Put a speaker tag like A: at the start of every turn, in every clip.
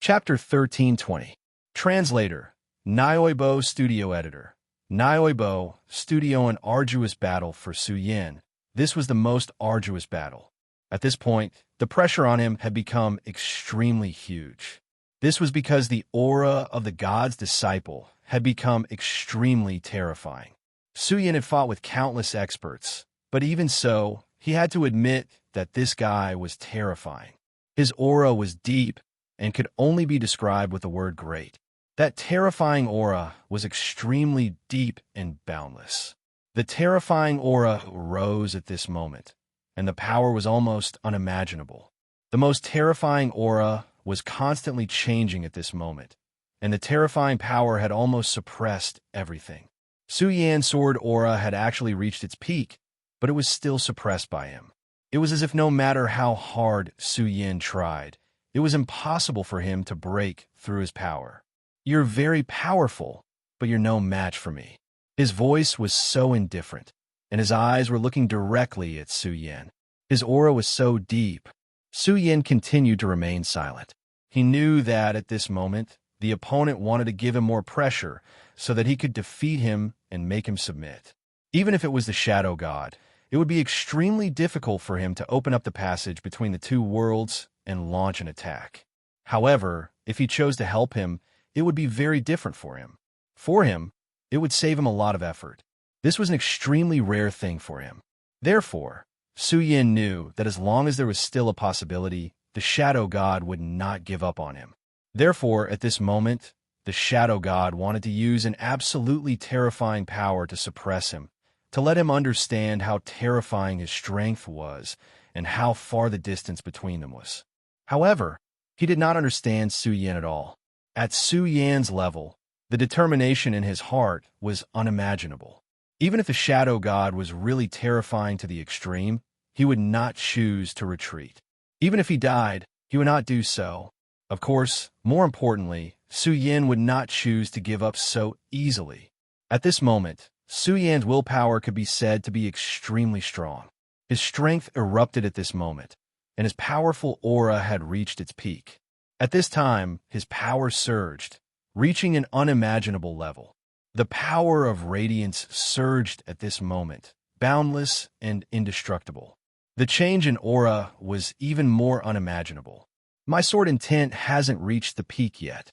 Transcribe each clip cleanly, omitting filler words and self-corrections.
A: Chapter 1320. Translator, Nyoibo Studio Editor. Nyoibo, studio an arduous battle for Su Yin. This was the most arduous battle. At this point, the pressure on him had become extremely huge. This was because the aura of the god's disciple had become extremely terrifying. Su Yin had fought with countless experts, but even so, he had to admit that this guy was terrifying. His aura was deep and could only be described with the word great. That terrifying aura was extremely deep and boundless. The terrifying aura rose at this moment, and the power was almost unimaginable. The most terrifying aura was constantly changing at this moment, and the terrifying power had almost suppressed everything. Su Yan's sword aura had actually reached its peak, but it was still suppressed by him. It was as if no matter how hard Su Yin tried, it was impossible for him to break through his power. "You're very powerful, but you're no match for me." His voice was so indifferent, and his eyes were looking directly at Su Yin. His aura was so deep. Su Yin continued to remain silent. He knew that at this moment, the opponent wanted to give him more pressure so that he could defeat him and make him submit. Even if it was the Shadow God, it would be extremely difficult for him to open up the passage between the two worlds and launch an attack. However, if he chose to help him, it would be very different for him. For him, it would save him a lot of effort. This was an extremely rare thing for him. Therefore, Su Yin knew that as long as there was still a possibility, the Shadow God would not give up on him. Therefore, at this moment, the Shadow God wanted to use an absolutely terrifying power to suppress him, to let him understand how terrifying his strength was and how far the distance between them was. However, he did not understand Su Yin at all. At Su Yan's level, the determination in his heart was unimaginable. Even if the Shadow God was really terrifying to the extreme, he would not choose to retreat. Even if he died, he would not do so. Of course, more importantly, Su Yin would not choose to give up so easily. At this moment, Su Yan's willpower could be said to be extremely strong. His strength erupted at this moment, and his powerful aura had reached its peak. At this time, his power surged, reaching an unimaginable level. The power of radiance surged at this moment, boundless and indestructible. The change in aura was even more unimaginable. "My sword intent hasn't reached the peak yet,"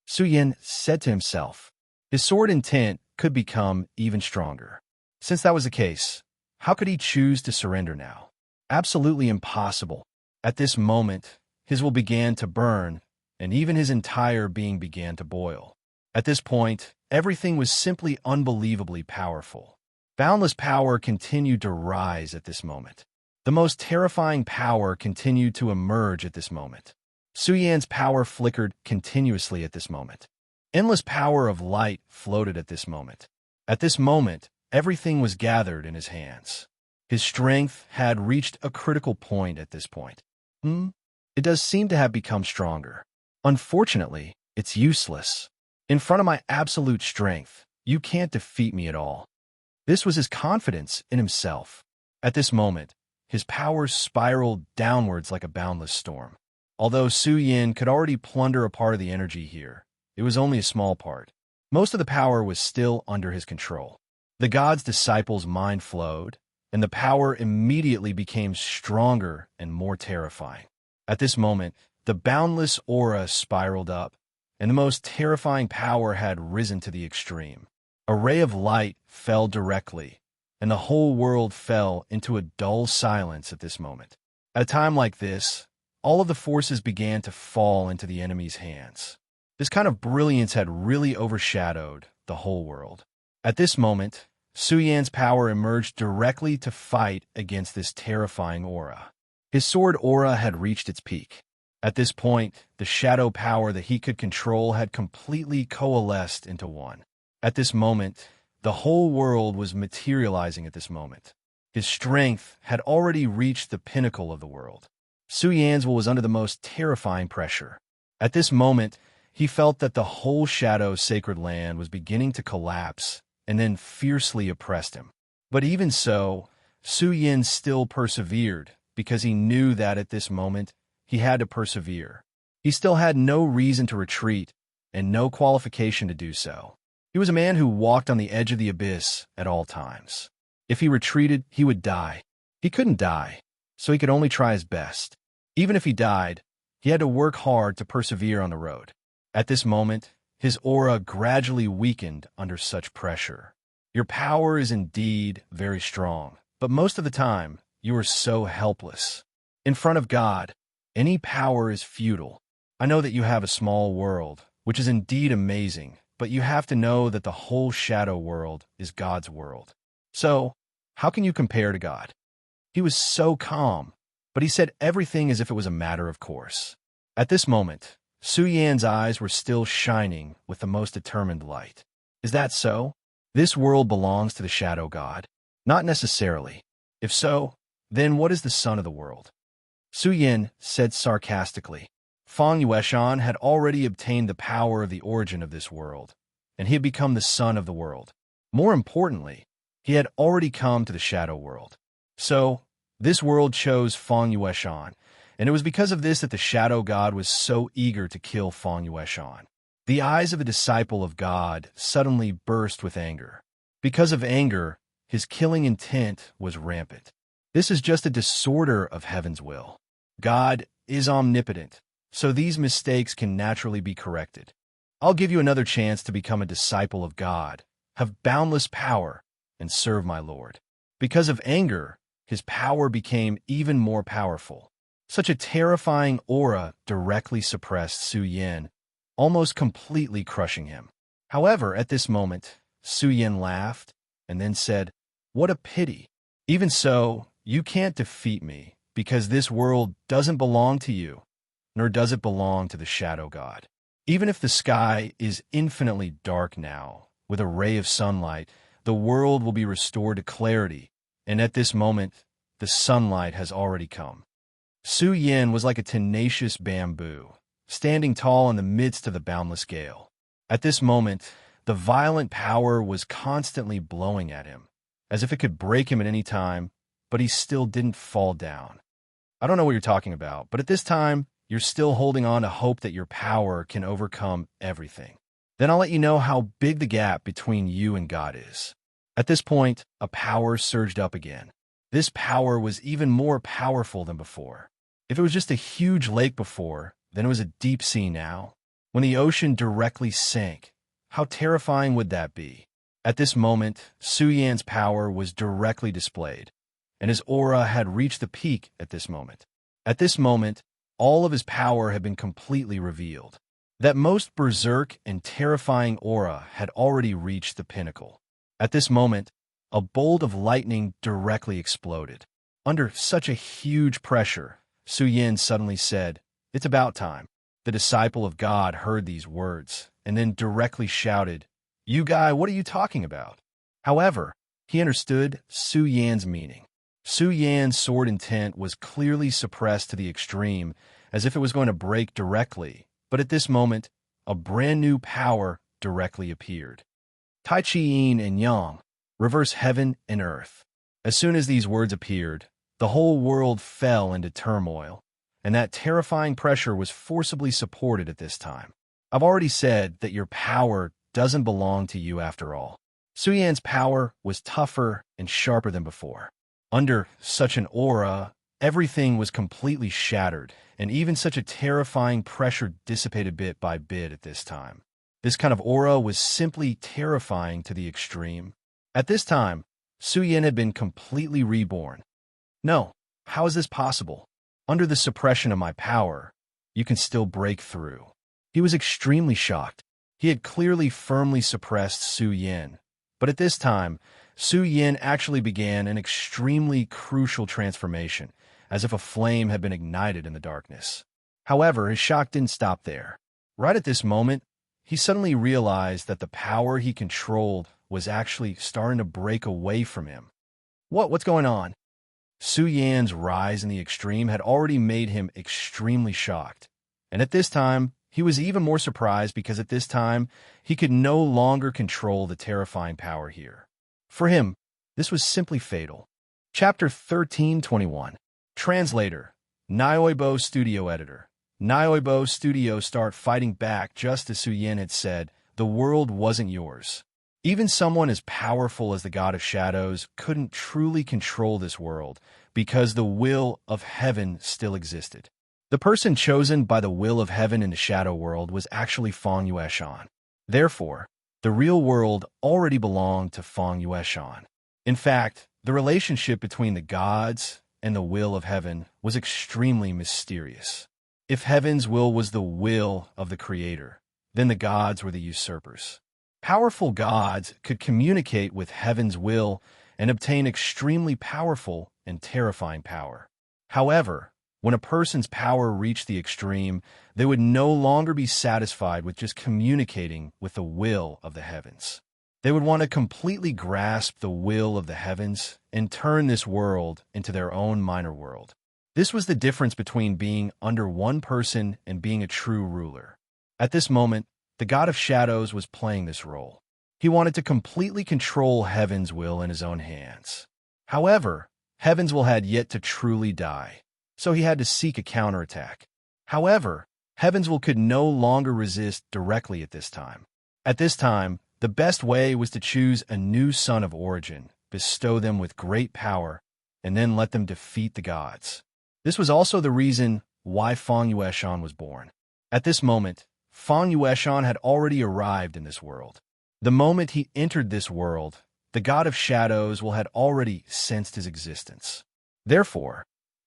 A: Su Yin said to himself. His sword intent could become even stronger. Since that was the case, how could he choose to surrender now? Absolutely impossible. At this moment, his will began to burn, and even his entire being began to boil. At this point, everything was simply unbelievably powerful. Boundless power continued to rise at this moment. The most terrifying power continued to emerge at this moment. Su Yan's power flickered continuously at this moment. Endless power of light floated at this moment. At this moment, everything was gathered in his hands. His strength had reached a critical point at this point. It does seem to have become stronger. Unfortunately, it's useless. In front of my absolute strength, you can't defeat me at all. This was his confidence in himself. At this moment, his power spiraled downwards like a boundless storm. Although Su Yin could already plunder a part of the energy here, it was only a small part. Most of the power was still under his control. The god's disciple's mind flowed, and the power immediately became stronger and more terrifying. At this moment, the boundless aura spiraled up, and the most terrifying power had risen to the extreme. A ray of light fell directly, and the whole world fell into a dull silence at this moment. At a time like this, all of the forces began to fall into the enemy's hands. This kind of brilliance had really overshadowed the whole world. At this moment, Su Yan's power emerged directly to fight against this terrifying aura. His sword aura had reached its peak. At this point, the shadow power that he could control had completely coalesced into one. At this moment, the whole world was materializing at this moment. His strength had already reached the pinnacle of the world. Su Yan's will was under the most terrifying pressure. At this moment, he felt that the whole shadow sacred land was beginning to collapse and then fiercely oppressed him. But even so, Su Yin still persevered because he knew that at this moment he had to persevere. He still had no reason to retreat and no qualification to do so. He was a man who walked on the edge of the abyss at all times. If he retreated, he would die. He couldn't die, so he could only try his best. Even if he died, he had to work hard to persevere on the road. At this moment, his aura gradually weakened under such pressure. Your power is indeed very strong, but most of the time, you are so helpless. In front of God, any power is futile. I know that you have a small world, which is indeed amazing, but you have to know that the whole shadow world is God's world. So, how can you compare to God? He was so calm, but he said everything as if it was a matter of course. At this moment, Su Yan's eyes were still shining with the most determined light. Is that so? This world belongs to the shadow god? Not necessarily. If so, then what is the son of the world? Su Yan said sarcastically. Fang Yueshan had already obtained the power of the origin of this world, and he had become the son of the world. More importantly, he had already come to the shadow world. So, this world chose Fang Yueshan, and it was because of this that the shadow god was so eager to kill Fang Yueshan. The eyes of a disciple of God suddenly burst with anger. Because of anger, his killing intent was rampant. This is just a disorder of heaven's will. God is omnipotent, so these mistakes can naturally be corrected. I'll give you another chance to become a disciple of God, have boundless power, and serve my Lord. Because of anger, his power became even more powerful. Such a terrifying aura directly suppressed Su Yan, almost completely crushing him. However, at this moment, Su Yan laughed and then said, "What a pity. Even so, you can't defeat me, because this world doesn't belong to you, nor does it belong to the shadow god. Even if the sky is infinitely dark now, with a ray of sunlight, the world will be restored to clarity, and at this moment, the sunlight has already come." Su Yan was like a tenacious bamboo, standing tall in the midst of the boundless gale. At this moment, the violent power was constantly blowing at him, as if it could break him at any time, but he still didn't fall down. I don't know what you're talking about, but at this time, you're still holding on to hope that your power can overcome everything. Then I'll let you know how big the gap between you and God is. At this point, a power surged up again. This power was even more powerful than before. If it was just a huge lake before, then it was a deep sea now. When the ocean directly sank, how terrifying would that be? At this moment, Su Yan's power was directly displayed, and his aura had reached the peak at this moment. At this moment, all of his power had been completely revealed. That most berserk and terrifying aura had already reached the pinnacle. At this moment, a bolt of lightning directly exploded. Under such a huge pressure, Su Yan suddenly said, "It's about time." The disciple of God heard these words, and then directly shouted, "You guy, what are you talking about?" However, he understood Su Yan's meaning. Su Yan's sword intent was clearly suppressed to the extreme, as if it was going to break directly, but at this moment, a brand new power directly appeared. Tai Chi Yin and Yang, reverse heaven and earth. As soon as these words appeared, the whole world fell into turmoil, and that terrifying pressure was forcibly supported at this time. I've already said that your power doesn't belong to you after all. Su Yan's power was tougher and sharper than before. Under such an aura, everything was completely shattered, and even such a terrifying pressure dissipated bit by bit at this time. This kind of aura was simply terrifying to the extreme. At this time, Su Yan had been completely reborn. No, how is this possible? Under the suppression of my power, you can still break through. He was extremely shocked. He had clearly firmly suppressed Su Yan, but at this time, Su Yan actually began an extremely crucial transformation, as if a flame had been ignited in the darkness. However, his shock didn't stop there. Right at this moment, he suddenly realized that the power he controlled was actually starting to break away from him. What's going on? Su Yan's rise in the extreme had already made him extremely shocked, and at this time, he was even more surprised because at this time, he could no longer control the terrifying power here. For him, this was simply fatal. Chapter 1321. Translator, Nioibo Studio Editor, Niobe Studio start fighting back just as Su Yin had said, the world wasn't yours. Even someone as powerful as the God of Shadows couldn't truly control this world because the will of heaven still existed. The person chosen by the will of heaven in the shadow world was actually Feng Yueshan. Therefore, the real world already belonged to Feng Yueshan. In fact, the relationship between the gods and the will of heaven was extremely mysterious. If heaven's will was the will of the Creator, then the gods were the usurpers. Powerful gods could communicate with heaven's will and obtain extremely powerful and terrifying power. However, when a person's power reached the extreme, they would no longer be satisfied with just communicating with the will of the heavens. They would want to completely grasp the will of the heavens and turn this world into their own minor world. This was the difference between being under one person and being a true ruler. At this moment, the God of Shadows was playing this role. He wanted to completely control heaven's will in his own hands. However, heaven's will had yet to truly die, so he had to seek a counterattack. However, heaven's will could no longer resist directly at this time. At this time, the best way was to choose a new son of origin, bestow them with great power, and then let them defeat the gods. This was also the reason why Feng Yueshan was born. At this moment, Feng Yueshan had already arrived in this world. The moment he entered this world, the God of Shadows had already sensed his existence. Therefore,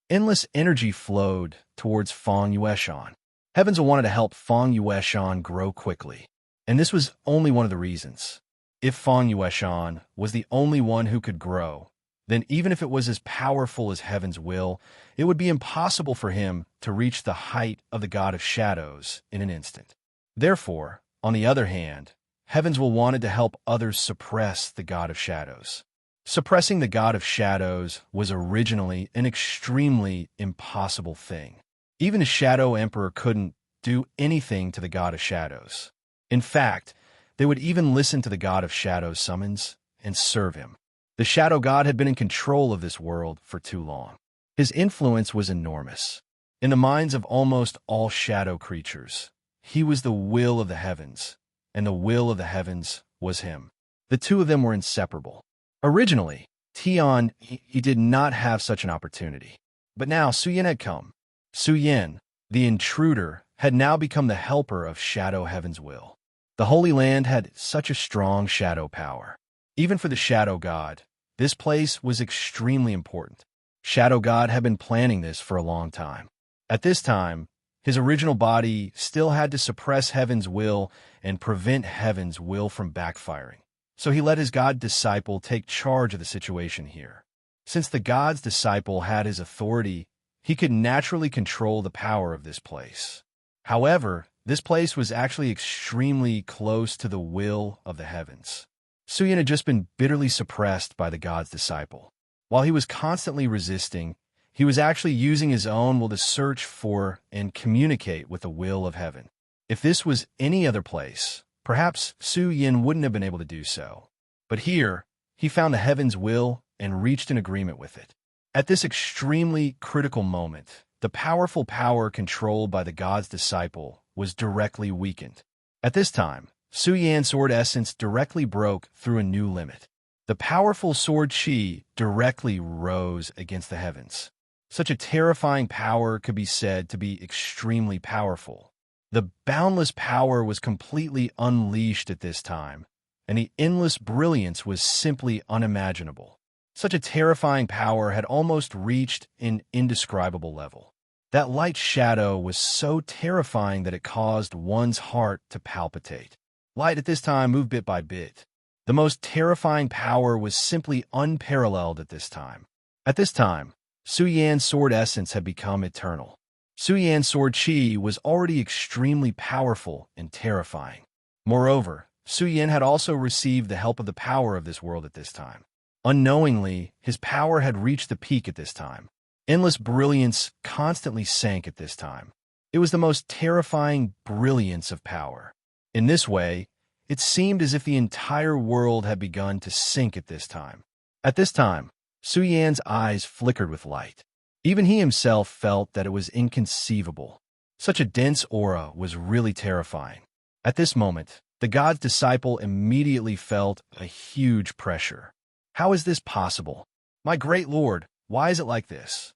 A: endless energy flowed towards Feng Yueshan. Heavens wanted to help Feng Yueshan grow quickly, and this was only one of the reasons. If Feng Yueshan was the only one who could grow, then even if it was as powerful as heaven's will, it would be impossible for him to reach the height of the God of Shadows in an instant. Therefore, on the other hand, heaven's will wanted to help others suppress the God of Shadows. Suppressing the God of Shadows was originally an extremely impossible thing. Even a Shadow Emperor couldn't do anything to the God of Shadows. In fact, they would even listen to the God of Shadows' summons and serve him. The Shadow God had been in control of this world for too long. His influence was enormous. In the minds of almost all shadow creatures, he was the will of the heavens, and the will of the heavens was him. The two of them were inseparable. Originally, Tian he did not have such an opportunity. But now Su Yin had come. Su Yin, the intruder, had now become the helper of Shadow Heaven's will. The Holy Land had such a strong shadow power. Even for the Shadow God, this place was extremely important. Shadow God had been planning this for a long time. At this time, his original body still had to suppress heaven's will and prevent heaven's will from backfiring. So he let his God disciple take charge of the situation here. Since the God's disciple had his authority, he could naturally control the power of this place. However, this place was actually extremely close to the will of the heavens. Su Yin had just been bitterly suppressed by the God's disciple. While he was constantly resisting, he was actually using his own will to search for and communicate with the will of heaven. If this was any other place, perhaps Su Yin wouldn't have been able to do so. But here, he found the heaven's will and reached an agreement with it. At this extremely critical moment, the powerful power controlled by the God's disciple was directly weakened. At this time, Su Yan's sword essence directly broke through a new limit. The powerful sword Qi directly rose against the heavens. Such a terrifying power could be said to be extremely powerful. The boundless power was completely unleashed at this time, and the endless brilliance was simply unimaginable. Such a terrifying power had almost reached an indescribable level. That light shadow was so terrifying that it caused one's heart to palpitate. Light at this time moved bit by bit. The most terrifying power was simply unparalleled at this time. At this time, Su Yan's sword essence had become eternal. Su Yan's sword Qi was already extremely powerful and terrifying. Moreover, Su Yan had also received the help of the power of this world at this time. Unknowingly, his power had reached the peak at this time. Endless brilliance constantly sank at this time. It was the most terrifying brilliance of power. In this way, it seemed as if the entire world had begun to sink at this time. At this time, Su Yan's eyes flickered with light. Even he himself felt that it was inconceivable. Such a dense aura was really terrifying. At this moment, the god's disciple immediately felt a huge pressure. How is this possible? My great lord, why is it like this?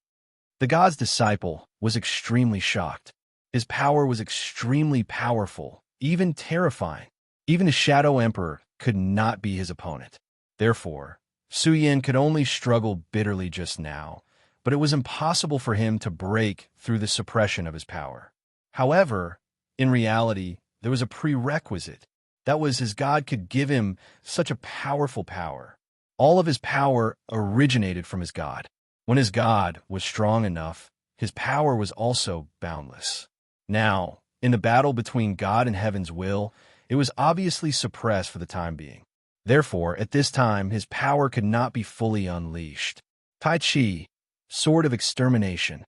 A: The god's disciple was extremely shocked. His power was extremely powerful, even terrifying. Even the Shadow Emperor could not be his opponent. Therefore, Su Yin could only struggle bitterly just now, but it was impossible for him to break through the suppression of his power. However, in reality, there was a prerequisite. That was his god could give him such a powerful power. All of his power originated from his god. When his god was strong enough, his power was also boundless. Now, in the battle between God and heaven's will, it was obviously suppressed for the time being. Therefore, at this time, his power could not be fully unleashed. Tai Chi, sword of extermination.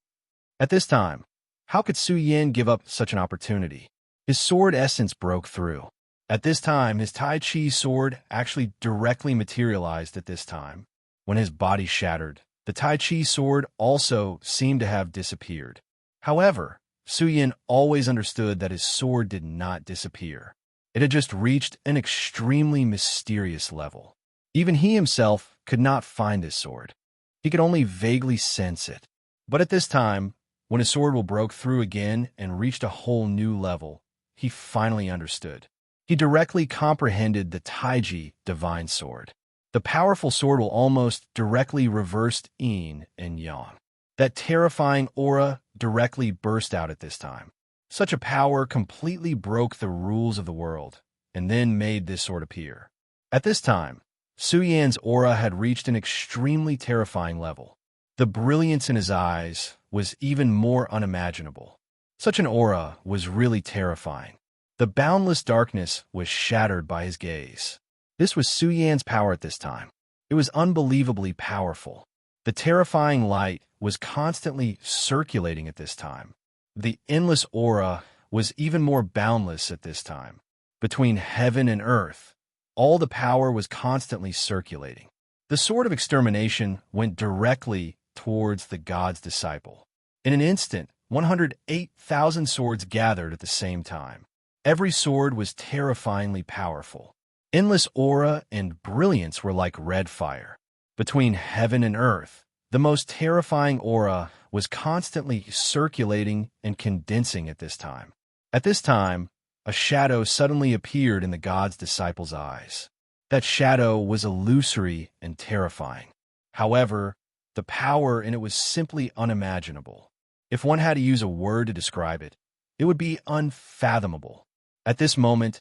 A: At this time, how could Su Yin give up such an opportunity? His sword essence broke through. At this time, his Tai Chi sword actually directly materialized at this time. When his body shattered, the Tai Chi sword also seemed to have disappeared. However, Su Yin always understood that his sword did not disappear. It had just reached an extremely mysterious level. Even he himself could not find his sword. He could only vaguely sense it. But at this time, when his sword broke through again and reached a whole new level, he finally understood. He directly comprehended the Taiji divine sword. The powerful sword will almost directly reverse yin and yang. That terrifying aura directly burst out at this time. Such a power completely broke the rules of the world, and then made this sword appear. At this time, Su Yan's aura had reached an extremely terrifying level. The brilliance in his eyes was even more unimaginable. Such an aura was really terrifying. The boundless darkness was shattered by his gaze. This was Su Yan's power at this time. It was unbelievably powerful. The terrifying light was constantly circulating at this time. The endless aura was even more boundless at this time. Between heaven and earth, all the power was constantly circulating. The sword of extermination went directly towards the god's disciple. In an instant, 108,000 swords gathered at the same time. Every sword was terrifyingly powerful. Endless aura and brilliance were like red fire. Between heaven and earth, the most terrifying aura was constantly circulating and condensing at this time. At this time, a shadow suddenly appeared in the god's disciple's eyes. That shadow was illusory and terrifying. However, the power in it was simply unimaginable. If one had to use a word to describe it, it would be unfathomable. At this moment,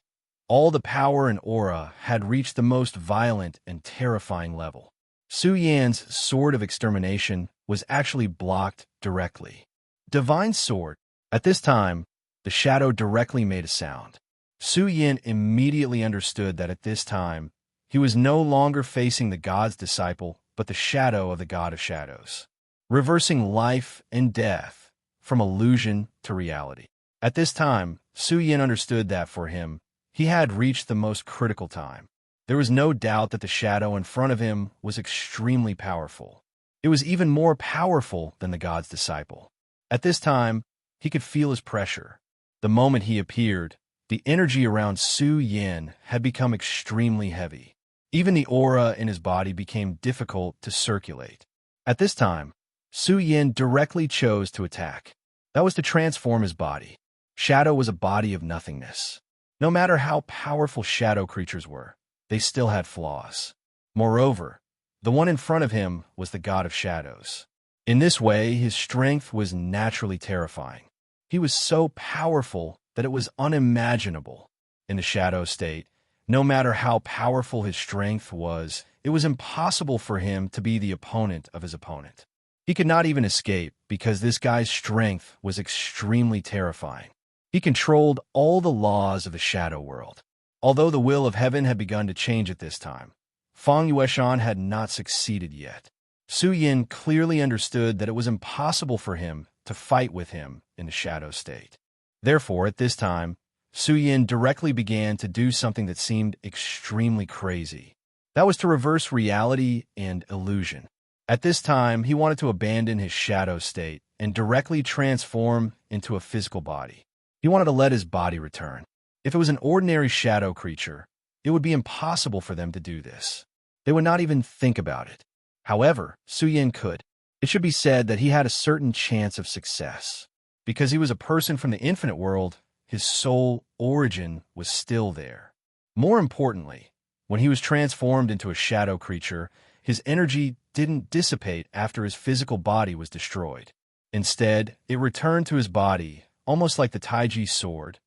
A: all the power and aura had reached the most violent and terrifying level. Su Yan's sword of extermination was actually blocked directly. Divine sword. At this time, the shadow directly made a sound. Su Yin immediately understood that at this time, he was no longer facing the god's disciple, but the shadow of the god of shadows, reversing life and death from illusion to reality. At this time, Su Yin understood that for him, he had reached the most critical time. There was no doubt that the shadow in front of him was extremely powerful. It was even more powerful than the god's disciple. At this time, he could feel his pressure. The moment he appeared, the energy around Su Yin had become extremely heavy. Even the aura in his body became difficult to circulate. At this time, Su Yin directly chose to attack. That was to transform his body. Shadow was a body of nothingness. No matter how powerful shadow creatures were, they still had flaws. Moreover, the one in front of him was the god of shadows. In this way, his strength was naturally terrifying. He was so powerful that it was unimaginable. In the shadow state, no matter how powerful his strength was, it was impossible for him to be the opponent of his opponent. He could not even escape because this guy's strength was extremely terrifying. He controlled all the laws of the shadow world. Although the will of heaven had begun to change at this time, Feng Yueshan had not succeeded yet. Su Yin clearly understood that it was impossible for him to fight with him in the shadow state. Therefore, at this time, Su Yin directly began to do something that seemed extremely crazy. That was to reverse reality and illusion. At this time, he wanted to abandon his shadow state and directly transform into a physical body. He wanted to let his body return. If it was an ordinary shadow creature, it would be impossible for them to do this. They would not even think about it. However, Suyin could. It should be said that he had a certain chance of success. Because he was a person from the infinite world, his soul origin was still there. More importantly, when he was transformed into a shadow creature, his energy didn't dissipate after his physical body was destroyed. Instead, it returned to his body, almost like the Taiji sword,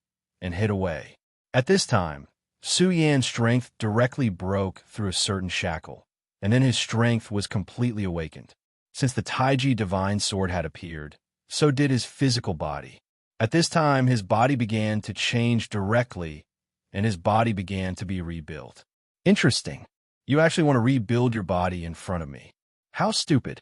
A: and hid away. At this time, Su Yan's strength directly broke through a certain shackle, and then his strength was completely awakened. Since the Taiji divine sword had appeared, so did his physical body. At this time, his body began to change directly, and his body began to be rebuilt. Interesting. You actually want to rebuild your body in front of me. How stupid.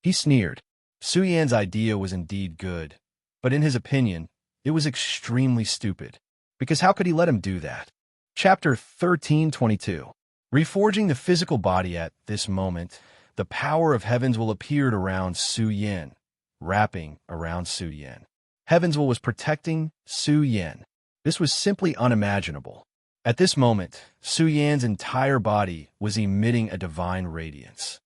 A: He sneered. Su Yan's idea was indeed good, but in his opinion, it was extremely stupid. Because how could he let him do that? Chapter 1322. Reforging the physical body. At this moment, the power of Heavensville appeared around Su Yan, wrapping around Su Yan. Heavensville was protecting Su Yan. This was simply unimaginable. At this moment, Su Yan's entire body was emitting a divine radiance.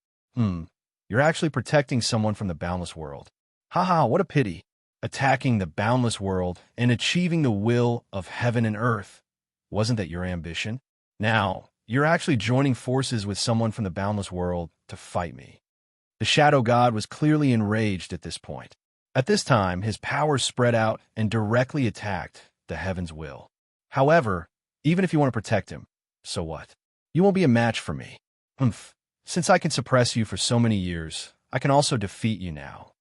A: You're actually protecting someone from the boundless world. Haha, what a pity. Attacking the boundless world and achieving the will of heaven and earth. Wasn't that your ambition? Now, you're actually joining forces with someone from the boundless world to fight me. The shadow god was clearly enraged at this point. At this time, his power spread out and directly attacked the heaven's will. However, even if you want to protect him, so what? You won't be a match for me. Since I can suppress you for so many years, I can also defeat you now.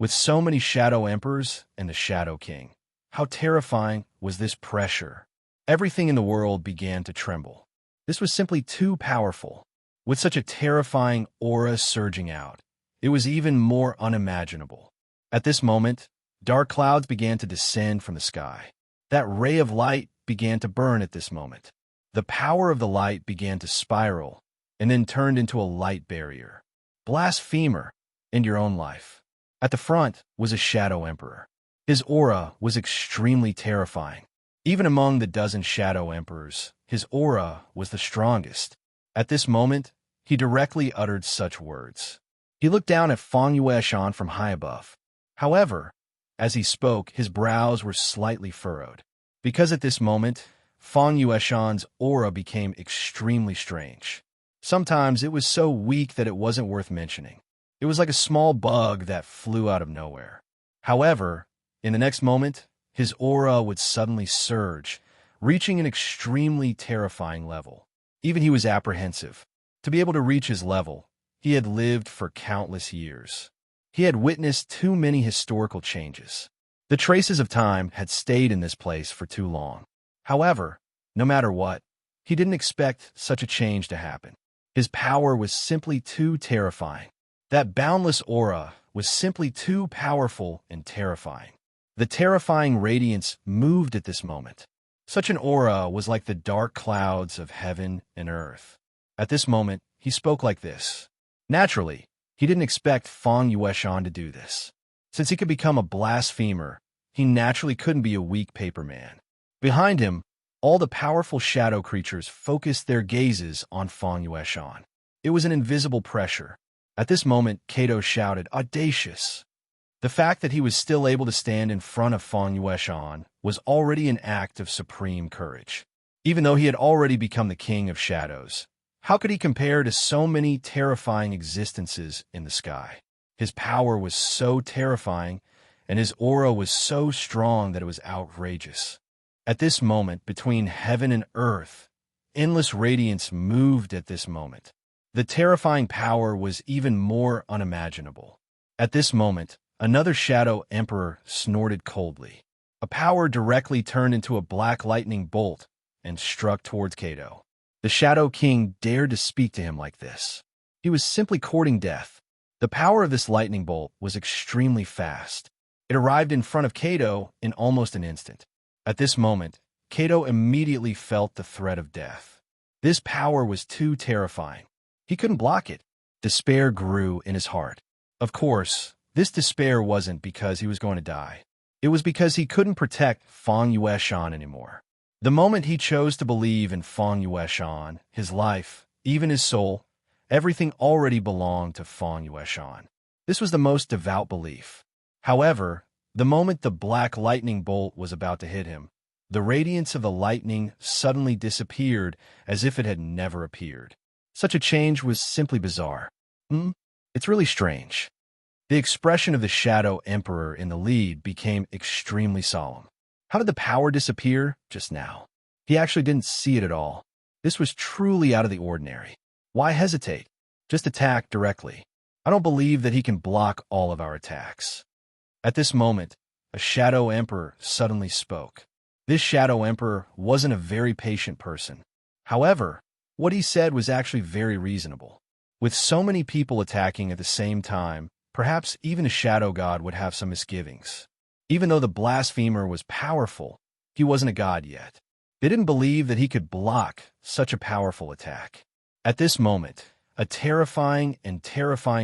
A: With so many Shadow Emperors and the Shadow King, how terrifying was this pressure? Everything in the world began to tremble. This was simply too powerful. With such a terrifying aura surging out, it was even more unimaginable. At this moment, dark clouds began to descend from the sky. That ray of light began to burn at this moment. The power of the light began to spiral, and then turned into a light barrier. Blasphemer, end your own life. At the front was a Shadow Emperor. His aura was extremely terrifying. Even among the dozen Shadow Emperors, his aura was the strongest. At this moment, he directly uttered such words. He looked down at Feng Yueshan from high above. However, as he spoke, his brows were slightly furrowed. Because at this moment, Feng Yueshan's aura became extremely strange. Sometimes it was so weak that it wasn't worth mentioning. It was like a small bug that flew out of nowhere. However, in the next moment, his aura would suddenly surge, reaching an extremely terrifying level. Even he was apprehensive. To be able to reach his level, he had lived for countless years. He had witnessed too many historical changes. The traces of time had stayed in this place for too long. However, no matter what, he didn't expect such a change to happen. His power was simply too terrifying. That boundless aura was simply too powerful and terrifying. The terrifying radiance moved at this moment. Such an aura was like the dark clouds of heaven and earth. At this moment, he spoke like this. Naturally, he didn't expect Feng Yueshan to do this. Since he could become a blasphemer, he naturally couldn't be a weak paper man. Behind him, all the powerful shadow creatures focused their gazes on Feng Yueshan. It was an invisible pressure. At this moment, Kato shouted, "Audacious!" The fact that he was still able to stand in front of Feng Yueshan was already an act of supreme courage. Even though he had already become the king of shadows, how could he compare to so many terrifying existences in the sky? His power was so terrifying, and his aura was so strong that it was outrageous. At this moment, between heaven and earth, endless radiance moved at this moment. The terrifying power was even more unimaginable. At this moment, another Shadow Emperor snorted coldly. A power directly turned into a black lightning bolt and struck towards Kato. The Shadow King dared to speak to him like this. He was simply courting death. The power of this lightning bolt was extremely fast. It arrived in front of Kato in almost an instant. At this moment, Kato immediately felt the threat of death. This power was too terrifying. He couldn't block it. Despair grew in his heart. Of course, this despair wasn't because he was going to die. It was because he couldn't protect Feng Yueshan anymore. The moment he chose to believe in Feng Yueshan, his life, even his soul, everything already belonged to Feng Yueshan. This was the most devout belief. However, the moment the black lightning bolt was about to hit him, the radiance of the lightning suddenly disappeared as if it had never appeared. Such a change was simply bizarre. It's really strange. The expression of the Shadow Emperor in the lead became extremely solemn. How did the power disappear just now? He actually didn't see it at all. This was truly out of the ordinary. Why hesitate? Just attack directly. I don't believe that he can block all of our attacks. At this moment, a Shadow Emperor suddenly spoke. This Shadow Emperor wasn't a very patient person. However, what he said was actually very reasonable. With so many people attacking at the same time, perhaps even a Shadow God would have some misgivings. Even though the blasphemer was powerful, he wasn't a god yet. They didn't believe that he could block such a powerful attack. At this moment, a terrifying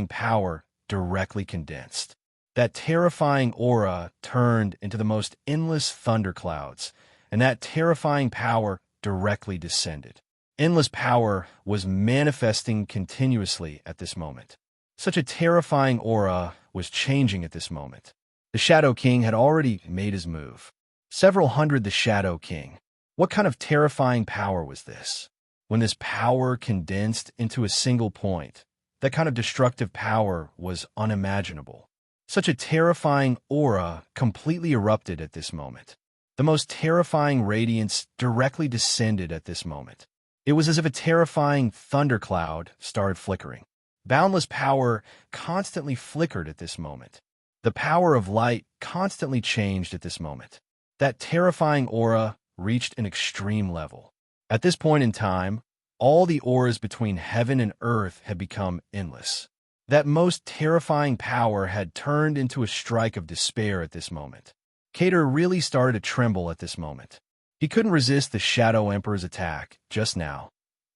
A: power directly condensed. That terrifying aura turned into the most endless thunderclouds, and that terrifying power directly descended. Endless power was manifesting continuously at this moment. Such a terrifying aura was changing at this moment. The Shadow King had already made his move. Several hundred the Shadow King. What kind of terrifying power was this? When this power condensed into a single point, that kind of destructive power was unimaginable. Such a terrifying aura completely erupted at this moment. The most terrifying radiance directly descended at this moment. It was as if a terrifying thundercloud started flickering. Boundless power constantly flickered at this moment. The power of light constantly changed at this moment. That terrifying aura reached an extreme level. At this point in time, all the auras between heaven and earth had become endless. That most terrifying power had turned into a strike of despair at this moment. Cater really started to tremble at this moment. He couldn't resist the Shadow Emperor's attack just now,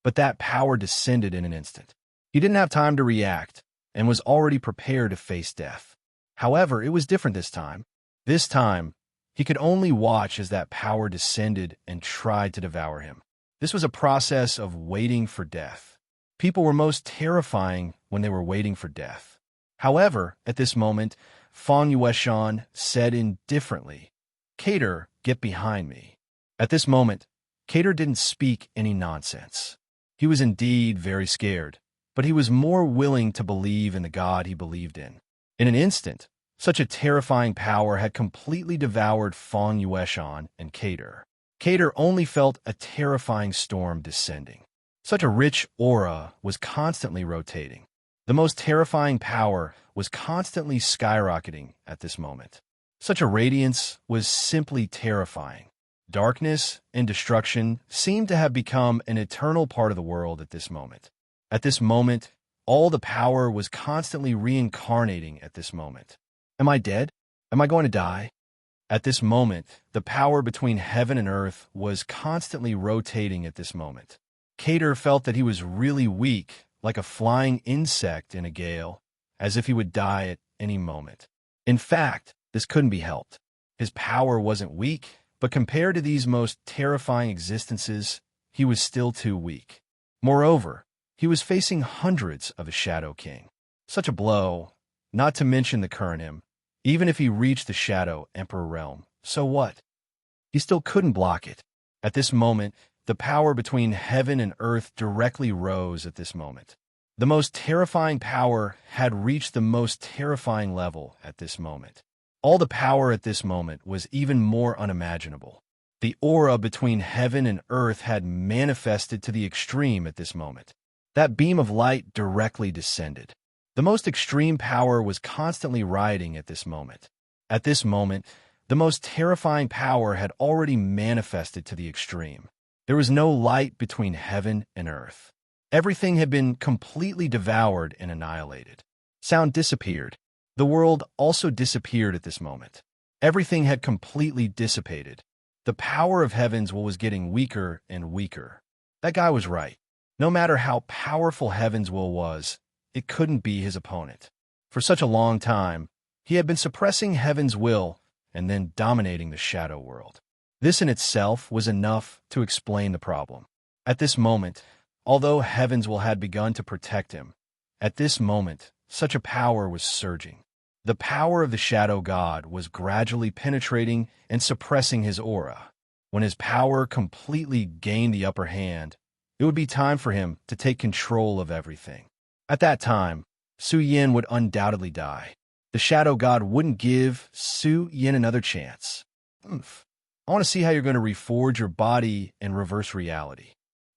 A: but that power descended in an instant. He didn't have time to react and was already prepared to face death. However, it was different this time. This time, he could only watch as that power descended and tried to devour him. This was a process of waiting for death. People were most terrifying when they were waiting for death. However, at this moment, Feng Yueshan said indifferently, "Cater, get behind me." At this moment, Cater didn't speak any nonsense. He was indeed very scared, but he was more willing to believe in the God he believed in. In an instant, such a terrifying power had completely devoured Feng Yueshan and Cater. Cater only felt a terrifying storm descending. Such a rich aura was constantly rotating. The most terrifying power was constantly skyrocketing at this moment. Such a radiance was simply terrifying. Darkness and destruction seemed to have become an eternal part of the world at this moment. At this moment, all the power was constantly reincarnating at this moment. Am I dead? Am I going to die? At this moment, the power between heaven and earth was constantly rotating at this moment. Cater felt that he was really weak, like a flying insect in a gale, as if he would die at any moment. In fact, this couldn't be helped. His power wasn't weak, but compared to these most terrifying existences, he was still too weak. Moreover, he was facing hundreds of a Shadow King. Such a blow, not to mention the current him. Even if he reached the Shadow Emperor realm, so what? He still couldn't block it. At this moment, the power between heaven and earth directly rose at this moment. The most terrifying power had reached the most terrifying level at this moment. All the power at this moment was even more unimaginable. The aura between heaven and earth had manifested to the extreme at this moment. That beam of light directly descended. The most extreme power was constantly riding at this moment. At this moment, the most terrifying power had already manifested to the extreme. There was no light between heaven and earth. Everything had been completely devoured and annihilated. Sound disappeared. The world also disappeared at this moment. Everything had completely dissipated. The power of heavens was getting weaker and weaker. That guy was right. No matter how powerful Heaven's will was, it couldn't be his opponent. For such a long time, he had been suppressing heaven's will and then dominating the shadow world. This in itself was enough to explain the problem. At this moment, although heaven's will had begun to protect him, at this moment, such a power was surging. The power of the shadow god was gradually penetrating and suppressing his aura. When his power completely gained the upper hand, it would be time for him to take control of everything. At that time, Su Yin would undoubtedly die. The shadow god wouldn't give Su Yin another chance. I want to see how you're going to reforge your body and reverse reality.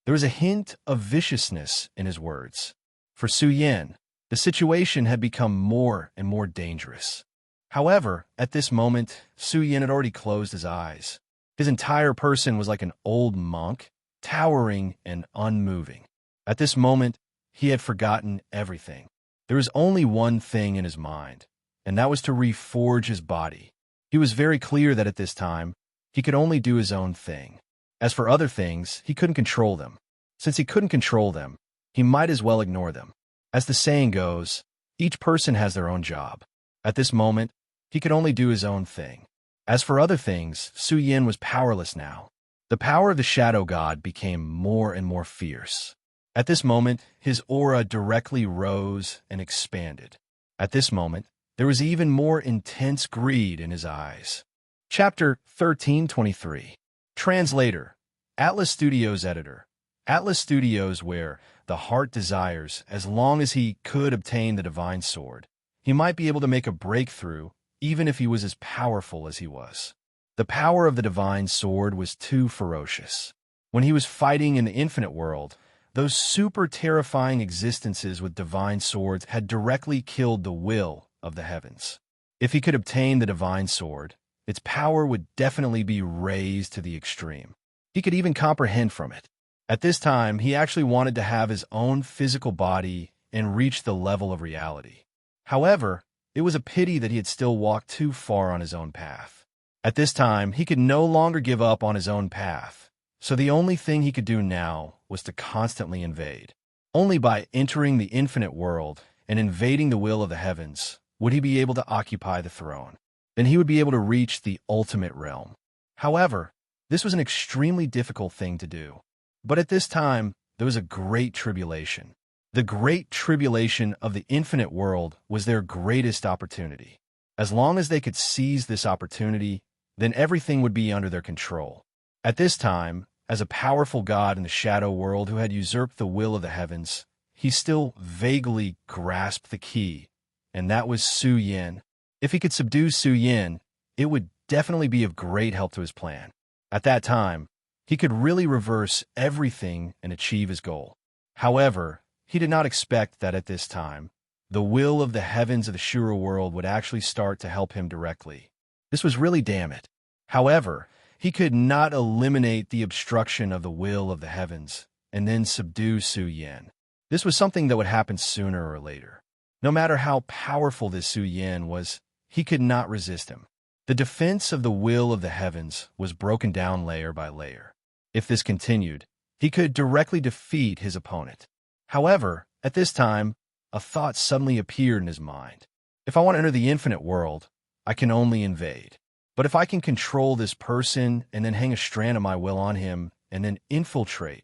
A: There was a hint of viciousness in his words. For Su Yin, the situation had become more and more dangerous. However, at this moment, Su Yin had already closed his eyes. His entire person was like an old monk, towering and unmoving. At this moment, he had forgotten everything. There was only one thing in his mind, and that was to reforge his body. He was very clear that at this time, he could only do his own thing. As for other things, he couldn't control them. Since he couldn't control them, he might as well ignore them. As the saying goes, each person has their own job. At this moment, he could only do his own thing. As for other things, Su Yin was powerless now. The power of the shadow god became more and more fierce. At this moment, his aura directly rose and expanded. At this moment, there was even more intense greed in his eyes. Chapter 1323. Translator, Atlas Studios Editor. Atlas Studios, where the heart desires, as long as he could obtain the divine sword, he might be able to make a breakthrough even if he was as powerful as he was. The power of the divine sword was too ferocious. When he was fighting in the infinite world, those super terrifying existences with divine swords had directly killed the will of the heavens. If he could obtain the divine sword, its power would definitely be raised to the extreme. He could even comprehend from it. At this time, he actually wanted to have his own physical body and reach the level of reality. However, it was a pity that he had still walked too far on his own path. At this time, he could no longer give up on his own path, so the only thing he could do now was to constantly invade. Only by entering the infinite world and invading the will of the heavens would he be able to occupy the throne. Then he would be able to reach the ultimate realm. However, this was an extremely difficult thing to do. But at this time, there was a great tribulation. The great tribulation of the infinite world was their greatest opportunity. As long as they could seize this opportunity, then everything would be under their control. At this time, as a powerful god in the shadow world who had usurped the will of the heavens, he still vaguely grasped the key, and that was Su Yin. If he could subdue Su Yin, it would definitely be of great help to his plan. At that time, he could really reverse everything and achieve his goal. However, he did not expect that at this time, the will of the heavens of the Shura world would actually start to help him directly. This was really damn it. However, he could not eliminate the obstruction of the will of the heavens and then subdue Su Yin. This was something that would happen sooner or later. No matter how powerful this Su Yin was, he could not resist him. The defense of the will of the heavens was broken down layer by layer. If this continued, he could directly defeat his opponent. However, at this time, a thought suddenly appeared in his mind. If I want to enter the infinite world, I can only invade. But if I can control this person and then hang a strand of my will on him and then infiltrate,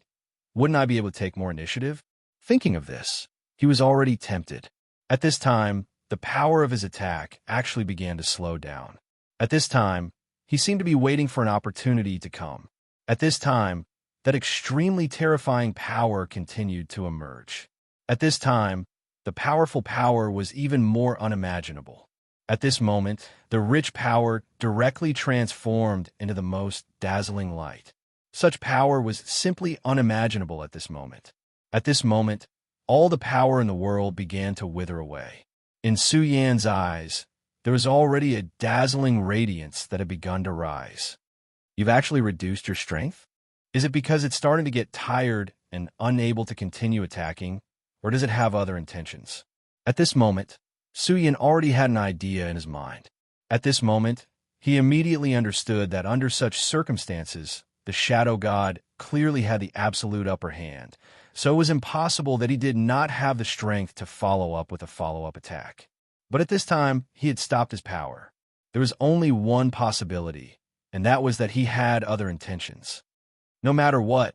A: wouldn't I be able to take more initiative? Thinking of this, he was already tempted. At this time, the power of his attack actually began to slow down. At this time, he seemed to be waiting for an opportunity to come. At this time, that extremely terrifying power continued to emerge. At this time, the powerful power was even more unimaginable. At this moment, the rich power directly transformed into the most dazzling light. Such power was simply unimaginable at this moment. At this moment, all the power in the world began to wither away. In Su Yan's eyes, there was already a dazzling radiance that had begun to rise. You've actually reduced your strength? Is it because it's starting to get tired and unable to continue attacking, or does it have other intentions? At this moment, Su Yan already had an idea in his mind. At this moment, he immediately understood that under such circumstances, the shadow god clearly had the absolute upper hand, so it was impossible that he did not have the strength to follow up with a follow-up attack. But at this time, he had stopped his power. There was only one possibility, and that was that he had other intentions. No matter what,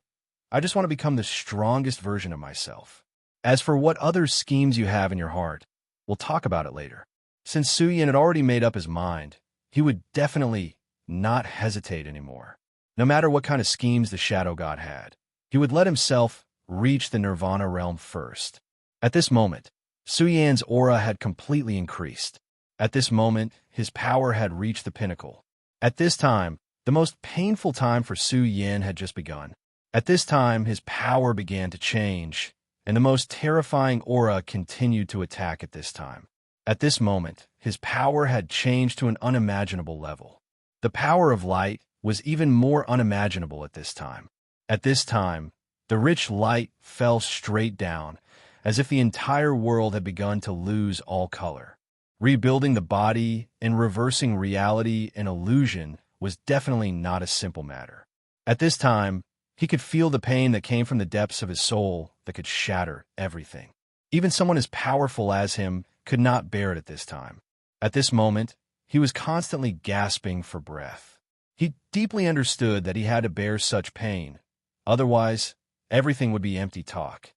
A: I just want to become the strongest version of myself. As for what other schemes you have in your heart, we'll talk about it later. Since Su Yin had already made up his mind, he would definitely not hesitate anymore. No matter what kind of schemes the shadow god had, he would let himself reach the nirvana realm first. At this moment, Su Yan's aura had completely increased. At this moment, his power had reached the pinnacle. At this time, the most painful time for Su Yin had just begun. At this time, his power began to change, and the most terrifying aura continued to attack at this time. At this moment, his power had changed to an unimaginable level. The power of light was even more unimaginable at this time. At this time, the rich light fell straight down, as if the entire world had begun to lose all color. Rebuilding the body and reversing reality and illusion was definitely not a simple matter. At this time, he could feel the pain that came from the depths of his soul that could shatter everything. Even someone as powerful as him could not bear it at this time. At this moment, he was constantly gasping for breath. He deeply understood that he had to bear such pain. Otherwise, everything would be empty talk.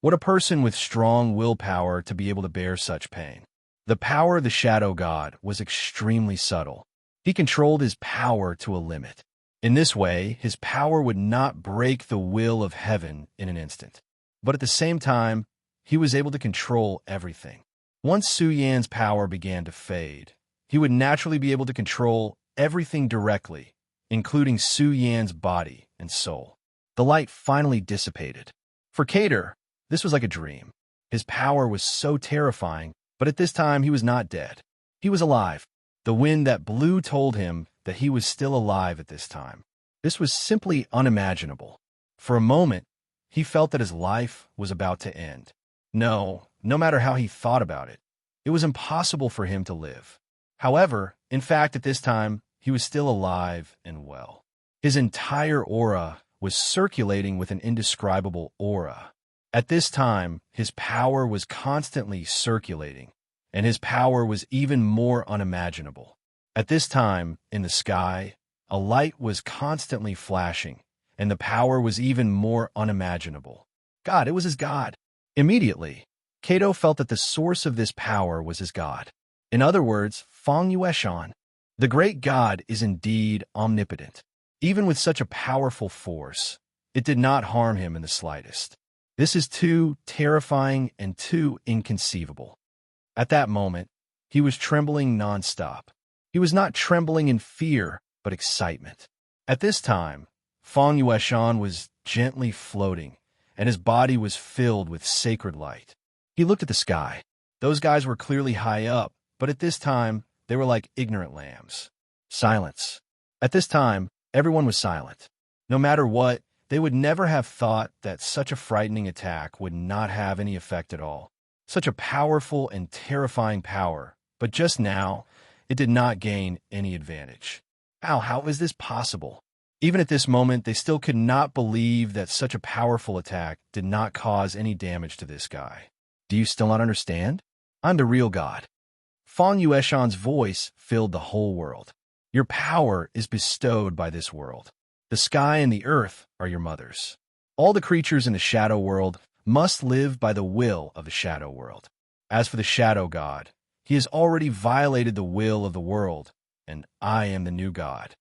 A: What a person with strong willpower to be able to bear such pain. The power of the shadow god was extremely subtle. He controlled his power to a limit. In this way, his power would not break the will of heaven in an instant. But at the same time, he was able to control everything. Once Su Yan's power began to fade, he would naturally be able to control everything directly, including Su Yan's body and soul. The light finally dissipated. For Kader, this was like a dream. His power was so terrifying, but at this time he was not dead. He was alive. The wind that blew told him that he was still alive at this time. This was simply unimaginable. For a moment, he felt that his life was about to end. No matter how he thought about it, it was impossible for him to live. However, in fact, at this time, he was still alive and well. His entire aura was circulating with an indescribable aura. At this time, his power was constantly circulating, and his power was even more unimaginable. At this time, in the sky, a light was constantly flashing, and the power was even more unimaginable. God, it was his God. Immediately, Kato felt that the source of this power was his God. In other words, Feng Yueshan. The great God is indeed omnipotent. Even with such a powerful force, it did not harm him in the slightest. This is too terrifying and too inconceivable. At that moment, he was trembling nonstop. He was not trembling in fear, but excitement. At this time, Feng Yueshan was gently floating, and his body was filled with sacred light. He looked at the sky. Those guys were clearly high up, but at this time, they were like ignorant lambs. Silence. At this time, everyone was silent. No matter what, they would never have thought that such a frightening attack would not have any effect at all. Such a powerful and terrifying power, but just now, it did not gain any advantage. How is this possible? Even at this moment, they still could not believe that such a powerful attack did not cause any damage to this guy. Do you still not understand? I'm the real God. Feng Yueshan's voice filled the whole world. Your power is bestowed by this world. The sky and the earth are your mothers. All the creatures in the shadow world must live by the will of the shadow world. As for the shadow god, he has already violated the will of the world, and I am the new god.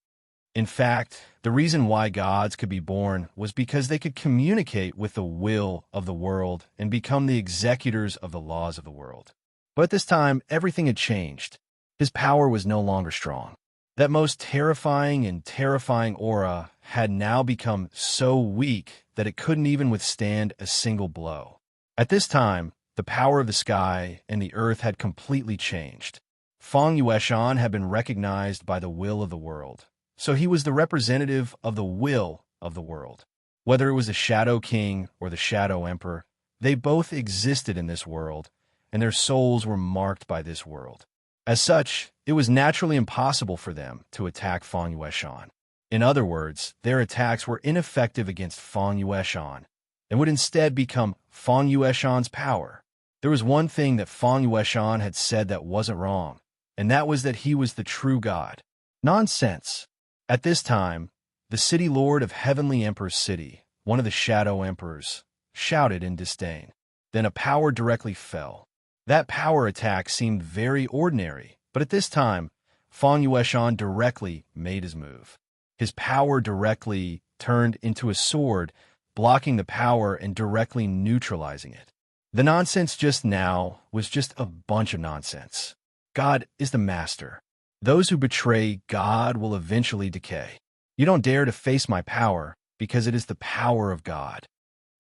A: In fact, the reason why gods could be born was because they could communicate with the will of the world and become the executors of the laws of the world. But at this time, everything had changed. His power was no longer strong. That most terrifying aura had now become so weak that it couldn't even withstand a single blow. At this time, the power of the sky and the earth had completely changed. Feng Yueshan had been recognized by the will of the world, so he was the representative of the will of the world. Whether it was the Shadow King or the Shadow Emperor, they both existed in this world, and their souls were marked by this world. As such, it was naturally impossible for them to attack Feng Yueshan. In other words, their attacks were ineffective against Feng Yueshan and would instead become Feng Yueshan's power. There was one thing that Feng Yueshan had said that wasn't wrong, and that was that he was the true god. Nonsense. At this time, the city lord of Heavenly Emperor's city, one of the Shadow Emperors, shouted in disdain. Then a power directly fell. That power attack seemed very ordinary, but at this time, Feng Yueshan directly made his move. His power directly turned into a sword, blocking the power and directly neutralizing it. The nonsense just now was just a bunch of nonsense. God is the master. Those who betray God will eventually decay. You don't dare to face my power, because it is the power of God.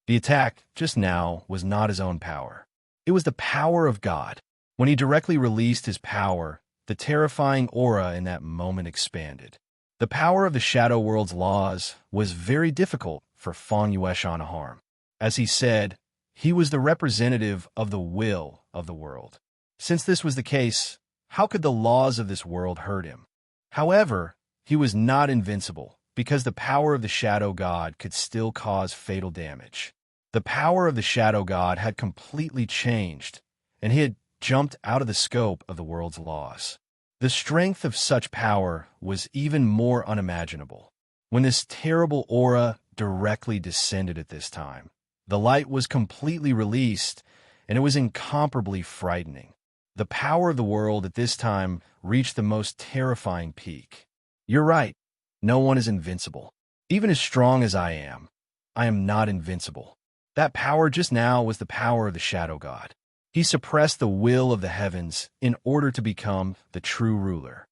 A: The attack just now was not his own power. It was the power of God. When he directly released his power, the terrifying aura in that moment expanded. The power of the Shadow World's laws was very difficult for Feng Yueshan to harm. As he said, he was the representative of the will of the world. Since this was the case, how could the laws of this world hurt him? However, he was not invincible, because the power of the Shadow God could still cause fatal damage. The power of the Shadow God had completely changed, and he had jumped out of the scope of the world's laws. The strength of such power was even more unimaginable. When this terrible aura directly descended at this time, the light was completely released, and it was incomparably frightening. The power of the world at this time reached the most terrifying peak. You're right. No one is invincible. Even as strong as I am not invincible. That power just now was the power of the Shadow God. He suppressed the will of the heavens in order to become the true ruler.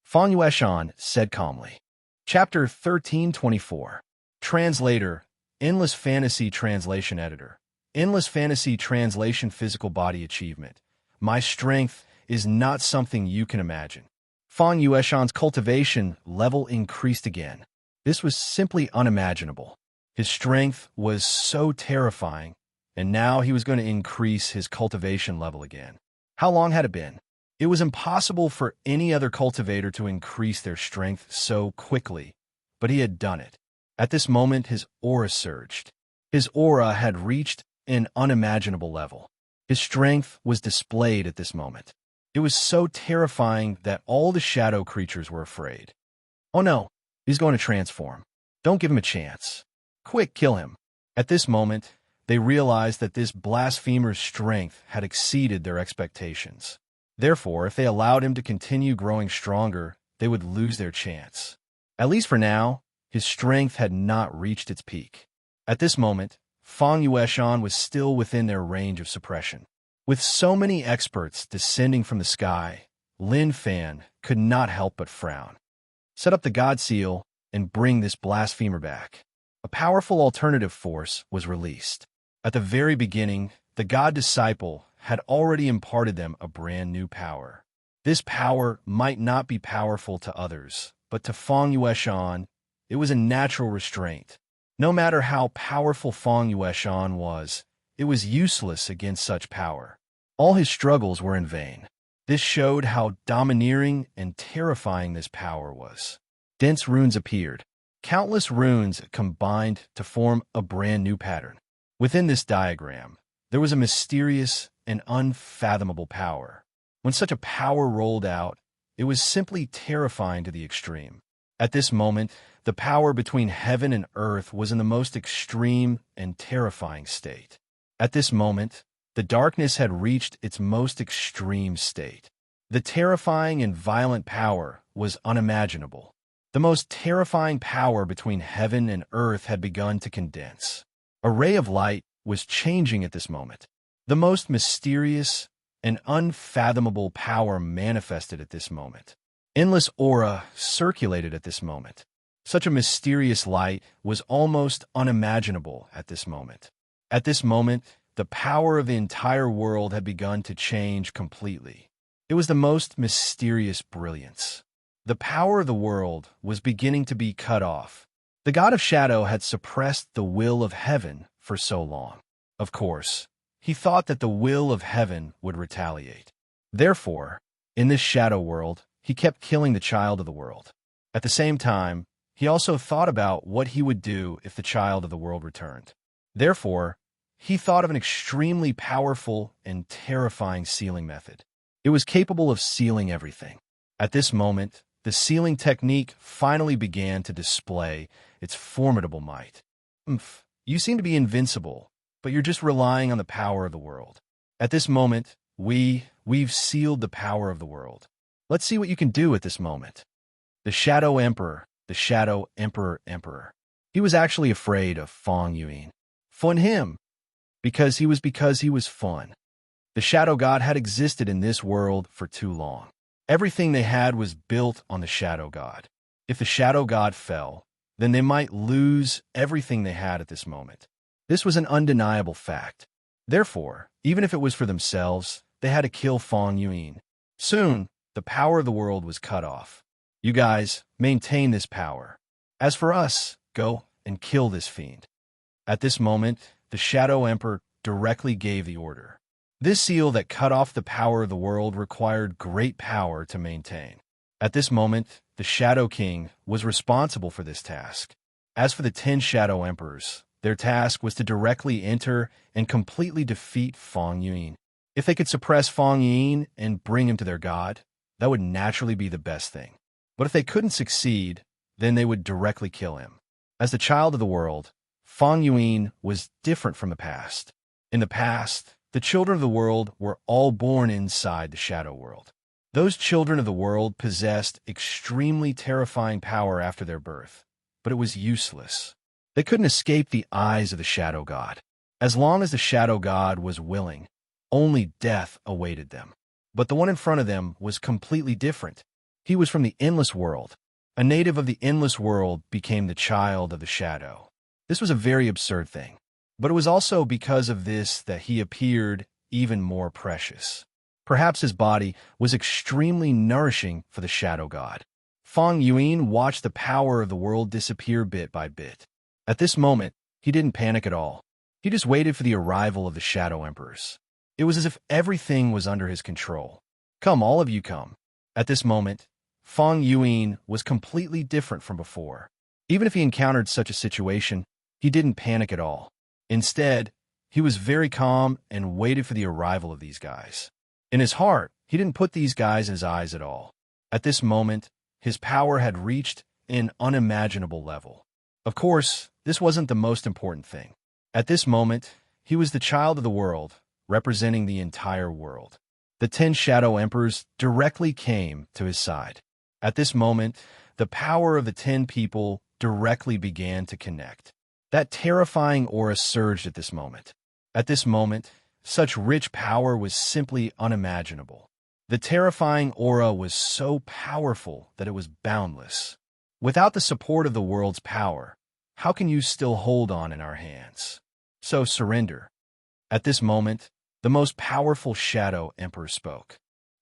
A: Feng Yueshan said calmly. Chapter 1324. Translator, Endless Fantasy Translation Editor. Endless Fantasy Translation Physical Body Achievement. My strength is not something you can imagine. Feng Yueshan's cultivation level increased again. This was simply unimaginable. His strength was so terrifying, and now he was going to increase his cultivation level again. How long had it been? It was impossible for any other cultivator to increase their strength so quickly, but he had done it. At this moment, his aura surged. His aura had reached an unimaginable level. His strength was displayed at this moment. It was so terrifying that all the shadow creatures were afraid. Oh no, he's going to transform. Don't give him a chance. Quick, kill him. At this moment, they realized that this blasphemer's strength had exceeded their expectations. Therefore, if they allowed him to continue growing stronger, they would lose their chance. At least for now, his strength had not reached its peak. At this moment, Feng Yueshan was still within their range of suppression. With so many experts descending from the sky, Lin Fan could not help but frown. Set up the God Seal and bring this blasphemer back. A powerful alternative force was released. At the very beginning, the God Disciple had already imparted them a brand new power. This power might not be powerful to others, but to Feng Yueshan, it was a natural restraint. No matter how powerful Feng Yueshan was, it was useless against such power. All his struggles were in vain. This showed how domineering and terrifying this power was. Dense runes appeared. Countless runes combined to form a brand new pattern. Within this diagram, there was a mysterious and unfathomable power. When such a power rolled out, it was simply terrifying to the extreme. At this moment, the power between heaven and earth was in the most extreme and terrifying state. At this moment, the darkness had reached its most extreme state. The terrifying and violent power was unimaginable. The most terrifying power between heaven and earth had begun to condense. A ray of light was changing at this moment. The most mysterious and unfathomable power manifested at this moment. Endless aura circulated at this moment. Such a mysterious light was almost unimaginable at this moment. At this moment, the power of the entire world had begun to change completely. It was the most mysterious brilliance. The power of the world was beginning to be cut off. The God of Shadow had suppressed the will of heaven for so long. Of course, he thought that the will of heaven would retaliate. Therefore, in this shadow world, he kept killing the child of the world. At the same time, he he also thought about what he would do if the child of the world returned. Therefore, he thought of an extremely powerful and terrifying sealing method. It was capable of sealing everything. At this moment, the sealing technique finally began to display its formidable might. You seem to be invincible, but you're just relying on the power of the world. At this moment, we've sealed the power of the world. Let's see what you can do at this moment. The Shadow Emperor, the Shadow Emperor. He was actually afraid of Feng Yuan. Fun him, because he was fun. The Shadow God had existed in this world for too long. Everything they had was built on the Shadow God. If the Shadow God fell, then they might lose everything they had at this moment. This was an undeniable fact. Therefore, even if it was for themselves, they had to kill Feng Yuan. Soon, the power of the world was cut off. You guys, maintain this power. As for us, go and kill this fiend. At this moment, the Shadow Emperor directly gave the order. This seal that cut off the power of the world required great power to maintain. At this moment, the Shadow King was responsible for this task. As for the 10 Shadow Emperors, their task was to directly enter and completely defeat Feng Yuan. If they could suppress Feng Yuan and bring him to their god, that would naturally be the best thing. But if they couldn't succeed, then they would directly kill him. As the child of the world, Feng Yuan was different from the past. In the past, the children of the world were all born inside the shadow world. Those children of the world possessed extremely terrifying power after their birth, but it was useless. They couldn't escape the eyes of the Shadow God. As long as the Shadow God was willing, only death awaited them. But the one in front of them was completely different. He was from the endless world. A native of the endless world became the child of the shadow. This was a very absurd thing. But it was also because of this that he appeared even more precious. Perhaps his body was extremely nourishing for the Shadow God. Feng Yuan watched the power of the world disappear bit by bit. At this moment, he didn't panic at all. He just waited for the arrival of the Shadow Emperors. It was as if everything was under his control. Come, all of you come. At this moment, Feng Yuan was completely different from before. Even if he encountered such a situation, he didn't panic at all. Instead, he was very calm and waited for the arrival of these guys. In his heart, he didn't put these guys in his eyes at all. At this moment, his power had reached an unimaginable level. Of course, this wasn't the most important thing. At this moment, he was the child of the world, representing the entire world. The 10 Shadow Emperors directly came to his side. At this moment, the power of the 10 people directly began to connect. That terrifying aura surged at this moment. At this moment, such rich power was simply unimaginable. The terrifying aura was so powerful that it was boundless. Without the support of the world's power, how can you still hold on in our hands? So surrender. At this moment, the most powerful Shadow Emperor spoke.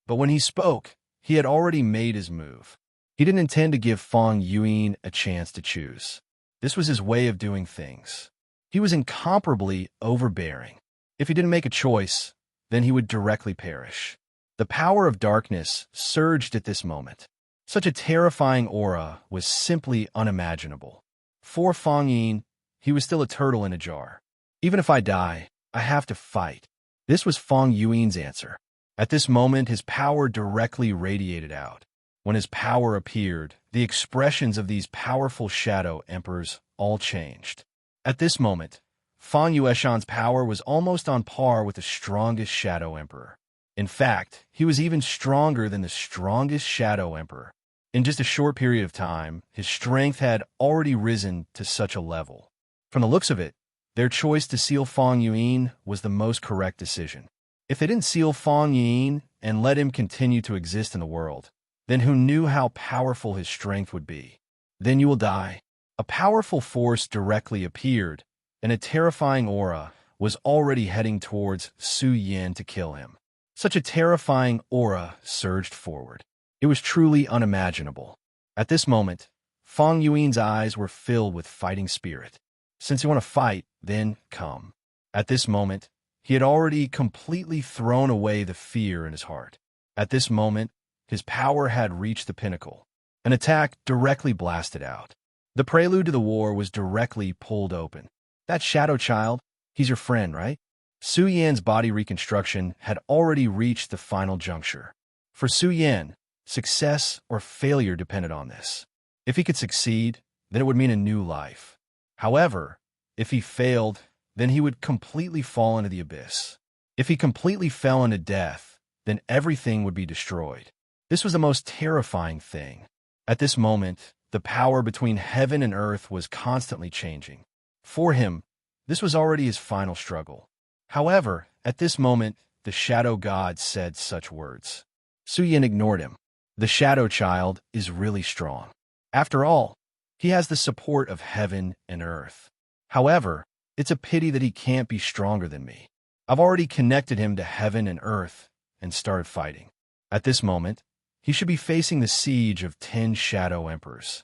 A: But when he spoke, he had already made his move. He didn't intend to give Feng Yuan a chance to choose. This was his way of doing things. He was incomparably overbearing. If he didn't make a choice, then he would directly perish. The power of darkness surged at this moment. Such a terrifying aura was simply unimaginable. For Feng Yuan, he was still a turtle in a jar. Even if I die, I have to fight. This was Feng Yuan's answer. At this moment, his power directly radiated out. When his power appeared, the expressions of these powerful Shadow Emperors all changed. At this moment, Feng Yueshan's power was almost on par with the strongest Shadow Emperor. In fact, he was even stronger than the strongest Shadow Emperor. In just a short period of time, his strength had already risen to such a level. From the looks of it, their choice to seal Feng Yuan was the most correct decision. If they didn't seal Feng Yuan and let him continue to exist in the world, then who knew how powerful his strength would be? Then you will die. A powerful force directly appeared, and a terrifying aura was already heading towards Su Yin to kill him. Such a terrifying aura surged forward. It was truly unimaginable. At this moment, Feng Yuan's eyes were filled with fighting spirit. Since you want to fight, then come. At this moment, he had already completely thrown away the fear in his heart. At this moment, his power had reached the pinnacle. An attack directly blasted out. The prelude to the war was directly pulled open. That shadow child, he's your friend, right? Su Yan's body reconstruction had already reached the final juncture. For Su Yan, success or failure depended on this. If he could succeed, then it would mean a new life. However, if he failed, then he would completely fall into the abyss. If he completely fell into death, then everything would be destroyed. This was the most terrifying thing. At this moment, the power between heaven and earth was constantly changing. For him, this was already his final struggle. However, at this moment, the shadow god said such words. Su Yan ignored him. The shadow child is really strong. After all, he has the support of heaven and earth. However, it's a pity that he can't be stronger than me. I've already connected him to heaven and earth and started fighting. At this moment, he should be facing the siege of 10 shadow emperors.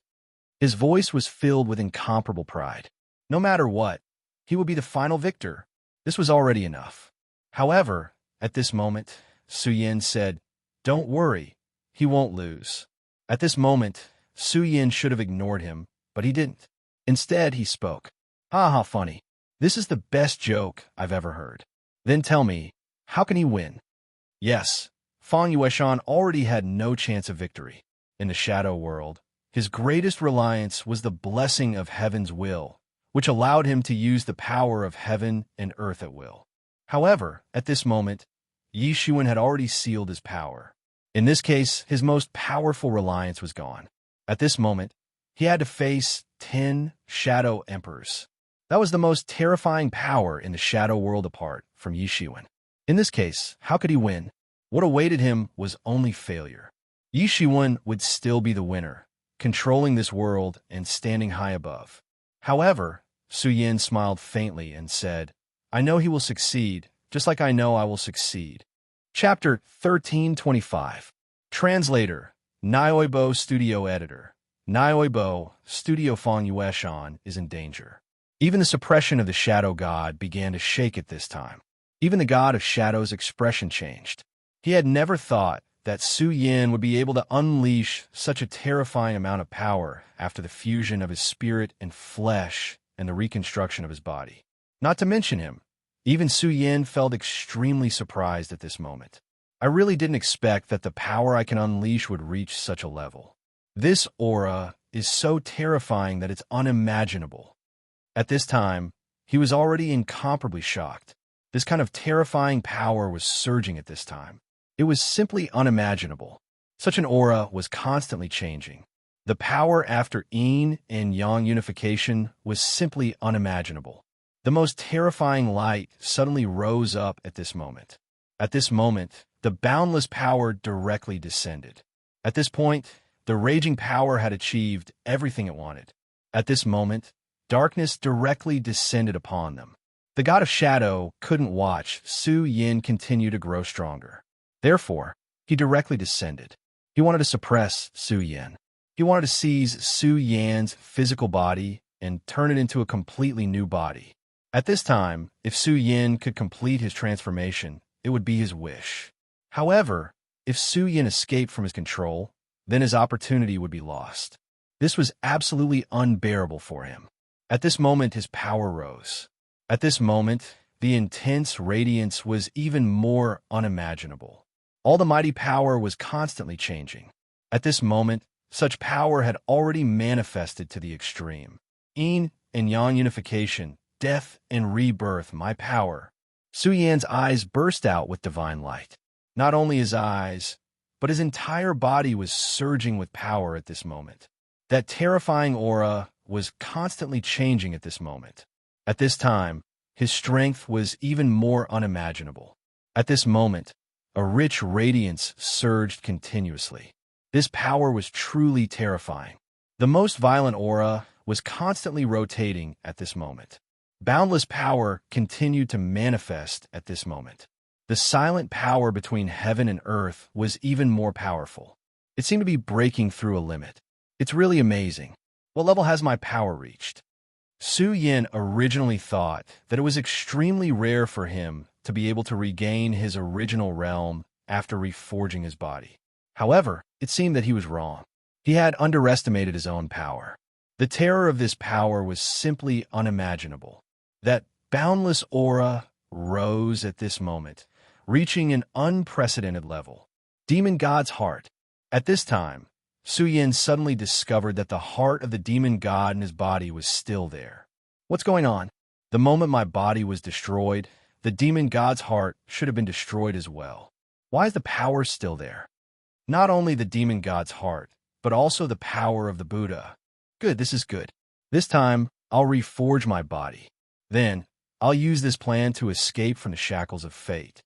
A: His voice was filled with incomparable pride. No matter what, he would be the final victor. This was already enough. However, at this moment, Su Yan said, "Don't worry, he won't lose." At this moment, Su Yan should have ignored him, but he didn't. Instead, he spoke. "Ha ha, funny. This is the best joke I've ever heard. Then tell me, how can he win?" Yes, Fang Yueshan already had no chance of victory. In the shadow world, his greatest reliance was the blessing of heaven's will, which allowed him to use the power of heaven and earth at will. However, at this moment, Yi Xuan had already sealed his power. In this case, his most powerful reliance was gone. At this moment, he had to face 10 shadow emperors. That was the most terrifying power in the shadow world apart from Yi Xuan. In this case, how could he win? What awaited him was only failure. Yi Xuan would still be the winner, controlling this world and standing high above. However, Su Yan smiled faintly and said, "I know he will succeed, just like I know I will succeed." Chapter 1325. Translator, Nioibo Studio Editor. Nioibo, Studio Fang Yueshan is in danger. Even the suppression of the shadow god began to shake at this time. Even the god of shadows' expression changed. He had never thought that Su Yan would be able to unleash such a terrifying amount of power after the fusion of his spirit and flesh and the reconstruction of his body. Not to mention him, even Su Yan felt extremely surprised at this moment. I really didn't expect that the power I can unleash would reach such a level. This aura is so terrifying that it's unimaginable. At this time, he was already incomparably shocked. This kind of terrifying power was surging at this time. It was simply unimaginable. Such an aura was constantly changing. The power after yin and yang unification was simply unimaginable. The most terrifying light suddenly rose up at this moment. At this moment, the boundless power directly descended. At this point, the raging power had achieved everything it wanted. At this moment, darkness directly descended upon them. The god of shadow couldn't watch Su Yan continue to grow stronger. Therefore, he directly descended. He wanted to suppress Su Yan. He wanted to seize Su Yan's physical body and turn it into a completely new body. At this time, if Su Yan could complete his transformation, it would be his wish. However, if Su Yan escaped from his control, then his opportunity would be lost. This was absolutely unbearable for him. At this moment, his power rose. At this moment, the intense radiance was even more unimaginable. All the mighty power was constantly changing. At this moment, such power had already manifested to the extreme. Yin and yang unification, death and rebirth, my power. Su Yan's eyes burst out with divine light. Not only his eyes, but his entire body was surging with power at this moment. That terrifying aura was constantly changing at this moment. At this time, his strength was even more unimaginable. At this moment, a rich radiance surged continuously. This power was truly terrifying. The most violent aura was constantly rotating at this moment. Boundless power continued to manifest at this moment. The silent power between heaven and earth was even more powerful. It seemed to be breaking through a limit. It's really amazing. What level has my power reached? Su Yan originally thought that it was extremely rare for him to be able to regain his original realm after reforging his body. However, it seemed that he was wrong. He had underestimated his own power. The terror of this power was simply unimaginable. That boundless aura rose at this moment, reaching an unprecedented level. Demon God's heart. At this time, Su Yin suddenly discovered that the heart of the demon god in his body was still there. What's going on? The moment my body was destroyed, the demon god's heart should have been destroyed as well. Why is the power still there? Not only the demon god's heart, but also the power of the Buddha. Good, this is good. This time, I'll reforge my body. Then, I'll use this plan to escape from the shackles of fate.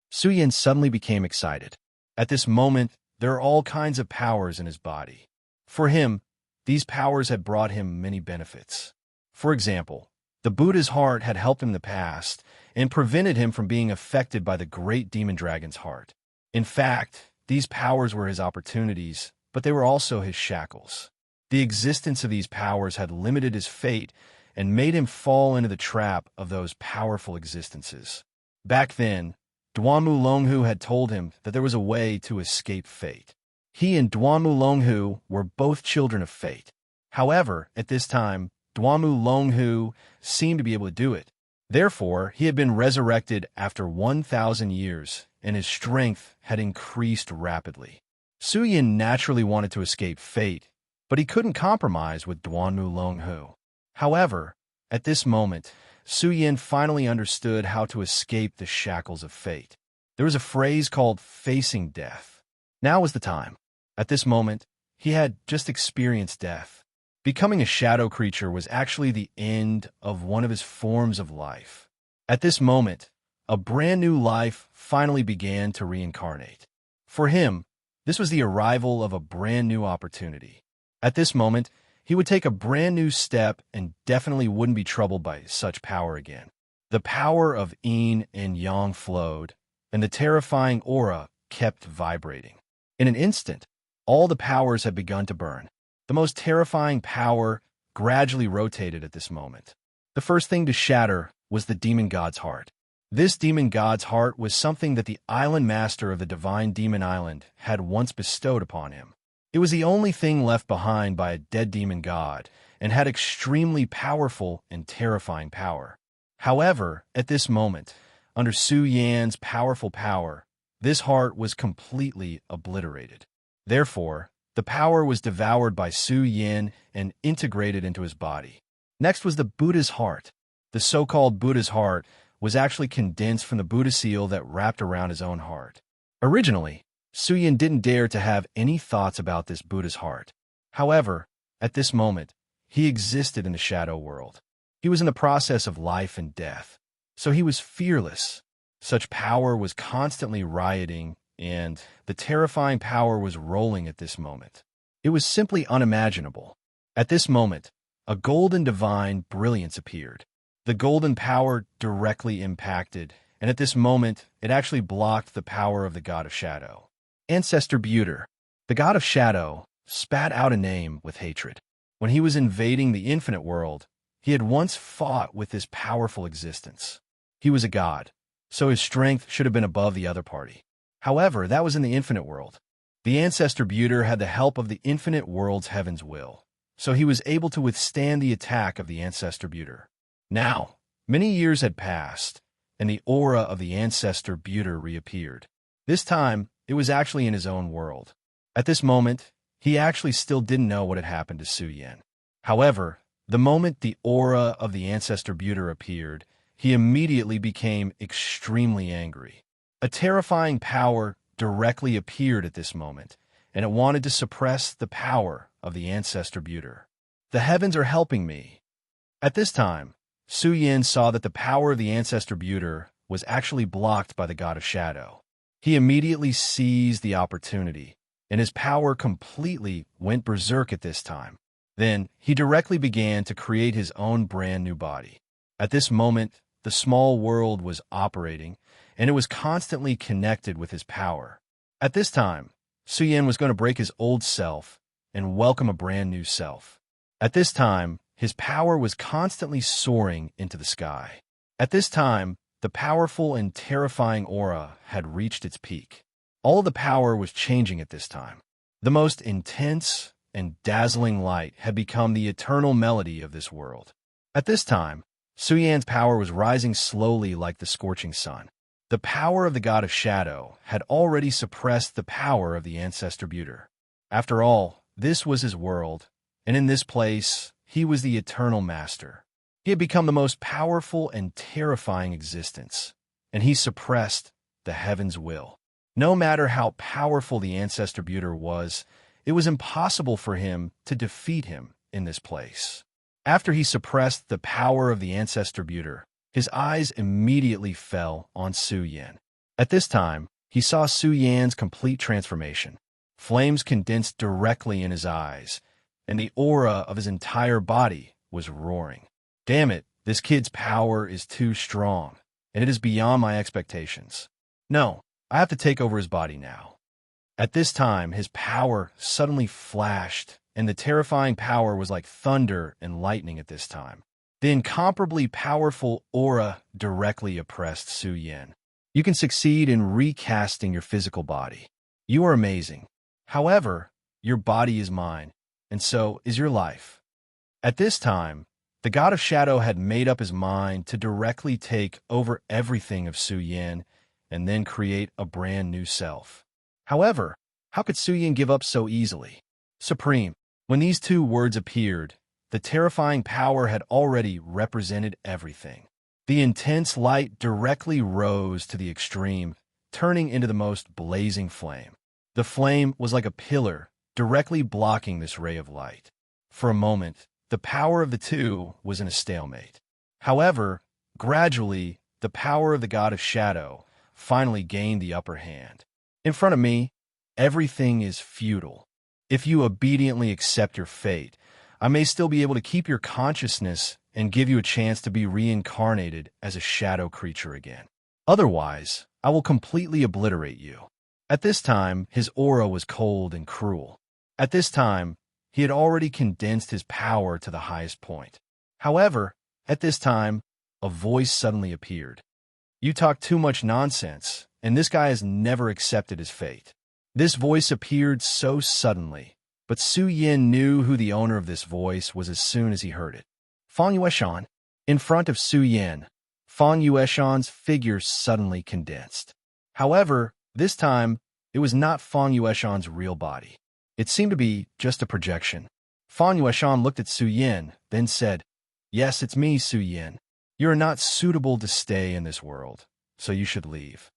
A: Su Yin suddenly became excited. At this moment, there are all kinds of powers in his body. For him, these powers had brought him many benefits. For example, the Buddha's heart had helped him in the past and prevented him from being affected by the great demon dragon's heart. In fact, these powers were his opportunities, but they were also his shackles. The existence of these powers had limited his fate and made him fall into the trap of those powerful existences. Back then, Duanmu Longhu had told him that there was a way to escape fate. He and Duanmu Longhu were both children of fate. However, at this time, Duanmu Longhu seemed to be able to do it. Therefore, he had been resurrected after 1,000 years, and his strength had increased rapidly. Su Yin naturally wanted to escape fate, but he couldn't compromise with Duanmu Longhu. However, at this moment, Su Yin finally understood how to escape the shackles of fate. There was a phrase called facing death. Now was the time. At this moment, he had just experienced death. Becoming a shadow creature was actually the end of one of his forms of life. At this moment, a brand new life finally began to reincarnate. For him, this was the arrival of a brand new opportunity. At this moment, he would take a brand new step and definitely wouldn't be troubled by such power again. The power of yin and yang flowed, and the terrifying aura kept vibrating. In an instant, all the powers had begun to burn. The most terrifying power gradually rotated at this moment. The first thing to shatter was the demon god's heart. This demon god's heart was something that the island master of the divine demon island had once bestowed upon him. It was the only thing left behind by a dead demon god and had extremely powerful and terrifying power. However, at this moment, under Su Yan's powerful power, this heart was completely obliterated. Therefore, the power was devoured by Su Yan and integrated into his body. Next was the Buddha's heart. The so-called Buddha's heart was actually condensed from the Buddha seal that wrapped around his own heart. Originally, Su Yin didn't dare to have any thoughts about this Buddha's heart. However, at this moment, he existed in the shadow world. He was in the process of life and death, so he was fearless. Such power was constantly rioting, and the terrifying power was rolling at this moment. It was simply unimaginable. At this moment, a golden divine brilliance appeared. The golden power directly impacted, and at this moment, it actually blocked the power of the god of shadow. Ancestor Buter, the god of shadow, spat out a name with hatred. When he was invading the infinite world, he had once fought with this powerful existence. He was a god, so his strength should have been above the other party. However, that was in the infinite world. The Ancestor Buter had the help of the infinite world's heaven's will, so he was able to withstand the attack of the Ancestor Buter. Now, many years had passed, and the aura of the Ancestor Buter reappeared. This time, it was actually in his own world. At this moment, he actually still didn't know what had happened to Su Yin. However, the moment the aura of the Ancestor Buter appeared, he immediately became extremely angry. A terrifying power directly appeared at this moment, and it wanted to suppress the power of the Ancestor Buter. The heavens are helping me. At this time, Su Yin saw that the power of the Ancestor Buter was actually blocked by the god of shadow. He immediately seized the opportunity, and his power completely went berserk at this time. Then, he directly began to create his own brand new body. At this moment, the small world was operating, and it was constantly connected with his power. At this time, Su Yin was going to break his old self and welcome a brand new self. At this time, his power was constantly soaring into the sky. At this time, the powerful and terrifying aura had reached its peak. All of the power was changing at this time. The most intense, and dazzling light had become the eternal melody of this world. At this time, Su Yan's power was rising slowly like the scorching sun. The power of the god of shadow had already suppressed the power of the ancestor Buter. After all, this was his world, and in this place, he was the eternal master. He had become the most powerful and terrifying existence, and he suppressed the heaven's will. No matter how powerful the ancestor Buter was, it was impossible for him to defeat him in this place. After he suppressed the power of the ancestor Buter, his eyes immediately fell on Su Yan. At this time, he saw Su Yan's complete transformation. Flames condensed directly in his eyes, and the aura of his entire body was roaring. Damn it, this kid's power is too strong, and it is beyond my expectations. No, I have to take over his body now. At this time, his power suddenly flashed, and the terrifying power was like thunder and lightning at this time. The incomparably powerful aura directly oppressed Su Yan. You can succeed in recasting your physical body. You are amazing. However, your body is mine, and so is your life. At this time, the god of shadow had made up his mind to directly take over everything of Su Yan and then create a brand new self. However, how could Su Yan give up so easily? Supreme. When these two words appeared, the terrifying power had already represented everything. The intense light directly rose to the extreme, turning into the most blazing flame. The flame was like a pillar, directly blocking this ray of light. For a moment, the power of the two was in a stalemate. However, gradually, the power of the god of shadow finally gained the upper hand. In front of me, everything is futile. If you obediently accept your fate, I may still be able to keep your consciousness and give you a chance to be reincarnated as a shadow creature again. Otherwise, I will completely obliterate you. At this time, his aura was cold and cruel. At this time, he had already condensed his power to the highest point. However, at this time, a voice suddenly appeared. You talk too much nonsense, and this guy has never accepted his fate. This voice appeared so suddenly, but Su Yan knew who the owner of this voice was as soon as he heard it. Fan Yueshan. In front of Su Yan, Fan Yueshan's figure suddenly condensed. However, this time, it was not Fan Yueshan's real body. It seemed to be just a projection. Fan Yueshan looked at Su Yan, then said, "Yes, it's me, Su Yan. You are not suitable to stay in this world, so you should leave."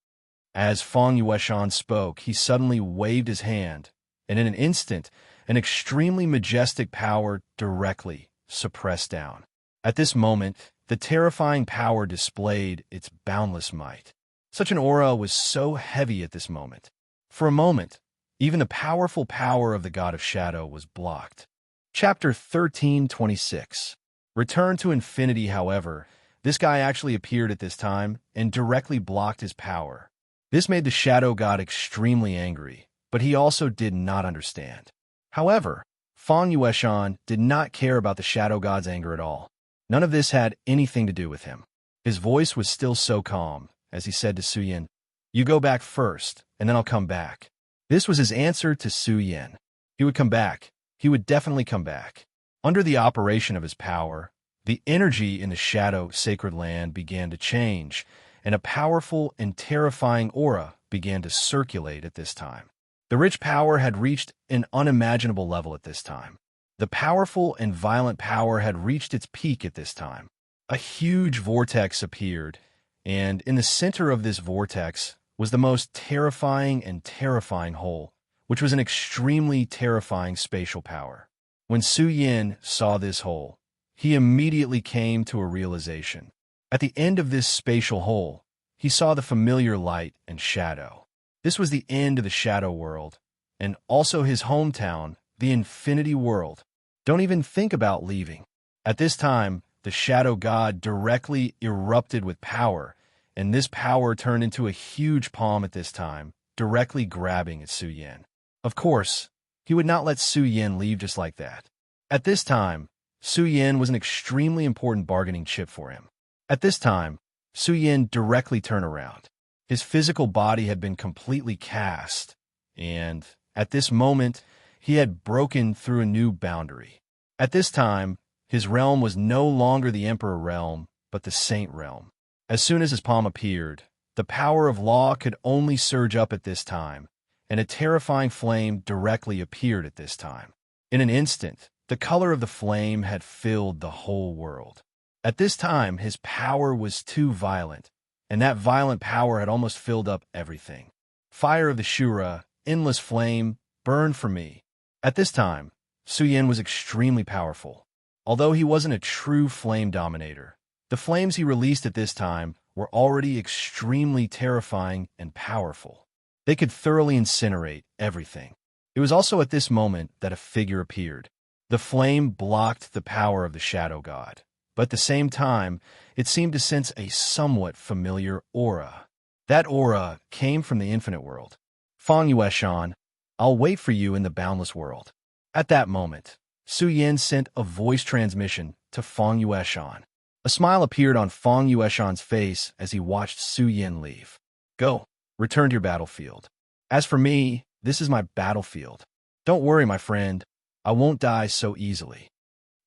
A: As Fan Yueshan spoke, he suddenly waved his hand, and in an instant, an extremely majestic power directly suppressed down. At this moment, the terrifying power displayed its boundless might. Such an aura was so heavy at this moment. For a moment, even the powerful power of the god of shadow was blocked. Chapter 13:26. Return to infinity, however, this guy actually appeared at this time and directly blocked his power. This made the shadow god extremely angry, but he also did not understand. However, Fan Yueshan did not care about the shadow god's anger at all. None of this had anything to do with him. His voice was still so calm, as he said to Su Yan, "You go back first, and then I'll come back." This was his answer to Su Yan. He would come back. He would definitely come back. Under the operation of his power, the energy in the shadow sacred land began to change, and a powerful and terrifying aura began to circulate at this time. The rich power had reached an unimaginable level at this time. The powerful and violent power had reached its peak at this time. A huge vortex appeared, and in the center of this vortex was the most terrifying and terrifying hole, which was an extremely terrifying spatial power. When Su Yan saw this hole, he immediately came to a realization. At the end of this spatial hole, he saw the familiar light and shadow. This was the end of the shadow world, and also his hometown, the infinity world. Don't even think about leaving. At this time, the shadow god directly erupted with power, and this power turned into a huge palm at this time, directly grabbing at Su Yan. Of course, he would not let Su Yan leave just like that. At this time, Su Yan was an extremely important bargaining chip for him. At this time, Su Yan directly turned around. His physical body had been completely cast, and at this moment, he had broken through a new boundary. At this time, his realm was no longer the Emperor realm, but the Saint realm. As soon as his palm appeared, the power of law could only surge up at this time, and a terrifying flame directly appeared at this time. In an instant, the color of the flame had filled the whole world. At this time, his power was too violent, and that violent power had almost filled up everything. Fire of the Shura, endless flame, burned for me. At this time, Su Yin was extremely powerful. Although he wasn't a true flame dominator, the flames he released at this time were already extremely terrifying and powerful. They could thoroughly incinerate everything. It was also at this moment that a figure appeared. The flame blocked the power of the shadow god, but at the same time, it seemed to sense a somewhat familiar aura. That aura came from the infinite world. Fang Yueshan, I'll wait for you in the boundless world. At that moment, Su Yin sent a voice transmission to Fang Yueshan. A smile appeared on Fang Yueshan's face as he watched Su Yin leave. Go, return to your battlefield. As for me, this is my battlefield. Don't worry, my friend. I won't die so easily.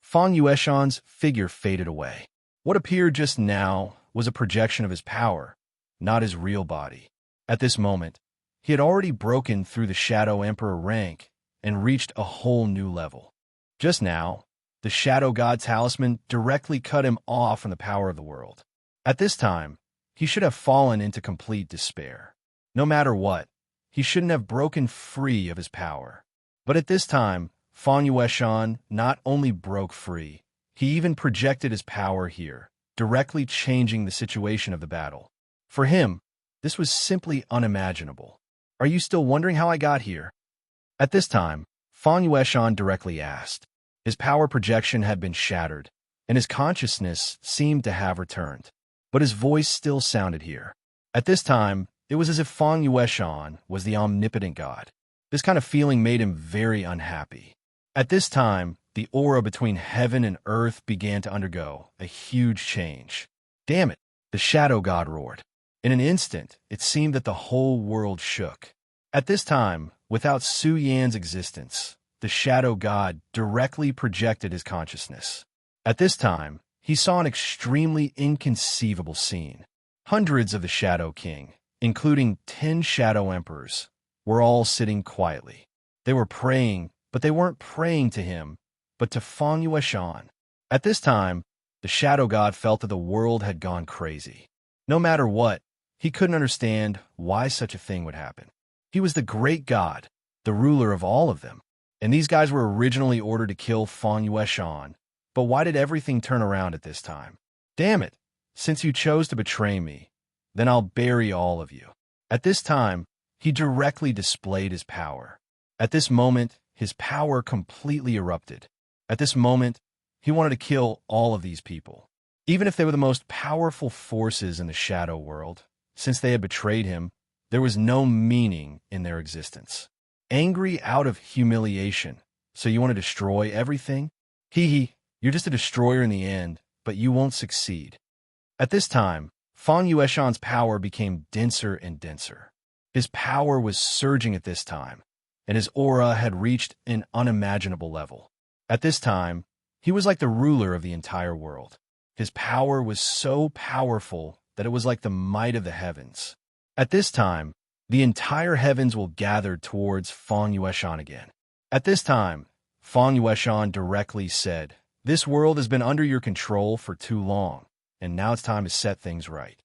A: Fang Yueshan's figure faded away. What appeared just now was a projection of his power, not his real body. At this moment, he had already broken through the Shadow Emperor rank and reached a whole new level. Just now, the Shadow God Talisman directly cut him off from the power of the world. At this time, he should have fallen into complete despair. No matter what, he shouldn't have broken free of his power. But at this time, Fang Yueshan not only broke free, he even projected his power here, directly changing the situation of the battle. For him, this was simply unimaginable. Are you still wondering how I got here? At this time, Fang Yueshan directly asked. His power projection had been shattered, and his consciousness seemed to have returned. But his voice still sounded here. At this time, it was as if Fang Yueshan was the omnipotent god. This kind of feeling made him very unhappy. At this time, the aura between heaven and earth began to undergo a huge change. Damn it, the shadow god roared. In an instant, it seemed that the whole world shook. At this time, without Su Yan's existence, the shadow god directly projected his consciousness. At this time, he saw an extremely inconceivable scene. Hundreds of the Shadow King, including 10 Shadow Emperors, were all sitting quietly. They were praying, but they weren't praying to him, but to Fang Yueshan. At this time, the shadow god felt that the world had gone crazy. No matter what, he couldn't understand why such a thing would happen. He was the great god, the ruler of all of them. And these guys were originally ordered to kill Fang Yueshan. But why did everything turn around at this time? Damn it! Since you chose to betray me, then I'll bury all of you. At this time, he directly displayed his power. At this moment, his power completely erupted. At this moment, he wanted to kill all of these people. Even if they were the most powerful forces in the shadow world, since they had betrayed him, there was no meaning in their existence. Angry out of humiliation, so you want to destroy everything? Hee, you're just a destroyer in the end, but you won't succeed. At this time, Fang Yueshan's power became denser and denser. His power was surging at this time, and his aura had reached an unimaginable level. At this time, he was like the ruler of the entire world. His power was so powerful that it was like the might of the heavens. At this time, the entire heavens will gather towards Fang Yueshan again. At this time, Fang Yueshan directly said, "This world has been under your control for too long, and now it's time to set things right."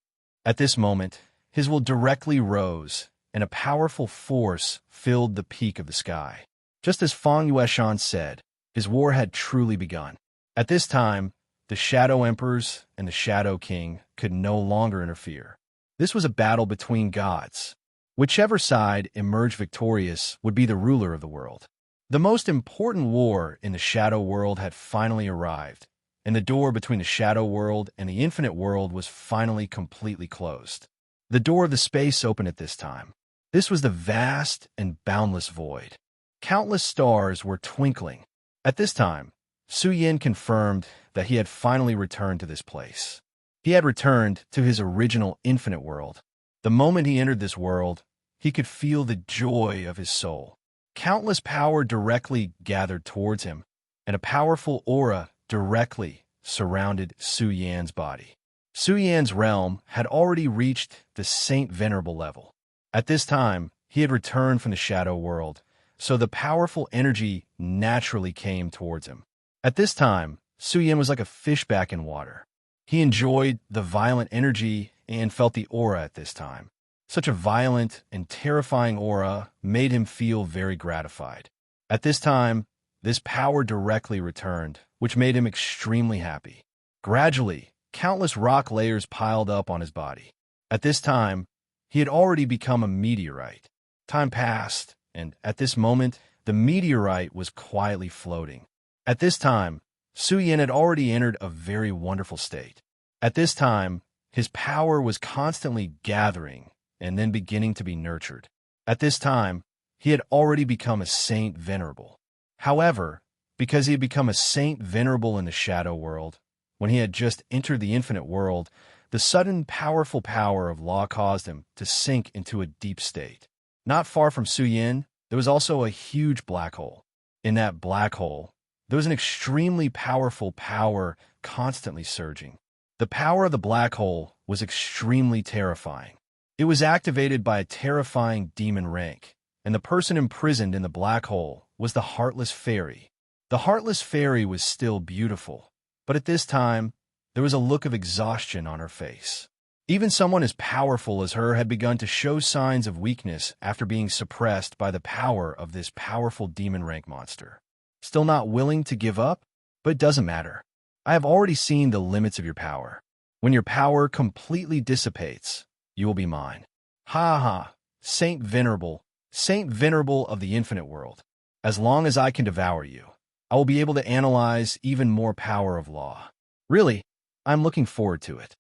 A: At this moment, his will directly rose, and a powerful force filled the peak of the sky. Just as Fang Yueshan said, his war had truly begun. At this time, the Shadow Emperors and the Shadow King could no longer interfere. This was a battle between gods. Whichever side emerged victorious would be the ruler of the world. The most important war in the Shadow World had finally arrived, and the door between the Shadow World and the Infinite World was finally completely closed. The door of the space opened at this time. This was the vast and boundless void. Countless stars were twinkling. At this time, Su Yin confirmed that he had finally returned to this place. He had returned to his original Infinite World. The moment he entered this world, he could feel the joy of his soul. countless power directly gathered towards him, and a powerful aura directly surrounded Su Yan's body. Su Yan's realm had already reached the Saint Venerable level. At this time, he had returned from the shadow world, so the powerful energy naturally came towards him. At this time, Su Yan was like a fish back in water. He enjoyed the violent energy and felt the aura at this time. Such a violent and terrifying aura made him feel very gratified. At this time, this power directly returned, which made him extremely happy. Gradually, countless rock layers piled up on his body. At this time, he had already become a meteorite. Time passed, and at this moment, the meteorite was quietly floating. At this time, Su Yan had already entered a very wonderful state. At this time, his power was constantly gathering and then beginning to be nurtured. At this time, he had already become a Saint Venerable. However, because he had become a Saint Venerable in the shadow world, when he had just entered the infinite world, the sudden powerful power of law caused him to sink into a deep state. Not far from Su Yan, there was also a huge black hole. In that black hole, there was an extremely powerful power constantly surging. The power of the black hole was extremely terrifying. It was activated by a terrifying demon rank, and the person imprisoned in the black hole was the Heartless Fairy. The Heartless Fairy was still beautiful, but at this time, there was a look of exhaustion on her face. Even someone as powerful as her had begun to show signs of weakness after being suppressed by the power of this powerful demon rank monster. Still not willing to give up? But it doesn't matter. I have already seen the limits of your power. When your power completely dissipates, you will be mine. Ha ha, Saint Venerable of the infinite world. As long as I can devour you, I will be able to analyze even more power of law. Really, I'm looking forward to it.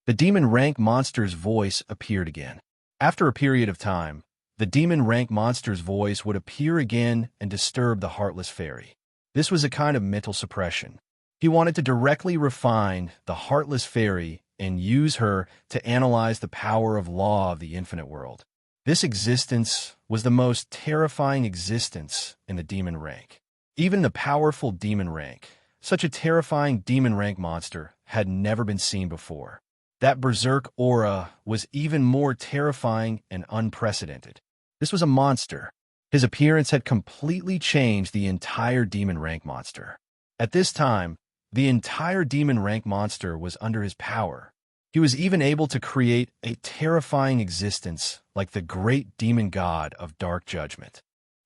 A: The demon rank monster's voice appeared again. After a period of time, the demon rank monster's voice would appear again and disturb the Heartless Fairy. This was a kind of mental suppression. He wanted to directly refine the Heartless Fairy and use her to analyze the power of law of the infinite world. This existence was the most terrifying existence in the demon rank. Even the powerful demon rank, such a terrifying demon rank monster, had never been seen before. That berserk aura was even more terrifying and unprecedented. This was a monster. His appearance had completely changed the entire demon rank monster. At this time, the entire demon rank monster was under his power. He was even able to create a terrifying existence like the great demon god of dark judgment.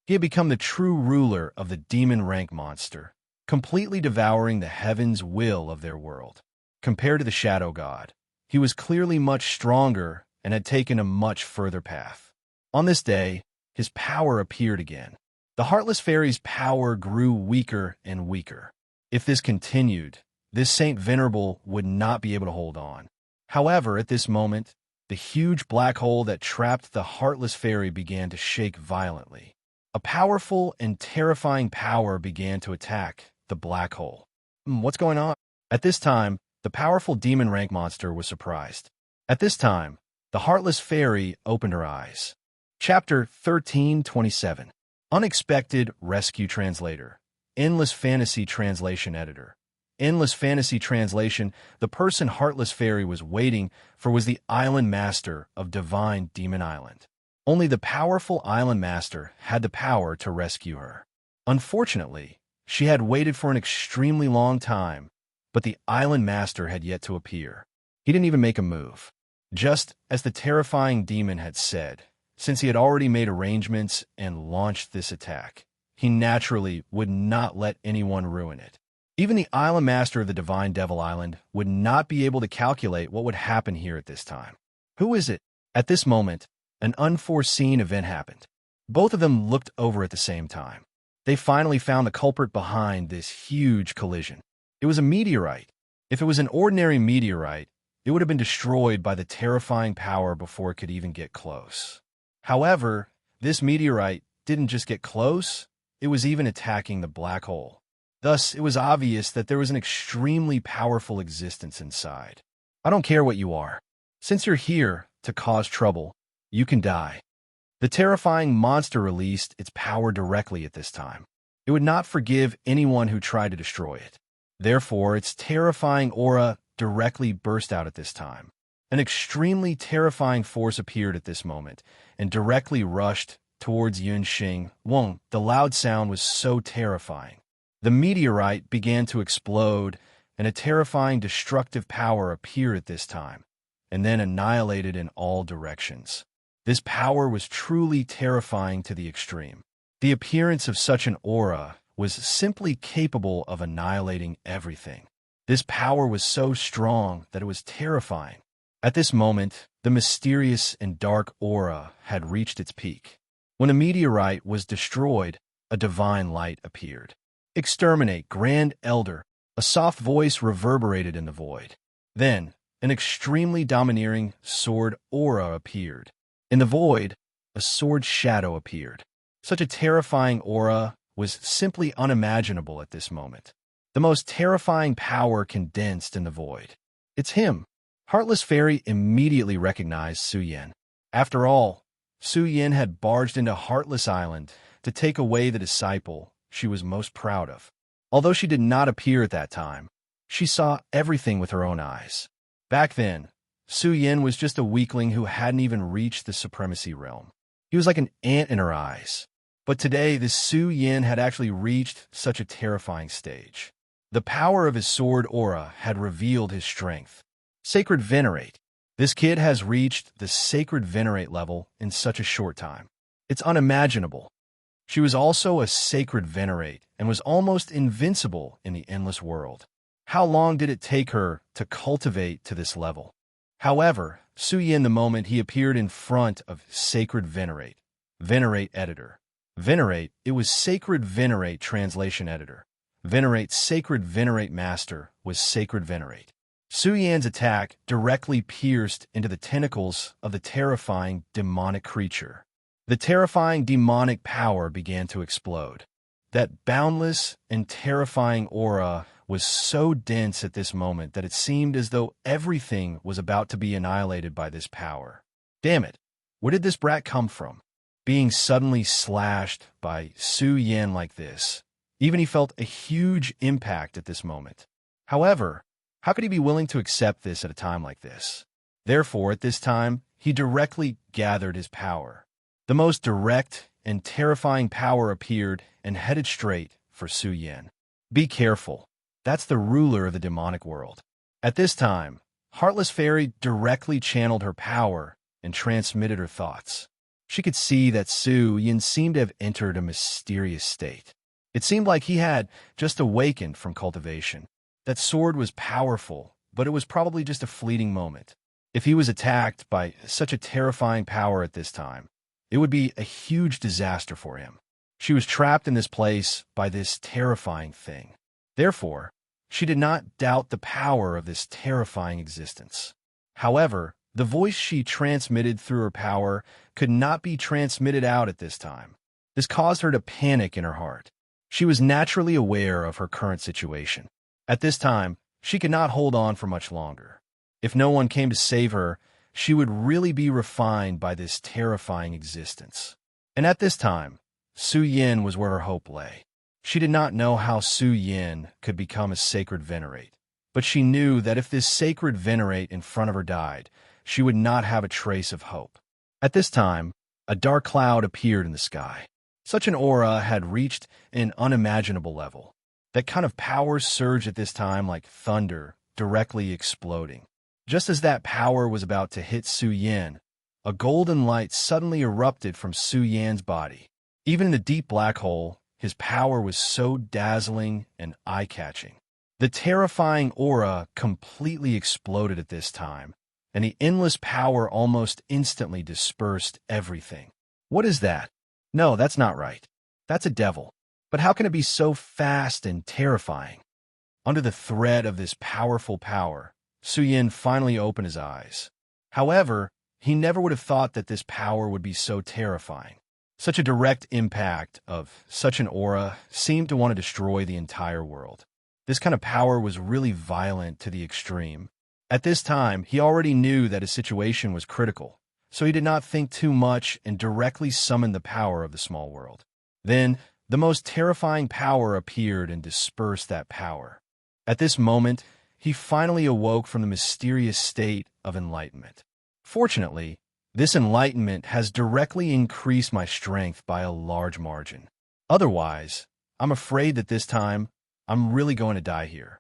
A: He had become the true ruler of the demon rank monster, completely devouring the heavens' will of their world. Compared to the shadow god, he was clearly much stronger and had taken a much further path. On this day, his power appeared again. The Heartless Fairy's power grew weaker and weaker. If this continued, this Saint Venerable would not be able to hold on. However, at this moment, the huge black hole that trapped the Heartless Fairy began to shake violently. A powerful and terrifying power began to attack the black hole. What's going on? At this time, the powerful demon rank monster was surprised. At this time, the Heartless Fairy opened her eyes. Chapter 1327. Unexpected Rescue Translator. Endless Fantasy Translation Editor. Endless Fantasy Translation. The person Heartless Fairy was waiting for was the Island Master of Divine Demon Island. Only the powerful Island Master had the power to rescue her. Unfortunately, she had waited for an extremely long time, but the Island Master had yet to appear. He didn't even make a move. Just as the terrifying demon had said, since he had already made arrangements and launched this attack, he naturally would not let anyone ruin it. Even the Island Master of the Divine Devil Island would not be able to calculate what would happen here at this time. Who is it? At this moment, an unforeseen event happened. Both of them looked over at the same time. They finally found the culprit behind this huge collision. It was a meteorite. If it was an ordinary meteorite, it would have been destroyed by the terrifying power before it could even get close. However, this meteorite didn't just get close, it was even attacking the black hole. Thus, it was obvious that there was an extremely powerful existence inside. I don't care what you are. Since you're here to cause trouble, you can die. The terrifying monster released its power directly at this time. It would not forgive anyone who tried to destroy it. Therefore, its terrifying aura directly burst out at this time. An extremely terrifying force appeared at this moment and directly rushed towards Yunxing. Wong, the loud sound was so terrifying. The meteorite began to explode, and a terrifying destructive power appeared at this time, and then annihilated in all directions. This power was truly terrifying to the extreme. The appearance of such an aura was simply capable of annihilating everything. This power was so strong that it was terrifying. At this moment, the mysterious and dark aura had reached its peak. When a meteorite was destroyed, a divine light appeared. "Exterminate, Grand Elder," a soft voice reverberated in the void. Then, an extremely domineering sword aura appeared. In the void, a sword shadow appeared. Such a terrifying aura was simply unimaginable at this moment. The most terrifying power condensed in the void. It's him. Heartless Fairy immediately recognized Su Yin. After all, Su Yin had barged into Heartless Island to take away the disciple she was most proud of. Although she did not appear at that time, she saw everything with her own eyes. Back then, Su Yin was just a weakling who hadn't even reached the supremacy realm. He was like an ant in her eyes. But today, this Su Yin had actually reached such a terrifying stage. The power of his sword aura had revealed his strength. Sacred Venerate. This kid has reached the Sacred Venerate level in such a short time. It's unimaginable. She was also a Sacred Venerate and was almost invincible in the endless world. How long did it take her to cultivate to this level? However, Su Yin, the moment he appeared in front of Sacred Venerate, Venerate Editor. Venerate, it was Sacred Venerate Translation Editor. Venerate Sacred Venerate Master was Sacred Venerate. Su Yan's attack directly pierced into the tentacles of the terrifying demonic creature. The terrifying demonic power began to explode. That boundless and terrifying aura was so dense at this moment that it seemed as though everything was about to be annihilated by this power. Damn it, where did this brat come from? Being suddenly slashed by Su Yin like this. Even he felt a huge impact at this moment. However, how could he be willing to accept this at a time like this? Therefore, at this time, he directly gathered his power. The most direct and terrifying power appeared and headed straight for Su Yin. Be careful. That's the ruler of the demonic world. At this time, Heartless Fairy directly channeled her power and transmitted her thoughts. She could see that Su Yin seemed to have entered a mysterious state. It seemed like he had just awakened from cultivation. That sword was powerful, but it was probably just a fleeting moment. If he was attacked by such a terrifying power at this time, it would be a huge disaster for him. She was trapped in this place by this terrifying thing. Therefore, she did not doubt the power of this terrifying existence. However, the voice she transmitted through her power could not be transmitted out at this time. This caused her to panic in her heart. She was naturally aware of her current situation. At this time, she could not hold on for much longer. If no one came to save her, she would really be refined by this terrifying existence. And at this time, Su Yin was where her hope lay. She did not know how Su Yin could become a Sacred Venerate, but she knew that if this Sacred Venerate in front of her died, she would not have a trace of hope. At this time, a dark cloud appeared in the sky. Such an aura had reached an unimaginable level. That kind of power surged at this time like thunder, directly exploding. Just as that power was about to hit Su Yin, a golden light suddenly erupted from Su Yan's body. Even in the deep black hole, his power was so dazzling and eye-catching. The terrifying aura completely exploded at this time, and the endless power almost instantly dispersed everything. What is that? No, that's not right. That's a devil. But how can it be so fast and terrifying? Under the threat of this powerful power, Su Yin finally opened his eyes. However, he never would have thought that this power would be so terrifying. Such a direct impact of such an aura seemed to want to destroy the entire world. This kind of power was really violent to the extreme. At this time, he already knew that his situation was critical, so he did not think too much and directly summoned the power of the small world. Then, the most terrifying power appeared and dispersed that power. At this moment, he finally awoke from the mysterious state of enlightenment. Fortunately, this enlightenment has directly increased my strength by a large margin. Otherwise, I'm afraid that this time, I'm really going to die here.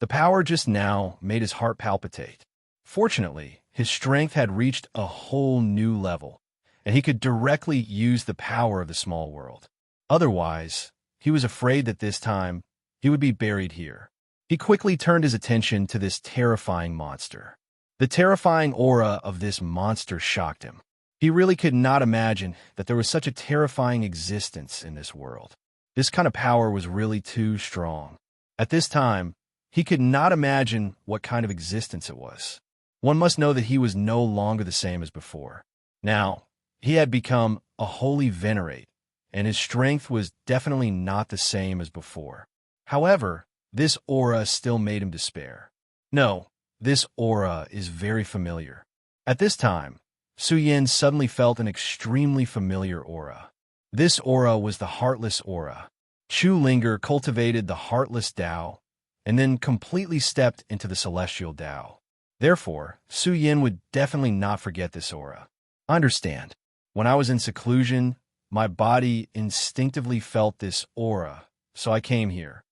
A: The power just now made his heart palpitate. Fortunately, his strength had reached a whole new level, and he could directly use the power of the small world. Otherwise, he was afraid that this time, he would be buried here. He quickly turned his attention to this terrifying monster. The terrifying aura of this monster shocked him. He really could not imagine that there was such a terrifying existence in this world. This kind of power was really too strong. At this time, he could not imagine what kind of existence it was. One must know that he was no longer the same as before. Now, he had become a holy venerate, and his strength was definitely not the same as before. However, this aura still made him despair. No, this aura is very familiar. At this time, Su Yin suddenly felt an extremely familiar aura. This aura was the Heartless aura. Chu Linger cultivated the Heartless Tao, and then completely stepped into the Celestial Tao. Therefore, Su Yin would definitely not forget this aura. Understand, when I was in seclusion, my body instinctively felt this aura, so I came here.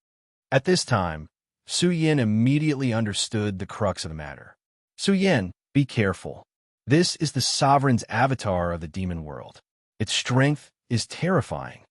A: At this time, Su Yin immediately understood the crux of the matter. Su Yin, be careful. This is the sovereign's avatar of the demon world. Its strength is terrifying.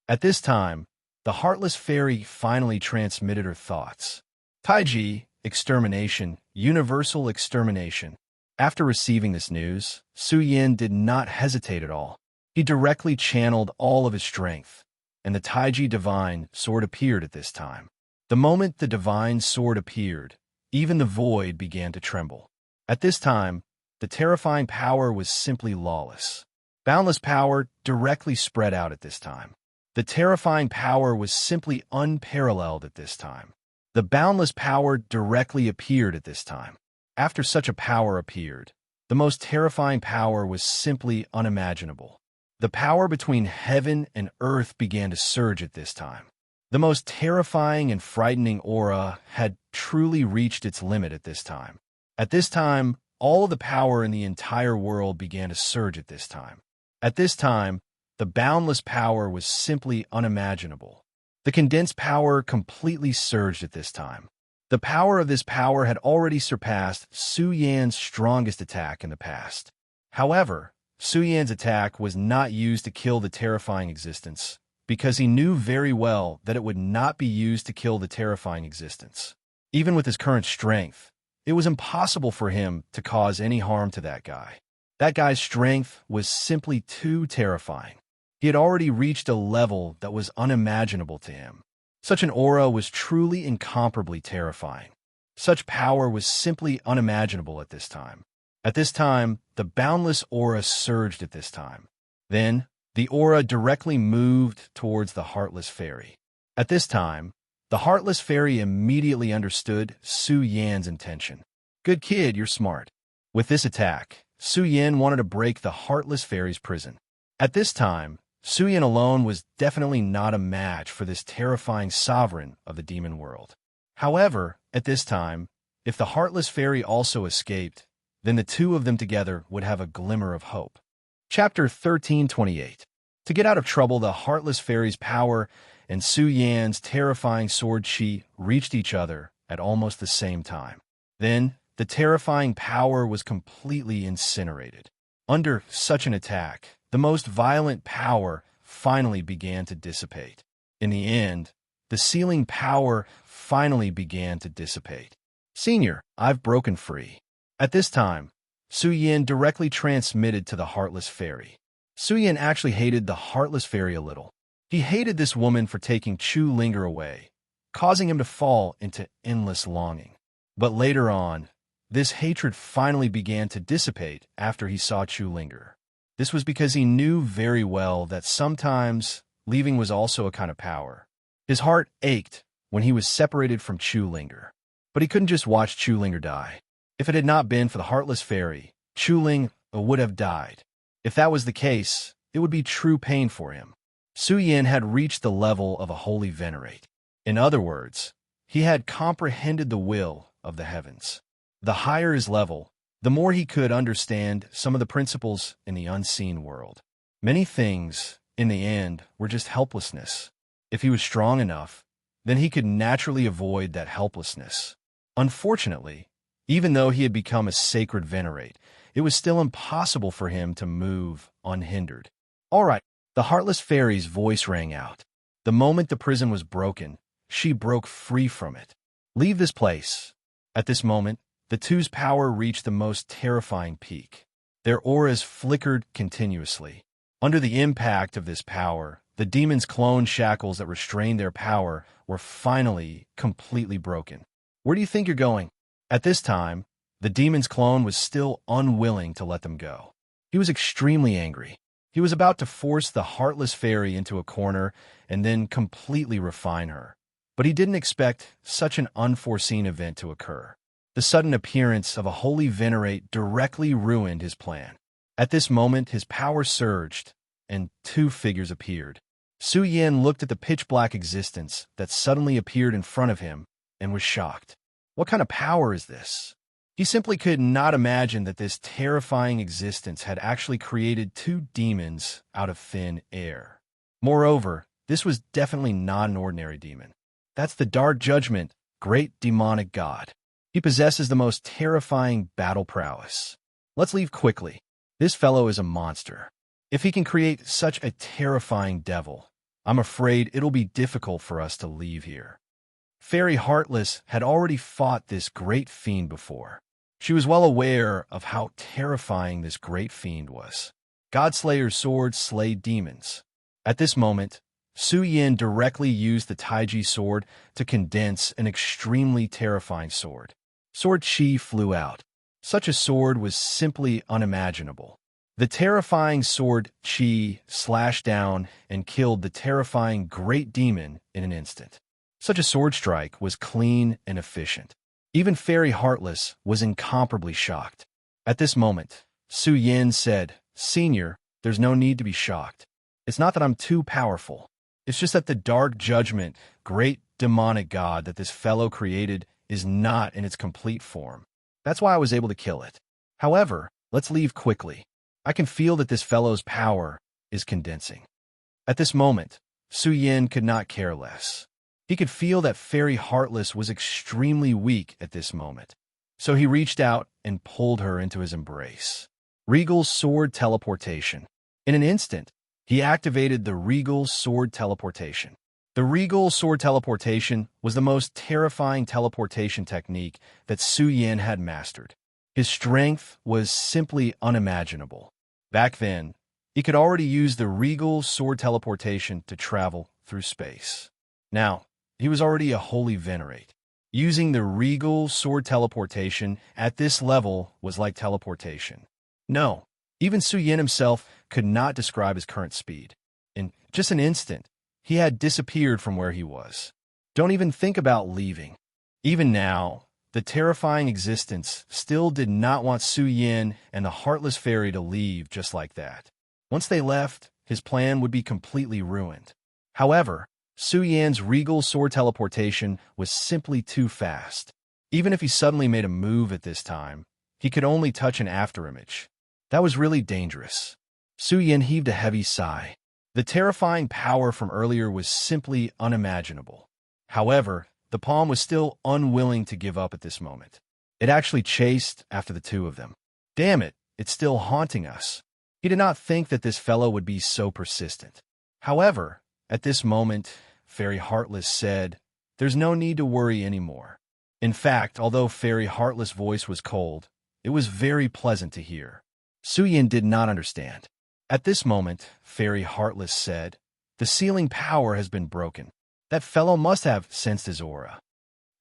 A: At this time, the Heartless Fairy finally transmitted her thoughts. Taiji, extermination, universal extermination. After receiving this news, Su Yin did not hesitate at all. He directly channeled all of his strength, and the Taiji divine sword appeared at this time. The moment the divine sword appeared, even the void began to tremble. At this time, the terrifying power was simply lawless. Boundless power directly spread out at this time. The terrifying power was simply unparalleled at this time. The boundless power directly appeared at this time. After such a power appeared, the most terrifying power was simply unimaginable. The power between heaven and earth began to surge at this time. The most terrifying and frightening aura had truly reached its limit at this time. At this time, all of the power in the entire world began to surge at this time. At this time, the boundless power was simply unimaginable. The condensed power completely surged at this time. The power of this power had already surpassed Su Yan's strongest attack in the past. However, Su Yan's attack was not used to kill the terrifying existence, because he knew very well that it would not be used to kill the terrifying existence. Even with his current strength, it was impossible for him to cause any harm to that guy. That guy's strength was simply too terrifying. He had already reached a level that was unimaginable to him. Such an aura was truly incomparably terrifying. Such power was simply unimaginable at this time. At this time, the boundless aura surged at this time. Then, the aura directly moved towards the Heartless Fairy. At this time, the Heartless Fairy immediately understood Su Yan's intention. Good kid, you're smart. With this attack, Su Yan wanted to break the Heartless Fairy's prison. At this time, Su Yan alone was definitely not a match for this terrifying sovereign of the demon world. However, at this time, if the Heartless Fairy also escaped, then the two of them together would have a glimmer of hope. Chapter 1328. To get out of trouble, the Heartless Fairy's power and Su Yan's terrifying sword chi reached each other at almost the same time. Then, the terrifying power was completely incinerated. Under such an attack, the most violent power finally began to dissipate. In the end, the sealing power finally began to dissipate. Senior, I've broken free. At this time, Su Yan directly transmitted to the Heartless Fairy. Su Yan actually hated the Heartless Fairy a little. He hated this woman for taking Chu Linger away, causing him to fall into endless longing. But later on, this hatred finally began to dissipate after he saw Chu Linger. This was because he knew very well that sometimes leaving was also a kind of power. His heart ached when he was separated from Chu Linger. But he couldn't just watch Chu Linger die. If it had not been for the Heartless Fairy, Chu Ling would have died. If that was the case, it would be true pain for him. Su Yin had reached the level of a holy venerate. In other words, he had comprehended the will of the heavens. The higher his level, the more he could understand some of the principles in the unseen world. Many things, in the end, were just helplessness. If he was strong enough, then he could naturally avoid that helplessness. Unfortunately, even though he had become a sacred venerate, it was still impossible for him to move unhindered. All right, the heartless fairy's voice rang out. The moment the prison was broken, she broke free from it. Leave this place. At this moment, the two's power reached the most terrifying peak. Their auras flickered continuously. Under the impact of this power, the demon's clone shackles that restrained their power were finally completely broken. Where do you think you're going? At this time, the demon's clone was still unwilling to let them go. He was extremely angry. He was about to force the heartless fairy into a corner and then completely refine her. But he didn't expect such an unforeseen event to occur. The sudden appearance of a holy venerate directly ruined his plan. At this moment, his power surged, and two figures appeared. Su Yin looked at the pitch-black existence that suddenly appeared in front of him and was shocked. What kind of power is this? He simply could not imagine that this terrifying existence had actually created two demons out of thin air. Moreover, this was definitely not an ordinary demon. That's the Dark Judgment, great demonic god. He possesses the most terrifying battle prowess. Let's leave quickly. This fellow is a monster. If he can create such a terrifying devil, I'm afraid it'll be difficult for us to leave here. Fairy Heartless had already fought this great fiend before. She was well aware of how terrifying this great fiend was. Godslayer's sword slayed demons. At this moment, Su Yin directly used the Taiji sword to condense an extremely terrifying sword. Sword Chi flew out. Such a sword was simply unimaginable. The terrifying sword Chi slashed down and killed the terrifying great demon in an instant. Such a sword strike was clean and efficient. Even Fairy Heartless was incomparably shocked. At this moment, Su Yin said, "Senior, there's no need to be shocked. It's not that I'm too powerful. It's just that the Dark Judgment, great demonic god that this fellow created, is not in its complete form. That's why I was able to kill it. However, let's leave quickly. I can feel that this fellow's power is condensing." At this moment, Su Yin could not care less. He could feel that Fairy Heartless was extremely weak at this moment. So he reached out and pulled her into his embrace. Regal Sword Teleportation. In an instant, he activated the Regal Sword Teleportation. The Regal Sword Teleportation was the most terrifying teleportation technique that Su Yin had mastered. His strength was simply unimaginable. Back then, he could already use the Regal Sword Teleportation to travel through space. Now, he was already a holy venerate. Using the Regal Sword Teleportation at this level was like teleportation. No, even Su Yin himself could not describe his current speed. In just an instant, he had disappeared from where he was. Don't even think about leaving. Even now, the terrifying existence still did not want Su Yin and the Heartless Fairy to leave just like that. Once they left, his plan would be completely ruined. However, Su Yin's Regal Sword Teleportation was simply too fast. Even if he suddenly made a move at this time, he could only touch an afterimage. That was really dangerous. Su Yin heaved a heavy sigh. The terrifying power from earlier was simply unimaginable. However, the palm was still unwilling to give up at this moment. It actually chased after the two of them. Damn it, it's still haunting us. He did not think that this fellow would be so persistent. However, at this moment, Fairy Heartless said, "There's no need to worry anymore." In fact, although Fairy Heartless' voice was cold, it was very pleasant to hear. Su Yin did not understand. At this moment, Fairy Heartless said, "The sealing power has been broken. That fellow must have sensed his aura."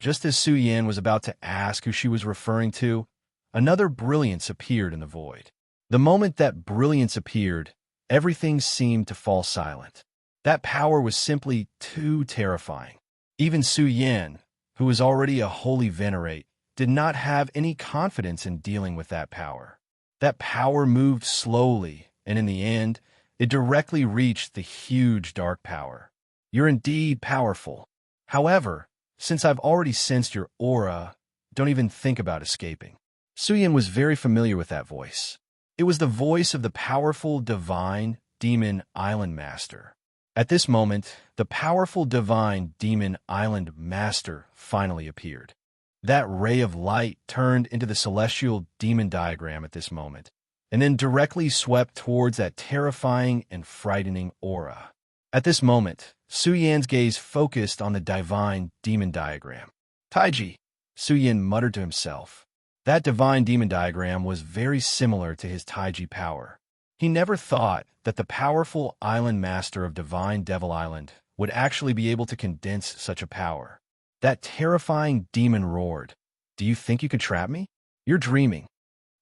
A: Just as Su Yin was about to ask who she was referring to, another brilliance appeared in the void. The moment that brilliance appeared, everything seemed to fall silent. That power was simply too terrifying. Even Su Yin, who was already a holy venerate, did not have any confidence in dealing with that power. That power moved slowly, and in the end, it directly reached the huge dark power. You're indeed powerful. However, since I've already sensed your aura, don't even think about escaping. Suyin was very familiar with that voice. It was the voice of the powerful divine demon island master. At this moment, the powerful divine demon island master finally appeared. That ray of light turned into the celestial demon diagram at this moment, and then directly swept towards that terrifying and frightening aura. At this moment, Su Yan's gaze focused on the divine demon diagram. Taiji, Su Yan muttered to himself. That divine demon diagram was very similar to his Taiji power. He never thought that the powerful island master of Divine Devil Island would actually be able to condense such a power. That terrifying demon roared, "Do you think you can trap me? You're dreaming."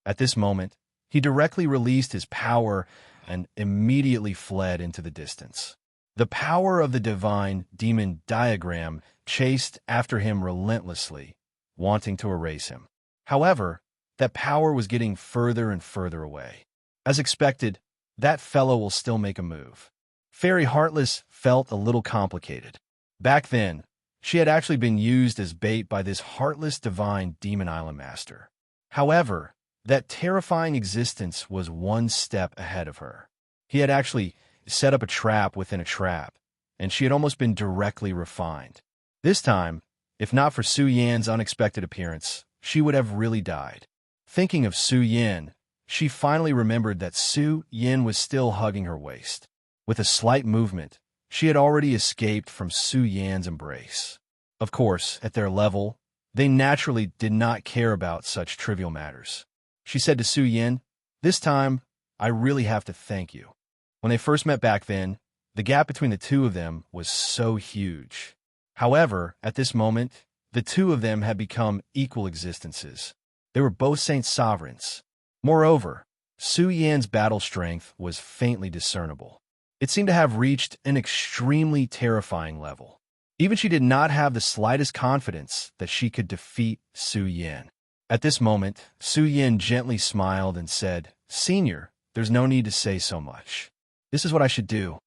A: At this moment, he directly released his power and immediately fled into the distance. The power of the divine demon diagram chased after him relentlessly, wanting to erase him. However, that power was getting further and further away. As expected, that fellow will still make a move. Fairy Heartless felt a little complicated. Back then, she had actually been used as bait by this heartless divine demon island master. However, that terrifying existence was one step ahead of her. He had actually set up a trap within a trap, and she had almost been directly refined. This time, if not for Su Yan's unexpected appearance, she would have really died. Thinking of Su Yan, she finally remembered that Su Yan was still hugging her waist. With a slight movement, she had already escaped from Su Yan's embrace. Of course, at their level, they naturally did not care about such trivial matters. She said to Su Yan, "This time, I really have to thank you." When they first met back then, the gap between the two of them was so huge. However, at this moment, the two of them had become equal existences. They were both Saint Sovereigns. Moreover, Su Yan's battle strength was faintly discernible. It seemed to have reached an extremely terrifying level. Even she did not have the slightest confidence that she could defeat Su Yan. At this moment, Su Yan gently smiled and said, "Senior, there's no need to say so much. This is what I should do."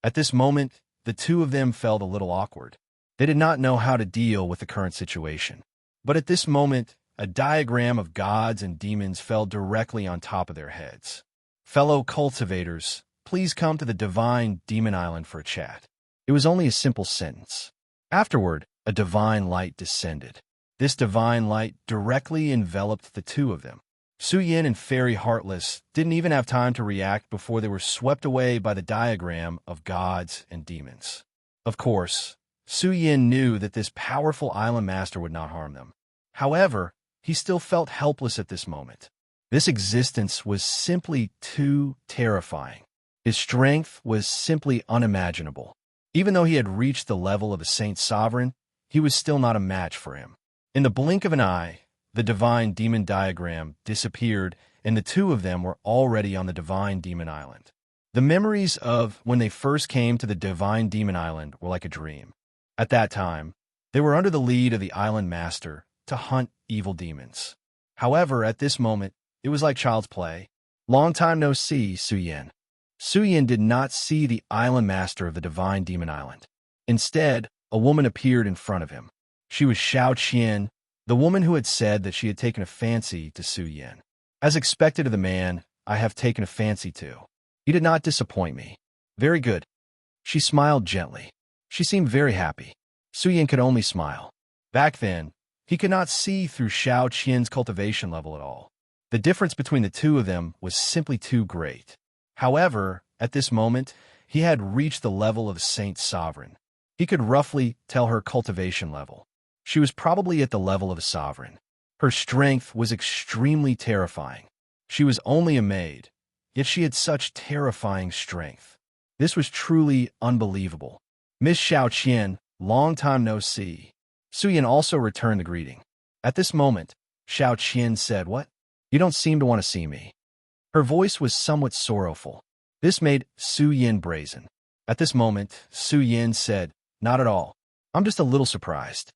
A: At this moment, the two of them felt a little awkward. They did not know how to deal with the current situation. But at this moment, a diagram of gods and demons fell directly on top of their heads. "Fellow cultivators, please come to the divine demon island for a chat." It was only a simple sentence. Afterward, a divine light descended. This divine light directly enveloped the two of them. Su Yan and Fairy Heartless didn't even have time to react before they were swept away by the diagram of gods and demons. Of course, Su Yan knew that this powerful island master would not harm them. However, he still felt helpless at this moment. This existence was simply too terrifying. His strength was simply unimaginable. Even though he had reached the level of a Saint Sovereign, he was still not a match for him. In the blink of an eye, the divine demon diagram disappeared, and the two of them were already on the divine demon island. The memories of when they first came to the divine demon island were like a dream. At that time, they were under the lead of the island master to hunt evil demons. However, at this moment, it was like child's play. "Long time no see, Su Yan." Su Yan did not see the island master of the divine demon island. Instead, a woman appeared in front of him. She was Xiao Qian, the woman who had said that she had taken a fancy to Su Yan. "As expected of the man I have taken a fancy to. He did not disappoint me." "Very good." She smiled gently. She seemed very happy. Su Yan could only smile. Back then, he could not see through Xiao Qian's cultivation level at all. The difference between the two of them was simply too great. However, at this moment, he had reached the level of Saint Sovereign. He could roughly tell her cultivation level. She was probably at the level of a sovereign. Her strength was extremely terrifying. She was only a maid, yet she had such terrifying strength. This was truly unbelievable. "Miss Xiao Qian, long time no see." Su Yan also returned the greeting. At this moment, Xiao Qian said, "What? You don't seem to want to see me." Her voice was somewhat sorrowful. This made Su Yan brazen. At this moment, Su Yan said, "Not at all. I'm just a little surprised."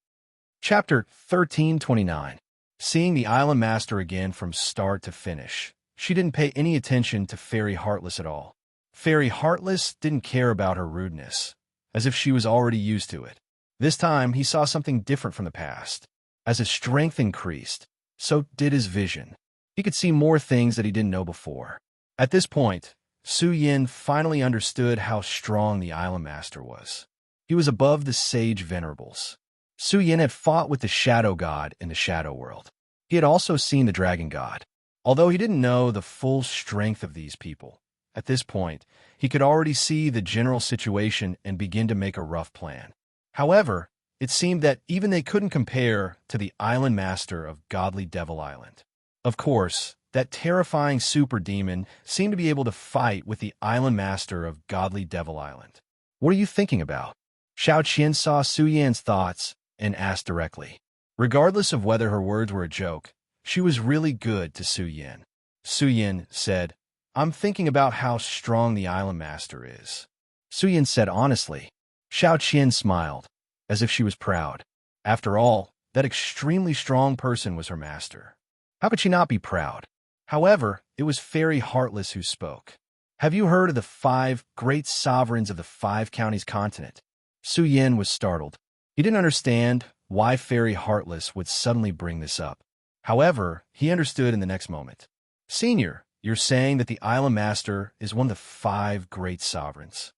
A: Chapter 1329. Seeing the island master again from start to finish, She didn't pay any attention to Fairy Heartless at all. Fairy Heartless didn't care about her rudeness, as if she was already used to it. This time, he saw something different from the past. As his strength increased, so did his vision. He could see more things that he didn't know before. At this point, Su Yin finally understood how strong the Island Master was. He was above the Sage Venerables. Su Yin had fought with the Shadow God in the Shadow World. He had also seen the Dragon God. Although he didn't know the full strength of these people, at this point, he could already see the general situation and begin to make a rough plan. However, it seemed that even they couldn't compare to the Island Master of Godly Devil Island. Of course, that terrifying super demon seemed to be able to fight with the Island Master of Godly Devil Island. What are you thinking about? Xiao Qian saw Su Yan's thoughts and asked directly. Regardless of whether her words were a joke, she was really good to Su Yin. Su Yin said, I'm thinking about how strong the Island Master is. Su Yin said honestly. Xiao Qian smiled, as if she was proud. After all, that extremely strong person was her master. How could she not be proud? However, it was Fairy Heartless who spoke. Have you heard of the 5 great sovereigns of the 5 counties continent? Su Yin was startled. He didn't understand why Fairy Heartless would suddenly bring this up. However, he understood in the next moment. Senior, you're saying that the Island Master is one of the 5 great sovereigns.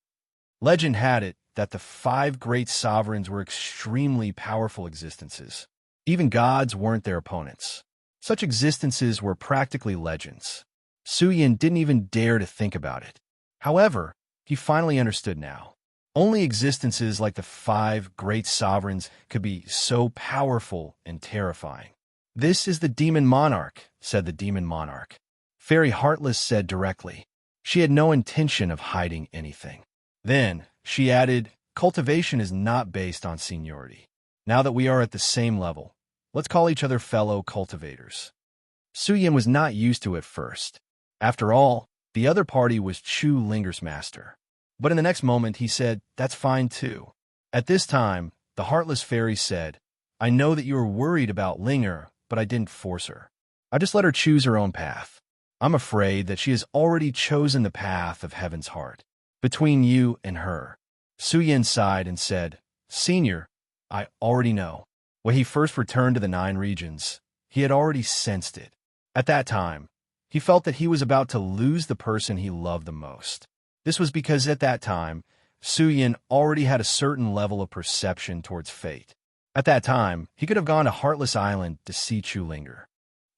A: Legend had it that the 5 great sovereigns were extremely powerful existences. Even gods weren't their opponents. Such existences were practically legends. Su Yin didn't even dare to think about it. However, he finally understood now. Only existences like the 5 great sovereigns could be so powerful and terrifying. This is the Demon Monarch, said the Demon Monarch. Fairy Heartless said directly. She had no intention of hiding anything. Then, she added, cultivation is not based on seniority. Now that we are at the same level, let's call each other fellow cultivators. Su Yin was not used to it first. After all, the other party was Chu Linger's master. But in the next moment, he said, that's fine too. At this time, the Heartless Fairy said, I know that you are worried about Linger, but I didn't force her. I just let her choose her own path. I'm afraid that she has already chosen the path of Heaven's Heart. Between you and her. Su Yin sighed and said, Senior, I already know. When he first returned to the 9 regions, he had already sensed it. At that time, he felt that he was about to lose the person he loved the most. This was because at that time, Su Yin already had a certain level of perception towards fate. At that time, he could have gone to Heartless Island to see Chu Linger.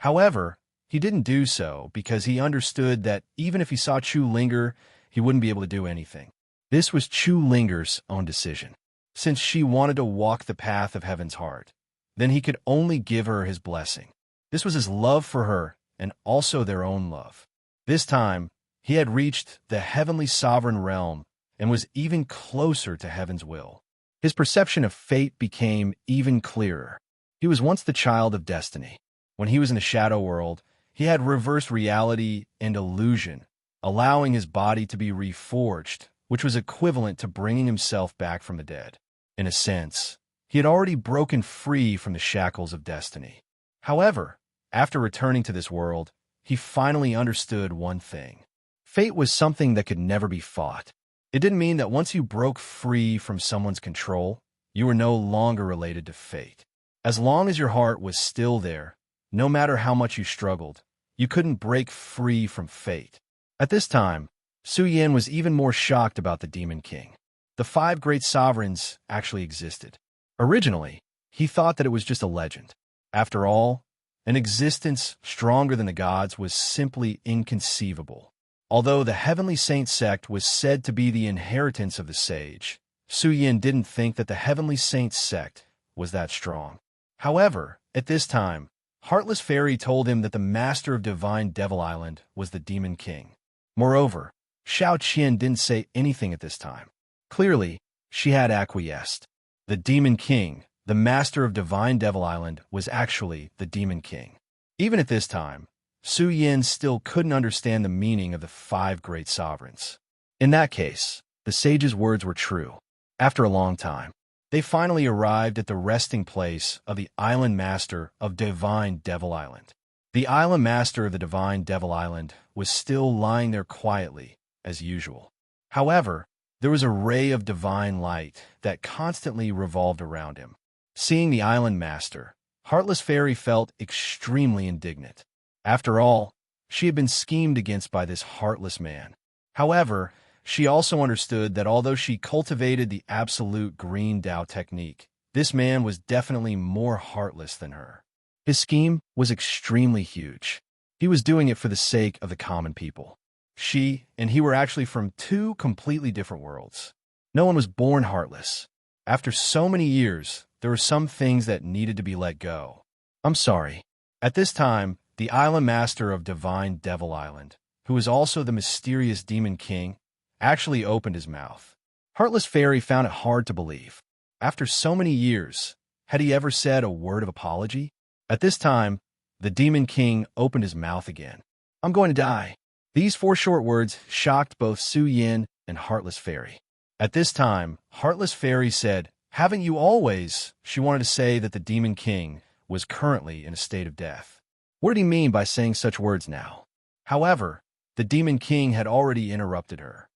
A: However, he didn't do so because he understood that even if he saw Chu Linger, he wouldn't be able to do anything. This was Chu Linger's own decision. Since she wanted to walk the path of Heaven's Heart, then he could only give her his blessing. This was his love for her and also their own love. This time, he had reached the heavenly sovereign realm and was even closer to heaven's will. His perception of fate became even clearer. He was once the child of destiny. When he was in the shadow world, he had reversed reality and illusion, allowing his body to be reforged, which was equivalent to bringing himself back from the dead. In a sense, he had already broken free from the shackles of destiny. However, after returning to this world, he finally understood one thing. Fate was something that could never be fought. It didn't mean that once you broke free from someone's control, you were no longer related to fate. As long as your heart was still there, no matter how much you struggled, you couldn't break free from fate. At this time, Su Yin was even more shocked about the Demon King. The 5 great sovereigns actually existed. Originally, he thought that it was just a legend. After all, an existence stronger than the gods was simply inconceivable. Although the Heavenly Saint sect was said to be the inheritance of the sage, Su Yin didn't think that the Heavenly Saint sect was that strong. However, at this time, Heartless Fairy told him that the master of Divine Devil Island was the Demon King. Moreover, Xiao Qian didn't say anything at this time. Clearly, she had acquiesced. The Demon King, the master of Divine Devil Island, was actually the Demon King. Even at this time, Su Yin still couldn't understand the meaning of the 5 great sovereigns. In that case, the sage's words were true. After a long time, they finally arrived at the resting place of the Island Master of Divine Devil Island. The island master of the divine Devil Island was still lying there quietly, as usual. However, there was a ray of divine light that constantly revolved around him. Seeing the island master, Heartless Fairy felt extremely indignant. After all, she had been schemed against by this heartless man. However, she also understood that although she cultivated the absolute green Tao technique, this man was definitely more heartless than her. His scheme was extremely huge. He was doing it for the sake of the common people. She and he were actually from two completely different worlds. No one was born heartless. After so many years, there were some things that needed to be let go. I'm sorry. At this time, the island master of Divine Devil Island, who was also the mysterious Demon King, actually opened his mouth. Heartless Fairy found it hard to believe. After so many years, had he ever said a word of apology? At this time, the Demon King opened his mouth again. I'm going to die. These 4 short words shocked both Su Yin and Heartless Fairy. At this time, Heartless Fairy said, "Haven't you always?" She wanted to say that the Demon King was currently in a state of death. What did he mean by saying such words now? However, the Demon King had already interrupted her.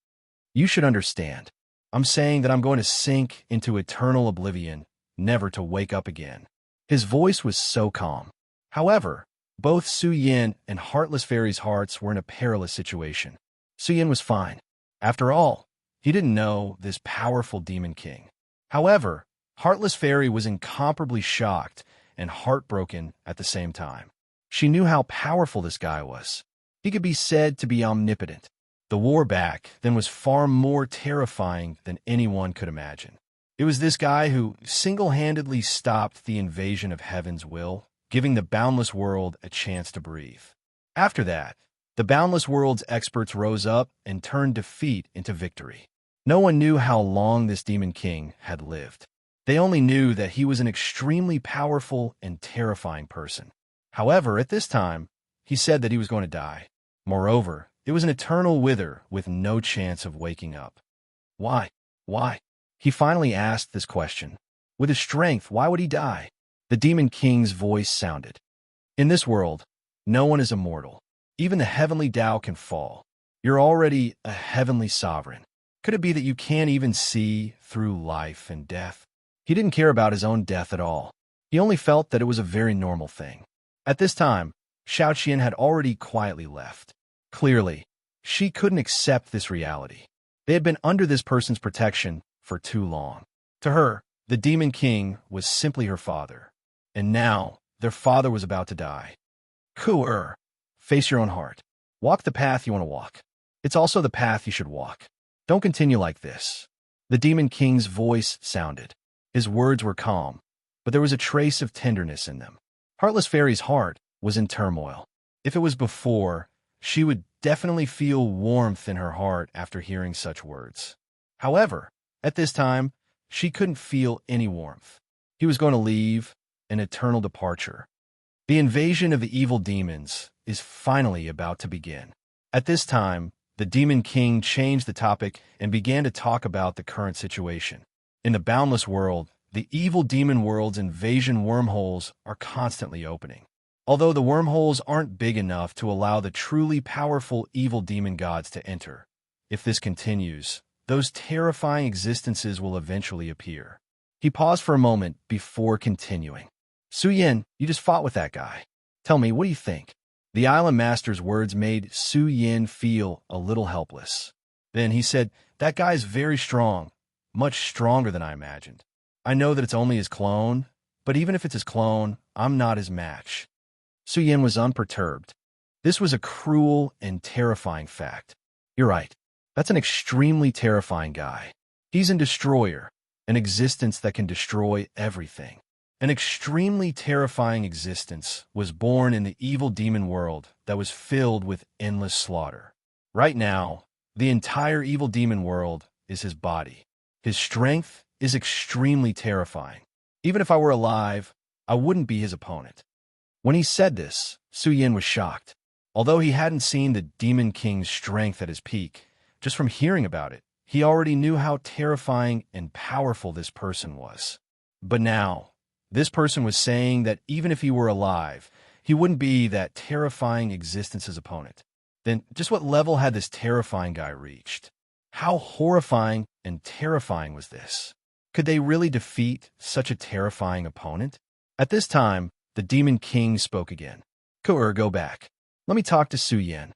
A: You should understand. I'm saying that I'm going to sink into eternal oblivion, never to wake up again. His voice was so calm. However, both Su Yin and Heartless Fairy's hearts were in a perilous situation. Su Yin was fine. After all, he didn't know this powerful Demon King. However, Heartless Fairy was incomparably shocked and heartbroken at the same time. She knew how powerful this guy was. He could be said to be omnipotent. The war back then was far more terrifying than anyone could imagine. It was this guy who single-handedly stopped the invasion of Heaven's will, giving the Boundless World a chance to breathe. After that, the Boundless World's experts rose up and turned defeat into victory. No one knew how long this Demon King had lived. They only knew that he was an extremely powerful and terrifying person. However, at this time, he said that he was going to die. Moreover, it was an eternal wither with no chance of waking up. Why? Why? He finally asked this question. With his strength, why would he die? The Demon King's voice sounded. In this world, no one is immortal. Even the heavenly Tao can fall. You're already a heavenly sovereign. Could it be that you can't even see through life and death? He didn't care about his own death at all. He only felt that it was a very normal thing. At this time, Xiao Qian had already quietly left. Clearly, she couldn't accept this reality. They had been under this person's protection for too long. To her, the Demon King was simply her father. And now, their father was about to die. Ku-er, face your own heart. Walk the path you want to walk. It's also the path you should walk. Don't continue like this. The Demon King's voice sounded. His words were calm, but there was a trace of tenderness in them. Heartless Fairy's heart was in turmoil. If it was before, she would definitely feel warmth in her heart after hearing such words. However, at this time, she couldn't feel any warmth. He was going to leave, an eternal departure. The invasion of the evil demons is finally about to begin. At this time, the Demon King changed the topic and began to talk about the current situation. In the Boundless World, the evil demon world's invasion wormholes are constantly opening. Although the wormholes aren't big enough to allow the truly powerful evil demon gods to enter. If this continues, those terrifying existences will eventually appear. He paused for a moment before continuing. Su Yin, you just fought with that guy. Tell me, what do you think? The island master's words made Su Yin feel a little helpless. Then he said, that guy's very strong, much stronger than I imagined. I know that it's only his clone, but even if it's his clone, I'm not his match. Su Yin was unperturbed. This was a cruel and terrifying fact. You're right. That's an extremely terrifying guy. He's a destroyer, an existence that can destroy everything. An extremely terrifying existence was born in the evil demon world that was filled with endless slaughter. Right now, the entire evil demon world is his body. His strength is extremely terrifying. Even if I were alive, I wouldn't be his opponent. When he said this, Su Yin was shocked. Although he hadn't seen the Demon King's strength at his peak, just from hearing about it, he already knew how terrifying and powerful this person was. But now, this person was saying that even if he were alive, he wouldn't be that terrifying existence's opponent. Then just what level had this terrifying guy reached? How horrifying and terrifying was this? Could they really defeat such a terrifying opponent? At this time, the Demon King spoke again. Ku'er, go back. Let me talk to Su Yin.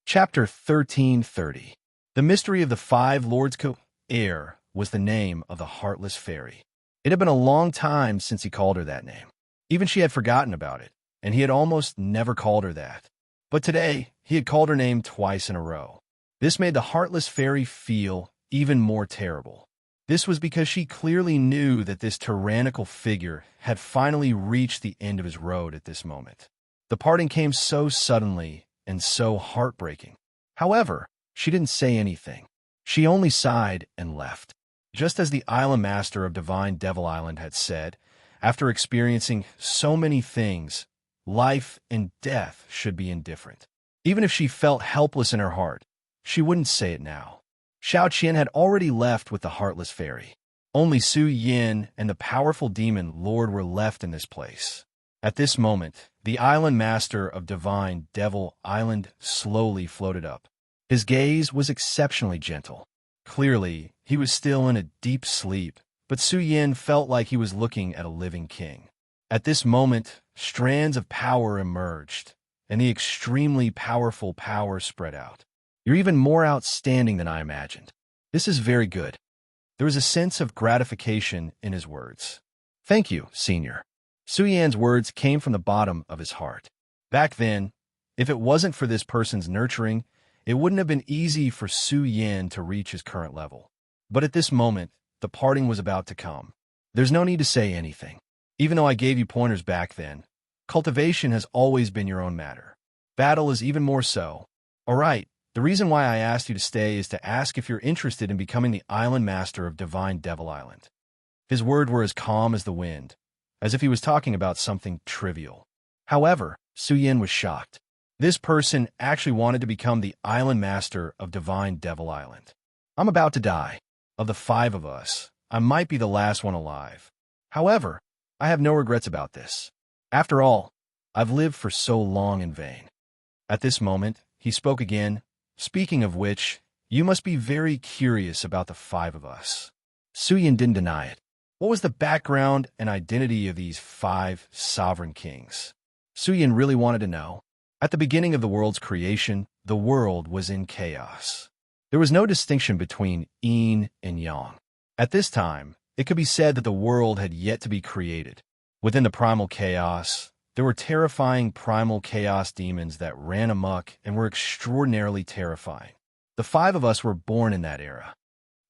A: Chapter 1330. The Mystery of the Five Lords. Ku'er was the name of the Heartless Fairy. It had been a long time since he called her that name. Even she had forgotten about it, and he had almost never called her that. But today, he had called her name twice in a row. This made the Heartless Fairy feel even more terrible. This was because she clearly knew that this tyrannical figure had finally reached the end of his road at this moment. The parting came so suddenly and so heartbreaking. However, she didn't say anything. She only sighed and left. Just as the Island Master of Divine Devil Island had said, after experiencing so many things, life and death should be indifferent. Even if she felt helpless in her heart, she wouldn't say it now. Xiao Qian had already left with the Heartless Fairy. Only Su Yin and the powerful demon lord were left in this place. At this moment, the Island Master of Divine Devil Island slowly floated up. His gaze was exceptionally gentle. Clearly, he was still in a deep sleep, but Su Yin felt like he was looking at a living king. At this moment, strands of power emerged, and the extremely powerful power spread out. You're even more outstanding than I imagined. This is very good. There was a sense of gratification in his words. Thank you, Senior. Su Yan's words came from the bottom of his heart. Back then, if it wasn't for this person's nurturing, it wouldn't have been easy for Su Yin to reach his current level. But at this moment, the parting was about to come. There's no need to say anything. Even though I gave you pointers back then, cultivation has always been your own matter. Battle is even more so. All right. The reason why I asked you to stay is to ask if you're interested in becoming the Island Master of Divine Devil Island. His words were as calm as the wind, as if he was talking about something trivial. However, Su Yin was shocked. This person actually wanted to become the Island Master of Divine Devil Island. I'm about to die. Of the five of us, I might be the last one alive. However, I have no regrets about this. After all, I've lived for so long in vain. At this moment, he spoke again. Speaking of which, you must be very curious about the five of us. Su Yin didn't deny it. What was the background and identity of these five sovereign kings? Su Yin really wanted to know. At the beginning of the world's creation, the world was in chaos. There was no distinction between yin and yang. At this time, it could be said that the world had yet to be created. Within the primal chaos, there were terrifying primal chaos demons that ran amok and were extraordinarily terrifying. The five of us were born in that era.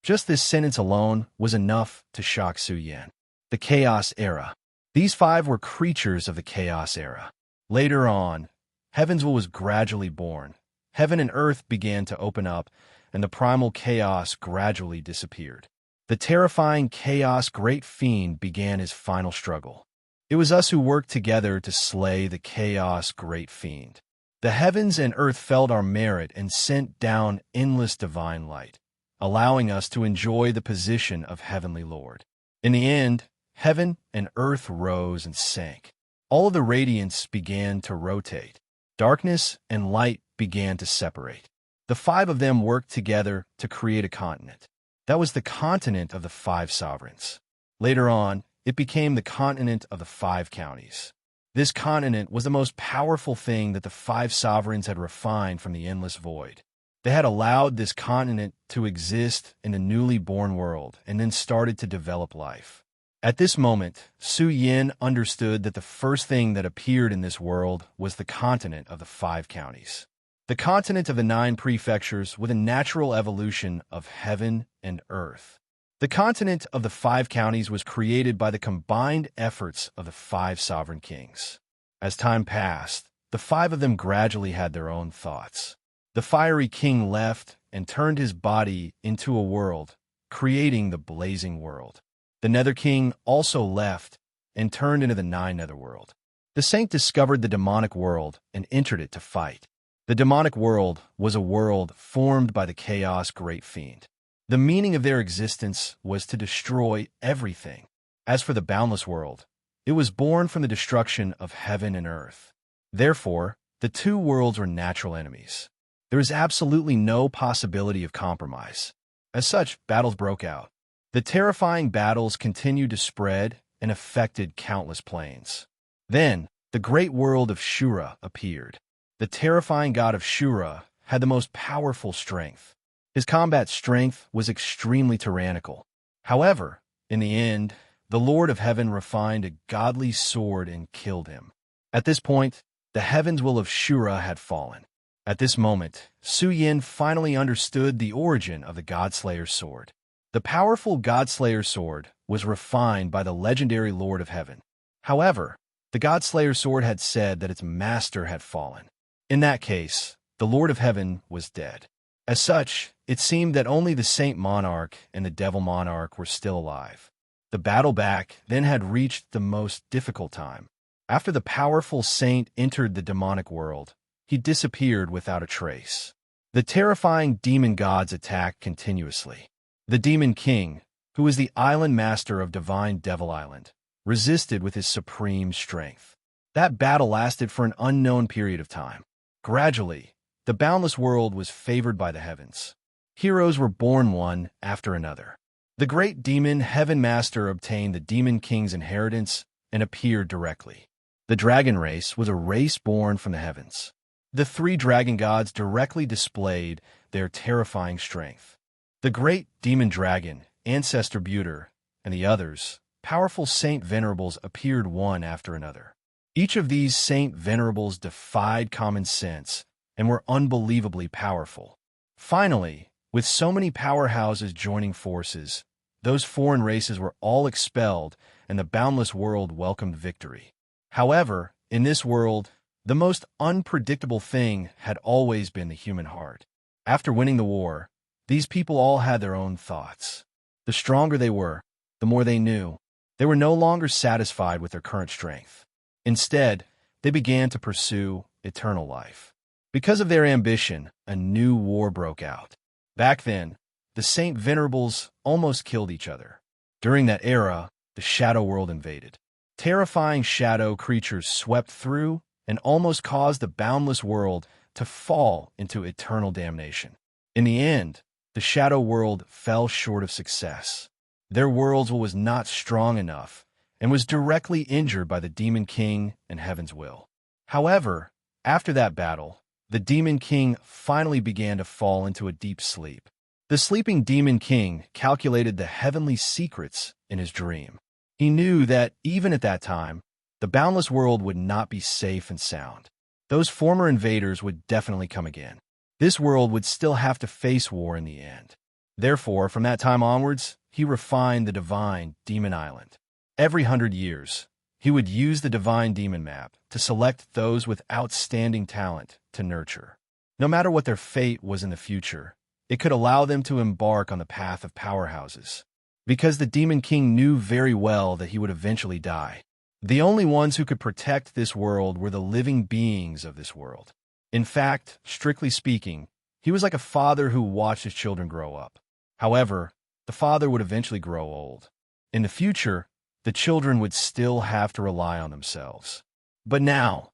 A: Just this sentence alone was enough to shock Su Yin. The Chaos Era. These five were creatures of the Chaos Era. Later on, Heavensville was gradually born. Heaven and earth began to open up, and the primal chaos gradually disappeared. The terrifying Chaos Great Fiend began his final struggle. It was us who worked together to slay the Chaos Great Fiend. The heavens and earth felt our merit and sent down endless divine light, allowing us to enjoy the position of Heavenly Lord. In the end, heaven and earth rose and sank. All of the radiance began to rotate. Darkness and light began to separate. The five of them worked together to create a continent. That was the continent of the five sovereigns. Later on, it became the continent of the five counties. This continent was the most powerful thing that the five sovereigns had refined from the endless void. They had allowed this continent to exist in the newly born world and then started to develop life. At this moment, Su Yin understood that the first thing that appeared in this world was the continent of the five counties. The continent of the 9 prefectures with a natural evolution of heaven and earth. The continent of the 5 counties was created by the combined efforts of the 5 sovereign kings. As time passed, the 5 of them gradually had their own thoughts. The fiery king left and turned his body into a world, creating the blazing world. The Nether King also left and turned into the 9 Netherworld. The Saint discovered the demonic world and entered it to fight. The demonic world was a world formed by the Chaos Great Fiend. The meaning of their existence was to destroy everything. As for the boundless world, it was born from the destruction of heaven and earth. Therefore, the two worlds were natural enemies. There is absolutely no possibility of compromise. As such, battles broke out. The terrifying battles continued to spread and affected countless planes. Then, the great world of Shura appeared. The terrifying god of Shura had the most powerful strength. His combat strength was extremely tyrannical. However, in the end, the Lord of Heaven refined a godly sword and killed him. At this point, the heaven's will of Shura had fallen. At this moment, Su Yin finally understood the origin of the Godslayer's sword. The powerful Godslayer's sword was refined by the legendary Lord of Heaven. However, the Godslayer's sword had said that its master had fallen. In that case, the Lord of Heaven was dead. As such, it seemed that only the Saint Monarch and the Devil Monarch were still alive. The battle back then had reached the most difficult time. After the powerful saint entered the demonic world, he disappeared without a trace. The terrifying demon gods attacked continuously. The Demon King, who was the island master of Divine Devil Island, resisted with his supreme strength. That battle lasted for an unknown period of time. Gradually, the boundless world was favored by the heavens. Heroes were born one after another. The great demon Heaven Master obtained the Demon King's inheritance and appeared directly. The dragon race was a race born from the heavens. The three dragon gods directly displayed their terrifying strength. The great demon dragon, Ancestor Buter, and the others, powerful Saint Venerables, appeared one after another. Each of these Saint Venerables defied common sense and were unbelievably powerful. Finally, with so many powerhouses joining forces, those foreign races were all expelled and the boundless world welcomed victory. However, in this world, the most unpredictable thing had always been the human heart. After winning the war, these people all had their own thoughts. The stronger they were, the more they knew. They were no longer satisfied with their current strength. Instead, they began to pursue eternal life. Because of their ambition, a new war broke out. Back then, the Saint Venerables almost killed each other. During that era, the Shadow World invaded. Terrifying shadow creatures swept through and almost caused the boundless world to fall into eternal damnation. In the end, the Shadow World fell short of success. Their world was not strong enough and was directly injured by the Demon King and Heaven's will. However, after that battle, the Demon King finally began to fall into a deep sleep. The sleeping Demon King calculated the heavenly secrets in his dream. He knew that, even at that time, the boundless world would not be safe and sound. Those former invaders would definitely come again. This world would still have to face war in the end. Therefore, from that time onwards, he refined the Divine Demon Island. Every 100 years, he would use the Divine Demon Map to select those with outstanding talent to nurture. No matter what their fate was in the future, it could allow them to embark on the path of powerhouses. Because the Demon King knew very well that he would eventually die. The only ones who could protect this world were the living beings of this world. In fact, strictly speaking, he was like a father who watched his children grow up. However, the father would eventually grow old. In the future, the children would still have to rely on themselves. But now,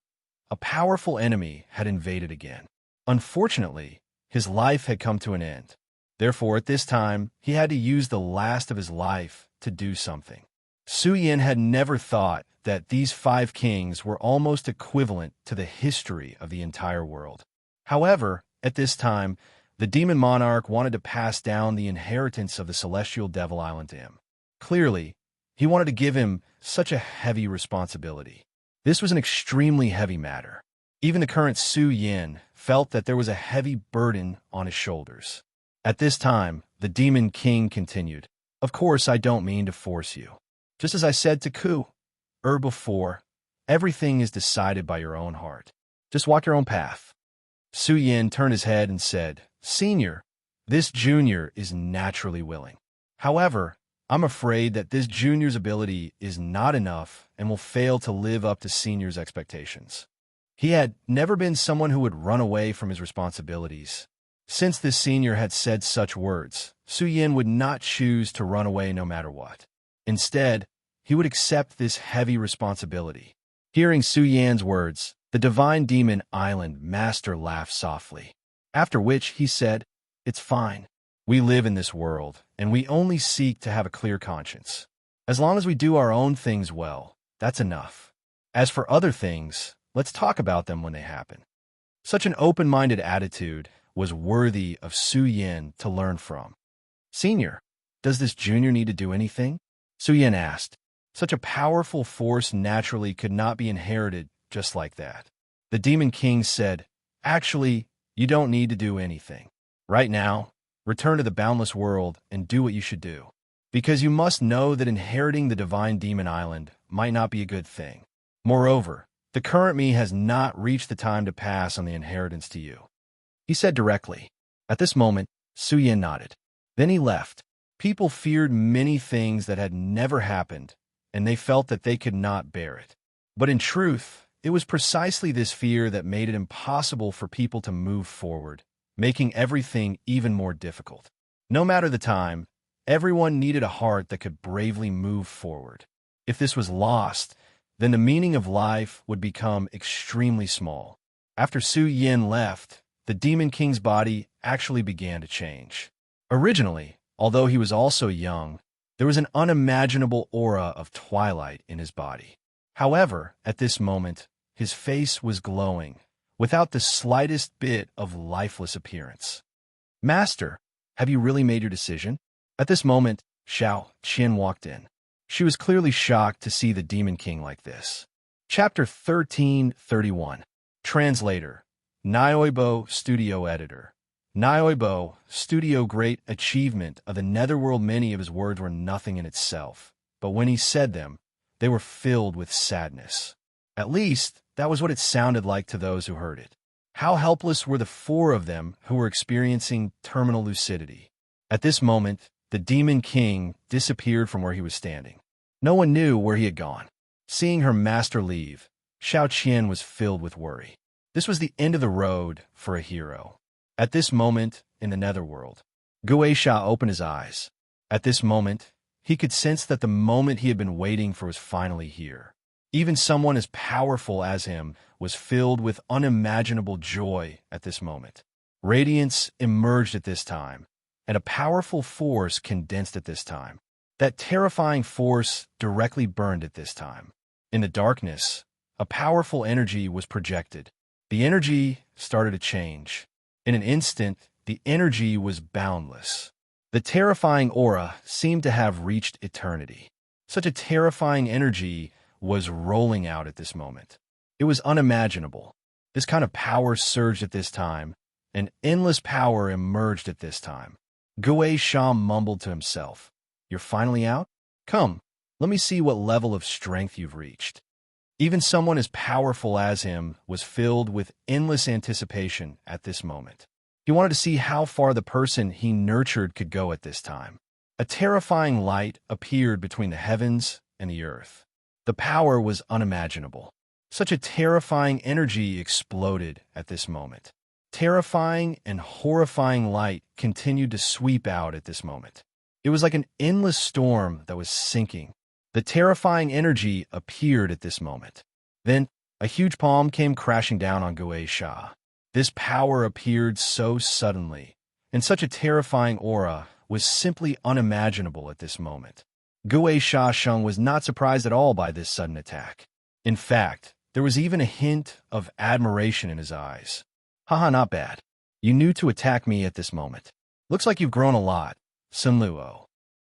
A: a powerful enemy had invaded again. Unfortunately, his life had come to an end. Therefore, at this time, he had to use the last of his life to do something. Su Yin had never thought that these 5 kings were almost equivalent to the history of the entire world. However, at this time, the demon monarch wanted to pass down the inheritance of the celestial Devil Island to him. Clearly, he wanted to give him such a heavy responsibility. This was an extremely heavy matter. Even the current Su Yin felt that there was a heavy burden on his shoulders. At this time, the Demon King continued, "Of course, I don't mean to force you. Just as I said to Ku before, everything is decided by your own heart. Just walk your own path." Su Yin turned his head and said, "Senior, this junior is naturally willing. However, I'm afraid that this junior's ability is not enough and will fail to live up to senior's expectations." He had never been someone who would run away from his responsibilities. Since this senior had said such words, Su Yin would not choose to run away no matter what. Instead, he would accept this heavy responsibility. Hearing Su Yan's words, The divine demon island master laughed softly, after which he said, "It's fine. We live in this world, and we only seek to have a clear conscience. As long as we do our own things well, that's enough. As for other things, let's talk about them when they happen." Such an open-minded attitude was worthy of Su Yin to learn from. "Senior, does this junior need to do anything?" Su Yin asked. Such a powerful force naturally could not be inherited just like that. The Demon King said, "Actually, you don't need to do anything. Right now, return to the boundless world and do what you should do. Because you must know that inheriting the Divine Demon Island might not be a good thing. Moreover, the current me has not reached the time to pass on the inheritance to you," he said directly. At this moment, Su Yin nodded. Then he left. People feared many things that had never happened, and they felt that they could not bear it. But in truth, it was precisely this fear that made it impossible for people to move forward, making everything even more difficult. No matter the time, everyone needed a heart that could bravely move forward. If this was lost, then the meaning of life would become extremely small. After Su Yin left, the Demon King's body actually began to change. Originally, although he was also young, there was an unimaginable aura of twilight in his body. However, at this moment, his face was glowing, without the slightest bit of lifeless appearance. "Master, have you really made your decision?" At this moment, Xiao Qian walked in. She was clearly shocked to see the Demon King like this. Chapter 1331. Translator, Nyoibo Studio Editor. Nyoibo Studio. Great achievement of the Netherworld. Many of his words were nothing in itself, but when he said them, they were filled with sadness. At least, that was what it sounded like to those who heard it. How helpless were the four of them who were experiencing terminal lucidity. At this moment, the Demon King disappeared from where he was standing. No one knew where he had gone. Seeing her master leave, Xiao Qian was filled with worry. This was the end of the road for a hero. At this moment, in the Netherworld, Guisha opened his eyes. At this moment, he could sense that the moment he had been waiting for was finally here. Even someone as powerful as him was filled with unimaginable joy at this moment. Radiance emerged at this time, and a powerful force condensed at this time. That terrifying force directly burned at this time. In the darkness, a powerful energy was projected. The energy started to change. In an instant, the energy was boundless. The terrifying aura seemed to have reached eternity. Such a terrifying energy was rolling out at this moment. It was unimaginable. This kind of power surged at this time, and endless power emerged at this time. Guisha mumbled to himself, "You're finally out? Come, let me see what level of strength you've reached." Even someone as powerful as him was filled with endless anticipation at this moment. He wanted to see how far the person he nurtured could go at this time. A terrifying light appeared between the heavens and the earth. The power was unimaginable. Such a terrifying energy exploded at this moment. Terrifying and horrifying light continued to sweep out at this moment. It was like an endless storm that was sinking. The terrifying energy appeared at this moment. Then, a huge palm came crashing down on Guisha. This power appeared so suddenly, and such a terrifying aura was simply unimaginable at this moment. Guisha Sheng was not surprised at all by this sudden attack. In fact, there was even a hint of admiration in his eyes. "Haha, not bad. You knew to attack me at this moment. Looks like you've grown a lot, Sun Luo."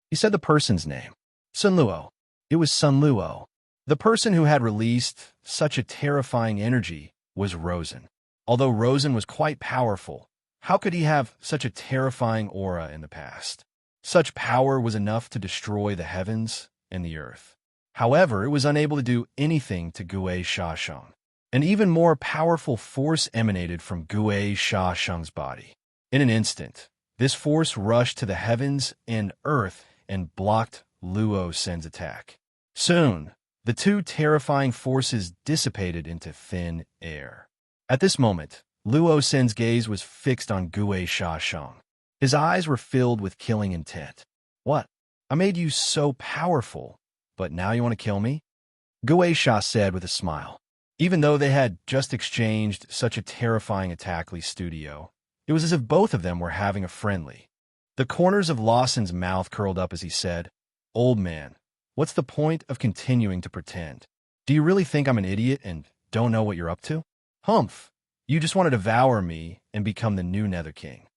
A: He said the person's name. Sun Luo. It was Sun Luo. The person who had released such a terrifying energy was Rosen. Although Rosen was quite powerful, how could he have such a terrifying aura in the past? Such power was enough to destroy the heavens and the earth. However, it was unable to do anything to Guisha Sheng. An even more powerful force emanated from Guisha Sheng's body. In an instant, this force rushed to the heavens and earth and blocked Luo Sen's attack. Soon, the two terrifying forces dissipated into thin air. At this moment, Luo Sen's gaze was fixed on Guisha Sheng. His eyes were filled with killing intent. "What? I made you so powerful, but now you want to kill me?" Guisha said with a smile. Even though they had just exchanged such a terrifying attack studio, it was as if both of them were having a friendly. The corners of Lawson's mouth curled up as he said, "Old man, what's the point of continuing to pretend? Do you really think I'm an idiot and don't know what you're up to? Humph, you just want to devour me and become the new Nether King."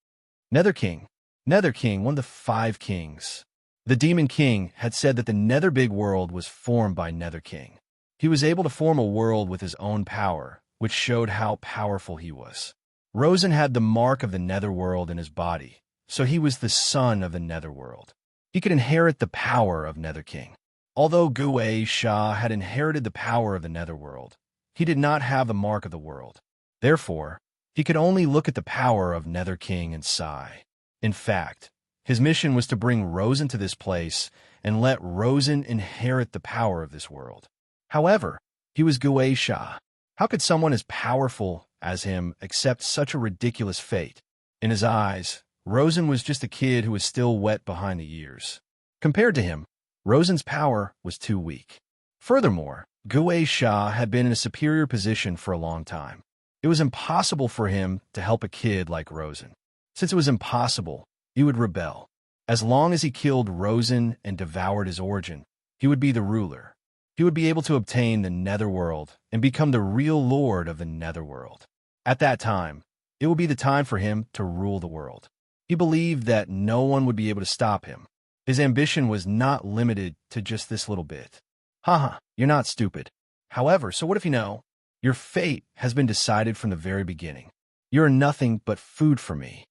A: Nether King. Nether King, one of the 5 kings. The Demon King had said that the Nether Big World was formed by Nether King. He was able to form a world with his own power, which showed how powerful he was. Rosen had the mark of the Netherworld in his body, so he was the son of the Netherworld. He could inherit the power of Nether King. Although Guay Shah had inherited the power of the Netherworld, he did not have the mark of the world. Therefore, he could only look at the power of Nether King and sigh. In fact, his mission was to bring Rosen to this place and let Rosen inherit the power of this world. However, he was Guay Shah. How could someone as powerful as him accept such a ridiculous fate? In his eyes, Rosen was just a kid who was still wet behind the ears. Compared to him, Rosen's power was too weak. Furthermore, Guay Shah had been in a superior position for a long time. It was impossible for him to help a kid like Rosen. Since it was impossible, he would rebel. As long as he killed Rosen and devoured his origin, he would be the ruler. He would be able to obtain the Netherworld and become the real lord of the Netherworld. At that time, it would be the time for him to rule the world. He believed that no one would be able to stop him. His ambition was not limited to just this little bit. Haha, you're not stupid. However, so what if you know? Your fate has been decided from the very beginning. You're nothing but food for me.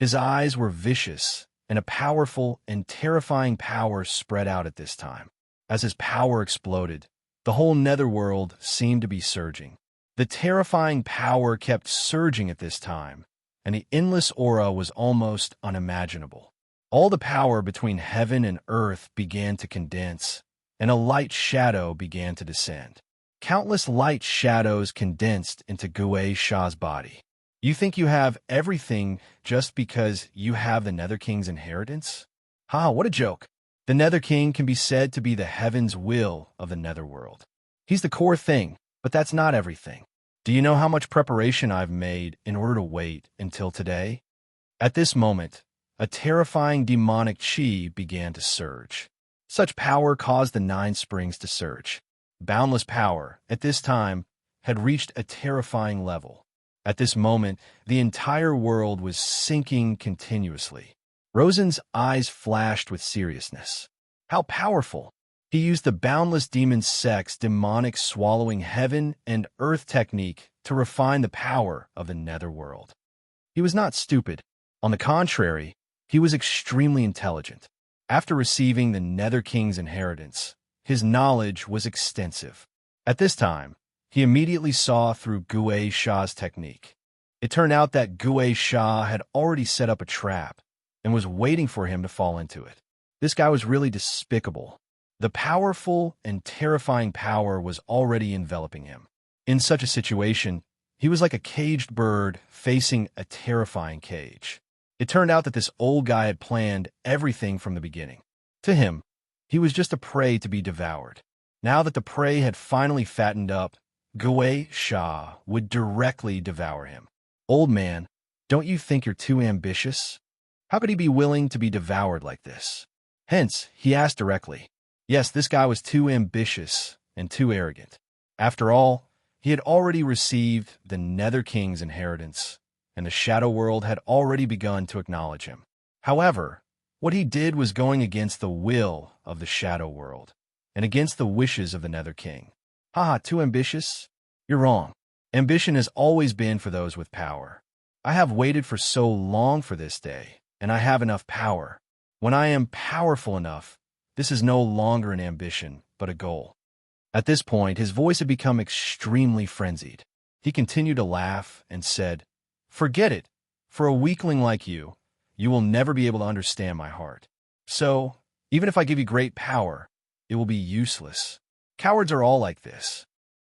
A: His eyes were vicious, and a powerful and terrifying power spread out at this time. As his power exploded, the whole Netherworld seemed to be surging. The terrifying power kept surging at this time, and the endless aura was almost unimaginable. All the power between heaven and earth began to condense, and a light shadow began to descend. Countless light shadows condensed into Guay Shah's body. You think you have everything just because you have the Nether King's inheritance? Ha, what a joke. The Nether King can be said to be the heaven's will of the Netherworld. He's the core thing, but that's not everything. Do you know how much preparation I've made in order to wait until today? At this moment, a terrifying demonic chi began to surge. Such power caused the 9 springs to surge. Boundless power, at this time, had reached a terrifying level. At this moment, the entire world was sinking continuously. Rosen's eyes flashed with seriousness. How powerful! He used the boundless demon sex demonic swallowing heaven and earth technique to refine the power of the Netherworld. He was not stupid. On the contrary, he was extremely intelligent. After receiving the Nether King's inheritance, his knowledge was extensive. At this time, he immediately saw through Guay Shah's technique. It turned out that Guay Shah had already set up a trap and was waiting for him to fall into it. This guy was really despicable. The powerful and terrifying power was already enveloping him. In such a situation, he was like a caged bird facing a terrifying cage. It turned out that this old guy had planned everything from the beginning. To him, he was just a prey to be devoured. Now that the prey had finally fattened up, Guay Shah would directly devour him. Old man, don't you think you're too ambitious? How could he be willing to be devoured like this? Hence, he asked directly. Yes, this guy was too ambitious and too arrogant. After all, he had already received the Nether King's inheritance, and the Shadow World had already begun to acknowledge him. However, what he did was going against the will of the Shadow World, and against the wishes of the Nether King. Haha, too ambitious? You're wrong. Ambition has always been for those with power. I have waited for so long for this day, and I have enough power. When I am powerful enough, this is no longer an ambition, but a goal. At this point, his voice had become extremely frenzied. He continued to laugh and said, "Forget it. For a weakling like you, you will never be able to understand my heart. So, even if I give you great power, it will be useless. Cowards are all like this."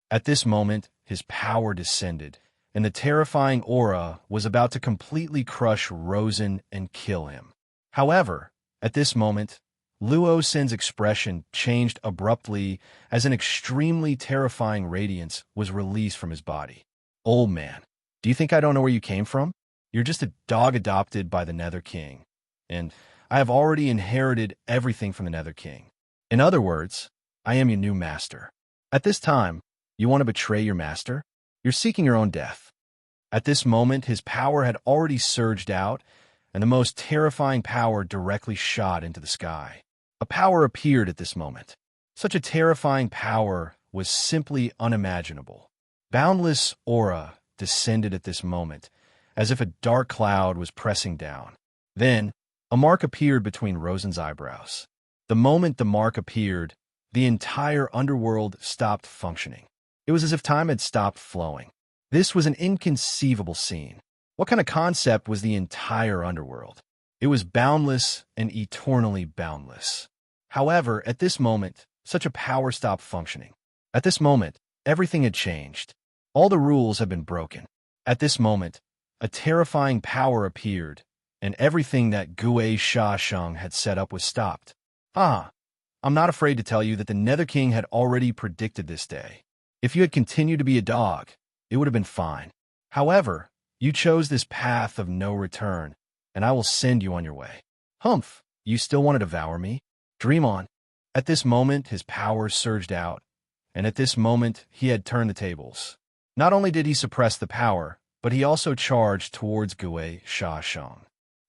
A: At this moment, his power descended, and the terrifying aura was about to completely crush Rosen and kill him. However, at this moment, Luo Sin's expression changed abruptly as an extremely terrifying radiance was released from his body. Old man, do you think I don't know where you came from? You're just a dog adopted by the Nether King, and I have already inherited everything from the Nether King. In other words, I am your new master. At this time, you want to betray your master? You're seeking your own death. At this moment, his power had already surged out, and the most terrifying power directly shot into the sky. A power appeared at this moment. Such a terrifying power was simply unimaginable. Boundless aura descended at this moment, as if a dark cloud was pressing down. Then, a mark appeared between Rosen's eyebrows. The moment the mark appeared, the entire underworld stopped functioning. It was as if time had stopped flowing. This was an inconceivable scene. What kind of concept was the entire underworld? It was boundless and eternally boundless. However, at this moment, such a power stopped functioning. At this moment, everything had changed. All the rules had been broken. At this moment, a terrifying power appeared, and everything that Gue Sha Sheng had set up was stopped. I'm not afraid to tell you that the Nether King had already predicted this day. If you had continued to be a dog, it would have been fine. However, you chose this path of no return, and I will send you on your way. Humph, you still want to devour me? Dream on. At this moment, his power surged out, and at this moment, he had turned the tables. Not only did he suppress the power, but he also charged towards Gue Sha Sheng.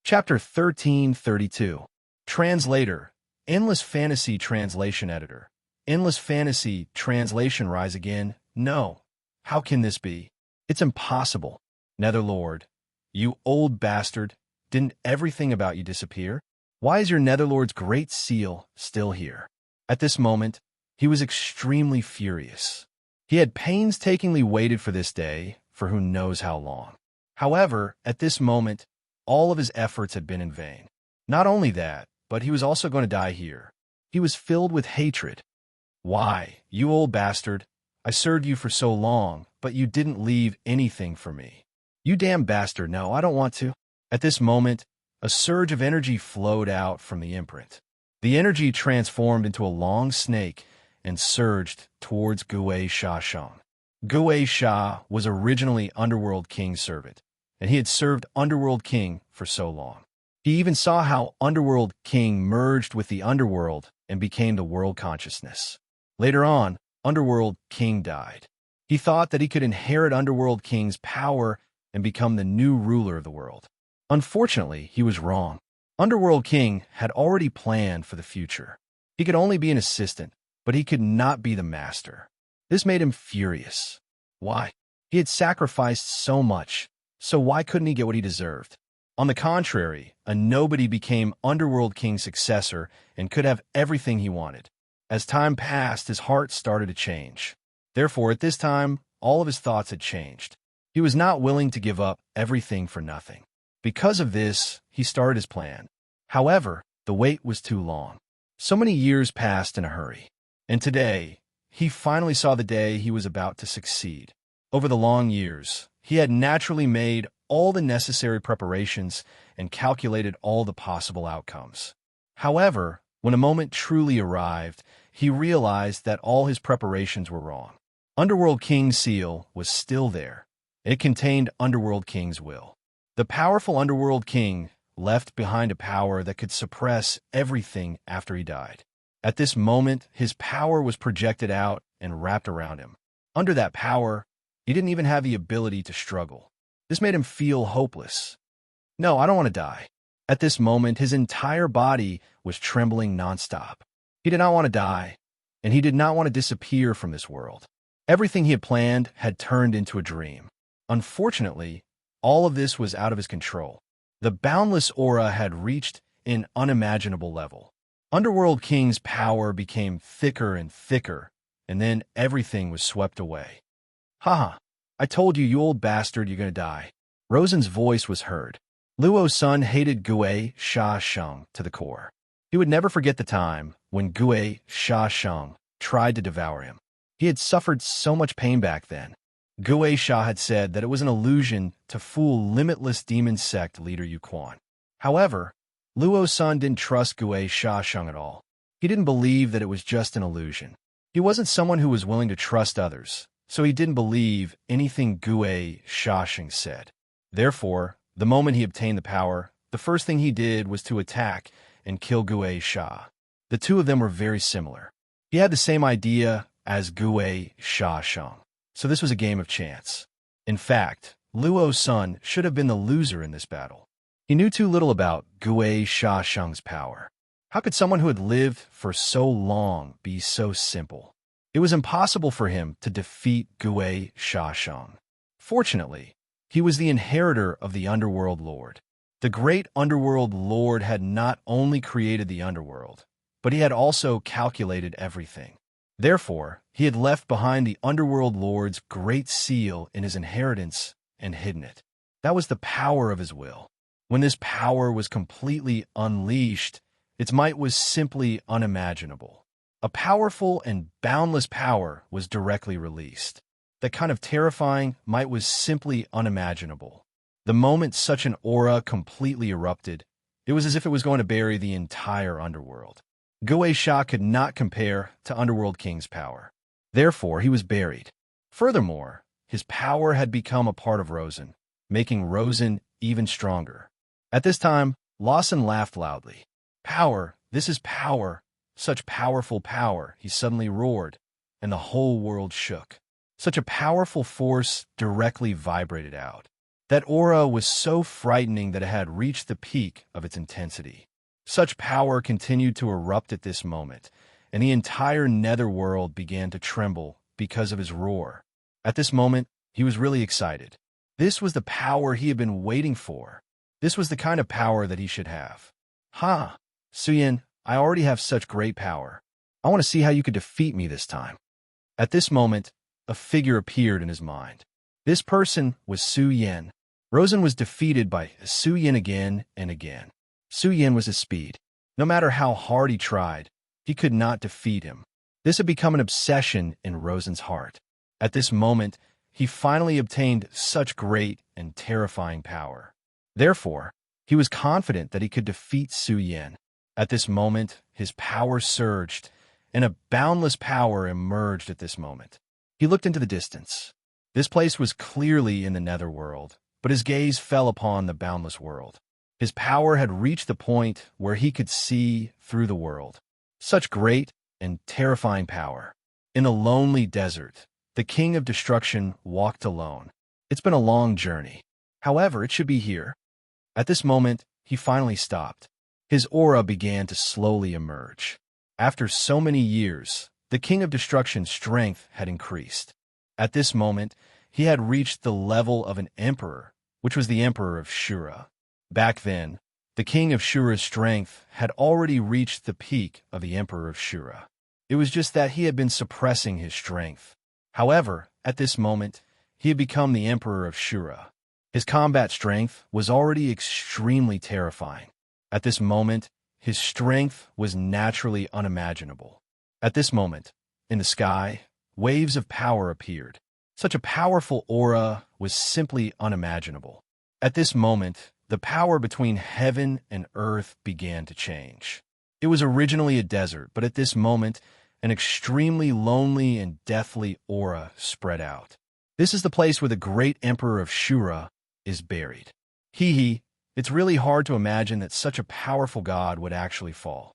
A: Chapter 1332. Translator. Endless Fantasy Translation Editor. Endless Fantasy Translation Rise Again? No. How can this be? It's impossible. Netherlord, you old bastard, didn't everything about you disappear? Why is your Netherlord's great seal still here? At this moment, he was extremely furious. He had painstakingly waited for this day for who knows how long. However, at this moment, all of his efforts had been in vain. Not only that, but he was also going to die here. He was filled with hatred. Why, you old bastard, I served you for so long, but you didn't leave anything for me. You damn bastard, no, I don't want to. At this moment, a surge of energy flowed out from the imprint. The energy transformed into a long snake and surged towards Gue Sha Sheng. Gue Sha was originally Underworld King's servant, and he had served Underworld King for so long. He even saw how Underworld King merged with the Underworld and became the world consciousness. Later on, Underworld King died. He thought that he could inherit Underworld King's power and become the new ruler of the world. Unfortunately, he was wrong. Underworld King had already planned for the future. He could only be an assistant, but he could not be the master. This made him furious. Why? He had sacrificed so much, so why couldn't he get what he deserved? On the contrary, a nobody became Underworld King's successor and could have everything he wanted. As time passed, his heart started to change. Therefore, at this time, all of his thoughts had changed. He was not willing to give up everything for nothing. Because of this, he started his plan. However, the wait was too long. So many years passed in a hurry. And today, he finally saw the day he was about to succeed. Over the long years, he had naturally made all the necessary preparations and calculated all the possible outcomes. However, when a moment truly arrived, he realized that all his preparations were wrong. Underworld King's seal was still there. It contained Underworld King's will. The powerful Underworld King left behind a power that could suppress everything after he died. At this moment, his power was projected out and wrapped around him. Under that power, he didn't even have the ability to struggle. This made him feel hopeless. No, I don't want to die. At this moment, his entire body was trembling nonstop. He did not want to die, and he did not want to disappear from this world. Everything he had planned had turned into a dream. Unfortunately, all of this was out of his control. The boundless aura had reached an unimaginable level. Underworld King's power became thicker and thicker, and then everything was swept away. Haha, I told you, you old bastard, you're gonna die. Rosen's voice was heard. Luo's son hated Gue Sha Sheng to the core. He would never forget the time when Gue Sha Sheng tried to devour him. He had suffered so much pain back then. Gue Sha had said that it was an illusion to fool limitless demon sect leader Yu Quan. However, Luo Sun didn't trust Gue Shasheng at all. He didn't believe that it was just an illusion. He wasn't someone who was willing to trust others, so he didn't believe anything Gue Shasheng said. Therefore, the moment he obtained the power, the first thing he did was to attack and kill Gue Sha. The two of them were very similar. He had the same idea as Gue Shasheng, so this was a game of chance. In fact, Luo Sun should have been the loser in this battle. He knew too little about Gue Shasheng's power. How could someone who had lived for so long be so simple? It was impossible for him to defeat Gue Shasheng. Fortunately, he was the inheritor of the Underworld Lord. The great Underworld Lord had not only created the Underworld, but he had also calculated everything. Therefore, he had left behind the Underworld Lord's great seal in his inheritance and hidden it. That was the power of his will. When this power was completely unleashed, its might was simply unimaginable. A powerful and boundless power was directly released. That kind of terrifying might was simply unimaginable. The moment such an aura completely erupted, it was as if it was going to bury the entire underworld. Gue Sha could not compare to Underworld King's power. Therefore, he was buried. Furthermore, his power had become a part of Rosen, making Rosen even stronger. At this time, Lawson laughed loudly. "Power, this is power, such powerful power," he suddenly roared, and the whole world shook. Such a powerful force directly vibrated out. That aura was so frightening that it had reached the peak of its intensity. Such power continued to erupt at this moment, and the entire netherworld began to tremble because of his roar. At this moment, he was really excited. This was the power he had been waiting for. This was the kind of power that he should have. "Ha! Suyin, I already have such great power. I want to see how you could defeat me this time." At this moment, a figure appeared in his mind. This person was Su Yin. Rosen was defeated by Su Yin again and again. Su Yin was his speed. No matter how hard he tried, he could not defeat him. This had become an obsession in Rosen's heart. At this moment, he finally obtained such great and terrifying power. Therefore, he was confident that he could defeat Su Yin. At this moment, his power surged, and a boundless power emerged at this moment. He looked into the distance. This place was clearly in the netherworld, but his gaze fell upon the boundless world. His power had reached the point where he could see through the world. Such great and terrifying power. In a lonely desert, the King of Destruction walked alone. It's been a long journey. However, it should be here. At this moment, he finally stopped. His aura began to slowly emerge. After so many years, the King of Destruction's strength had increased. At this moment, he had reached the level of an emperor, which was the Emperor of Shura. Back then, the King of Shura's strength had already reached the peak of the Emperor of Shura. It was just that he had been suppressing his strength. However, at this moment, he had become the Emperor of Shura. His combat strength was already extremely terrifying. At this moment, his strength was naturally unimaginable. At this moment, in the sky, waves of power appeared. Such a powerful aura was simply unimaginable. At this moment, the power between heaven and earth began to change. It was originally a desert, but at this moment, an extremely lonely and deathly aura spread out. This is the place where the great Emperor of Shura is buried. It's really hard to imagine that such a powerful god would actually fall.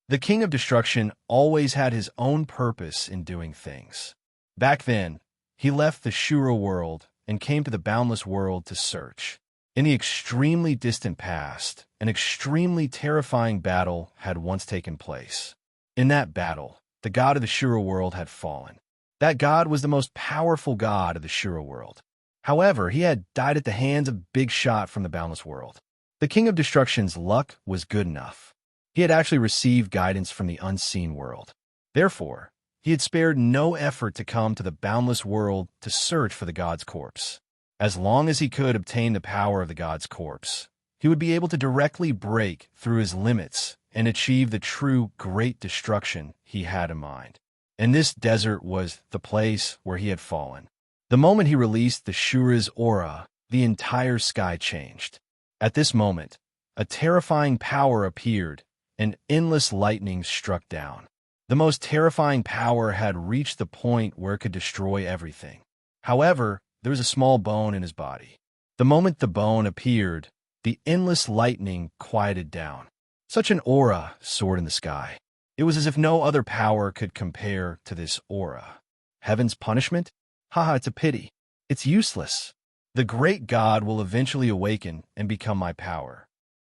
A: The King of Destruction always had his own purpose in doing things. Back then, he left the Shura world and came to the boundless world to search. In the extremely distant past, an extremely terrifying battle had once taken place. In that battle, the god of the Shura world had fallen. That god was the most powerful god of the Shura world. However, he had died at the hands of Big Shot from the boundless world. The King of Destruction's luck was good enough. He had actually received guidance from the unseen world. Therefore, he had spared no effort to come to the boundless world to search for the god's corpse. As long as he could obtain the power of the god's corpse, he would be able to directly break through his limits and achieve the true great destruction he had in mind. And this desert was the place where he had fallen. The moment he released the Shura's aura, the entire sky changed. At this moment, a terrifying power appeared, and endless lightning struck down. The most terrifying power had reached the point where it could destroy everything. However, there was a small bone in his body. The moment the bone appeared, the endless lightning quieted down. Such an aura soared in the sky. It was as if no other power could compare to this aura. Heaven's punishment? Haha, it's a pity. It's useless. The great God will eventually awaken and become my power.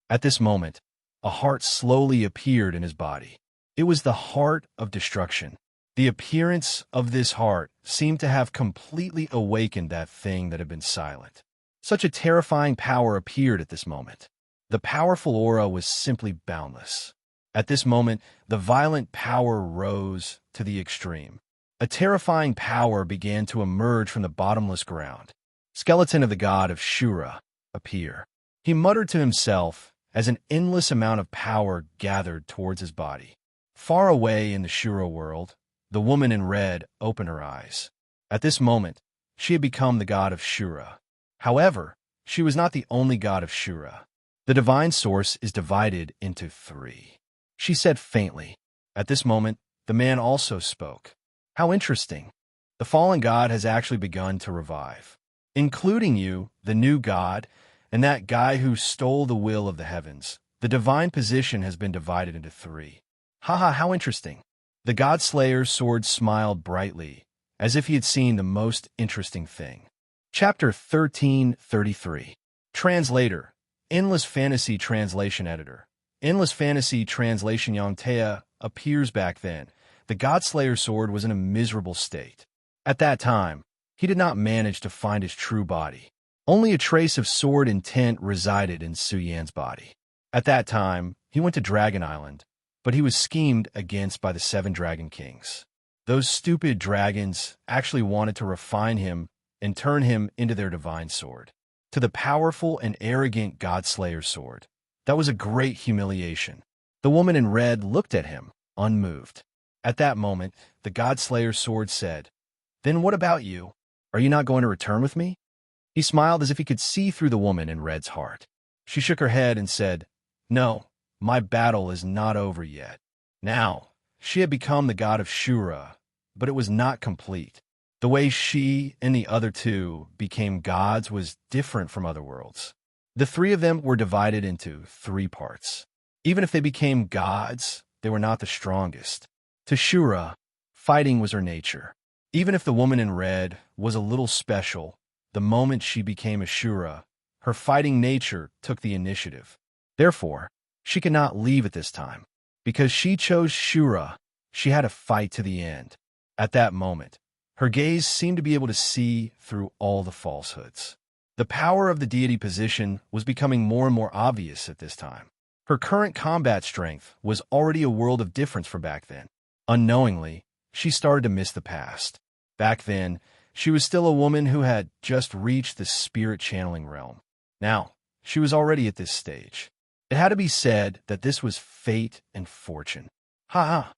A: At this moment, a heart slowly appeared in his body. It was the heart of destruction. The appearance of this heart seemed to have completely awakened that thing that had been silent. Such a terrifying power appeared at this moment. The powerful aura was simply boundless. At this moment, the violent power rose to the extreme. A terrifying power began to emerge from the bottomless ground. Skeleton of the god of Shura appear. He muttered to himself as an endless amount of power gathered towards his body. Far away in the Shura world, the woman in red opened her eyes. At this moment, she had become the god of Shura. However, she was not the only god of Shura. The divine source is divided into three. She said faintly. At this moment, the man also spoke. How interesting. The fallen god has actually begun to revive, including you, the new god, and that guy who stole the will of the heavens. The divine position has been divided into three. Haha, how interesting. The god slayer's sword smiled brightly, as if he had seen the most interesting thing. Chapter 1333. Translator. Endless Fantasy Translation Editor. Endless Fantasy Translation Yongtea appears back then. The Godslayer's sword was in a miserable state. At that time, he did not manage to find his true body. Only a trace of sword intent resided in Su Yan's body. At that time, he went to Dragon Island, but he was schemed against by the 7 Dragon Kings. Those stupid dragons actually wanted to refine him and turn him into their divine sword. To the powerful and arrogant Godslayer's sword, that was a great humiliation. The woman in red looked at him, unmoved. At that moment, the Godslayer's sword said, "Then what about you? Are you not going to return with me?" He smiled as if he could see through the woman in red's heart. She shook her head and said, "No, my battle is not over yet." Now, she had become the god of Shura, but it was not complete. The way she and the other two became gods was different from other worlds. The three of them were divided into 3 parts. Even if they became gods, they were not the strongest. To Shura, fighting was her nature. Even if the woman in red was a little special, the moment she became a Shura, her fighting nature took the initiative. Therefore, she could not leave at this time. Because she chose Shura, she had to fight to the end. At that moment, her gaze seemed to be able to see through all the falsehoods. The power of the deity position was becoming more and more obvious at this time. Her current combat strength was already a world of difference from back then. Unknowingly, she started to miss the past. Back then, she was still a woman who had just reached the spirit channeling realm. Now, she was already at this stage. It had to be said that this was fate and fortune. Ha!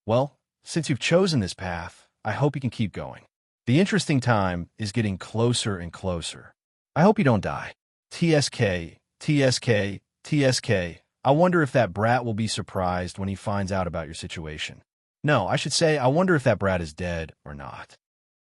A: Well, since you've chosen this path, I hope you can keep going. The interesting time is getting closer and closer. I hope you don't die. TSK, TSK, TSK. I wonder if that brat will be surprised when he finds out about your situation. No, I should say, I wonder if that brat is dead or not.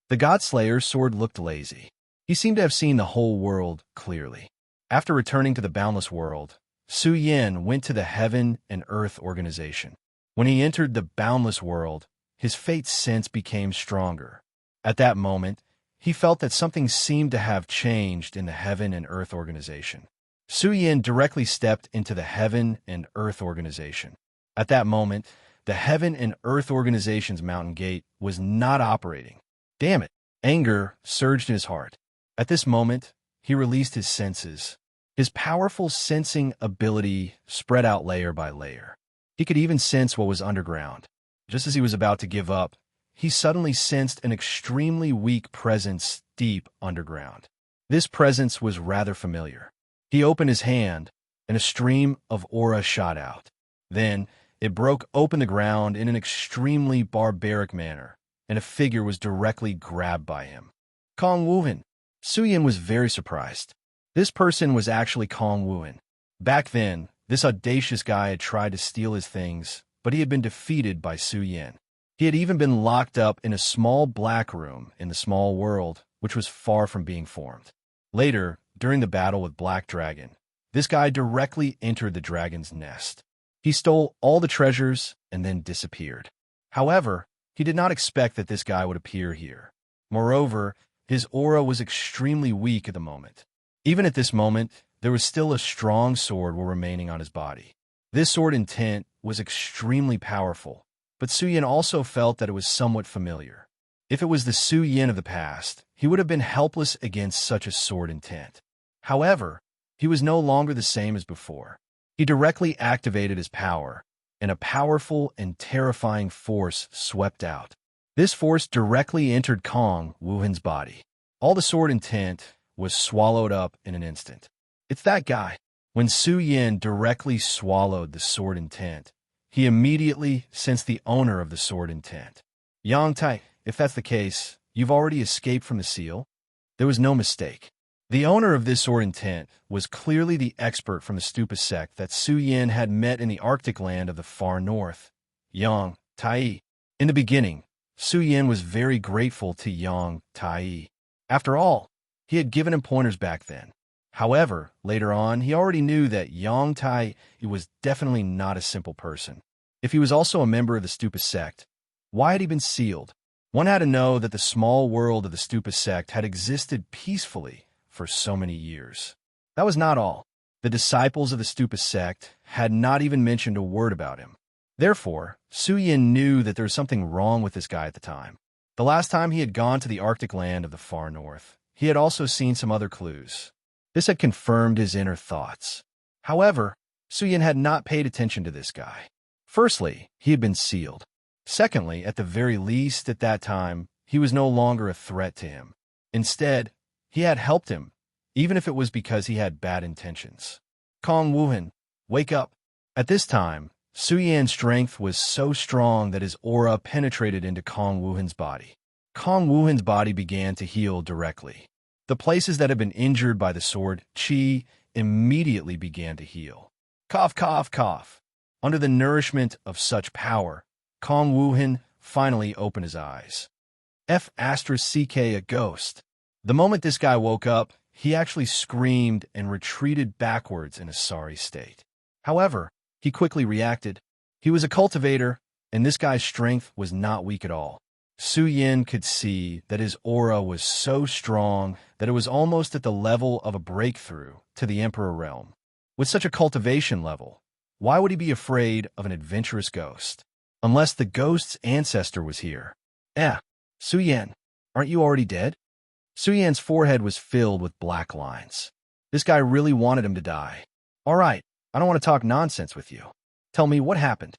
A: The Godslayer's sword looked lazy. He seemed to have seen the whole world clearly. After returning to the boundless world, Su Yan went to the Heaven and Earth organization. When he entered the boundless world, his fate sense became stronger. At that moment, he felt that something seemed to have changed in the Heaven and Earth organization. Su Yan directly stepped into the Heaven and Earth organization. At that moment, the Heaven and Earth organization's mountain gate was not operating. Damn it! Anger surged in his heart. At this moment, he released his senses. His powerful sensing ability spread out layer by layer. He could even sense what was underground. Just as he was about to give up, he suddenly sensed an extremely weak presence deep underground. This presence was rather familiar. He opened his hand, and a stream of aura shot out. Then, it broke open the ground in an extremely barbaric manner, and a figure was directly grabbed by him. Kong Wuhan. Su Yan was very surprised. This person was actually Kong Wuhan. Back then, this audacious guy had tried to steal his things, but he had been defeated by Su Yin. He had even been locked up in a small black room in the small world, which was far from being formed. Later, during the battle with Black Dragon, this guy directly entered the dragon's nest. He stole all the treasures and then disappeared. However, he did not expect that this guy would appear here. Moreover, his aura was extremely weak at the moment. Even at this moment, there was still a strong sword remaining on his body. This sword intent was extremely powerful, but Su Yin also felt that it was somewhat familiar. If it was the Su Yin of the past, he would have been helpless against such a sword intent. However, he was no longer the same as before. He directly activated his power, and a powerful and terrifying force swept out. This force directly entered Kong Wuhan's body. All the sword intent was swallowed up in an instant. It's that guy. When Su Yin directly swallowed the sword intent, he immediately sensed the owner of the sword intent. Yang Tai, if that's the case, you've already escaped from the seal? There was no mistake. The owner of this sword intent was clearly the expert from the Stupa sect that Su Yin had met in the Arctic land of the far north, Yang Tai. In the beginning, Su Yin was very grateful to Yang Tai. After all, he had given him pointers back then. However, later on, he already knew that Yang Tai was definitely not a simple person. If he was also a member of the Stupa sect, why had he been sealed? One had to know that the small world of the Stupa sect had existed peacefully for so many years. That was not all. The disciples of the Stupa sect had not even mentioned a word about him. Therefore, Su Yin knew that there was something wrong with this guy at the time. The last time he had gone to the Arctic land of the far north, he had also seen some other clues. This had confirmed his inner thoughts. However, Su Yin had not paid attention to this guy. Firstly, he had been sealed. Secondly, at the very least at that time, he was no longer a threat to him. Instead, he had helped him, even if it was because he had bad intentions. Kong Wuhan, wake up. At this time, Su Yin's strength was so strong that his aura penetrated into Kong Wuhan's body. Kong Wuhan's body began to heal directly. The places that had been injured by the sword Qi immediately began to heal. Cough, cough, cough. Under the nourishment of such power, Kong Wuhan finally opened his eyes. F***ck a ghost. The moment this guy woke up, he actually screamed and retreated backwards in a sorry state. However, he quickly reacted. He was a cultivator, and this guy's strength was not weak at all. Su Yin could see that his aura was so strong that it was almost at the level of a breakthrough to the Emperor realm. With such a cultivation level, why would he be afraid of an adventurous ghost? Unless the ghost's ancestor was here. Su Yin, aren't you already dead? Su Yin's forehead was filled with black lines. This guy really wanted him to die. All right, I don't want to talk nonsense with you. Tell me what happened.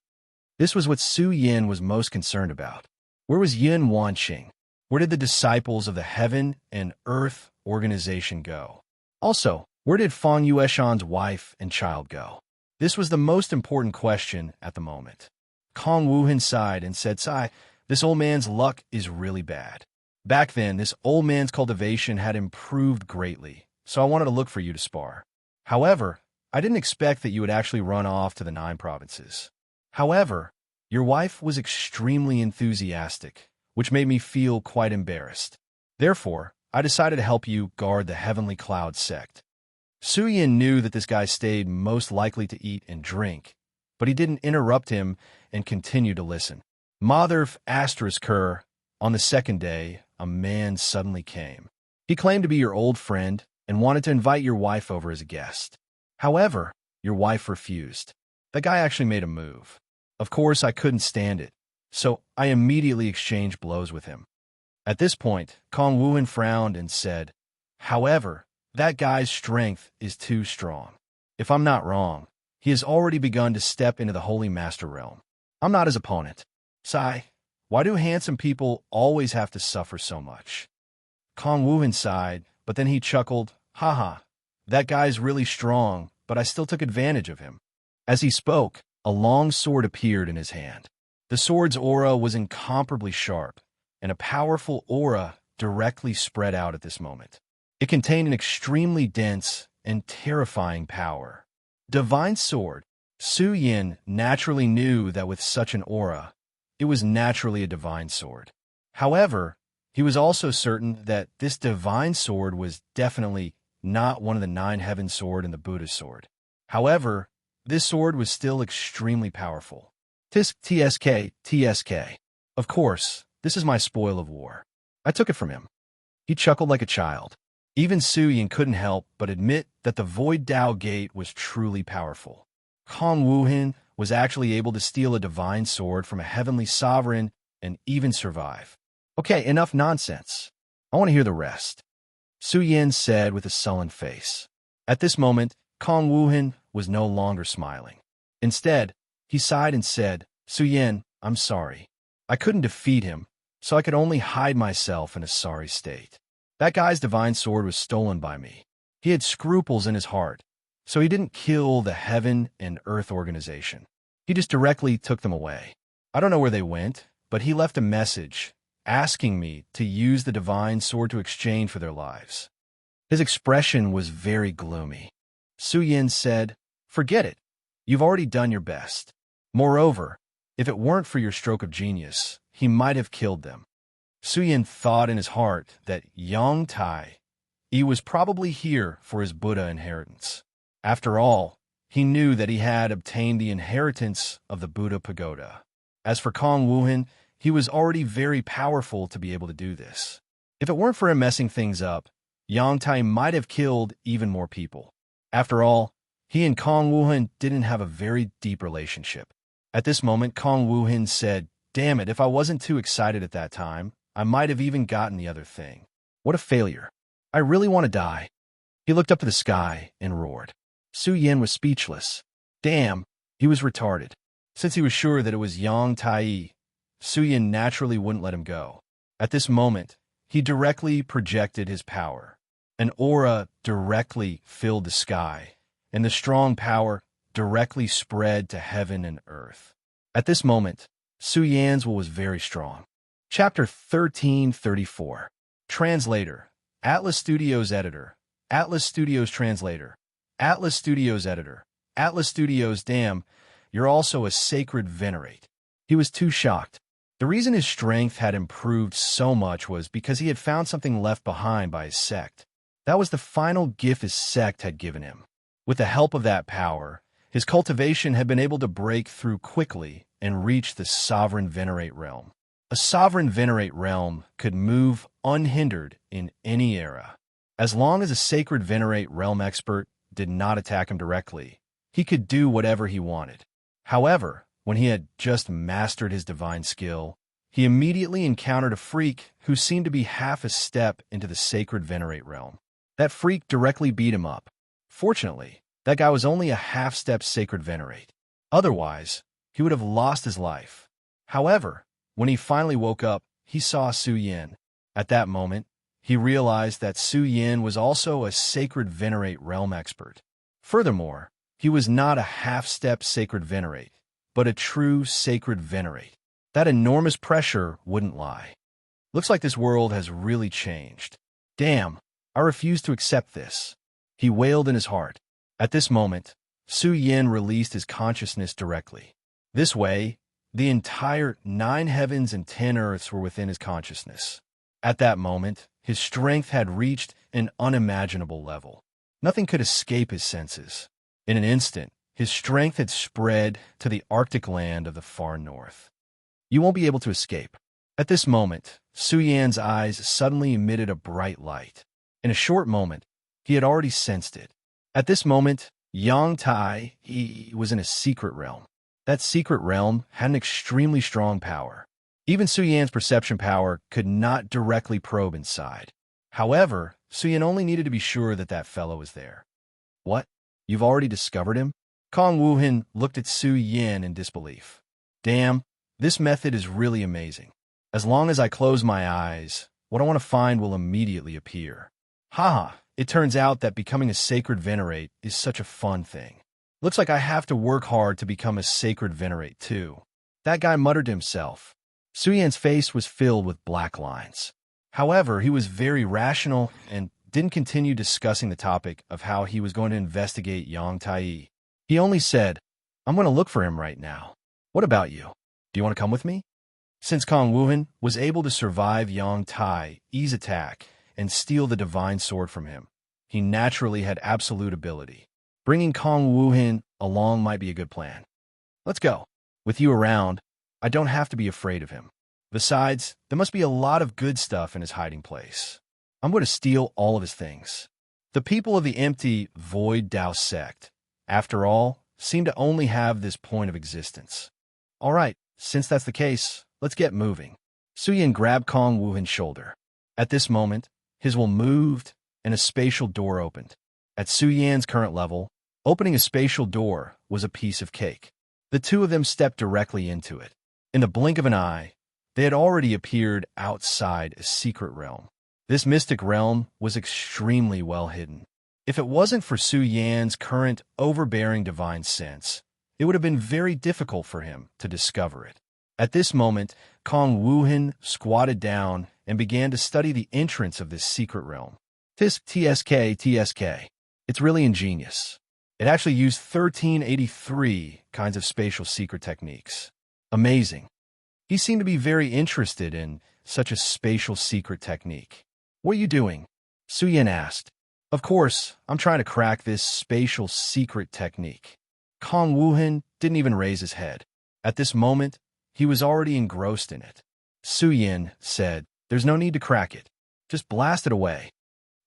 A: This was what Su Yin was most concerned about. Where was Yin Wanqing? Where did the disciples of the Heaven and Earth organization go? Also, where did Fang Yueshan's wife and child go? This was the most important question at the moment. Kong Wuhan sighed and said, "Sai, this old man's luck is really bad. Back then, this old man's cultivation had improved greatly, so I wanted to look for you to spar. However, I didn't expect that you would actually run off to the 9 provinces. However, your wife was extremely enthusiastic, which made me feel quite embarrassed. Therefore, I decided to help you guard the Heavenly Cloud sect." Su Yin knew that this guy stayed most likely to eat and drink, but he didn't interrupt him and continued to listen. Mother Kerr, on the second day, a man suddenly came. He claimed to be your old friend and wanted to invite your wife over as a guest. However, your wife refused. The guy actually made a move. Of course, I couldn't stand it, so I immediately exchanged blows with him. At this point, Kong Wuhan frowned and said, "However, that guy's strength is too strong. If I'm not wrong, he has already begun to step into the Holy Master realm. I'm not his opponent. Sai, why do handsome people always have to suffer so much?" Kong Wuhan sighed, but then he chuckled, "Haha, that guy's really strong, but I still took advantage of him." As he spoke, a long sword appeared in his hand. The sword's aura was incomparably sharp, and a powerful aura directly spread out at this moment. It contained an extremely dense and terrifying power. Divine Sword. Su Yin naturally knew that with such an aura, it was naturally a divine sword. However, he was also certain that this divine sword was definitely not one of the 9 heaven sword and the Buddha's sword. However, this sword was still extremely powerful. TSK. Of course, this is my spoil of war. I took it from him. He chuckled like a child. Even Su Yin couldn't help but admit that the Void Dao Gate was truly powerful. Kong Wuhan was actually able to steal a divine sword from a heavenly sovereign and even survive. Okay, enough nonsense. I want to hear the rest, Su Yin said with a sullen face. At this moment, Kong Wuhan was no longer smiling. Instead, he sighed and said, Su Yin, I'm sorry. I couldn't defeat him, so I could only hide myself in a sorry state. That guy's divine sword was stolen by me. He had scruples in his heart, so he didn't kill the Heaven and Earth organization. He just directly took them away. I don't know where they went, but he left a message asking me to use the divine sword to exchange for their lives. His expression was very gloomy. Su Yin said, Forget it. You've already done your best. Moreover, if it weren't for your stroke of genius, he might have killed them. Su Yin thought in his heart that Yang Tai was probably here for his Buddha inheritance. After all, he knew that he had obtained the inheritance of the Buddha pagoda. As for Kong Wuhan, he was already very powerful to be able to do this. If it weren't for him messing things up, Yang Tai might have killed even more people. After all, he and Kong Wuhan didn't have a very deep relationship. At this moment, Kong Wuhan said, Damn it, if I wasn't too excited at that time, I might have even gotten the other thing. What a failure. I really want to die. He looked up to the sky and roared. Su Yin was speechless. Damn, he was retarded. Since he was sure that it was Yang Tai, Su Yin naturally wouldn't let him go. At this moment, he directly projected his power. An aura directly filled the sky, and the strong power directly spread to heaven and earth. At this moment, Su Yan's will was very strong. Chapter 1334. Translator. Atlas Studios Editor. Atlas Studios Translator. Atlas Studios Editor. Atlas Studios. Damn, you're also a sacred venerate. He was too shocked. The reason his strength had improved so much was because he had found something left behind by his sect. That was the final gift his sect had given him. With the help of that power, his cultivation had been able to break through quickly and reach the Sovereign Venerate realm. A Sovereign Venerate realm could move unhindered in any era. As long as a Sacred Venerate realm expert did not attack him directly, he could do whatever he wanted. However, when he had just mastered his divine skill, he immediately encountered a freak who seemed to be half a step into the Sacred Venerate realm. That freak directly beat him up. Fortunately, that guy was only a half-step Sacred Venerate. Otherwise, he would have lost his life. However, when he finally woke up, he saw Su Yin. At that moment, he realized that Su Yin was also a Sacred Venerate realm expert. Furthermore, he was not a half-step Sacred Venerate, but a true Sacred Venerate. That enormous pressure wouldn't lie. Looks like this world has really changed. Damn, I refuse to accept this. He wailed in his heart. At this moment, Su Yin released his consciousness directly. This way, the entire 9 heavens and 10 earths were within his consciousness. At that moment, his strength had reached an unimaginable level. Nothing could escape his senses. In an instant, his strength had spread to the Arctic land of the far north. You won't be able to escape. At this moment, Su Yan's eyes suddenly emitted a bright light. In a short moment, he had already sensed it. At this moment, Yang Tai was in a secret realm. That secret realm had an extremely strong power. Even Su Yan's perception power could not directly probe inside. However, Su Yan only needed to be sure that that fellow was there. What? You've already discovered him? Kong Wuhan looked at Su Yin in disbelief. Damn, this method is really amazing. As long as I close my eyes, what I want to find will immediately appear. Haha, it turns out that becoming a Sacred Venerate is such a fun thing. Looks like I have to work hard to become a Sacred Venerate too. That guy muttered to himself. Su Yan's face was filled with black lines. However, he was very rational and didn't continue discussing the topic of how he was going to investigate Yang Tai. He only said, "I'm going to look for him right now. What about you? Do you want to come with me?" Since Kong Wuhan was able to survive Yang Tai's attack and steal the divine sword from him, he naturally had absolute ability. Bringing Kong Wuhan along might be a good plan. "Let's go. With you around, I don't have to be afraid of him. Besides, there must be a lot of good stuff in his hiding place. I'm going to steal all of his things." The people of the empty Void Dao sect, after all, seem to only have this point of existence. All right, since that's the case, let's get moving. Suyin grabbed Kong Wuhan's shoulder. At this moment, his will moved and a spatial door opened. At Su Yan's current level, opening a spatial door was a piece of cake. The two of them stepped directly into it. In the blink of an eye, they had already appeared outside a secret realm. This mystic realm was extremely well hidden. If it wasn't for Su Yan's current overbearing divine sense, it would have been very difficult for him to discover it. At this moment, Kong Wuhan squatted down and began to study the entrance of this secret realm. TSK. It's really ingenious. It actually used 1383 kinds of spatial secret techniques. Amazing. He seemed to be very interested in such a spatial secret technique. "What are you doing?" Su Yan asked. "Of course, I'm trying to crack this spatial secret technique." Kong Wuhan didn't even raise his head. At this moment, he was already engrossed in it. Su Yan said, "There's no need to crack it. Just blast it away."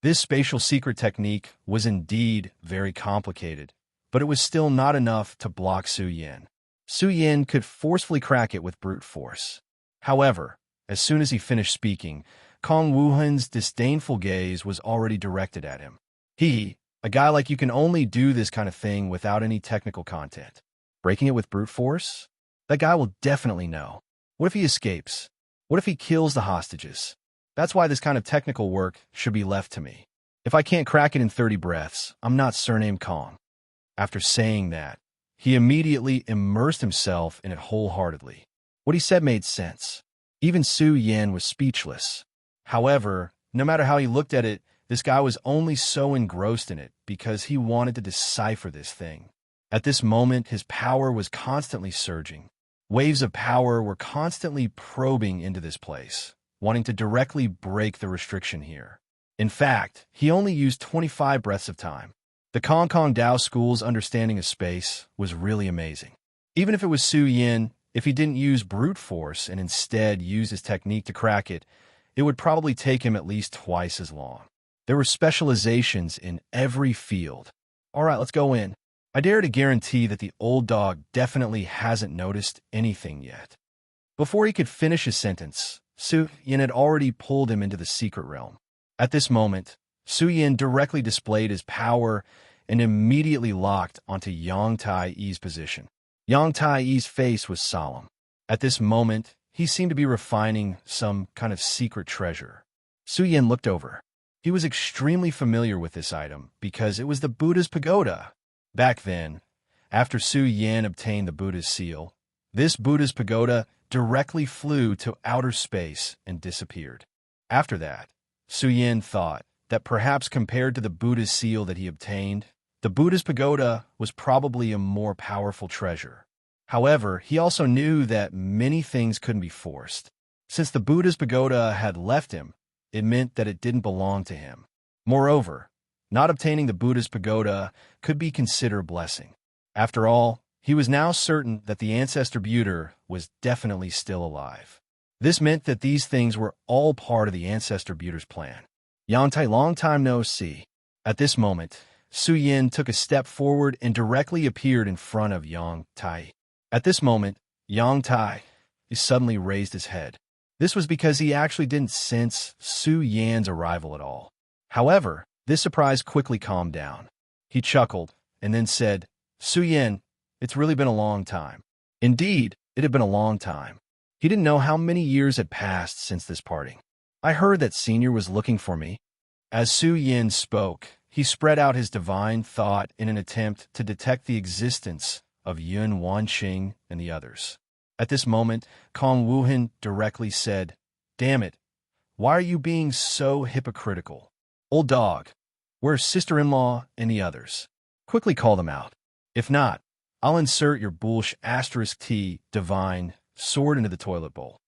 A: This spatial secret technique was indeed very complicated, but it was still not enough to block Su Yan. Su Yan could forcefully crack it with brute force. However, as soon as he finished speaking, Kong Wuhan's disdainful gaze was already directed at him. A guy like you can only do this kind of thing without any technical content. Breaking it with brute force? That guy will definitely know. What if he escapes? What if he kills the hostages? That's why this kind of technical work should be left to me. If I can't crack it in 30 breaths, I'm not surnamed Kong. After saying that, he immediately immersed himself in it wholeheartedly. What he said made sense. Even Su Yan was speechless. However, no matter how he looked at it, this guy was only so engrossed in it because he wanted to decipher this thing. At this moment, his power was constantly surging. Waves of power were constantly probing into this place, wanting to directly break the restriction here. In fact, he only used 25 breaths of time. The Kong Dao School's understanding of space was really amazing. Even if it was Su Yan, if he didn't use brute force and instead used his technique to crack it, it would probably take him at least twice as long. There were specializations in every field. All right, let's go in. I dare to guarantee that the old dog definitely hasn't noticed anything yet. Before he could finish his sentence, Su Yan had already pulled him into the secret realm. At this moment, Su Yan directly displayed his power and immediately locked onto Yang Tai's position. Yang Tai's face was solemn. At this moment, he seemed to be refining some kind of secret treasure. Su Yan looked over. He was extremely familiar with this item because it was the Buddha's pagoda. Back then, after Su Yan obtained the Buddha's seal, this Buddha's pagoda directly flew to outer space and disappeared. After that, Su Yan thought that perhaps compared to the Buddha's seal that he obtained, the Buddha's pagoda was probably a more powerful treasure. However, he also knew that many things couldn't be forced. Since the Buddha's pagoda had left him, it meant that it didn't belong to him. Moreover, not obtaining the Buddha's pagoda could be considered a blessing. After all, he was now certain that the ancestor Buddha was definitely still alive. This meant that these things were all part of the ancestor Buddha's plan. Yang Tai, long time no see. At this moment, Su Yan took a step forward and directly appeared in front of Yang Tai. At this moment, Yang Tai suddenly raised his head. This was because he actually didn't sense Su Yan's arrival at all. However, this surprise quickly calmed down. He chuckled and then said, "Su Yan, it's really been a long time." Indeed, it had been a long time. He didn't know how many years had passed since this parting. "I heard that Senior was looking for me." As Su Yan spoke, he spread out his divine thought in an attempt to detect the existence of Yun Wanqing and the others. At this moment, Kong Wuhan directly said, "Damn it, why are you being so hypocritical? Old dog, where's sister-in-law and the others? Quickly call them out." If not, I'll insert your bullsh asterisk T divine sword into the toilet bowl.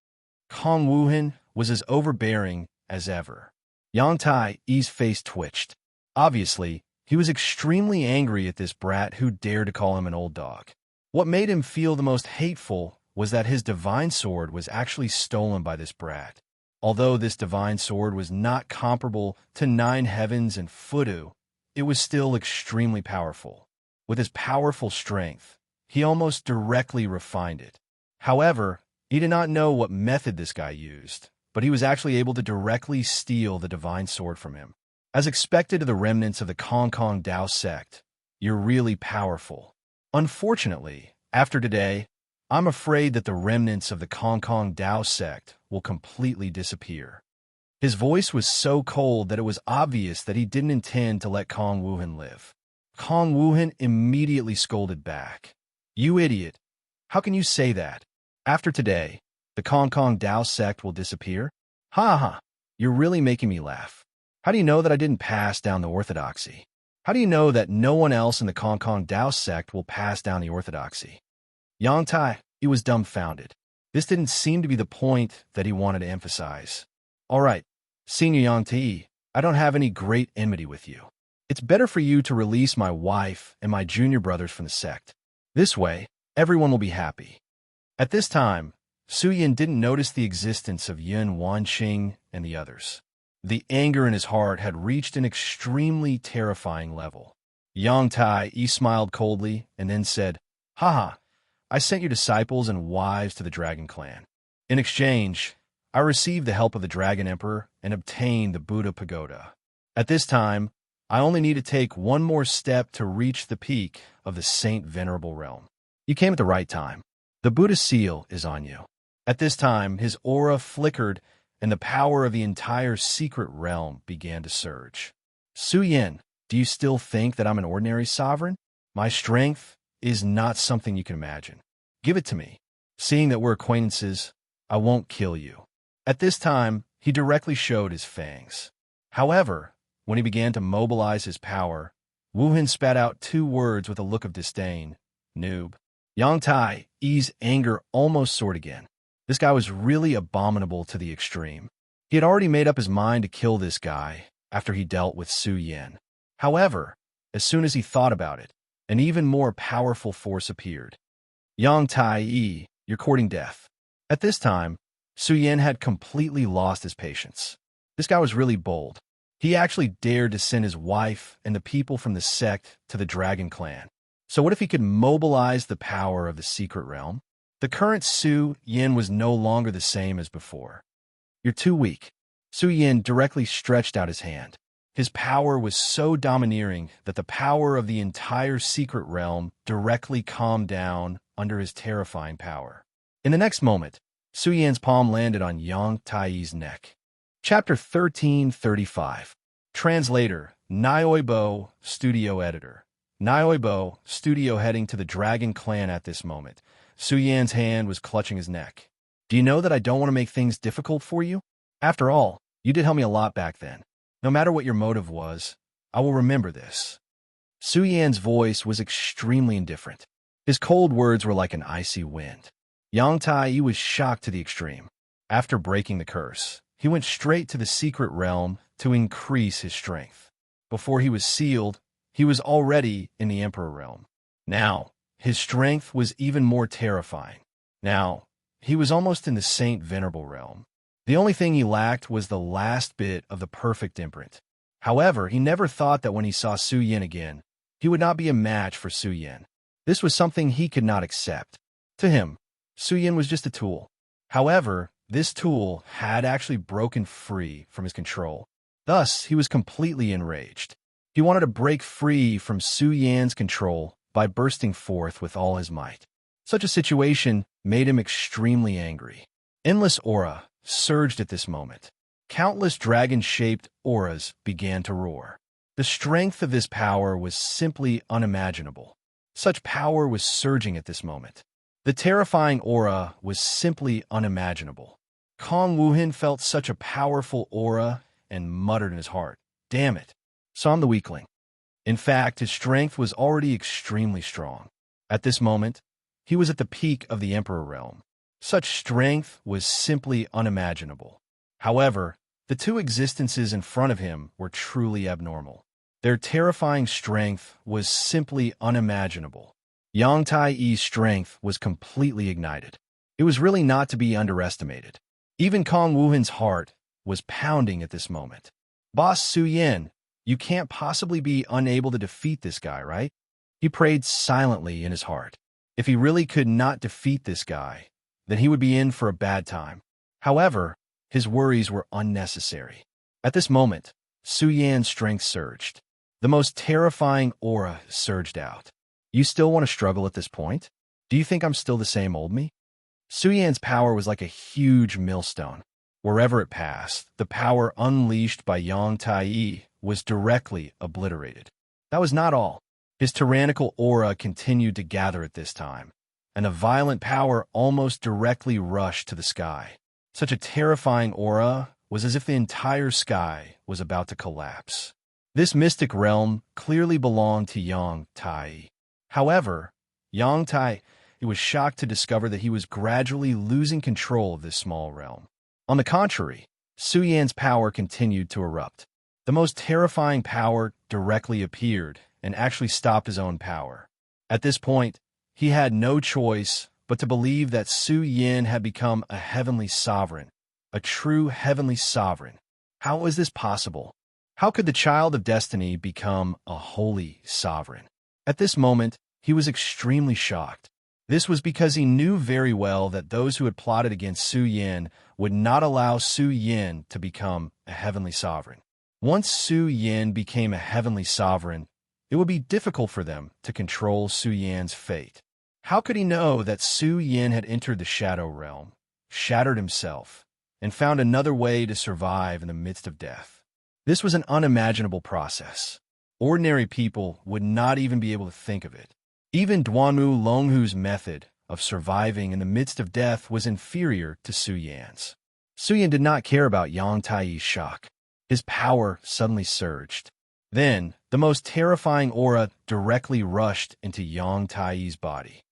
A: Kong Wuhan was as overbearing as ever. Yang Tai-Yi's face twitched. Obviously, he was extremely angry at this brat who dared to call him an old dog. What made him feel the most hateful was that his divine sword was actually stolen by this brat. Although this divine sword was not comparable to Nine Heavens and Fudu, it was still extremely powerful. With his powerful strength, he almost directly refined it. However, he did not know what method this guy used, but he was actually able to directly steal the divine sword from him. As expected of the remnants of the Kong Kong Dao sect, you're really powerful. Unfortunately, after today, I'm afraid that the remnants of the Kong Kong Dao sect will completely disappear. His voice was so cold that it was obvious that he didn't intend to let Kong Wuhan live. Kong Wuhan immediately scolded back. You idiot! How can you say that? After today, the Kong Kong Dao sect will disappear? Ha ha! You're really making me laugh. How do you know that I didn't pass down the orthodoxy? How do you know that no one else in the Kong Kong Dao sect will pass down the orthodoxy? Yang Tai, he was dumbfounded. This didn't seem to be the point that he wanted to emphasize. All right, Senior Yang Tai, I don't have any great enmity with you. It's better for you to release my wife and my junior brothers from the sect. This way, everyone will be happy. At this time, Su Yin didn't notice the existence of Yun Wanqing and the others. The anger in his heart had reached an extremely terrifying level. Yang Tai smiled coldly and then said, Haha, I sent your disciples and wives to the Dragon Clan. In exchange, I received the help of the Dragon Emperor and obtained the Buddha Pagoda. At this time, I only need to take one more step to reach the peak of the Saint Venerable Realm. You came at the right time. The Buddha seal is on you. At this time, his aura flickered and the power of the entire secret realm began to surge. Su Yin, do you still think that I'm an ordinary sovereign? My strength is not something you can imagine. Give it to me. Seeing that we're acquaintances, I won't kill you. At this time, he directly showed his fangs. However, when he began to mobilize his power, Wuhan spat out two words with a look of disdain. Noob. Yang Tai-Yi's anger almost soared again. This guy was really abominable to the extreme. He had already made up his mind to kill this guy after he dealt with Su Yin. However, as soon as he thought about it, an even more powerful force appeared. Yang Tai-Yi, you're courting death. At this time, Su Yin had completely lost his patience. This guy was really bold. He actually dared to send his wife and the people from the sect to the Dragon Clan. So what if he could mobilize the power of the secret realm? The current Su Yin was no longer the same as before. You're too weak. Su Yin directly stretched out his hand. His power was so domineering that the power of the entire secret realm directly calmed down under his terrifying power. In the next moment, Su Yin's palm landed on Yang Tai-Yi's neck. Chapter 1335. Translator, Nyoibo, Studio Editor. Nyoibo, Studio heading to the Dragon Clan at this moment. Su Yan's hand was clutching his neck. Do you know that I don't want to make things difficult for you? After all, you did help me a lot back then. No matter what your motive was, I will remember this. Su Yan's voice was extremely indifferent. His cold words were like an icy wind. Yang Tai-Yi was shocked to the extreme. After breaking the curse, he went straight to the secret realm to increase his strength. Before he was sealed, he was already in the Emperor realm. Now, his strength was even more terrifying. Now, he was almost in the Saint Venerable realm. The only thing he lacked was the last bit of the perfect imprint. However, he never thought that when he saw Su Yin again, he would not be a match for Su Yin. This was something he could not accept. To him, Su Yin was just a tool. However, this tool had actually broken free from his control. Thus, he was completely enraged. He wanted to break free from Su Yan's control by bursting forth with all his might. Such a situation made him extremely angry. Endless aura surged at this moment. Countless dragon-shaped auras began to roar. The strength of this power was simply unimaginable. Such power was surging at this moment. The terrifying aura was simply unimaginable. Kong Wuhan felt such a powerful aura and muttered in his heart, "Damn it, so I'm the weakling." In fact, his strength was already extremely strong. At this moment, he was at the peak of the Emperor realm. Such strength was simply unimaginable. However, the two existences in front of him were truly abnormal. Their terrifying strength was simply unimaginable. Yang Tai-Yi's strength was completely ignited. It was really not to be underestimated. Even Kong Wuhan's heart was pounding at this moment. Boss Su Yin, you can't possibly be unable to defeat this guy, right? He prayed silently in his heart. If he really could not defeat this guy, then he would be in for a bad time. However, his worries were unnecessary. At this moment, Su Yan's strength surged. The most terrifying aura surged out. You still want to struggle at this point? Do you think I'm still the same old me? Su Yan's power was like a huge millstone. Wherever it passed, the power unleashed by Yang Tai-Yi was directly obliterated. That was not all. His tyrannical aura continued to gather at this time, and a violent power almost directly rushed to the sky. Such a terrifying aura was as if the entire sky was about to collapse. This mystic realm clearly belonged to Yang Tai-Yi. However, Yang Tai-Yi was shocked to discover that he was gradually losing control of this small realm. On the contrary, Su Yan's power continued to erupt. The most terrifying power directly appeared and actually stopped his own power. At this point, he had no choice but to believe that Su Yin had become a heavenly sovereign, a true heavenly sovereign. How was this possible? How could the child of destiny become a holy sovereign? At this moment, he was extremely shocked. This was because he knew very well that those who had plotted against Su Yin would not allow Su Yin to become a heavenly sovereign. Once Su Yin became a heavenly sovereign, it would be difficult for them to control Su Yan's fate. How could he know that Su Yin had entered the shadow realm, shattered himself, and found another way to survive in the midst of death? This was an unimaginable process. Ordinary people would not even be able to think of it. Even Duanmu Longhu's method of surviving in the midst of death was inferior to Su Yan's. Su Yan did not care about Yang Tai-Yi's shock. His power suddenly surged. Then, the most terrifying aura directly rushed into Yang Tai-Yi's body.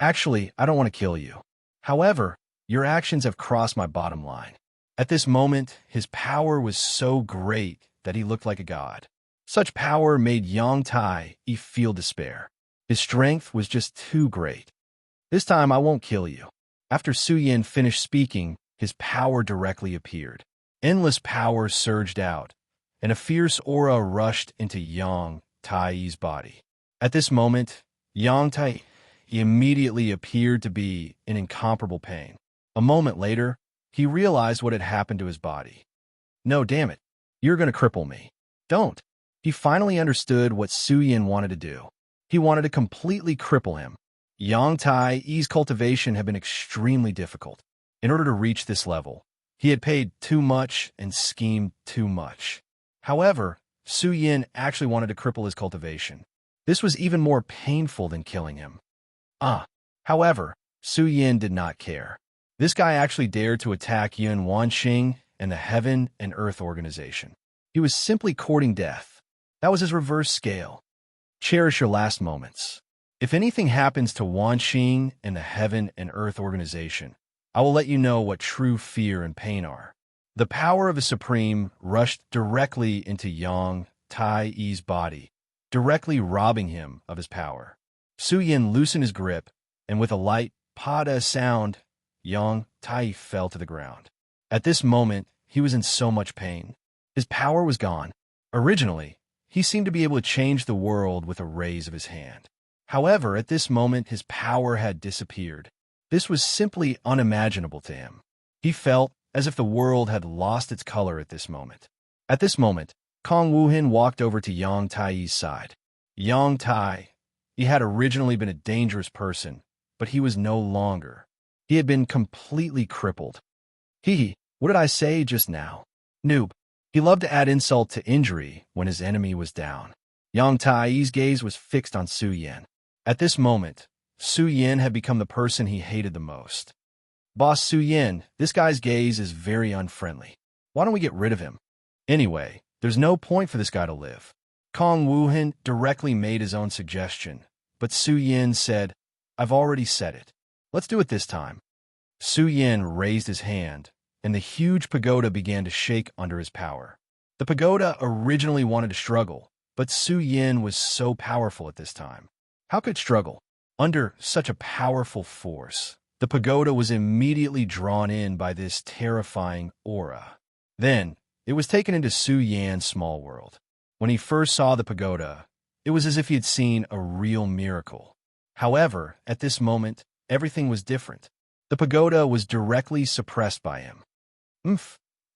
A: Actually, I don't want to kill you. However, your actions have crossed my bottom line. At this moment, his power was so great that he looked like a god. Such power made Yang Tai-Yi feel despair. His strength was just too great. This time I won't kill you. After Su Yin finished speaking, his power directly appeared. Endless power surged out, and a fierce aura rushed into Yang Tai-Yi's body. At this moment, Yang Tai-Yi immediately appeared to be in incomparable pain. A moment later, he realized what had happened to his body. No, damn it. You're going to cripple me. Don't. He finally understood what Su Yin wanted to do. He wanted to completely cripple him. Yang Tai-Yi's cultivation had been extremely difficult. In order to reach this level, he had paid too much and schemed too much. However, Su Yin actually wanted to cripple his cultivation. This was even more painful than killing him. However, Su Yin did not care. This guy actually dared to attack Yun Wanxing and the Heaven and Earth organization. He was simply courting death. That was his reverse scale. Cherish your last moments. If anything happens to Wanxing and the Heaven and Earth organization, I will let you know what true fear and pain are. The power of the Supreme rushed directly into Yang Tai-Yi's body, directly robbing him of his power. Su Yin loosened his grip, and with a light pada sound, Yang Tai-Yi fell to the ground. At this moment, he was in so much pain. His power was gone. Originally, he seemed to be able to change the world with a raise of his hand. However, at this moment, his power had disappeared. This was simply unimaginable to him. He felt as if the world had lost its color at this moment. At this moment, Kong Wuhan walked over to Yang Tai-Yi's side. Yang Tai-Yi had originally been a dangerous person, but he was no longer. He had been completely crippled. What did I say just now? Noob. He loved to add insult to injury when his enemy was down. Yang Tai-Yi's gaze was fixed on Su Yin. At this moment, Su Yin had become the person he hated the most. Boss Su Yin, this guy's gaze is very unfriendly. Why don't we get rid of him? Anyway, there's no point for this guy to live. Kong Wuhan directly made his own suggestion, but Su Yin said, "I've already said it. Let's do it this time." Su Yin raised his hand, and the huge pagoda began to shake under his power. The pagoda originally wanted to struggle, but Su Yin was so powerful at this time. How could it struggle? Under such a powerful force, the pagoda was immediately drawn in by this terrifying aura. Then, it was taken into Su Yan's small world. When he first saw the pagoda, it was as if he had seen a real miracle. However, at this moment, everything was different. The pagoda was directly suppressed by him.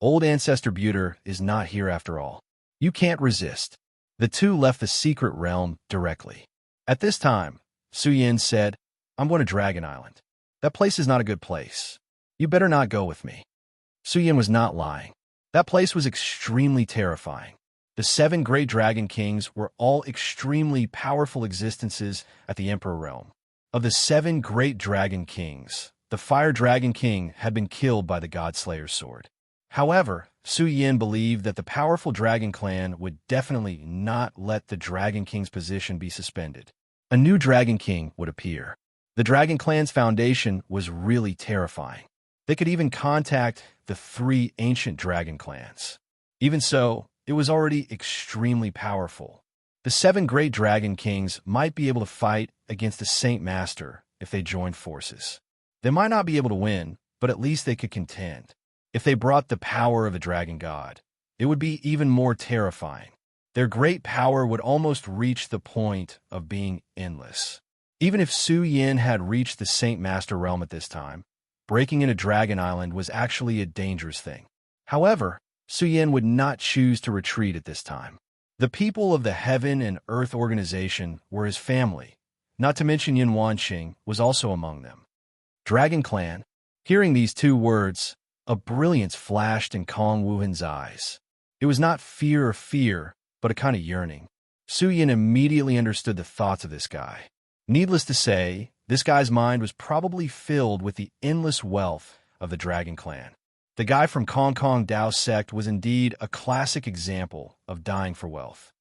A: Old Ancestor Buter is not here after all. You can't resist. The two left the secret realm directly. At this time, Su Yin said, "I'm going to Dragon Island. That place is not a good place. You better not go with me." Su Yin was not lying. That place was extremely terrifying. The 7 great dragon kings were all extremely powerful existences at the Emperor realm. Of the 7 great dragon kings, the Fire Dragon King had been killed by the God-Slayer's sword. However, Su Yin believed that the powerful Dragon Clan would definitely not let the Dragon King's position be suspended. A new Dragon King would appear. The Dragon Clan's foundation was really terrifying. They could even contact the 3 ancient Dragon Clans. Even so, it was already extremely powerful. The 7 great Dragon Kings might be able to fight against the Saint Master if they joined forces. They might not be able to win, but at least they could contend. If they brought the power of a dragon god, it would be even more terrifying. Their great power would almost reach the point of being endless. Even if Su Yin had reached the Saint Master realm at this time, breaking into Dragon Island was actually a dangerous thing. However, Su Yin would not choose to retreat at this time. The people of the Heaven and Earth organization were his family, not to mention Yin Wanqing was also among them. Dragon Clan. Hearing these 2 words, a brilliance flashed in Kong Wuhan's eyes. It was not fear, but a kind of yearning. Su Yin immediately understood the thoughts of this guy. Needless to say, this guy's mind was probably filled with the endless wealth of the Dragon Clan. The guy from Kong Dao sect was indeed a classic example of dying for wealth.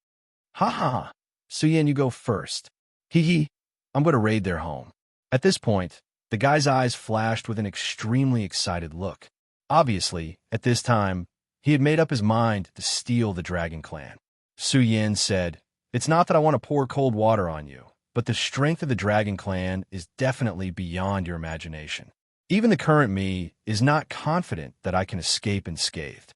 A: Ha ha ha, Su Yin, you go first. Hee, I'm going to raid their home. At this point, the guy's eyes flashed with an extremely excited look. Obviously, at this time, he had made up his mind to steal the Dragon Clan. Su Yin said, "It's not that I want to pour cold water on you, but the strength of the Dragon Clan is definitely beyond your imagination. Even the current me is not confident that I can escape unscathed."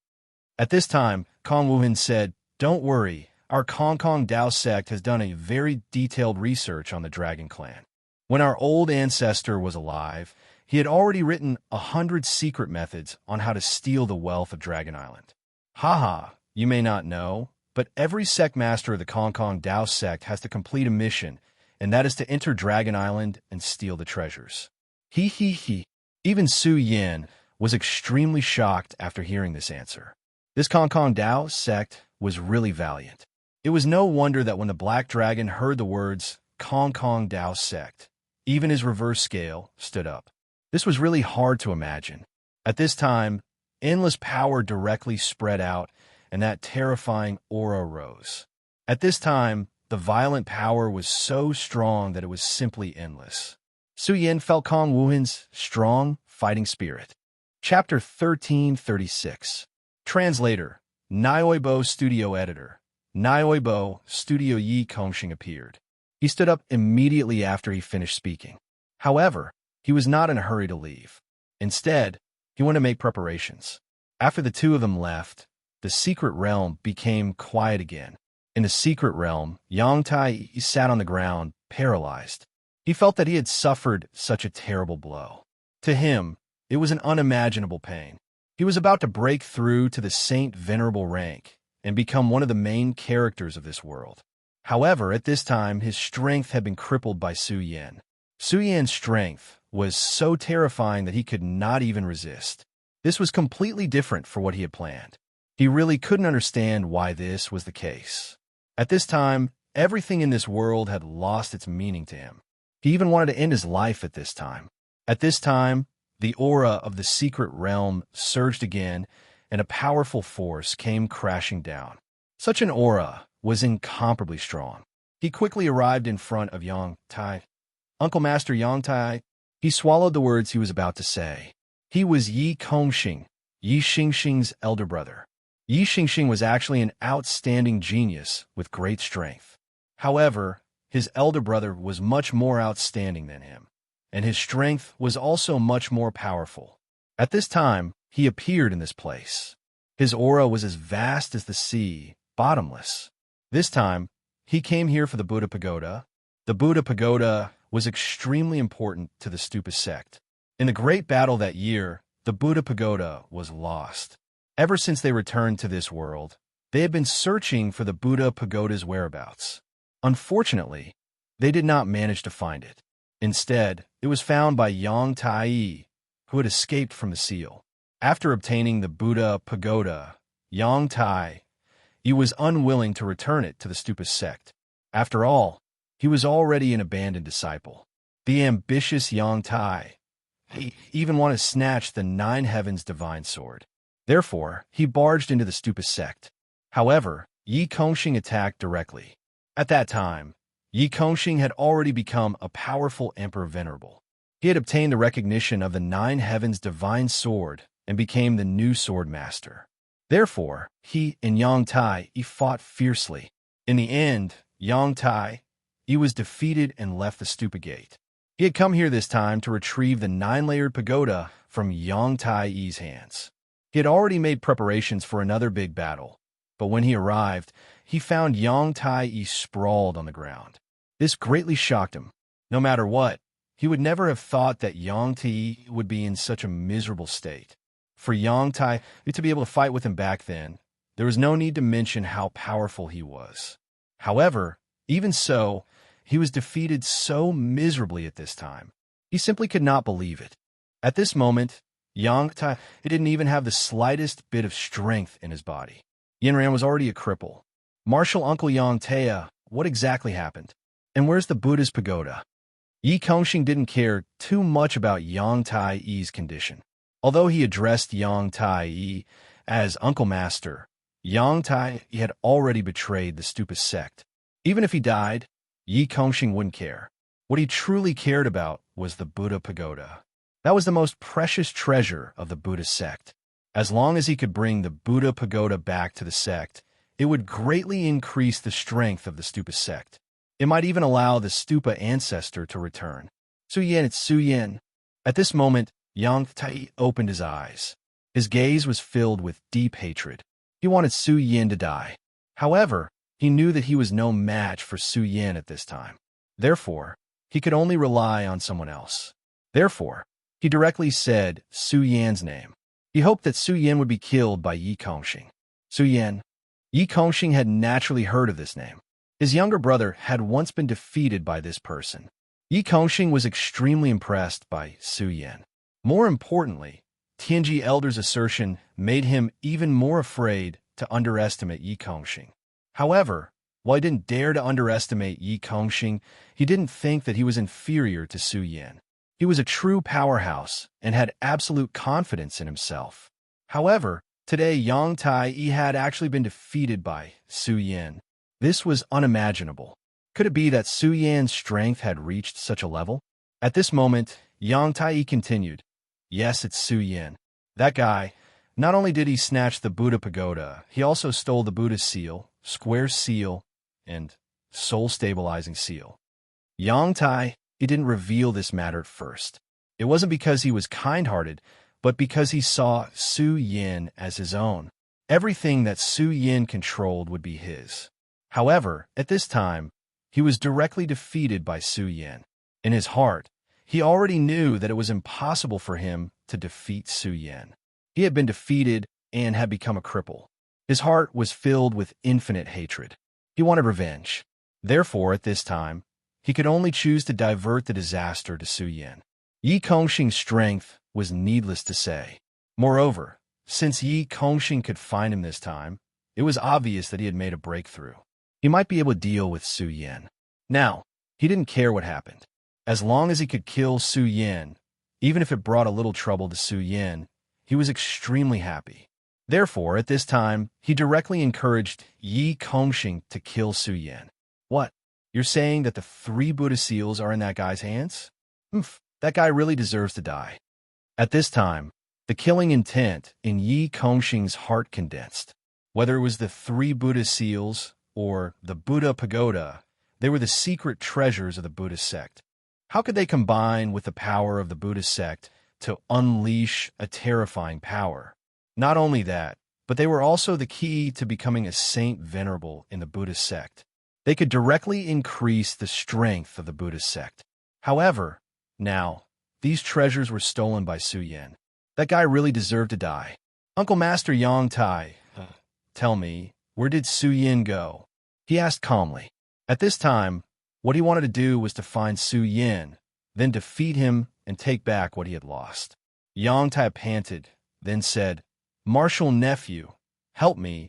A: At this time, Kong Wuhan said, "Don't worry, our Kong Dao sect has done a very detailed research on the Dragon Clan. When our old ancestor was alive, he had already written 100 secret methods on how to steal the wealth of Dragon Island. Haha, you may not know, but every sect master of the Kong Dao sect has to complete a mission, and that is to enter Dragon Island and steal the treasures." He. Even Su Yin was extremely shocked after hearing this answer. This Kong Dao sect was really valiant. It was no wonder that when the Black Dragon heard the words Kong Dao sect, even his reverse scale stood up. This was really hard to imagine. At this time, endless power directly spread out, and that terrifying aura rose. At this time, the violent power was so strong that it was simply endless. Su Yin felt Kong Wuhan's strong fighting spirit. Chapter 1336. Translator, Nioibo Studio Editor. Nioibo Studio Yi Kongxing appeared. He stood up immediately after he finished speaking. However, he was not in a hurry to leave. Instead, he wanted to make preparations. After the 2 of them left, the secret realm became quiet again. In the secret realm, Yang Tai sat on the ground, paralyzed. He felt that he had suffered such a terrible blow. To him, it was an unimaginable pain. He was about to break through to the Saint Venerable rank and become one of the main characters of this world. However, at this time, his strength had been crippled by Su Yin. Su Yin's strength was so terrifying that he could not even resist. This was completely different for what he had planned. He really couldn't understand why this was the case. At this time, everything in this world had lost its meaning to him. He even wanted to end his life at this time. At this time, the aura of the secret realm surged again, and a powerful force came crashing down. Such an aura was incomparably strong. He quickly arrived in front of Yang Tai. Uncle Master Yang Tai, he swallowed the words he was about to say. He was Yi Kongxing, Yi Xingxing's elder brother. Yi Xingxing was actually an outstanding genius with great strength. However, his elder brother was much more outstanding than him, and his strength was also much more powerful. At this time, he appeared in this place. His aura was as vast as the sea, bottomless. This time, he came here for the Buddha Pagoda. The Buddha Pagoda was extremely important to the Stupa sect. In the great battle that year, the Buddha Pagoda was lost. Ever since they returned to this world, they had been searching for the Buddha Pagoda's whereabouts. Unfortunately, they did not manage to find it. Instead, it was found by Yang Tai, who had escaped from the seal. After obtaining the Buddha Pagoda, Yang Tai was unwilling to return it to the Stupa sect. After all, he was already an abandoned disciple. The ambitious Yang Tai, he even wanted to snatch the Nine Heavens divine sword. Therefore, he barged into the Stupa sect. However, Yi Kongxing attacked directly. At that time, Yi Kongxing had already become a powerful Emperor Venerable. He had obtained the recognition of the Nine Heavens divine sword and became the new sword master. Therefore, he and Yang Tai fought fiercely. In the end, Yang Tai was defeated and left the Stupa gate. He had come here this time to retrieve the 9-layered pagoda from Yang Tai's hands. He had already made preparations for another big battle, but when he arrived, he found Yang Tai sprawled on the ground. This greatly shocked him. No matter what, he would never have thought that Yang Tai would be in such a miserable state. For Yang Tai to be able to fight with him back then, there was no need to mention how powerful he was. However, even so, he was defeated so miserably at this time. He simply could not believe it. At this moment, Yang Tai didn't even have the slightest bit of strength in his body. Yinran was already a cripple. Martial Uncle Yang Tai, what exactly happened? And where's the Buddha's pagoda? Yi Kongxing didn't care too much about Yang Tai's condition. Although he addressed Yang Tai as Uncle Master, Yang Tai had already betrayed the Stupa sect. Even if he died, Yi Kongxing wouldn't care. What he truly cared about was the Buddha pagoda. That was the most precious treasure of the Buddha sect. As long as he could bring the Buddha pagoda back to the sect, it would greatly increase the strength of the Stupa sect. It might even allow the Stupa ancestor to return. It's Su Yin. At this moment, Yang Tai opened his eyes. His gaze was filled with deep hatred. He wanted Su Yin to die. However, he knew that he was no match for Su Yin at this time. Therefore, he could only rely on someone else. Therefore, he directly said Su Yan's name. He hoped that Su Yin would be killed by Yi Kongxing. Su Yin. Yi Kongxing had naturally heard of this name. His younger brother had once been defeated by this person. Yi Kongxing was extremely impressed by Su Yin. More importantly, Tianji Elder's assertion made him even more afraid to underestimate Yi Kongxing. However, while he didn't dare to underestimate Yi Kongxing, he didn't think that he was inferior to Su Yin. He was a true powerhouse and had absolute confidence in himself. However, today Yang Tai had actually been defeated by Su Yin. This was unimaginable. Could it be that Su Yan's strength had reached such a level? At this moment, Yang Tai continued, "Yes, it's Su Yin. That guy, not only did he snatch the Buddha pagoda, he also stole the Buddha seal, square seal, and soul-stabilizing seal." Yang Tai, he didn't reveal this matter at first. It wasn't because he was kind-hearted, but because he saw Su Yin as his own. Everything that Su Yin controlled would be his. However, at this time, he was directly defeated by Su Yin. In his heart, he already knew that it was impossible for him to defeat Su Yin. He had been defeated and had become a cripple. His heart was filled with infinite hatred. He wanted revenge. Therefore, at this time, he could only choose to divert the disaster to Su Yin. Yi Kongxing's strength was needless to say. Moreover, since Yi Kongxing could find him this time, it was obvious that he had made a breakthrough. He might be able to deal with Su Yin. Now, he didn't care what happened. As long as he could kill Su Yin, even if it brought a little trouble to Su Yin, he was extremely happy. Therefore, at this time, he directly encouraged Yi Kongxing to kill Su Yin. What? You're saying that the 3 Buddha seals are in that guy's hands? Oof, that guy really deserves to die. At this time, the killing intent in Yi Kongxing's heart condensed. Whether it was the 3 Buddha seals or the Buddha pagoda, they were the secret treasures of the Buddhist sect. How could they combine with the power of the Buddhist sect to unleash a terrifying power? Not only that, but they were also the key to becoming a saint venerable in the Buddhist sect. They could directly increase the strength of the Buddhist sect. However, now, these treasures were stolen by Su Yin. That guy really deserved to die. Uncle Master Yang Tai, tell me, where did Su Yin go? He asked calmly. At this time, what he wanted to do was to find Su Yin, then defeat him and take back what he had lost. Yang Tai panted, then said, Martial nephew, help me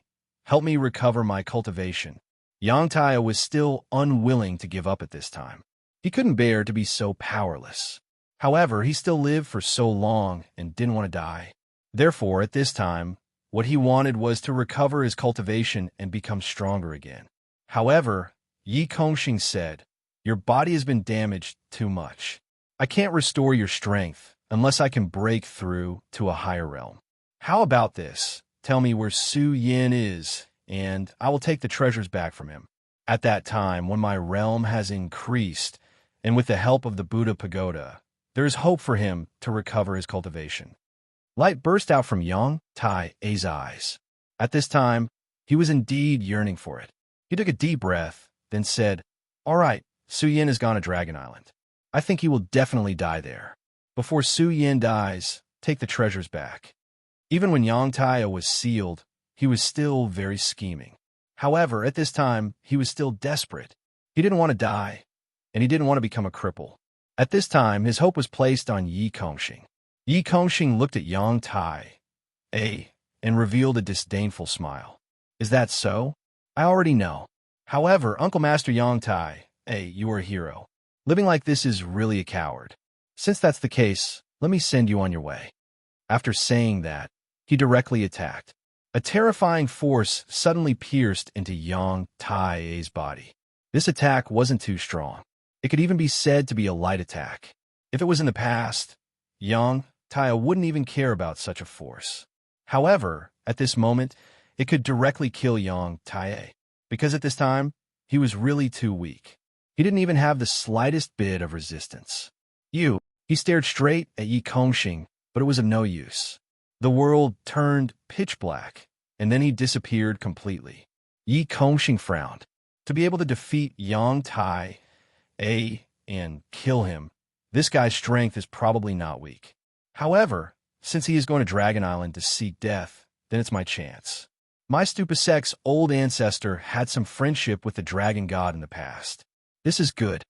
A: recover my cultivation. Yang Tai was still unwilling to give up at this time. He couldn't bear to be so powerless. However, he still lived for so long and didn't want to die. Therefore, at this time, what he wanted was to recover his cultivation and become stronger again. However, Yi Kongxing said, Your body has been damaged too much. I can't restore your strength unless I can break through to a higher realm. How about this? Tell me where Su Yin is, and I will take the treasures back from him. At that time, when my realm has increased, and with the help of the Buddha pagoda, there is hope for him to recover his cultivation. Light burst out from Yang Tai's eyes. At this time, he was indeed yearning for it. He took a deep breath, then said, All right, Su Yin has gone to Dragon Island. I think he will definitely die there. Before Su Yin dies, take the treasures back. Even when Yang Tai was sealed, he was still very scheming. However, at this time, he was still desperate. He didn't want to die, and he didn't want to become a cripple. At this time, his hope was placed on Yi Kongxing. Yi Kongxing looked at Yang Tai, and revealed a disdainful smile. Is that so? I already know. However, Uncle Master Yang Tai, you are a hero. Living like this is really a coward. Since that's the case, let me send you on your way. After saying that, he directly attacked. A terrifying force suddenly pierced into Yang Tai's body. This attack wasn't too strong. It could even be said to be a light attack. If it was in the past, Yang Tai wouldn't even care about such a force. However, at this moment, it could directly kill Yang Tai, because at this time, he was really too weak. He didn't even have the slightest bit of resistance. He stared straight at Yi Kongxing, but it was of no use. The world turned pitch black, and then he disappeared completely. Yi Kongxing frowned. To be able to defeat Yang Tai, and kill him, this guy's strength is probably not weak. However, since he is going to Dragon Island to seek death, then it's my chance. My Stupasek's old ancestor had some friendship with the dragon god in the past. This is good.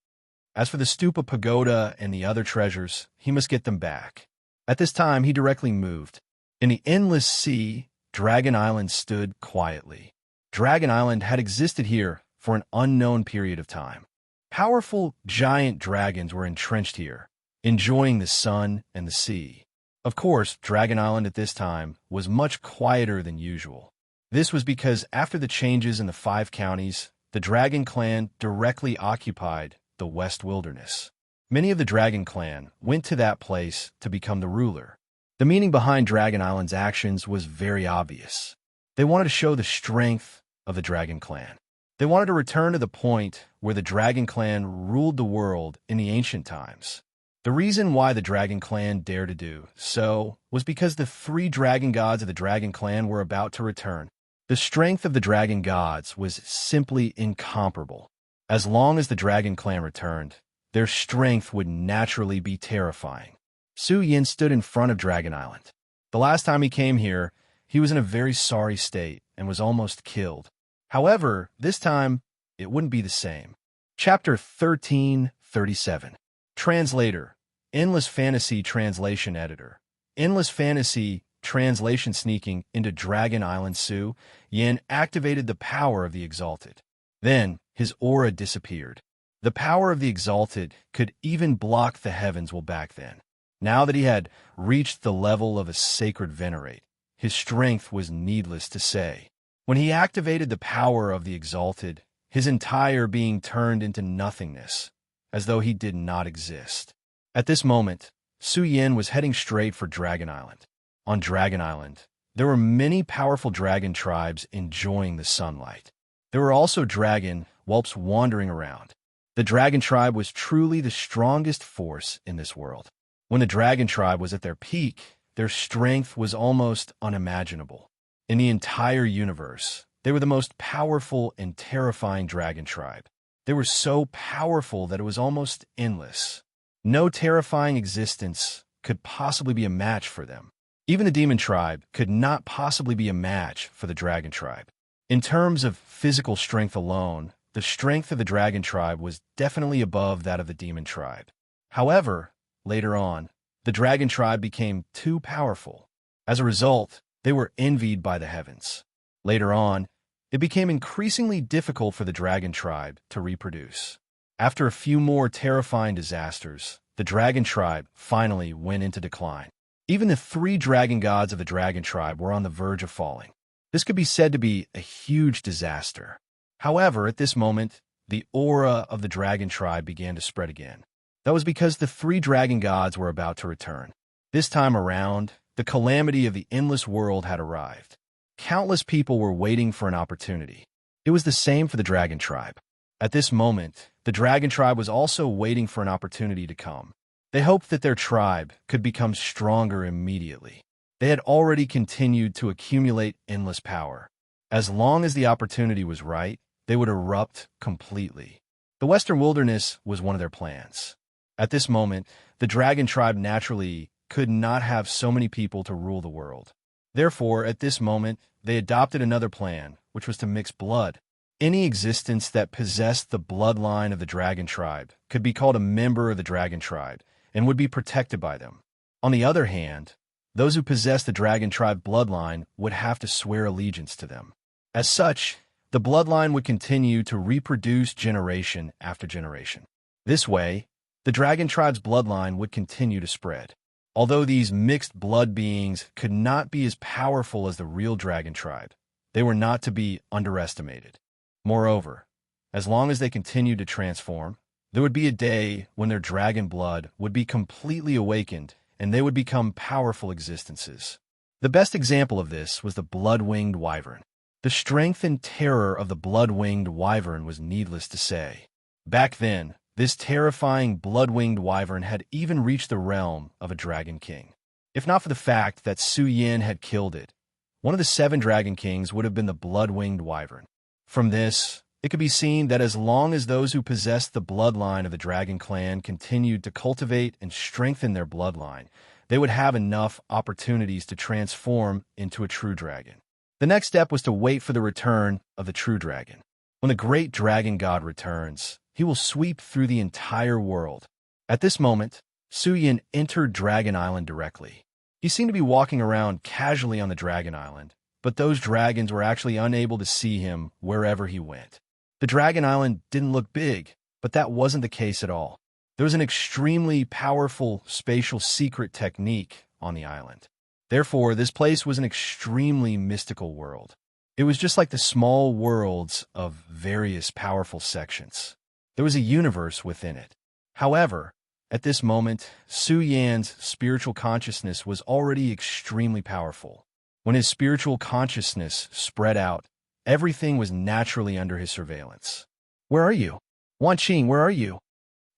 A: As for the Stupa pagoda and the other treasures, he must get them back. At this time, he directly moved. In the endless sea, Dragon Island stood quietly. Dragon Island had existed here for an unknown period of time. Powerful, giant dragons were entrenched here, enjoying the sun and the sea. Of course, Dragon Island at this time was much quieter than usual. This was because after the changes in the 5 counties, the Dragon Clan directly occupied the West Wilderness. Many of the Dragon Clan went to that place to become the ruler. The meaning behind Dragon Island's actions was very obvious. They wanted to show the strength of the Dragon Clan. They wanted to return to the point where the Dragon Clan ruled the world in the ancient times. The reason why the Dragon Clan dared to do so was because the 3 dragon gods of the Dragon Clan were about to return. The strength of the dragon gods was simply incomparable. As long as the Dragon Clan returned, their strength would naturally be terrifying. Su Yin stood in front of Dragon Island. The last time he came here, he was in a very sorry state and was almost killed. However, this time, it wouldn't be the same. Chapter 1337. Translator, Endless Fantasy Translation Editor. Endless Fantasy Translation Sneaking into Dragon Island. Su Yin activated the power of the Exalted. Then, his aura disappeared. The power of the Exalted could even block the heavens back then. Now that he had reached the level of a sacred venerate, his strength was needless to say. When he activated the power of the Exalted, his entire being turned into nothingness, as though he did not exist. At this moment, Su Yin was heading straight for Dragon Island. On Dragon Island, there were many powerful dragon tribes enjoying the sunlight. There were also dragon whelps wandering around. The dragon tribe was truly the strongest force in this world. When the dragon tribe was at their peak, their strength was almost unimaginable. In the entire universe, they were the most powerful and terrifying dragon tribe. They were so powerful that it was almost endless. No terrifying existence could possibly be a match for them. Even the demon tribe could not possibly be a match for the dragon tribe. In terms of physical strength alone, the strength of the dragon tribe was definitely above that of the demon tribe. However, later on, the dragon tribe became too powerful. As a result, they were envied by the heavens. Later on, it became increasingly difficult for the dragon tribe to reproduce. After a few more terrifying disasters, the dragon tribe finally went into decline. Even the 3 dragon gods of the dragon tribe were on the verge of falling. This could be said to be a huge disaster. However, at this moment, the aura of the dragon tribe began to spread again. That was because the 3 dragon gods were about to return. This time around, the calamity of the endless world had arrived. Countless people were waiting for an opportunity. It was the same for the dragon tribe. At this moment, the dragon tribe was also waiting for an opportunity to come. They hoped that their tribe could become stronger immediately. They had already continued to accumulate endless power. As long as the opportunity was right, they would erupt completely. The Western Wilderness was one of their plans. At this moment, the dragon tribe naturally could not have so many people to rule the world. Therefore, at this moment, they adopted another plan, which was to mix blood. Any existence that possessed the bloodline of the dragon tribe could be called a member of the dragon tribe and would be protected by them. On the other hand, those who possessed the dragon tribe bloodline would have to swear allegiance to them. As such, the bloodline would continue to reproduce generation after generation. This way, the dragon tribe's bloodline would continue to spread. Although these mixed blood beings could not be as powerful as the real dragon tribe, they were not to be underestimated. Moreover, as long as they continued to transform, there would be a day when their dragon blood would be completely awakened and they would become powerful existences. The best example of this was the blood-winged wyvern. The strength and terror of the blood-winged wyvern was needless to say. Back then, this terrifying blood-winged wyvern had even reached the realm of a dragon king. If not for the fact that Su Yin had killed it, one of the 7 dragon kings would have been the blood-winged wyvern. From this, it could be seen that as long as those who possessed the bloodline of the dragon clan continued to cultivate and strengthen their bloodline, they would have enough opportunities to transform into a true dragon. The next step was to wait for the return of the true dragon. When the great dragon god returns, he will sweep through the entire world. At this moment, Su Yin entered Dragon Island directly. He seemed to be walking around casually on the Dragon Island, but those dragons were actually unable to see him wherever he went. The Dragon Island didn't look big, but that wasn't the case at all. There was an extremely powerful spatial secret technique on the island. Therefore, this place was an extremely mystical world. It was just like the small worlds of various powerful sections. There was a universe within it. However, at this moment, Su Yan's spiritual consciousness was already extremely powerful. When his spiritual consciousness spread out, everything was naturally under his surveillance. "Where are you? Wan Qing, where are you?"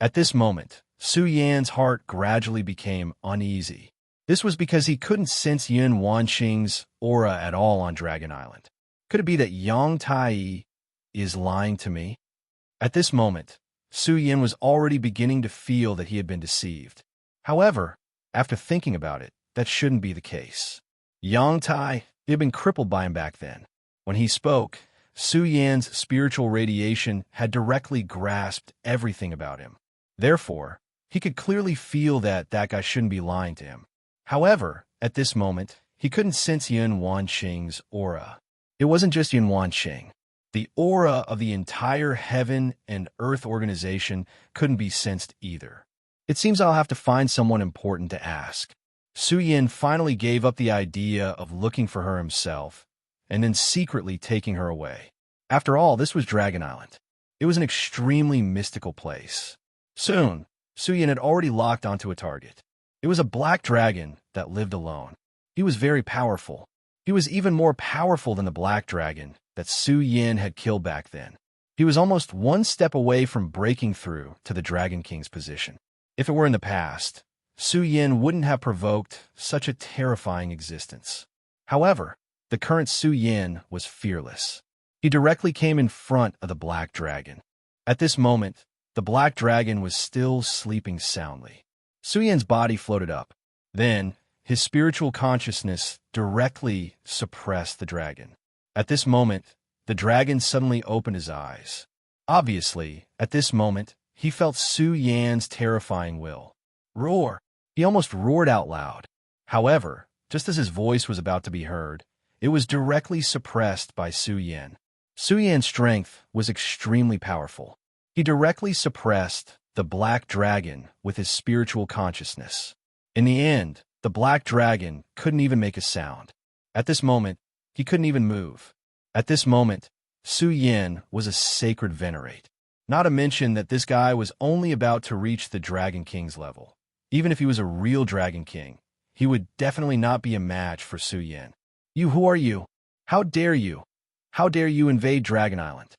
A: At this moment, Su Yan's heart gradually became uneasy. This was because he couldn't sense Yun Wanqing's aura at all on Dragon Island. Could it be that Yang Tai is lying to me? At this moment, Su Yin was already beginning to feel that he had been deceived. However, after thinking about it, that shouldn't be the case. Yang Tai had been crippled by him back then. When he spoke, Su Yan's spiritual radiation had directly grasped everything about him. Therefore, he could clearly feel that guy shouldn't be lying to him. However, at this moment, he couldn't sense Yun Wanqing's aura. It wasn't just Yun Wanqing. The aura of the entire heaven and earth organization couldn't be sensed either. It seems I'll have to find someone important to ask. Su Yin finally gave up the idea of looking for her himself and then secretly taking her away. After all, this was Dragon Island. It was an extremely mystical place. Soon, Su Yin had already locked onto a target. It was a black dragon that lived alone. He was very powerful. He was even more powerful than the black dragon that Su Yin had killed back then. He was almost one step away from breaking through to the Dragon King's position. If it were in the past, Su Yin wouldn't have provoked such a terrifying existence. However, the current Su Yin was fearless. He directly came in front of the black dragon. At this moment, the black dragon was still sleeping soundly. Su Yin's body floated up. Then, his spiritual consciousness directly suppressed the dragon. At this moment, the dragon suddenly opened his eyes. Obviously, at this moment, he felt Su Yan's terrifying will. Roar! He almost roared out loud. However, just as his voice was about to be heard, it was directly suppressed by Su Yin. Su Yan's strength was extremely powerful. He directly suppressed the black dragon with his spiritual consciousness. In the end, the black dragon couldn't even make a sound. At this moment, he couldn't even move. At this moment, Su Yin was a sacred venerate. Not to mention that this guy was only about to reach the Dragon King's level. Even if he was a real Dragon King, he would definitely not be a match for Su Yin. Who are you? How dare you? How dare you invade Dragon Island?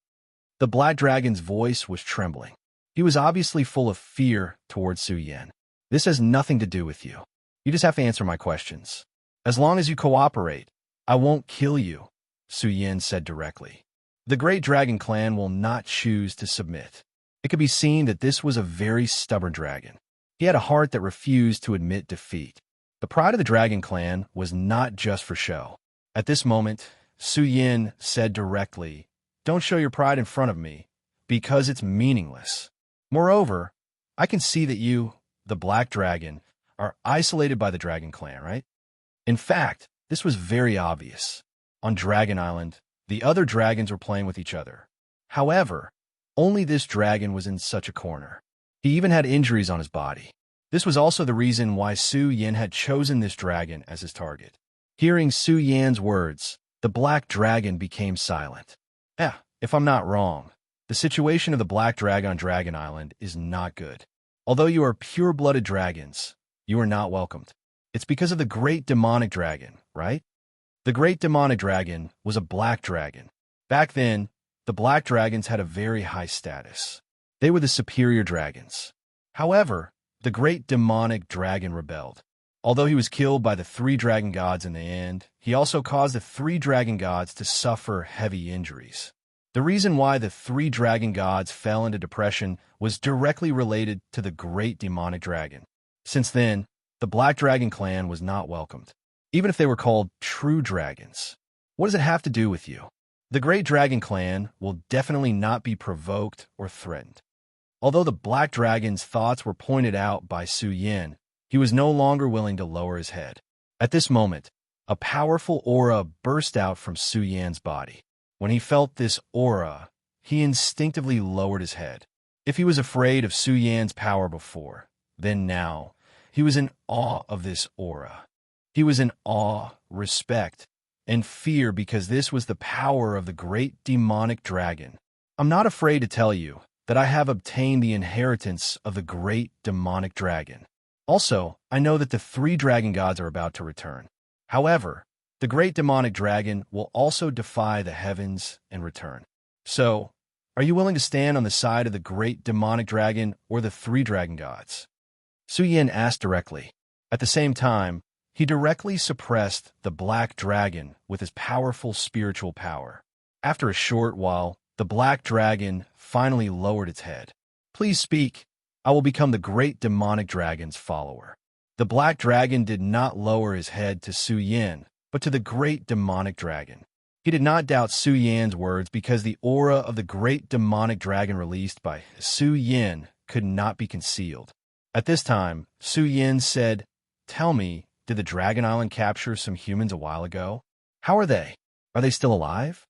A: The black dragon's voice was trembling. He was obviously full of fear towards Su Yin. This has nothing to do with you. You just have to answer my questions. As long as you cooperate, I won't kill you, Su Yin said directly. The Great Dragon Clan will not choose to submit. It could be seen that this was a very stubborn dragon. He had a heart that refused to admit defeat. The pride of the Dragon Clan was not just for show. At this moment, Su Yin said directly, "Don't show your pride in front of me, because it's meaningless. Moreover, I can see that you, the Black Dragon, are isolated by the Dragon Clan, right?" In fact, this was very obvious. On Dragon Island, the other dragons were playing with each other. However, only this dragon was in such a corner. He even had injuries on his body. This was also the reason why Su Yin had chosen this dragon as his target. Hearing Su Yan's words, the black dragon became silent. If I'm not wrong, the situation of the black dragon on Dragon Island is not good. Although you are pure-blooded dragons, you are not welcomed. It's because of the great demonic dragon, right? The great demonic dragon was a black dragon. Back then, the black dragons had a very high status. They were the superior dragons. However, the great demonic dragon rebelled. Although he was killed by the 3 dragon gods in the end, he also caused the 3 dragon gods to suffer heavy injuries. The reason why the 3 dragon gods fell into depression was directly related to the great demonic dragon. Since then, the Black Dragon Clan was not welcomed, even if they were called true dragons. What does it have to do with you? The Great Dragon Clan will definitely not be provoked or threatened. Although the Black Dragon's thoughts were pointed out by Su Yin, he was no longer willing to lower his head. At this moment, a powerful aura burst out from Su Yan's body. When he felt this aura, he instinctively lowered his head. If he was afraid of Su Yan's power before, then now, he was in awe of this aura. He was in awe, respect, and fear because this was the power of the great demonic dragon. I'm not afraid to tell you that I have obtained the inheritance of the great demonic dragon. Also, I know that the 3 dragon gods are about to return. However, the great demonic dragon will also defy the heavens and return. So, are you willing to stand on the side of the great demonic dragon or the 3 dragon gods? Su Yin asked directly. At the same time, he directly suppressed the black dragon with his powerful spiritual power. After a short while, the black dragon finally lowered its head. "Please speak. I will become the great demonic dragon's follower." The black dragon did not lower his head to Su Yin, but to the great demonic dragon. He did not doubt Su Yan's words because the aura of the great demonic dragon released by Su Yin could not be concealed. At this time, Su Yin said, "Tell me, did the Dragon Island capture some humans a while ago? How are they? Are they still alive?"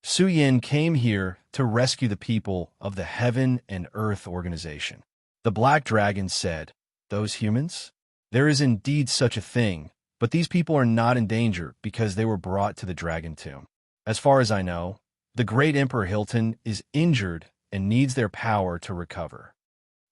A: Su Yin came here to rescue the people of the Heaven and Earth organization. The Black Dragon said, "Those humans? There is indeed such a thing, but these people are not in danger because they were brought to the Dragon Tomb. As far as I know, the great Emperor Hilton is injured and needs their power to recover.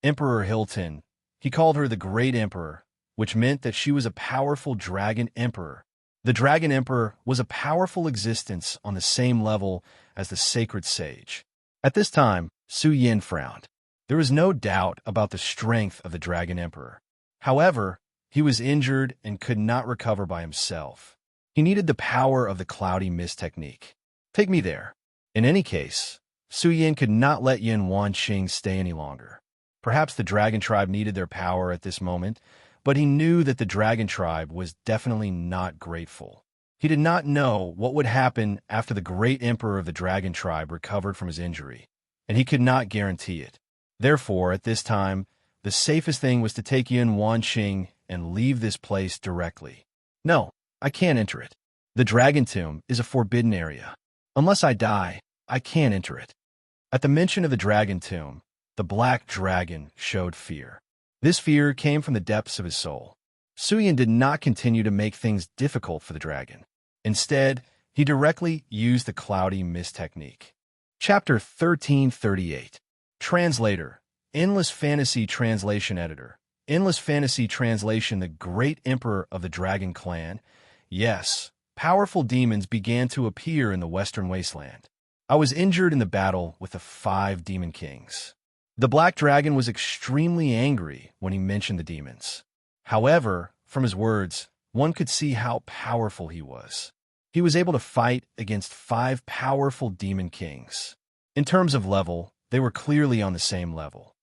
A: Emperor Hilton, he called her the Great Emperor, which meant that she was a powerful dragon emperor. The Dragon Emperor was a powerful existence on the same level as the sacred sage. At this time, Su Yin frowned. There was no doubt about the strength of the Dragon Emperor. However, he was injured and could not recover by himself. He needed the power of the cloudy mist technique. Take me there. In any case, Su Yin could not let Yin Wanqing stay any longer. Perhaps the Dragon Tribe needed their power at this moment, but he knew that the Dragon Tribe was definitely not grateful. He did not know what would happen after the great Emperor of the Dragon Tribe recovered from his injury, and he could not guarantee it. Therefore, at this time, the safest thing was to take Yin Wanqing and leave this place directly. No, I can't enter it. The Dragon Tomb is a forbidden area. Unless I die, I can't enter it. At the mention of the Dragon Tomb, the Black Dragon showed fear. This fear came from the depths of his soul. Su Yin did not continue to make things difficult for the dragon. Instead, he directly used the cloudy mist technique. Chapter 1338. Translator, Endless Fantasy Translation Editor. Endless Fantasy Translation. The Great Emperor of the Dragon Clan. Yes, powerful demons began to appear in the Western Wasteland. I was injured in the battle with the 5 Demon Kings. The Black Dragon was extremely angry when he mentioned the demons. However, from his words, one could see how powerful he was. He was able to fight against 5 powerful Demon Kings. In terms of level, they were clearly on the same level.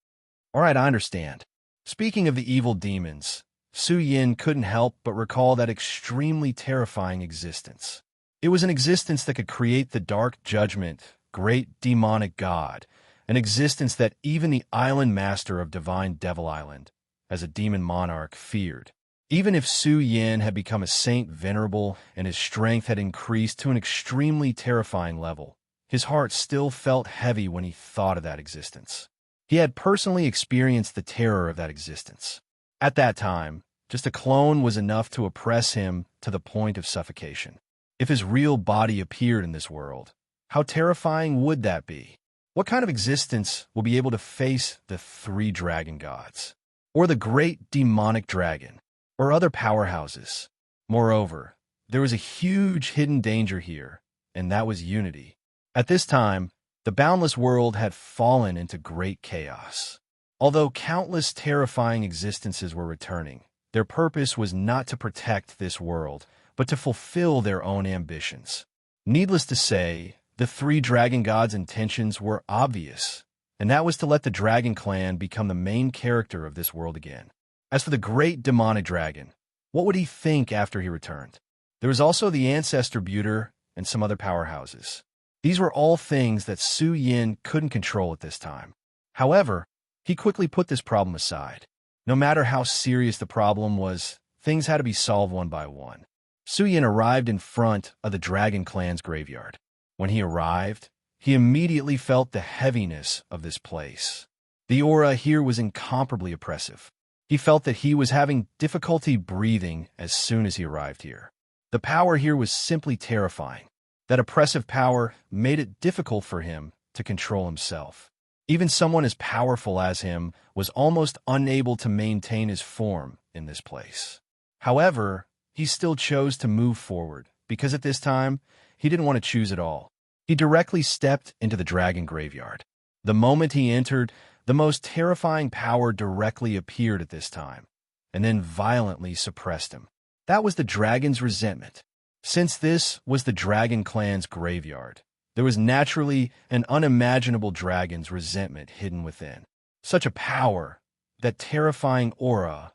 A: All right, I understand. Speaking of the evil demons, Su Yin couldn't help but recall that extremely terrifying existence. It was an existence that could create the Dark Judgment, great demonic god, an existence that even the island master of Divine Devil Island, as a demon monarch, feared. Even if Su Yin had become a saint venerable and his strength had increased to an extremely terrifying level, his heart still felt heavy when he thought of that existence. He had personally experienced the terror of that existence. At that time, just a clone was enough to oppress him to the point of suffocation. If his real body appeared in this world, how terrifying would that be? What kind of existence will be able to face the 3 dragon gods, or the great demonic dragon, or other powerhouses? Moreover, there was a huge hidden danger here, and that was unity. At this time, the boundless world had fallen into great chaos. Although countless terrifying existences were returning, their purpose was not to protect this world, but to fulfill their own ambitions. Needless to say, the 3 dragon gods' intentions were obvious, and that was to let the Dragon Clan become the main character of this world again. As for the great demonic dragon, what would he think after he returned? There was also the Ancestor Buter and some other powerhouses. These were all things that Su Yin couldn't control at this time. However, he quickly put this problem aside. No matter how serious the problem was, things had to be solved one by one. Su Yin arrived in front of the Dragon Clan's graveyard. When he arrived, he immediately felt the heaviness of this place. The aura here was incomparably oppressive. He felt that he was having difficulty breathing as soon as he arrived here. The power here was simply terrifying. That oppressive power made it difficult for him to control himself. Even someone as powerful as him was almost unable to maintain his form in this place. However, he still chose to move forward, because at this time, he didn't want to choose at all. He directly stepped into the dragon graveyard. The moment he entered, the most terrifying power directly appeared at this time, and then violently suppressed him. That was the dragon's resentment. Since this was the Dragon Clan's graveyard, there was naturally an unimaginable dragon's resentment hidden within. Such a power, that terrifying aura,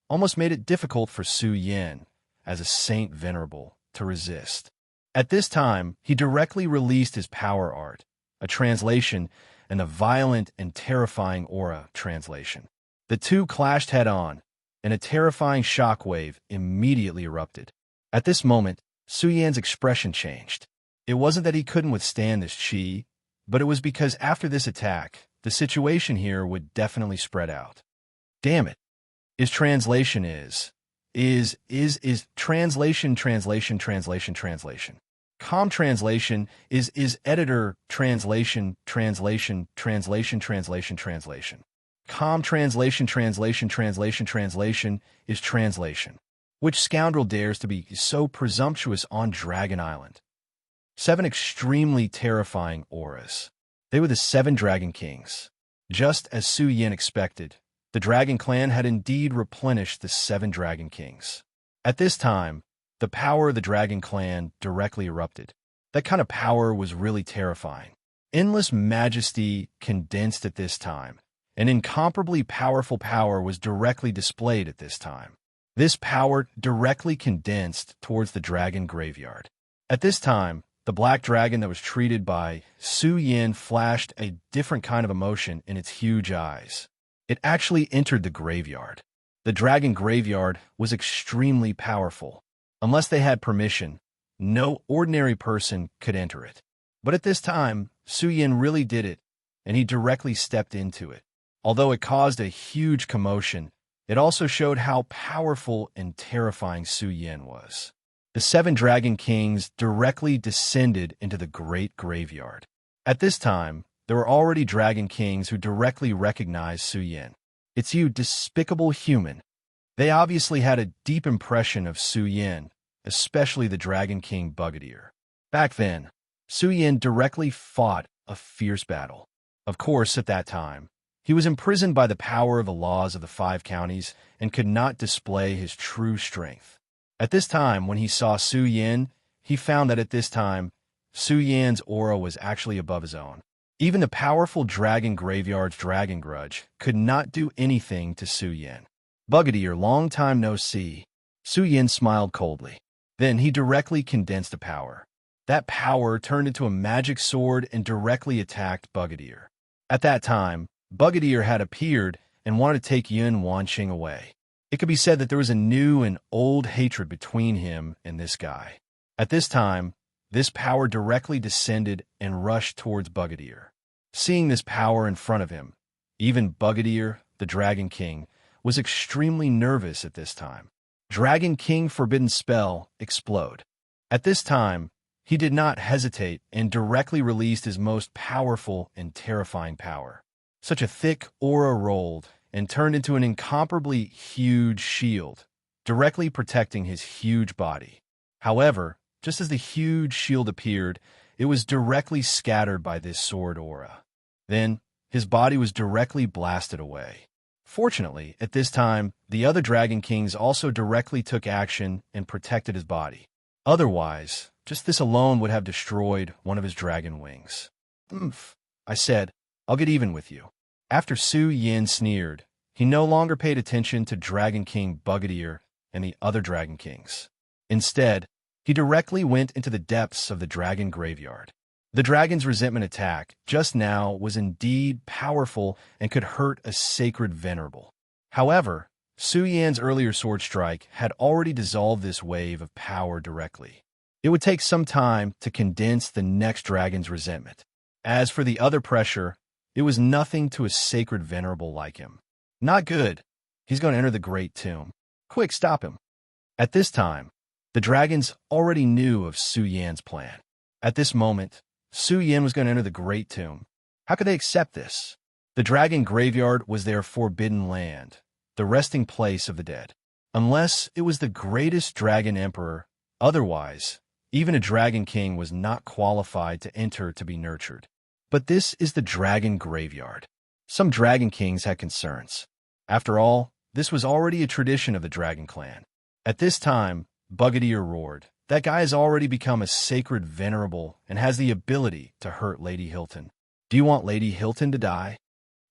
A: almost made it difficult for Su Yin, as a saint venerable, to resist. At this time, he directly released his power art, a translation, and a violent and terrifying aura translation. The two clashed head-on, and a terrifying shockwave immediately erupted. At this moment, Su Yan's expression changed. It wasn't that he couldn't withstand this chi, but it was because after this attack, the situation here would definitely spread out. Damn it. His translation is, translation, translation, translation, translation. Com translation is editor, translation, translation, translation, translation, translation. Com translation, translation, translation, translation is translation. Which scoundrel dares to be so presumptuous on Dragon Island? 7 extremely terrifying auras. They were the 7 Dragon Kings. Just as Su Yin expected, the Dragon Clan had indeed replenished the 7 Dragon Kings. At this time, the power of the Dragon Clan directly erupted. That kind of power was really terrifying. Endless majesty condensed at this time. An incomparably powerful power was directly displayed at this time. This power directly condensed towards the dragon graveyard. At this time, the black dragon that was treated by Su Yin flashed a different kind of emotion in its huge eyes. It actually entered the graveyard. The dragon graveyard was extremely powerful. Unless they had permission, no ordinary person could enter it. But at this time, Su Yin really did it, and he directly stepped into it. Although it caused a huge commotion, it also showed how powerful and terrifying Su Yin was. The 7 Dragon Kings directly descended into the great graveyard. At this time, there were already Dragon Kings who directly recognized Su Yin. "It's you, despicable human." They obviously had a deep impression of Su Yin, especially the Dragon King Bugadier. Back then, Su Yin directly fought a fierce battle. Of course, at that time, he was imprisoned by the power of the laws of the 5 counties and could not display his true strength. At this time, when he saw Su Yin, he found that at this time, Su Yin's aura was actually above his own. Even the powerful Dragon Graveyard's Dragon Grudge could not do anything to Su Yin. "Bugadier, long time no see." Su Yin smiled coldly. Then he directly condensed a power. That power turned into a magic sword and directly attacked Bugadier. At that time, Bugadier had appeared and wanted to take Yun Wanqing away. It could be said that there was a new and old hatred between him and this guy. At this time, this power directly descended and rushed towards Bugadier. Seeing this power in front of him, even Bugadier, the Dragon King, was extremely nervous at this time. Dragon King Forbidden Spell, Explode. At this time, he did not hesitate and directly released his most powerful and terrifying power. Such a thick aura rolled and turned into an incomparably huge shield, directly protecting his huge body. However, just as the huge shield appeared, it was directly scattered by this sword aura. Then, his body was directly blasted away. Fortunately, at this time, the other Dragon Kings also directly took action and protected his body. Otherwise, just this alone would have destroyed one of his dragon wings. "Oomph," I said, "I'll get even with you." After Su Yin sneered, he no longer paid attention to Dragon King Bugadier and the other Dragon Kings. Instead, he directly went into the depths of the dragon graveyard. The dragon's resentment attack just now was indeed powerful and could hurt a sacred venerable. However, Su Yan's earlier sword strike had already dissolved this wave of power directly. It would take some time to condense the next dragon's resentment. As for the other pressure, it was nothing to a sacred venerable like him. "Not good. He's going to enter the Great Tomb. Quick, stop him." At this time, the dragons already knew of Su Yan's plan. At this moment, Su Yin was going to enter the Great Tomb. How could they accept this? The dragon graveyard was their forbidden land, the resting place of the dead. Unless it was the greatest dragon emperor, otherwise, even a dragon king was not qualified to enter to be nurtured. But this is the dragon graveyard. Some dragon kings had concerns. After all, this was already a tradition of the dragon clan. At this time, Bugadier roared, "That guy has already become a sacred venerable and has the ability to hurt Lady Hilton. Do you want Lady Hilton to die?"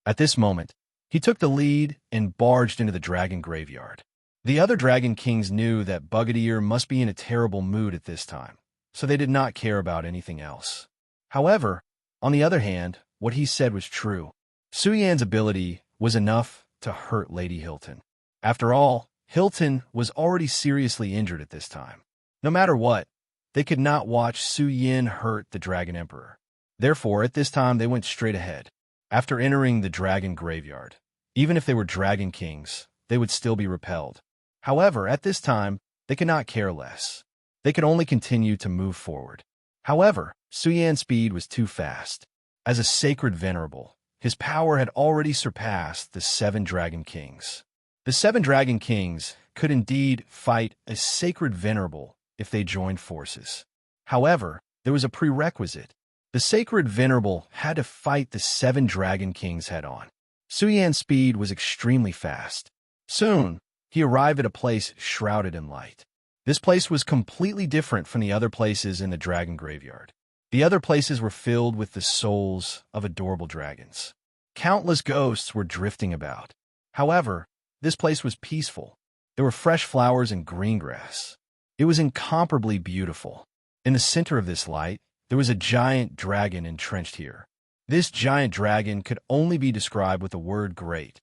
A: At this moment, he took the lead and barged into the dragon graveyard. The other dragon kings knew that Bugadier must be in a terrible mood at this time, so they did not care about anything else. However, on the other hand, what he said was true. Su Yan's ability was enough to hurt Lady Hilton. After all, Hilton was already seriously injured at this time. No matter what, they could not watch Su Yin hurt the Dragon Emperor. Therefore, at this time, they went straight ahead. After entering the dragon graveyard, even if they were dragon kings, they would still be repelled. However, at this time, they could not care less. They could only continue to move forward. However, Su Yan's speed was too fast. As a sacred venerable, his power had already surpassed the 7 Dragon Kings. The 7 Dragon Kings could indeed fight a sacred venerable if they joined forces. However, there was a prerequisite. The sacred venerable had to fight the 7 Dragon Kings head-on. Su Yan's speed was extremely fast. Soon, he arrived at a place shrouded in light. This place was completely different from the other places in the dragon graveyard. The other places were filled with the souls of adorable dragons. Countless ghosts were drifting about. However, this place was peaceful. There were fresh flowers and green grass. It was incomparably beautiful. In the center of this light, there was a giant dragon entrenched here. This giant dragon could only be described with the word great.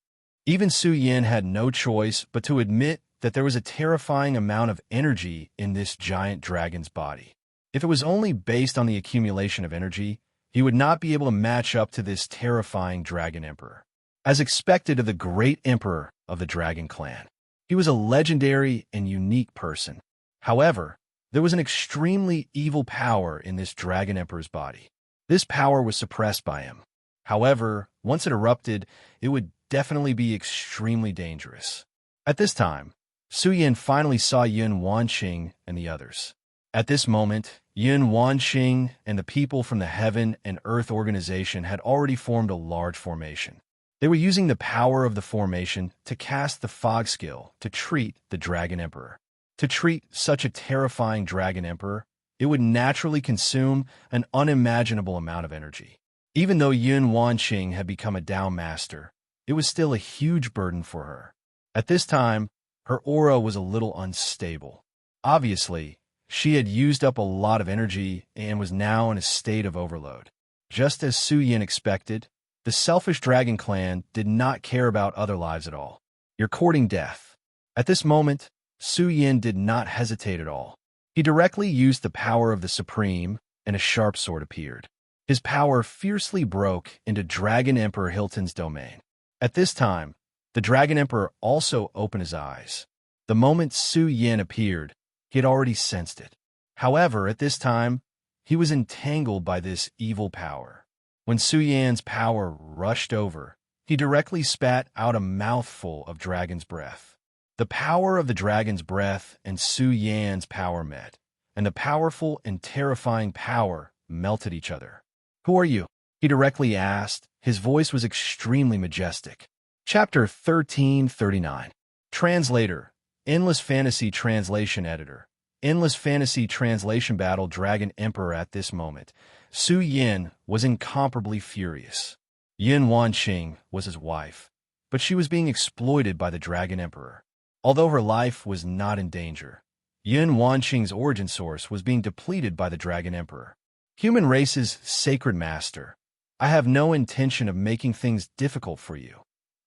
A: Even Su Yan had no choice but to admit that there was a terrifying amount of energy in this giant dragon's body. If it was only based on the accumulation of energy, he would not be able to match up to this terrifying dragon emperor. As expected of the great emperor of the dragon clan, he was a legendary and unique person. However, there was an extremely evil power in this dragon emperor's body. This power was suppressed by him. However, once it erupted, it would definitely be extremely dangerous. At this time, Su Yan finally saw Yun Wanqing and the others. At this moment, Yun Wanqing and the people from the Heaven and Earth organization had already formed a large formation. They were using the power of the formation to cast the fog skill to treat the Dragon Emperor. To treat such a terrifying Dragon Emperor, it would naturally consume an unimaginable amount of energy. Even though Yun Wanqing had become a Dao Master, it was still a huge burden for her. At this time, her aura was a little unstable. Obviously, she had used up a lot of energy and was now in a state of overload. Just as Su Yan expected, the selfish Dragon Clan did not care about other lives at all. You're courting death. At this moment, Su Yan did not hesitate at all. He directly used the power of the Supreme, and a sharp sword appeared. His power fiercely broke into Dragon Emperor Hilton's domain. At this time, the Dragon Emperor also opened his eyes. The moment Su Yan appeared, he had already sensed it. However, at this time, he was entangled by this evil power. When Su Yan's power rushed over, he directly spat out a mouthful of dragon's breath. The power of the dragon's breath and Su Yan's power met, and the powerful and terrifying power melted each other. "Who are you?" he directly asked. His voice was extremely majestic. Chapter 1339. Translator, Endless Fantasy Translation Editor. Endless Fantasy Translation Battle Dragon Emperor. At this moment, Su Yan was incomparably furious. Yun Wanqing was his wife, but she was being exploited by the Dragon Emperor. Although her life was not in danger, Yun Wanqing's origin source was being depleted by the Dragon Emperor. Human race's sacred master, I have no intention of making things difficult for you,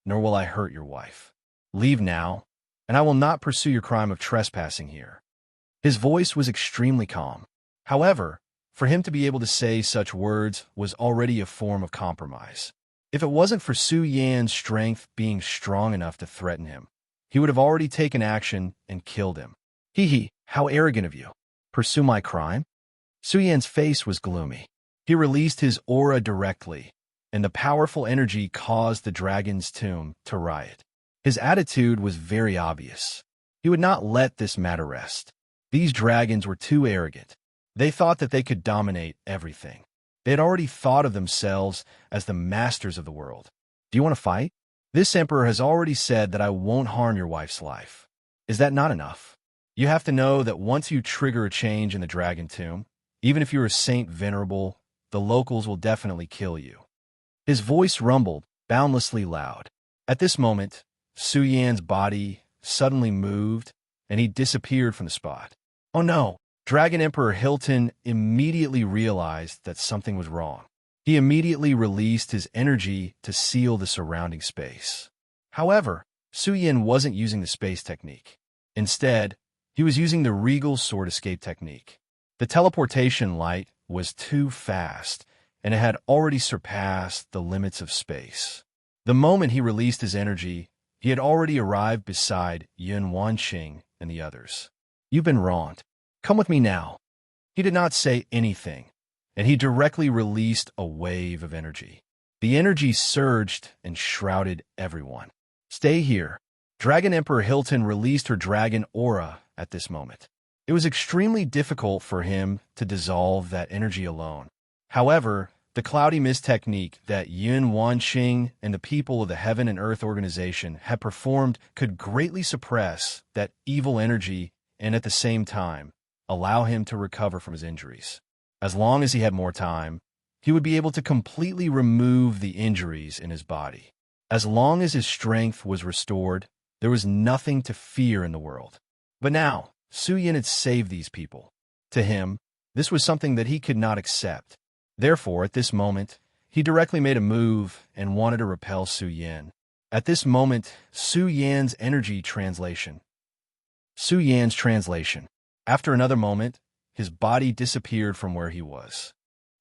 A: nor will I hurt your wife. Leave now, and I will not pursue your crime of trespassing here. His voice was extremely calm. However, for him to be able to say such words was already a form of compromise. If it wasn't for Su Yan's strength being strong enough to threaten him, he would have already taken action and killed him. Hee, how arrogant of you. Pursue my crime? Su Yan's face was gloomy. He released his aura directly, and the powerful energy caused the dragon's tomb to riot. His attitude was very obvious. He would not let this matter rest. These dragons were too arrogant. They thought that they could dominate everything. They had already thought of themselves as the masters of the world. Do you want to fight? This emperor has already said that I won't harm your wife's life. Is that not enough? You have to know that once you trigger a change in the dragon tomb, even if you're a saint venerable, the locals will definitely kill you. His voice rumbled, boundlessly loud. At this moment, Su Yan's body suddenly moved, and he disappeared from the spot. Oh no! Dragon Emperor Hilton immediately realized that something was wrong. He immediately released his energy to seal the surrounding space. However, Su Yan wasn't using the space technique. Instead, he was using the regal sword escape technique. The teleportation light was too fast, and it had already surpassed the limits of space. The moment he released his energy, he had already arrived beside Yun Wanqing and the others. "You've been wronged. Come with me now." He did not say anything, and he directly released a wave of energy. The energy surged and shrouded everyone. "Stay here." Dragon Emperor Hilton released her dragon aura at this moment. It was extremely difficult for him to dissolve that energy alone. However, the cloudy mist technique that Yun Wanqing and the people of the Heaven and Earth organization had performed could greatly suppress that evil energy and at the same time allow him to recover from his injuries. As long as he had more time, he would be able to completely remove the injuries in his body. As long as his strength was restored, there was nothing to fear in the world. But now, Su Yin had saved these people. To him, this was something that he could not accept. Therefore, at this moment, he directly made a move and wanted to repel Su Yin. At this moment, Su Yan's translation. After another moment, his body disappeared from where he was.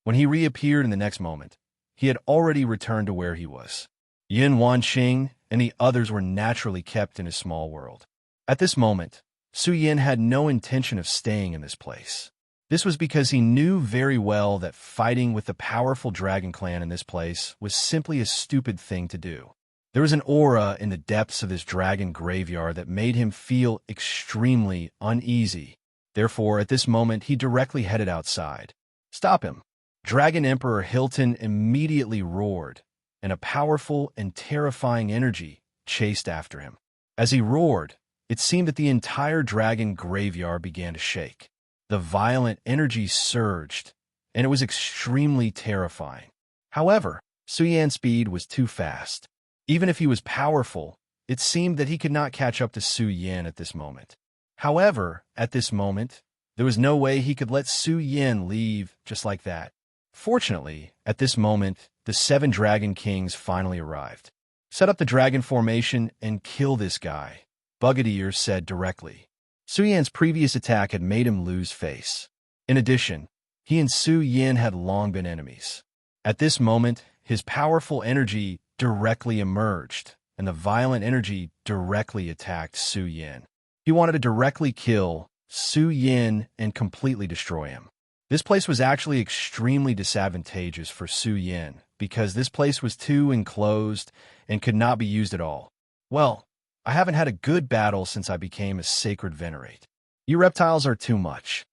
A: When he reappeared in the next moment, he had already returned to where he was. Yun Wanqing and the others were naturally kept in his small world. At this moment, Su Yin had no intention of staying in this place. This was because he knew very well that fighting with the powerful dragon clan in this place was simply a stupid thing to do. There was an aura in the depths of this dragon graveyard that made him feel extremely uneasy. Therefore, at this moment, he directly headed outside. "Stop him!" Dragon Emperor Hilton immediately roared, and a powerful and terrifying energy chased after him. As he roared, it seemed that the entire dragon graveyard began to shake. The violent energy surged, and it was extremely terrifying. However, Su Yan's speed was too fast. Even if he was powerful, it seemed that he could not catch up to Su Yin at this moment. However, at this moment, there was no way he could let Su Yin leave just like that. Fortunately, at this moment, the 7 Dragon Kings finally arrived. "Set up the dragon formation and kill this guy," Bugadier said directly. Su Yan's previous attack had made him lose face. In addition, he and Su Yin had long been enemies. At this moment, his powerful energy directly emerged, and the violent energy directly attacked Su Yin. He wanted to directly kill Su Yin and completely destroy him. This place was actually extremely disadvantageous for Su Yin because this place was too enclosed and could not be used at all. "Well, I haven't had a good battle since I became a Sacred Venerate. You reptiles are too much."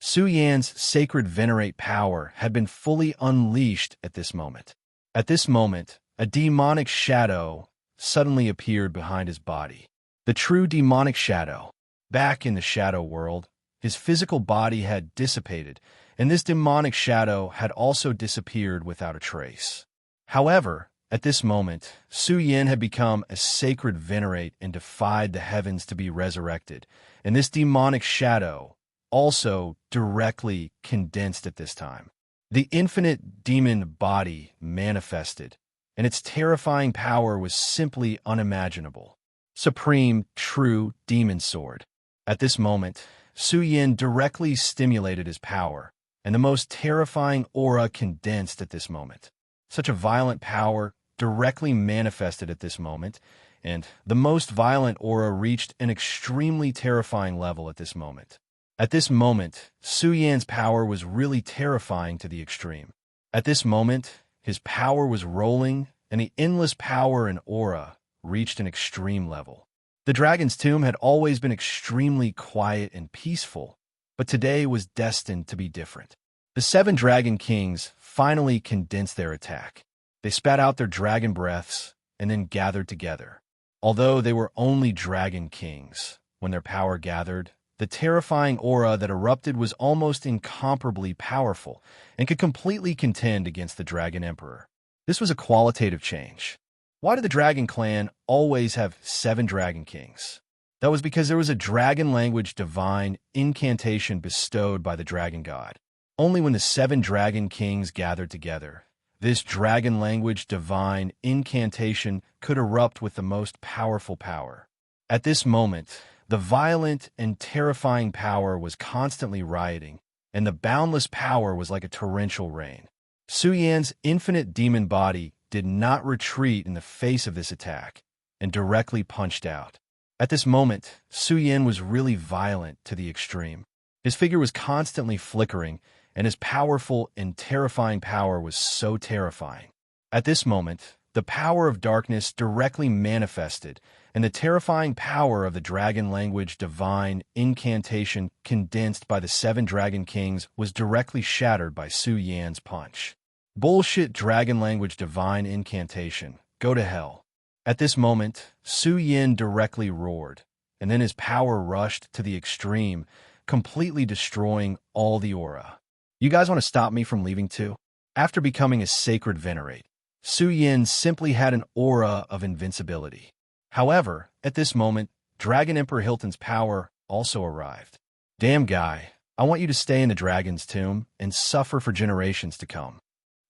A: Su Yan's Sacred Venerate power had been fully unleashed at this moment. At this moment, a demonic shadow suddenly appeared behind his body. The true demonic shadow. Back in the shadow world, his physical body had dissipated, and this demonic shadow had also disappeared without a trace. However, at this moment, Su Yin had become a Sacred Venerate and defied the heavens to be resurrected, and this demonic shadow also directly condensed at this time. The infinite demon body manifested, and its terrifying power was simply unimaginable. Supreme, true demon sword. At this moment, Su Yin directly stimulated his power, and the most terrifying aura condensed at this moment. Such a violent power directly manifested at this moment, and the most violent aura reached an extremely terrifying level at this moment. At this moment, Su Yan's power was really terrifying to the extreme. At this moment, his power was rolling, and the endless power and aura reached an extreme level. The dragon's tomb had always been extremely quiet and peaceful, but today was destined to be different. The 7 Dragon Kings finally condensed their attack. They spat out their dragon breaths and then gathered together. Although they were only Dragon Kings, when their power gathered, the terrifying aura that erupted was almost incomparably powerful and could completely contend against the Dragon Emperor. This was a qualitative change. Why did the Dragon Clan always have 7 Dragon Kings? That was because there was a dragon language divine incantation bestowed by the dragon god. Only when the 7 Dragon Kings gathered together, this dragon language divine incantation could erupt with the most powerful power. At this moment, the violent and terrifying power was constantly rioting, and the boundless power was like a torrential rain. Su Yan's infinite demon body did not retreat in the face of this attack, and directly punched out. At this moment, Su Yin was really violent to the extreme. His figure was constantly flickering, and his powerful and terrifying power was so terrifying. At this moment, the power of darkness directly manifested, and the terrifying power of the dragon language divine incantation condensed by the 7 dragon kings was directly shattered by Su Yan's punch. Bullshit dragon language divine incantation. Go to hell. At this moment, Su Yin directly roared, and then his power rushed to the extreme, completely destroying all the aura. You guys want to stop me from leaving too? After becoming a sacred venerate, Su Yin simply had an aura of invincibility. However, at this moment, Dragon Emperor Hilton's power also arrived. Damn guy, I want you to stay in the dragon's tomb and suffer for generations to come.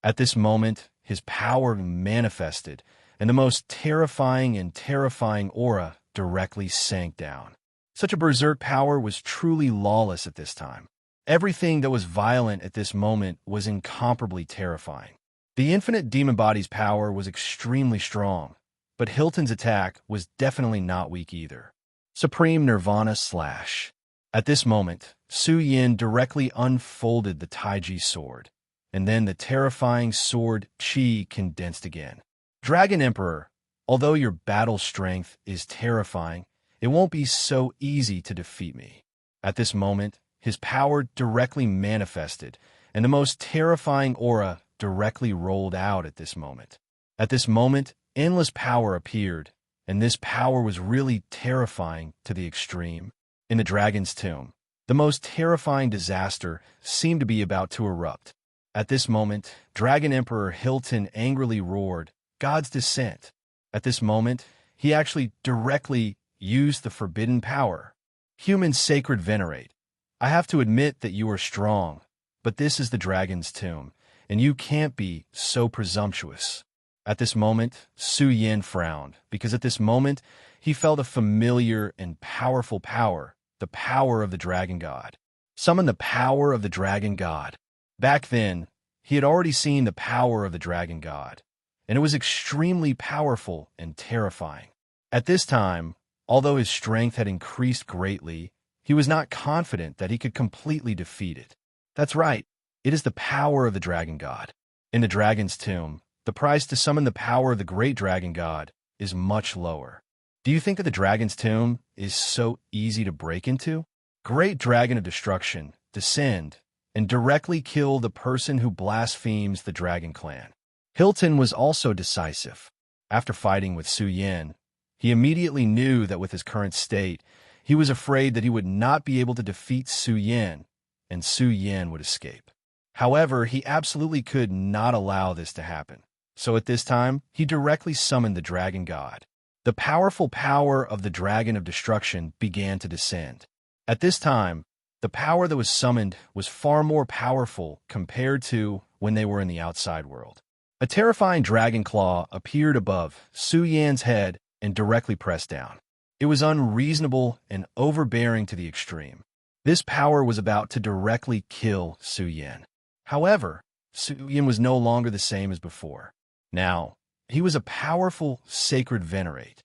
A: At this moment, his power manifested, and the most terrifying aura directly sank down. Such a berserk power was truly lawless at this time. Everything that was violent at this moment was incomparably terrifying. The infinite demon body's power was extremely strong, but Hilton's attack was definitely not weak either. Supreme Nirvana Slash. At this moment, Su Yin directly unfolded the Taiji sword, and then the terrifying sword Qi condensed again. Dragon Emperor, although your battle strength is terrifying, it won't be so easy to defeat me. At this moment, his power directly manifested, and the most terrifying aura directly rolled out at this moment. At this moment, endless power appeared, and this power was really terrifying to the extreme. In the dragon's tomb, the most terrifying disaster seemed to be about to erupt. At this moment, Dragon Emperor Hilton angrily roared, "God's descent." At this moment, he actually directly used the forbidden power. Human sacred venerate, I have to admit that you are strong, but this is the dragon's tomb, and you can't be so presumptuous. At this moment, Su Yin frowned, because at this moment, he felt a familiar and powerful power, the power of the dragon god. Summon the power of the dragon god. Back then, he had already seen the power of the dragon god, and it was extremely powerful and terrifying. At this time, although his strength had increased greatly, he was not confident that he could completely defeat it. That's right, it is the power of the dragon god. In the dragon's tomb, the price to summon the power of the great dragon god is much lower. Do you think that the dragon's tomb is so easy to break into? Great dragon of destruction, descend, and directly kill the person who blasphemes the dragon clan. Hilton was also decisive. After fighting with Su Yin, he immediately knew that with his current state, he was afraid that he would not be able to defeat Su Yin, and Su Yin would escape. However, he absolutely could not allow this to happen. So at this time, he directly summoned the dragon god. The powerful power of the dragon of destruction began to descend. At this time, the power that was summoned was far more powerful compared to when they were in the outside world. A terrifying dragon claw appeared above Su Yan's head and directly pressed down. It was unreasonable and overbearing to the extreme. This power was about to directly kill Su Yin. However, Su Yin was no longer the same as before. Now, he was a powerful, sacred venerate.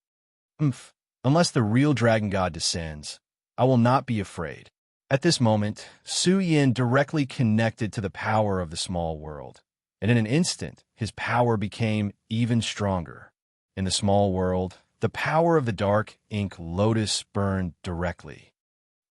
A: Unless the real dragon god descends, I will not be afraid. At this moment, Su Yin directly connected to the power of the small world, and in an instant, his power became even stronger. In the small world, the power of the dark ink lotus burned directly.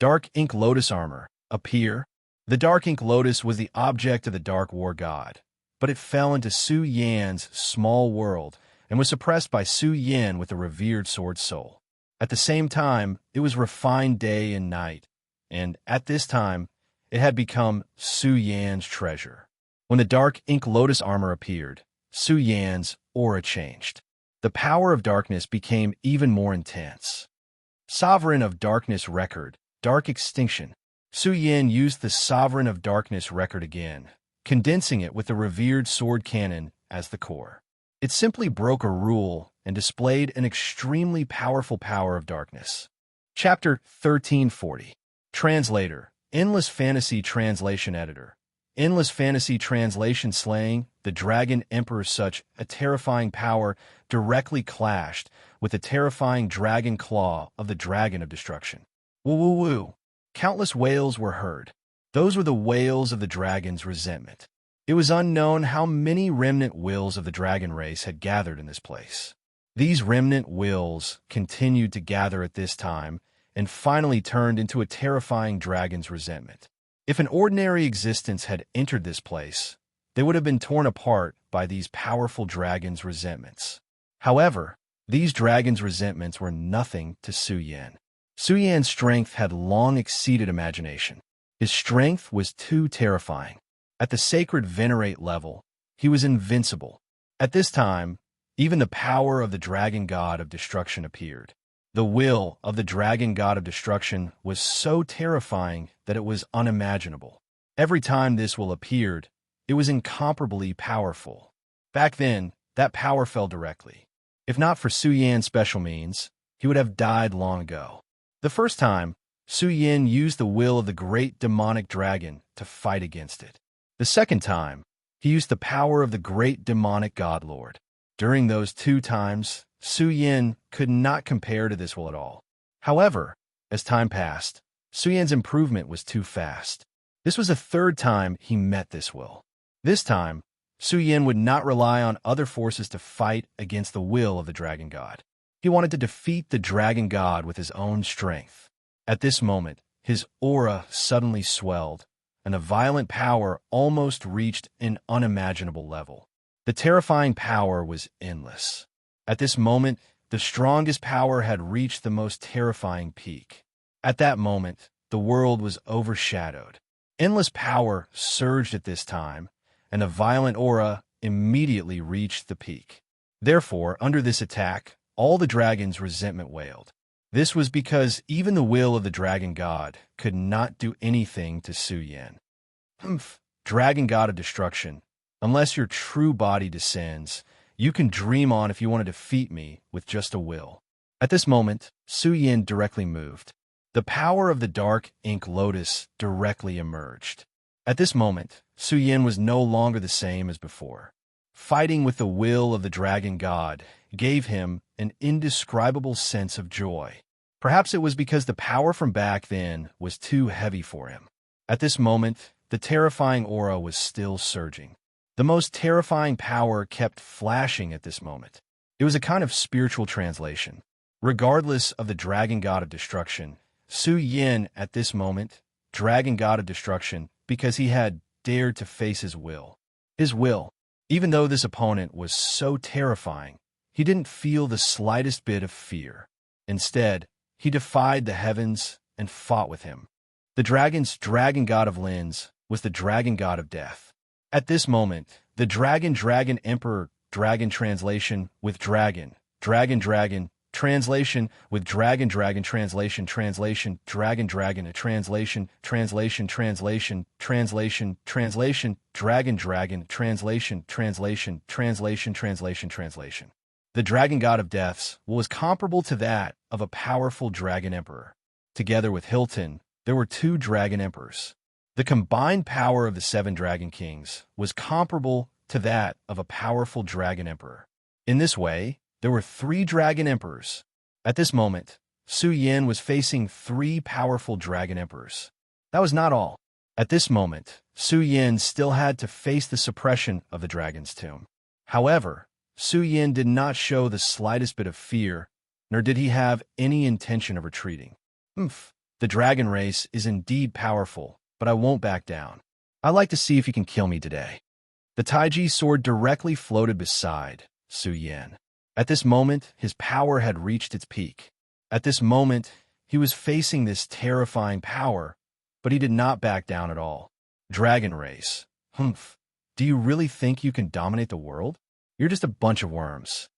A: Dark ink lotus armor, appear. The dark ink lotus was the object of the dark war god, but it fell into Su Yan's small world and was suppressed by Su Yin with a revered sword soul. At the same time, it was refined day and night, and at this time, it had become Su Yan's treasure. When the dark ink lotus armor appeared, Su Yan's aura changed. The power of darkness became even more intense. Sovereign of Darkness record, Dark Extinction. Su Yin used the Sovereign of Darkness record again, condensing it with the revered sword cannon as the core. It simply broke a rule and displayed an extremely powerful power of darkness. Chapter 1340. Translator, Endless Fantasy Translation Editor. Endless Fantasy Translation slaying, the Dragon Emperor. Such a terrifying power directly clashed with the terrifying dragon claw of the dragon of destruction. Woo woo woo. Countless wails were heard. Those were the wails of the dragon's resentment. It was unknown how many remnant wills of the dragon race had gathered in this place. These remnant wills continued to gather at this time and finally turned into a terrifying dragon's resentment. If an ordinary existence had entered this place, they would have been torn apart by these powerful dragons' resentments. However, these dragons' resentments were nothing to Su Yan. Su Yan's strength had long exceeded imagination. His strength was too terrifying. At the sacred venerate level, he was invincible. At this time, even the power of the dragon god of destruction appeared. The will of the dragon god of destruction was so terrifying that it was unimaginable. Every time this will appeared, it was incomparably powerful. Back then, that power fell directly. If not for Su Yan's special means, he would have died long ago. The first time, Su Yan used the will of the great demonic dragon to fight against it. The second time, he used the power of the great demonic god lord. During those two times, Su Yan could not compare to this will at all. However, as time passed, Su Yan's improvement was too fast. This was the third time he met this will. This time, Su Yan would not rely on other forces to fight against the will of the dragon god. He wanted to defeat the dragon god with his own strength. At this moment, his aura suddenly swelled, and a violent power almost reached an unimaginable level. The terrifying power was endless. At this moment, the strongest power had reached the most terrifying peak. At that moment, the world was overshadowed. Endless power surged at this time, and a violent aura immediately reached the peak. Therefore, under this attack, all the dragons' resentment wailed. This was because even the will of the dragon god could not do anything to Su Yan. Humph, dragon god of destruction, unless your true body descends, you can dream on if you want to defeat me with just a will. At this moment, Su Yan directly moved. The power of the dark ink lotus directly emerged. At this moment, Su Yan was no longer the same as before. Fighting with the will of the dragon god gave him an indescribable sense of joy. Perhaps it was because the power from back then was too heavy for him. At this moment, the terrifying aura was still surging. The most terrifying power kept flashing at this moment. It was a kind of spiritual translation. Regardless of the dragon god of destruction, Su Yan at this moment, dragon god of destruction, because he had dared to face his will. His will. Even though this opponent was so terrifying, he didn't feel the slightest bit of fear. Instead, he defied the heavens and fought with him. The dragon's dragon god of lens was the dragon god of death. At this moment, the dragon emperor dragon translation with dragon translation with dragon translation dragon a translation dragon translation. The dragon god of deaths was comparable to that of a powerful dragon emperor. Together with Hilton, there were two dragon emperors. The combined power of the seven dragon kings was comparable to that of a powerful dragon emperor. In this way, there were three dragon emperors. At this moment, Su Yan was facing three powerful dragon emperors. That was not all. At this moment, Su Yan still had to face the suppression of the dragon's tomb. However, Su Yan did not show the slightest bit of fear, nor did he have any intention of retreating. The dragon race is indeed powerful, but I won't back down. I'd like to see if you can kill me today. The Taiji sword directly floated beside Su Yan. At this moment, his power had reached its peak. At this moment, he was facing this terrifying power, but he did not back down at all. Dragon race. Do you really think you can dominate the world? You're just a bunch of worms.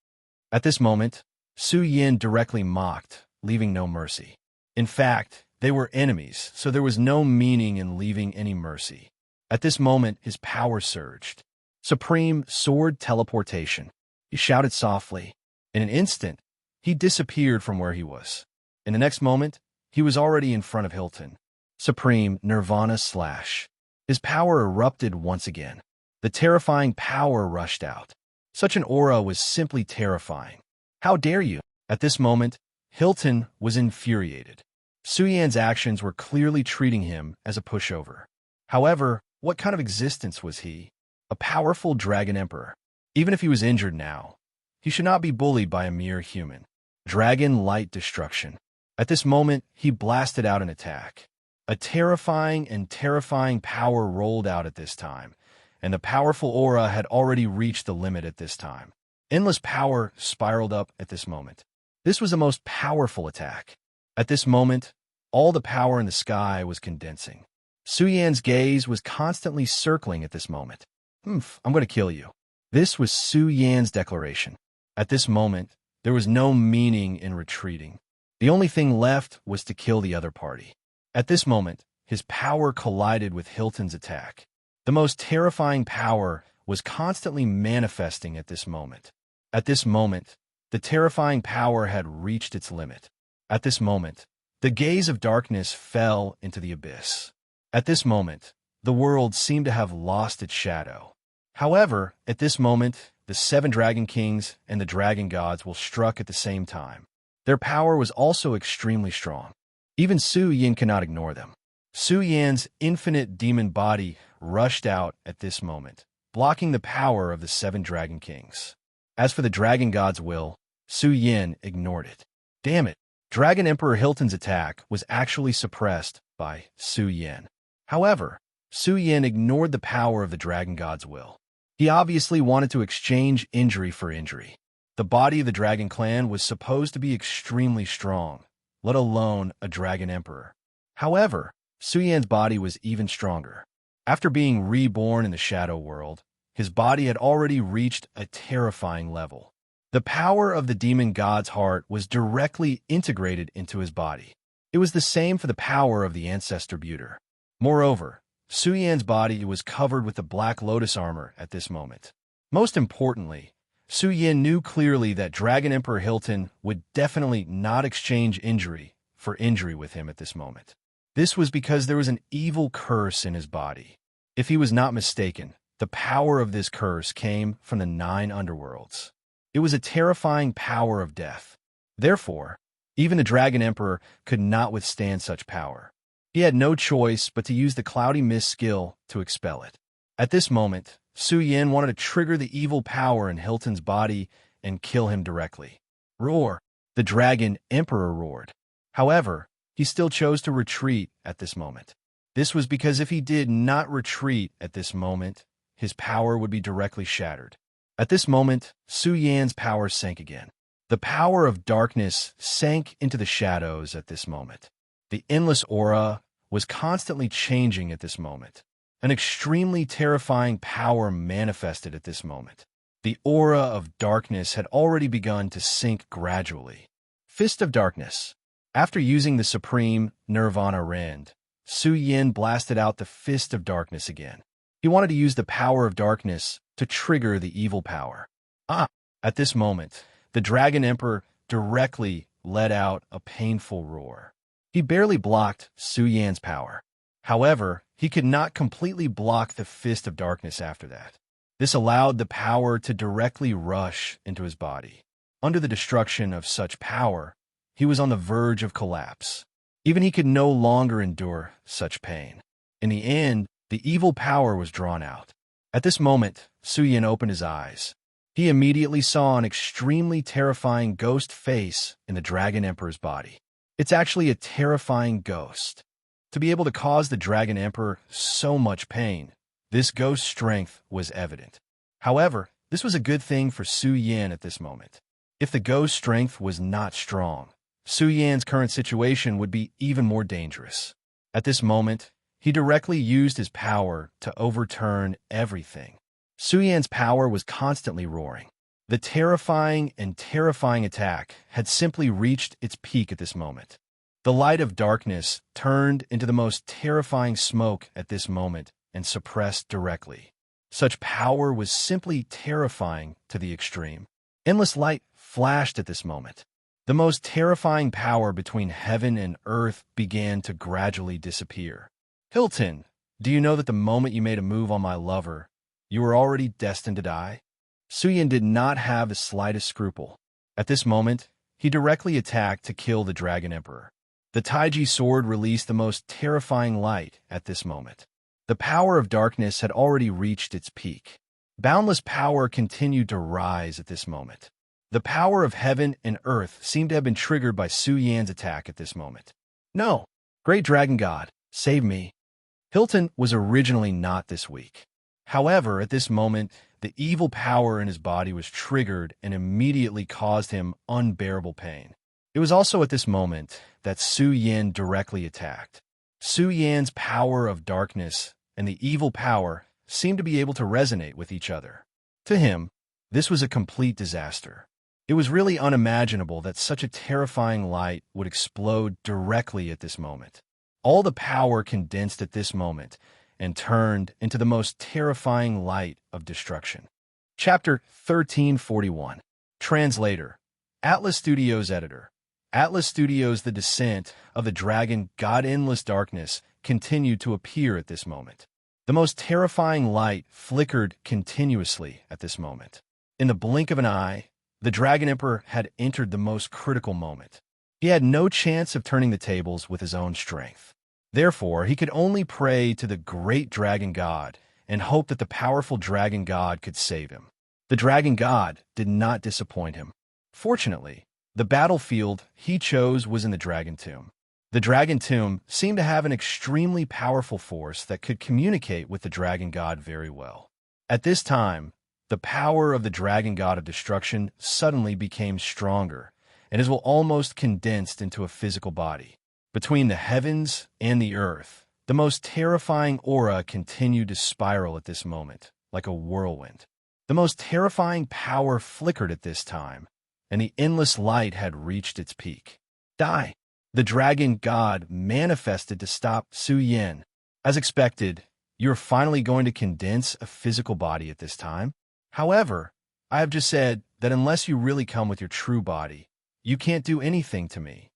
A: At this moment, Su Yan directly mocked, leaving no mercy. In fact, they were enemies, so there was no meaning in leaving any mercy. At this moment, his power surged. Supreme sword teleportation. He shouted softly. In an instant, he disappeared from where he was. In the next moment, he was already in front of Hilton. Supreme Nirvana slash. His power erupted once again. The terrifying power rushed out. Such an aura was simply terrifying. How dare you? At this moment, Hilton was infuriated. Suyan's actions were clearly treating him as a pushover. However, what kind of existence was he? A powerful dragon emperor. Even if he was injured now, he should not be bullied by a mere human. Dragon light destruction. At this moment, he blasted out an attack. A terrifying power rolled out at this time, and the powerful aura had already reached the limit at this time. Endless power spiraled up at this moment. This was the most powerful attack. At this moment, all the power in the sky was condensing. Suyan's gaze was constantly circling at this moment. I'm going to kill you. This was Suyan's declaration. At this moment, there was no meaning in retreating. The only thing left was to kill the other party. At this moment, his power collided with Hilton's attack. The most terrifying power was constantly manifesting at this moment. At this moment, the terrifying power had reached its limit. At this moment, the gaze of darkness fell into the abyss. At this moment, the world seemed to have lost its shadow. However, at this moment, the 7 dragon kings and the dragon gods will struck at the same time. Their power was also extremely strong. Even Suyan cannot ignore them. Suyan's infinite demon body rushed out at this moment, blocking the power of the 7 dragon kings. As for the dragon god's will, Suyan ignored it. Damn it! Dragon Emperor Hilton's attack was actually suppressed by Suyan. However, Suyan ignored the power of the dragon god's will. He obviously wanted to exchange injury for injury. The body of the dragon clan was supposed to be extremely strong, let alone a dragon emperor. However, Suyan's body was even stronger. After being reborn in the shadow world, his body had already reached a terrifying level. The power of the demon god's heart was directly integrated into his body. It was the same for the power of the ancestor Buter. Moreover, Suyan's body was covered with the black lotus armor at this moment. Most importantly, Suyan knew clearly that Dragon Emperor Hilton would definitely not exchange injury for injury with him at this moment. This was because there was an evil curse in his body. If he was not mistaken, the power of this curse came from the 9 underworlds. It was a terrifying power of death. Therefore, even the Dragon Emperor could not withstand such power. He had no choice but to use the Cloudy Mist skill to expel it. At this moment, Suyan wanted to trigger the evil power in Hilton's body and kill him directly. Roar! The Dragon Emperor roared. However, he still chose to retreat at this moment. This was because if he did not retreat at this moment, his power would be directly shattered. At this moment, Suyan's power sank again. The power of darkness sank into the shadows at this moment. The endless aura was constantly changing at this moment. An extremely terrifying power manifested at this moment. The aura of darkness had already begun to sink gradually. Fist of Darkness. After using the Supreme Nirvana Rend, Suyan blasted out the Fist of Darkness again. He wanted to use the power of darkness to trigger the evil power. At this moment, the Dragon Emperor directly let out a painful roar. He barely blocked Suyan's power. However, he could not completely block the Fist of Darkness after that. This allowed the power to directly rush into his body. Under the destruction of such power, he was on the verge of collapse. Even he could no longer endure such pain. In the end, the evil power was drawn out. At this moment, Suyan opened his eyes. He immediately saw an extremely terrifying ghost face in the Dragon Emperor's body. It's actually a terrifying ghost. To be able to cause the Dragon Emperor so much pain, this ghost's strength was evident. However, this was a good thing for Suyan at this moment. If the ghost's strength was not strong, Suyan's current situation would be even more dangerous. At this moment, he directly used his power to overturn everything. Suyan's power was constantly roaring. The terrifying attack had simply reached its peak at this moment. The light of darkness turned into the most terrifying smoke at this moment and suppressed directly. Such power was simply terrifying to the extreme. Endless light flashed at this moment. The most terrifying power between heaven and earth began to gradually disappear. Hilton, do you know that the moment you made a move on my lover, you were already destined to die? Suyan did not have the slightest scruple. At this moment, he directly attacked to kill the Dragon Emperor. The Taiji sword released the most terrifying light at this moment. The power of darkness had already reached its peak. Boundless power continued to rise at this moment. The power of heaven and earth seemed to have been triggered by Su Yan's attack at this moment. No! Great Dragon God, save me! Hilton was originally not this weak. However, at this moment, the evil power in his body was triggered and immediately caused him unbearable pain. It was also at this moment that Su Yan directly attacked. Su Yan's power of darkness and the evil power seemed to be able to resonate with each other. To him, this was a complete disaster. It was really unimaginable that such a terrifying light would explode directly at this moment. All the power condensed at this moment and turned into the most terrifying light of destruction. Chapter 1341. Translator. Atlas Studios Editor. Atlas Studios' The Descent of the Dragon God Endless Darkness continued to appear at this moment. The most terrifying light flickered continuously at this moment. In the blink of an eye, the Dragon Emperor had entered the most critical moment. He had no chance of turning the tables with his own strength. Therefore, he could only pray to the great Dragon God and hope that the powerful Dragon God could save him. The Dragon God did not disappoint him. Fortunately, the battlefield he chose was in the Dragon Tomb. The Dragon Tomb seemed to have an extremely powerful force that could communicate with the Dragon God very well. At this time, the power of the Dragon God of Destruction suddenly became stronger, and his will almost condensed into a physical body. Between the heavens and the earth, the most terrifying aura continued to spiral at this moment, like a whirlwind. The most terrifying power flickered at this time, and the endless light had reached its peak. Die! The Dragon God manifested to stop Su Yan. As expected, you're finally going to condense a physical body at this time. However, I have just said that unless you really come with your true body, you can't do anything to me.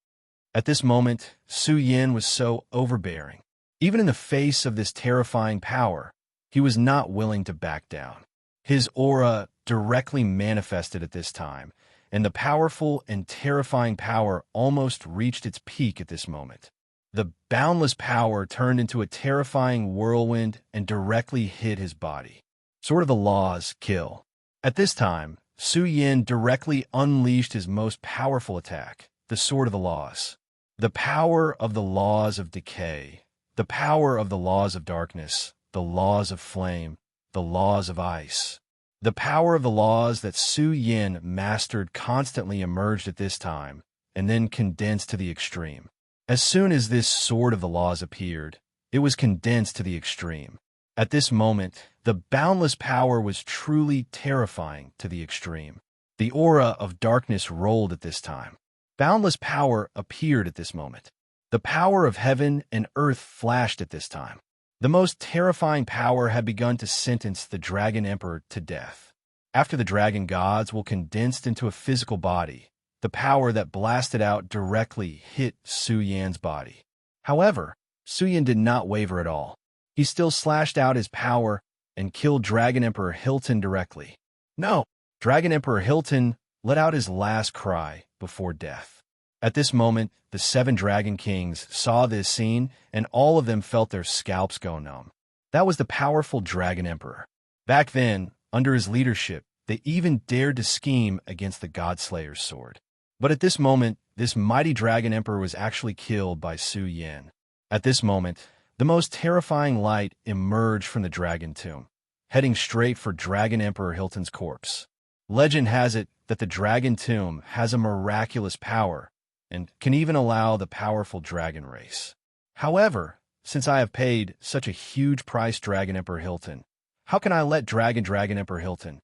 A: At this moment, Su Yan was so overbearing. Even in the face of this terrifying power, he was not willing to back down. His aura directly manifested at this time, and the powerful and terrifying power almost reached its peak at this moment. The boundless power turned into a terrifying whirlwind and directly hit his body. Sword of the Laws, kill. At this time, Su Yan directly unleashed his most powerful attack, the Sword of the Laws. The power of the laws of decay, the power of the laws of darkness, the laws of flame, the laws of ice. The power of the laws that Su Yan mastered constantly emerged at this time, and then condensed to the extreme. As soon as this Sword of the Laws appeared, it was condensed to the extreme. At this moment, the boundless power was truly terrifying to the extreme. The aura of darkness rolled at this time. Boundless power appeared at this moment. The power of heaven and earth flashed at this time. The most terrifying power had begun to sentence the Dragon Emperor to death. After the Dragon Gods were condensed into a physical body, the power that blasted out directly hit Su Yan's body. However, Su Yan did not waver at all. He still slashed out his power and killed Dragon Emperor Hilton directly. No! Dragon Emperor Hilton let out his last cry before death. At this moment, the 7 Dragon Kings saw this scene, and all of them felt their scalps go numb. That was the powerful Dragon Emperor. Back then, under his leadership, they even dared to scheme against the Godslayer's sword. But at this moment, this mighty Dragon Emperor was actually killed by Su Yan. At this moment, the most terrifying light emerged from the Dragon Tomb, heading straight for Dragon Emperor Hilton's corpse. Legend has it that the Dragon Tomb has a miraculous power and can even allow the powerful dragon race. However, since I have paid such a huge price Dragon Emperor Hilton, how can I let Dragon Emperor Hilton?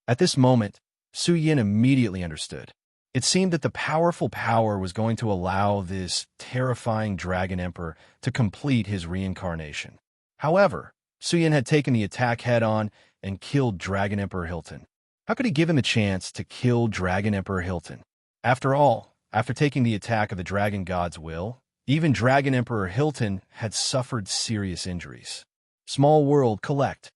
A: At this moment, Su Yan immediately understood. It seemed that the powerful power was going to allow this terrifying Dragon Emperor to complete his reincarnation. However, Su Yan had taken the attack head-on and killed Dragon Emperor Hilton. How could he give him a chance to kill Dragon Emperor Hilton? After all, after taking the attack of the Dragon God's will, even Dragon Emperor Hilton had suffered serious injuries. Small world, collect.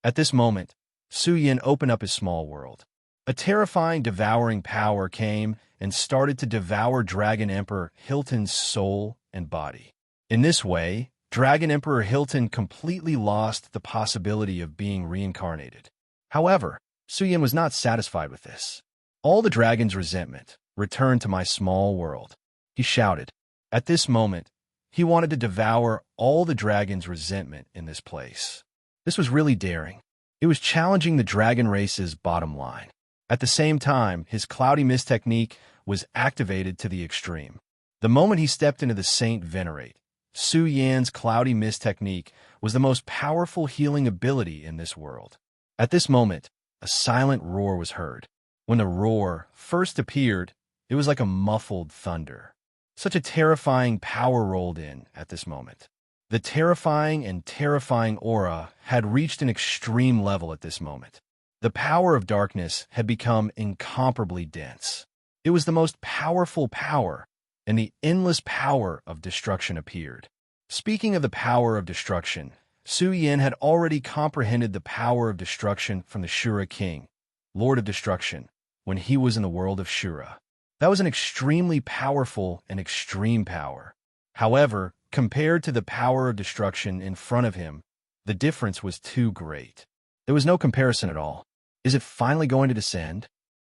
A: At this moment, Su Yan opened up his small world. A terrifying, devouring power came and started to devour Dragon Emperor Hilton's soul and body. In this way, Dragon Emperor Hilton completely lost the possibility of being reincarnated. However, Suyin was not satisfied with this. All the dragon's resentment returned to my small world, he shouted. At this moment, he wanted to devour all the dragon's resentment in this place. This was really daring. It was challenging the dragon race's bottom line. At the same time, his cloudy mist technique was activated to the extreme. The moment he stepped into the Saint Venerate, Su Yan's cloudy mist technique was the most powerful healing ability in this world. At this moment, a silent roar was heard. When the roar first appeared, it was like a muffled thunder. Such a terrifying power rolled in at this moment. The terrifying aura had reached an extreme level at this moment. The power of darkness had become incomparably dense. It was the most powerful power, and the endless power of destruction appeared. Speaking of the power of destruction, Su Yan had already comprehended the power of destruction from the Shura King, Lord of Destruction, when he was in the world of Shura. That was an extremely powerful and extreme power. However, compared to the power of destruction in front of him, the difference was too great. There was no comparison at all. Is it finally going to descend?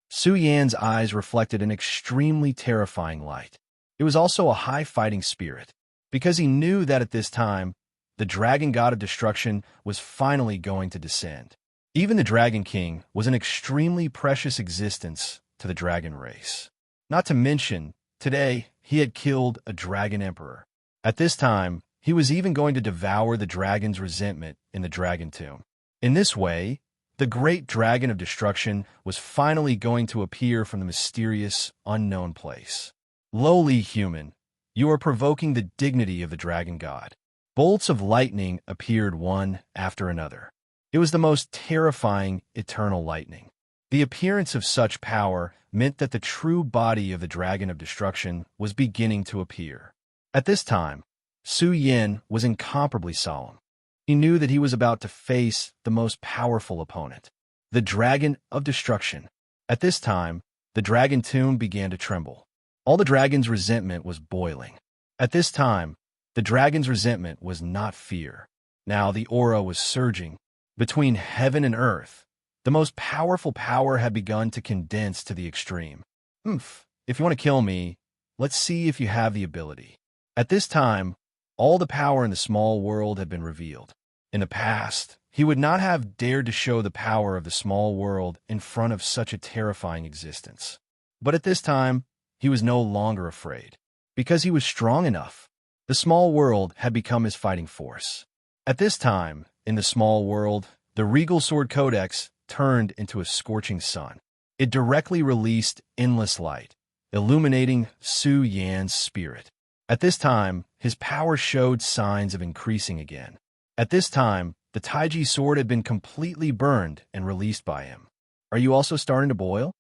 A: Su Yan's eyes reflected an extremely terrifying light. It was also a high fighting spirit, because he knew that at this time, the dragon god of destruction was finally going to descend. Even the Dragon King was an extremely precious existence to the dragon race. Not to mention, today, he had killed a dragon emperor. At this time, he was even going to devour the dragon's resentment in the dragon tomb. In this way, the great dragon of destruction was finally going to appear from the mysterious, unknown place. Lowly human, you are provoking the dignity of the dragon god. Bolts of lightning appeared one after another. It was the most terrifying, eternal lightning. The appearance of such power meant that the true body of the dragon of destruction was beginning to appear. At this time, Su Yan was incomparably solemn. He knew that he was about to face the most powerful opponent, the dragon of destruction. At this time, the dragon tomb began to tremble. All the dragon's resentment was boiling. At this time, the dragon's resentment was not fear. Now the aura was surging. Between heaven and earth, the most powerful power had begun to condense to the extreme. If you want to kill me, let's see if you have the ability. At this time, all the power in the small world had been revealed. In the past, he would not have dared to show the power of the small world in front of such a terrifying existence. But at this time, he was no longer afraid, because he was strong enough. The small world had become his fighting force. At this time, in the small world, the Regal Sword Codex turned into a scorching sun. It directly released endless light, illuminating Su Yan's spirit. At this time, his power showed signs of increasing again. At this time, the Taiji sword had been completely burned and released by him. Are you also starting to boil?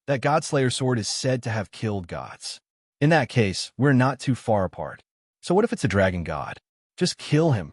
A: That Godslayer sword is said to have killed gods. In that case, we're not too far apart. So what if it's a dragon god? Just kill him.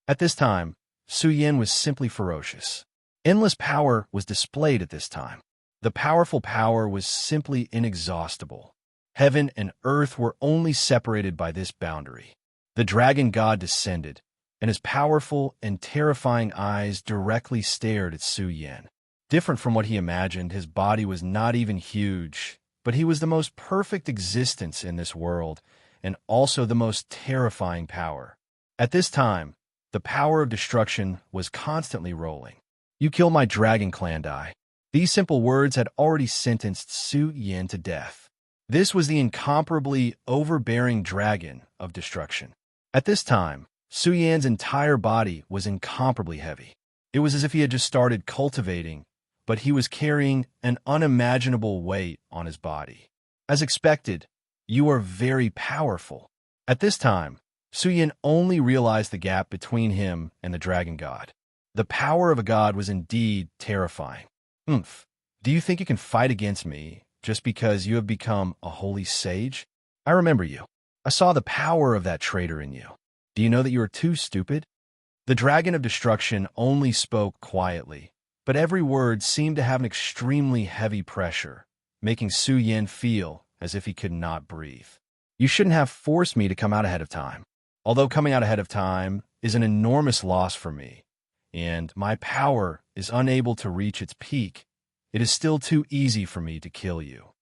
A: At this time, Su Yan was simply ferocious. Endless power was displayed at this time. The powerful power was simply inexhaustible. Heaven and earth were only separated by this boundary. The dragon god descended, and his powerful and terrifying eyes directly stared at Su Yan. Different from what he imagined, his body was not even huge, but he was the most perfect existence in this world, and also the most terrifying power. At this time, the power of destruction was constantly rolling. You killed my dragon clan, Dai. These simple words had already sentenced Su Yan to death. This was the incomparably overbearing dragon of destruction. At this time, Su Yan's entire body was incomparably heavy. It was as if he had just started cultivating, but he was carrying an unimaginable weight on his body. As expected, you are very powerful. At this time, Su Yan only realized the gap between him and the dragon god. The power of a god was indeed terrifying. Do you think you can fight against me just because you have become a holy sage? I remember you. I saw the power of that traitor in you. Do you know that you are too stupid? The dragon of destruction only spoke quietly, but every word seemed to have an extremely heavy pressure, making Su Yin feel as if he could not breathe. You shouldn't have forced me to come out ahead of time. Although coming out ahead of time is an enormous loss for me, and my power is unable to reach its peak, it is still too easy for me to kill you.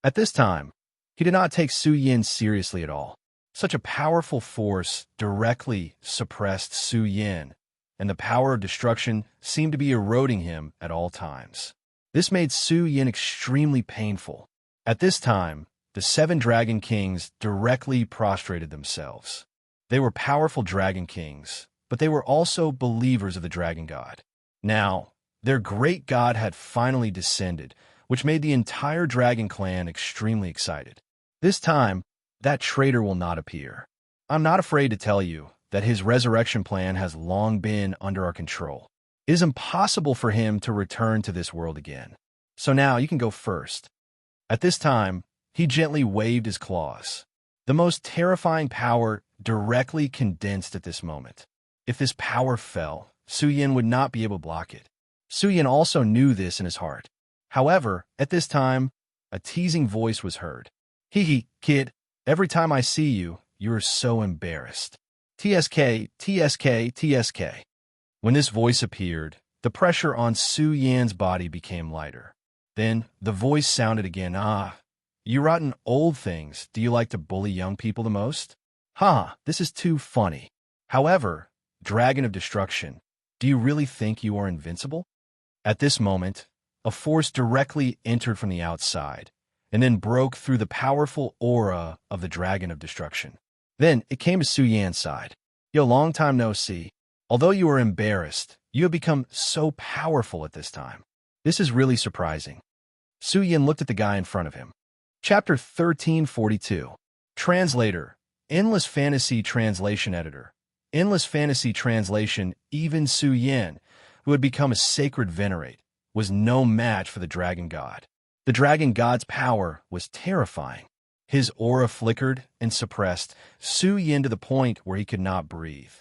A: At this time, he did not take Su Yin seriously at all. Such a powerful force directly suppressed Su Yin, and the power of destruction seemed to be eroding him at all times. This made Su Yin extremely painful. At this time, the 7 Dragon Kings directly prostrated themselves. They were powerful Dragon Kings, but they were also believers of the Dragon God. Now, their great god had finally descended, which made the entire Dragon Clan extremely excited. This time, that traitor will not appear. I'm not afraid to tell you that his resurrection plan has long been under our control. It is impossible for him to return to this world again. So now you can go first. At this time, he gently waved his claws. The most terrifying power directly condensed at this moment. If this power fell, Su Yin would not be able to block it. Su Yin also knew this in his heart. However, at this time, a teasing voice was heard. Hee hee, kid, every time I see you, you're so embarrassed. TSK, TSK, TSK. When this voice appeared, the pressure on Su Yan's body became lighter. Then the voice sounded again, you rotten old things, do you like to bully young people the most? This is too funny. However, Dragon of Destruction, do you really think you are invincible? At this moment, a force directly entered from the outside, and then broke through the powerful aura of the Dragon of Destruction. Then it came to Su Yan's side. Yo, long time no see. Although you are embarrassed, you have become so powerful at this time. This is really surprising. Su Yin looked at the guy in front of him. Chapter 1342. Translator. Endless Fantasy Translation Editor. Endless Fantasy Translation. Even Su Yin, who had become a sacred venerate, was no match for the Dragon God. The Dragon God's power was terrifying. His aura flickered and suppressed Su Yin to the point where he could not breathe.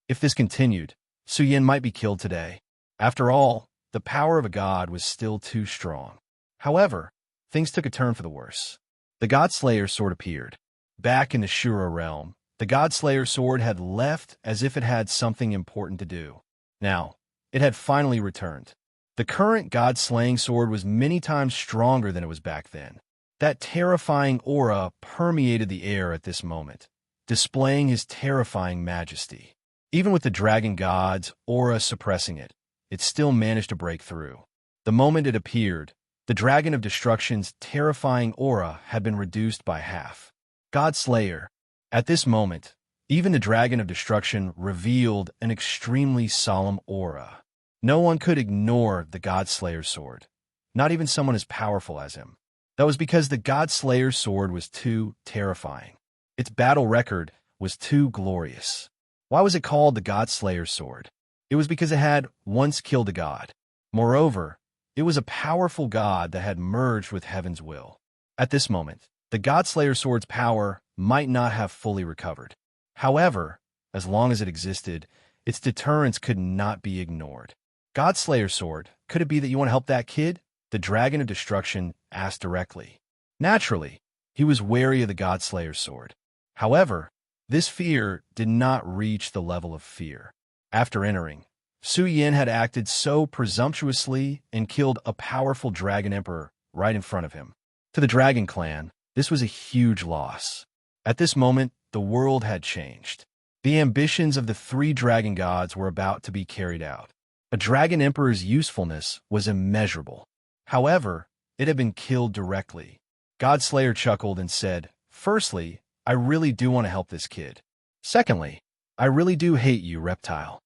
A: If this continued, Su Yin might be killed today. After all, the power of a god was still too strong. However, things took a turn for the worse. The God-Slayer sword appeared. Back in the Shura realm, the God-Slayer sword had left as if it had something important to do. Now, it had finally returned. The current God-slaying sword was many times stronger than it was back then. That terrifying aura permeated the air at this moment, displaying his terrifying majesty. Even with the Dragon God's aura suppressing it, it still managed to break through. The moment it appeared, the Dragon of Destruction's terrifying aura had been reduced by half. God-Slayer. At this moment, even the Dragon of Destruction revealed an extremely solemn aura. No one could ignore the God-Slayer sword, not even someone as powerful as him. That was because the God-Slayer sword was too terrifying. Its battle record was too glorious. Why was it called the God-Slayer sword? It was because it had once killed a god. Moreover, it was a powerful god that had merged with heaven's will. At this moment, the God-Slayer sword's power might not have fully recovered. However, as long as it existed, its deterrence could not be ignored. God-Slayer sword, could it be that you want to help that kid? The Dragon of Destruction asked directly. Naturally, he was wary of the God-Slayer sword. However, this fear did not reach the level of fear. After entering, Su Yin had acted so presumptuously and killed a powerful Dragon Emperor right in front of him. To the Dragon Clan, this was a huge loss. At this moment, the world had changed. The ambitions of the 3 dragon gods were about to be carried out. A Dragon Emperor's usefulness was immeasurable. However, it had been killed directly. God-Slayer chuckled and said, "Firstly, I really do want to help this kid. Secondly, I really do hate you, reptile."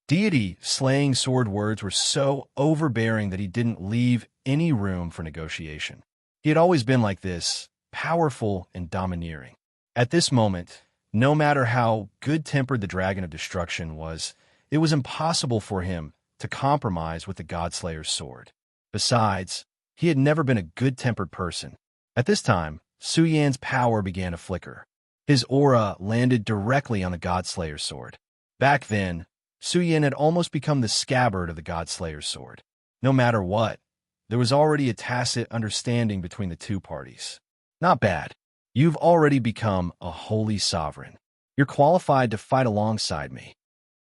A: Deity-slaying sword words were so overbearing that he didn't leave any room for negotiation. He had always been like this, powerful and domineering. At this moment, no matter how good-tempered the Dragon of Destruction was, it was impossible for him to compromise with the God-Slayer's sword. Besides, he had never been a good-tempered person. At this time, Su Yan's power began to flicker. His aura landed directly on the God-Slayer's sword. Back then, Su Yan had almost become the scabbard of the God-Slayer's sword. No matter what, there was already a tacit understanding between the two parties. Not bad. You've already become a holy sovereign. You're qualified to fight alongside me.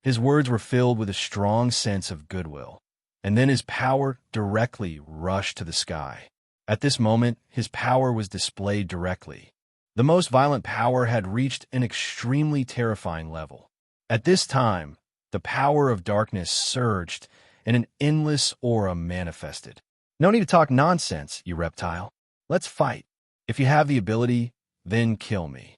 A: His words were filled with a strong sense of goodwill, and then his power directly rushed to the sky. At this moment, his power was displayed directly. The most violent power had reached an extremely terrifying level. At this time, the power of darkness surged, and an endless aura manifested. No need to talk nonsense, you reptile. Let's fight. If you have the ability, then kill me.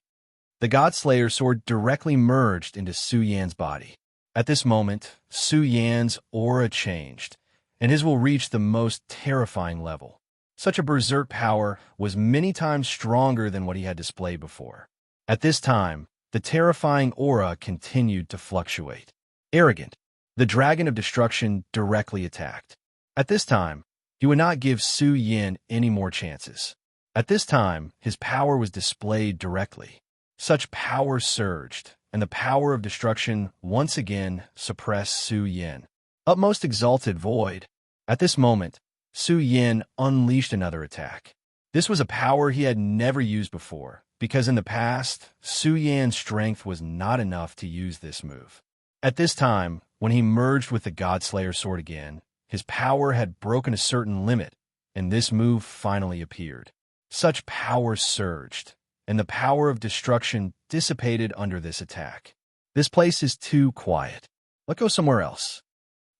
A: The God-Slayer sword directly merged into Su Yan's body. At this moment, Su Yan's aura changed, and his will reach the most terrifying level. Such a berserk power was many times stronger than what he had displayed before. At this time, the terrifying aura continued to fluctuate. Arrogant, the dragon of destruction directly attacked. At this time, he would not give Su Yan any more chances. At this time, his power was displayed directly. Such power surged, and the power of destruction once again suppressed Su Yan. Utmost exalted void. At this moment, Su Yan unleashed another attack. This was a power he had never used before, because in the past, Su Yan's strength was not enough to use this move. At this time, when he merged with the God-Slayer sword again, his power had broken a certain limit, and this move finally appeared. Such power surged, and the power of destruction dissipated under this attack. This place is too quiet. Let's go somewhere else.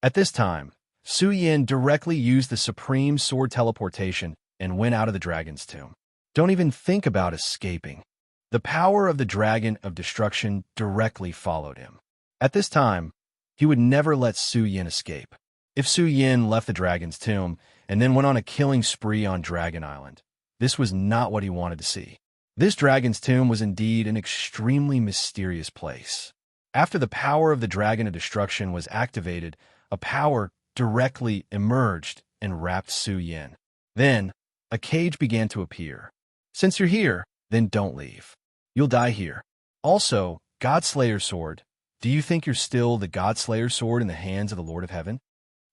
A: At this time, Su Yan directly used the supreme sword teleportation and went out of the dragon's tomb. Don't even think about escaping. The power of the dragon of destruction directly followed him. At this time, he would never let Su Yan escape. If Su Yan left the dragon's tomb and then went on a killing spree on Dragon Island, this was not what he wanted to see. This dragon's tomb was indeed an extremely mysterious place. After the power of the dragon of destruction was activated, a power directly emerged and wrapped Su Yan. Then, a cage began to appear. Since you're here, then don't leave. You'll die here. Also, God-Slayer sword, do you think you're still the God-Slayer sword in the hands of the Lord of Heaven?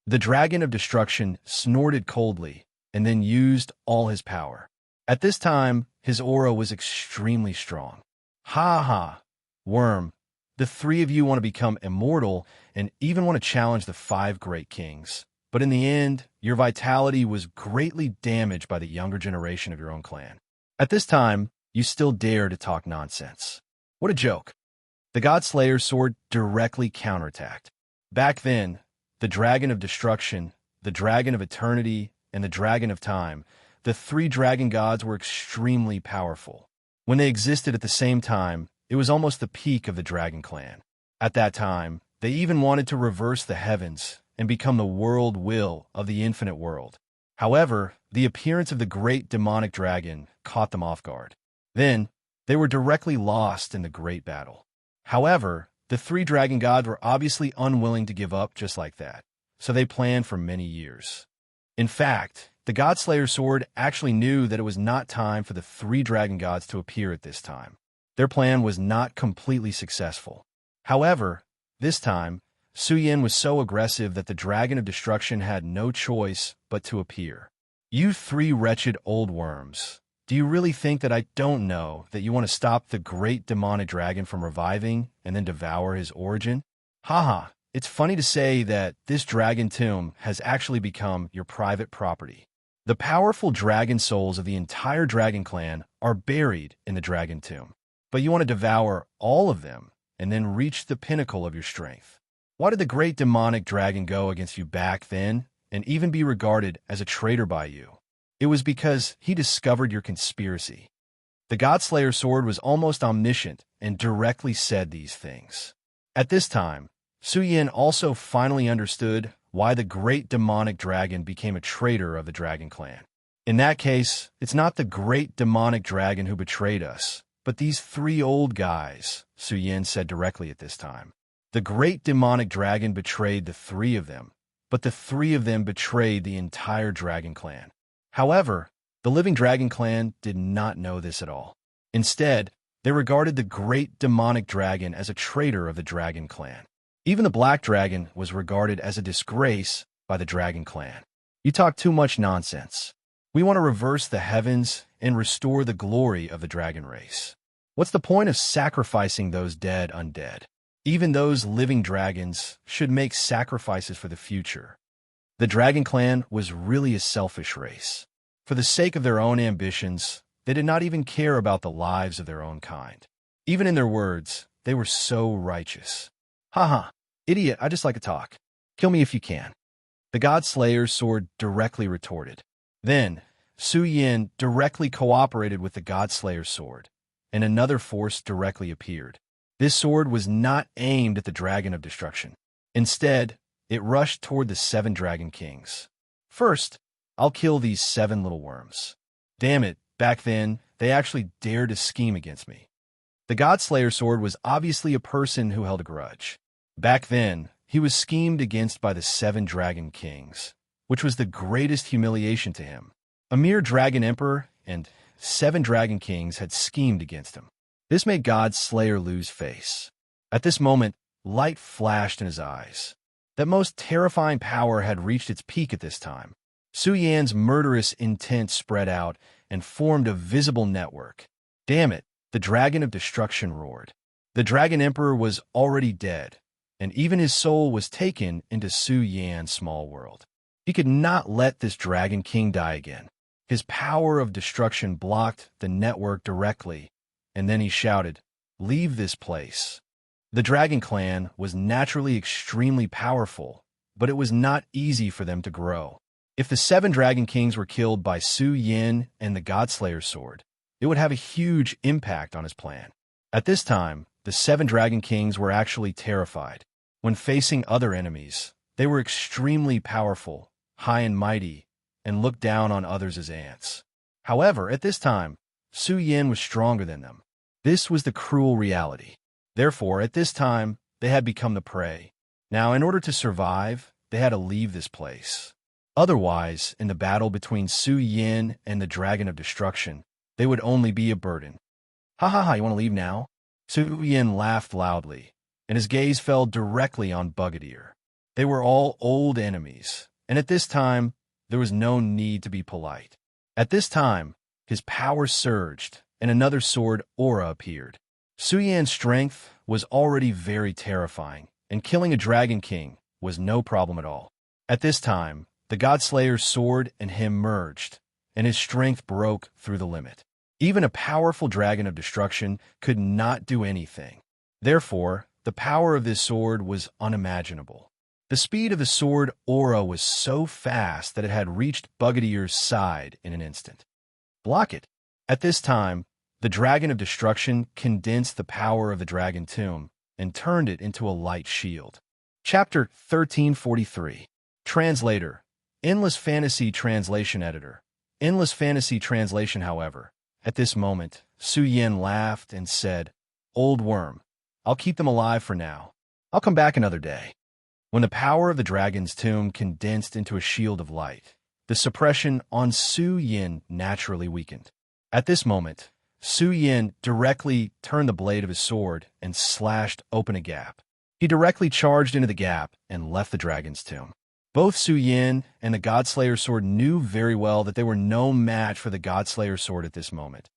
A: The dragon of destruction snorted coldly and then used all his power. At this time, his aura was extremely strong. Ha ha, worm, the three of you want to become immortal and even want to challenge the 5 great kings. But in the end, your vitality was greatly damaged by the younger generation of your own clan. At this time, you still dare to talk nonsense. What a joke. The God-Slayer sword directly counterattacked. Back then, the dragon of destruction, the dragon of eternity, and the dragon of time, the 3 dragon gods were extremely powerful. When they existed at the same time, it was almost the peak of the dragon clan. At that time, they even wanted to reverse the heavens and become the world will of the infinite world. However, the appearance of the great demonic dragon caught them off guard. Then, they were directly lost in the great battle. However, the 3 dragon gods were obviously unwilling to give up just like that, so they planned for many years. In fact, the God-Slayer sword actually knew that it was not time for the 3 dragon gods to appear at this time. Their plan was not completely successful. However, this time, Su Yan was so aggressive that the dragon of destruction had no choice but to appear. You 3 wretched old worms, do you really think that I don't know that you want to stop the great demonic dragon from reviving and then devour his origin? Haha, it's funny to say that this dragon tomb has actually become your private property. The powerful dragon souls of the entire dragon clan are buried in the dragon tomb, but you want to devour all of them and then reach the pinnacle of your strength. Why did the great demonic dragon go against you back then and even be regarded as a traitor by you? It was because he discovered your conspiracy. The God-Slayer sword was almost omniscient and directly said these things. At this time, Su Yan also finally understood why the great demonic dragon became a traitor of the dragon clan. In that case, it's not the great demonic dragon who betrayed us, but these 3 old guys, Su Yan said directly at this time. The great demonic dragon betrayed the 3 of them, but the 3 of them betrayed the entire dragon clan. However, the living dragon clan did not know this at all. Instead, they regarded the great demonic dragon as a traitor of the dragon clan. Even the black dragon was regarded as a disgrace by the dragon clan. You talk too much nonsense. We want to reverse the heavens and restore the glory of the dragon race. What's the point of sacrificing those dead undead? Even those living dragons should make sacrifices for the future. The Dragon Clan was really a selfish race. For the sake of their own ambitions, they did not even care about the lives of their own kind. Even in their words, they were so righteous. Haha, idiot, I just like to talk. Kill me if you can. The God Slayer's sword directly retorted. Then, Su Yin directly cooperated with the God Slayer's sword, and another force directly appeared. This sword was not aimed at the Dragon of Destruction. Instead, it rushed toward the 7 Dragon Kings. First, I'll kill these 7 little worms. Damn it, back then, they actually dared to scheme against me. The God Slayer sword was obviously a person who held a grudge. Back then, he was schemed against by the 7 Dragon Kings, which was the greatest humiliation to him. A mere Dragon Emperor and 7 Dragon Kings had schemed against him. This made God Slayer lose face. At this moment, light flashed in his eyes. That most terrifying power had reached its peak at this time. Su Yan's murderous intent spread out and formed a visible network. Damn it, the Dragon of Destruction roared. The Dragon Emperor was already dead, and even his soul was taken into Su Yan's small world. He could not let this Dragon King die again. His power of destruction blocked the network directly, and then he shouted, "Leave this place." The Dragon Clan was naturally extremely powerful, but it was not easy for them to grow. If the 7 Dragon Kings were killed by Su Yin and the Godslayer's sword, it would have a huge impact on his plan. At this time, the 7 Dragon Kings were actually terrified. When facing other enemies, they were extremely powerful, high and mighty, and looked down on others as ants. However, at this time, Su Yin was stronger than them. This was the cruel reality. Therefore, at this time, they had become the prey. Now, in order to survive, they had to leave this place. Otherwise, in the battle between Su Yin and the Dragon of Destruction, they would only be a burden. Ha ha ha, you want to leave now? Su Yin laughed loudly, and his gaze fell directly on Bugadier. They were all old enemies, and at this time, there was no need to be polite. At this time, his power surged, and another sword aura appeared. Su Yan's strength was already very terrifying, and killing a Dragon King was no problem at all. At this time, the Godslayer's sword and him merged, and his strength broke through the limit. Even a powerful Dragon of Destruction could not do anything. Therefore, the power of this sword was unimaginable. The speed of the sword aura was so fast that it had reached Bugadier's side in an instant. Block it. At this time, the Dragon of Destruction condensed the power of the Dragon Tomb and turned it into a light shield. Chapter 1343. Translator. Endless Fantasy Translation Editor. Endless Fantasy Translation, however. At this moment, Su Yin laughed and said, "Old worm, I'll keep them alive for now. I'll come back another day." When the power of the Dragon's Tomb condensed into a shield of light, the suppression on Su Yin naturally weakened. At this moment, Su Yin directly turned the blade of his sword and slashed open a gap. He directly charged into the gap and left the Dragon's Tomb. Both Su Yin and the Godslayer's sword knew very well that they were no match for the Godslayer's sword at this moment,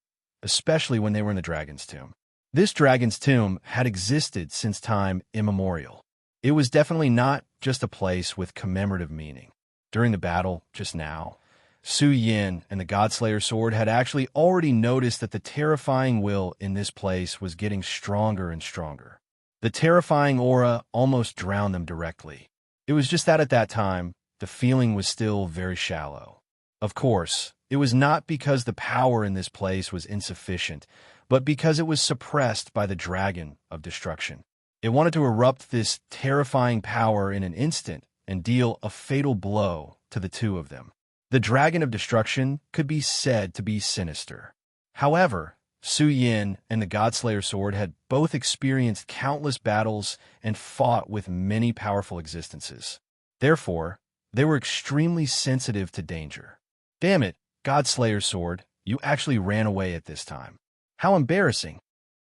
A: especially when they were in the Dragon's Tomb. This Dragon's Tomb had existed since time immemorial. It was definitely not just a place with commemorative meaning. During the battle just now, Su Yin and the Godslayer's sword had actually already noticed that the terrifying will in this place was getting stronger and stronger. The terrifying aura almost drowned them directly. It was just that at that time, the feeling was still very shallow. Of course, it was not because the power in this place was insufficient, but because it was suppressed by the Dragon of Destruction. It wanted to erupt this terrifying power in an instant and deal a fatal blow to the two of them. The Dragon of Destruction could be said to be sinister. However, Su Yin and the Godslayer sword had both experienced countless battles and fought with many powerful existences. Therefore, they were extremely sensitive to danger. Damn it, Godslayer sword, you actually ran away at this time. How embarrassing.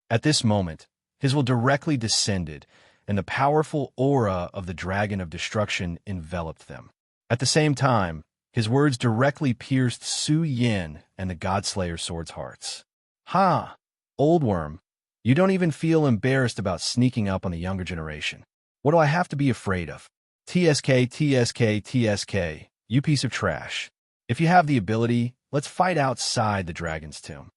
A: At this moment, his will directly descended, and the powerful aura of the Dragon of Destruction enveloped them. At the same time, His words directly pierced Su Yin and the Godslayer sword's hearts. Ha! Old worm, you don't even feel embarrassed about sneaking up on the younger generation. What do I have to be afraid of? TSK, TSK, TSK, you piece of trash. If you have the ability, let's fight outside the dragon's tomb.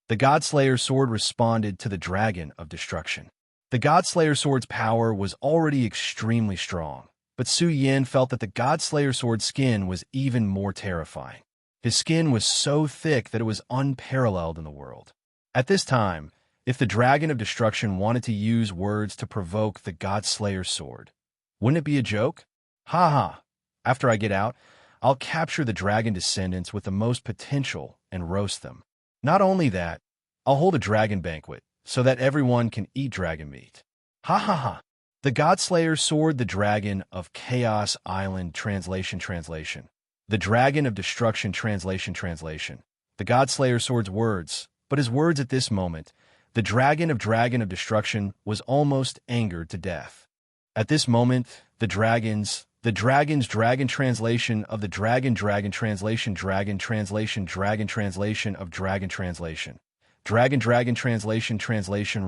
A: The Godslayer sword responded to the dragon of destruction. The Godslayer sword's power was already extremely strong, but Su Yin felt that the Godslayer sword's skin was even more terrifying. His skin was so thick that it was unparalleled in the world. At this time, if the dragon of destruction wanted to use words to provoke the Godslayer sword, wouldn't it be a joke? Ha ha! After I get out, I'll capture the dragon descendants with the most potential and roast them. Not only that, I'll hold a dragon banquet so that everyone can eat dragon meat. Ha ha ha! The Godslayer sword, the dragon of Chaos Island, translation. The dragon of destruction, translation. The Godslayer sword's words, but his words at this moment, the dragon of destruction was almost angered to death. At this moment, the dragon's dragon translation of the dragon translation of dragon translation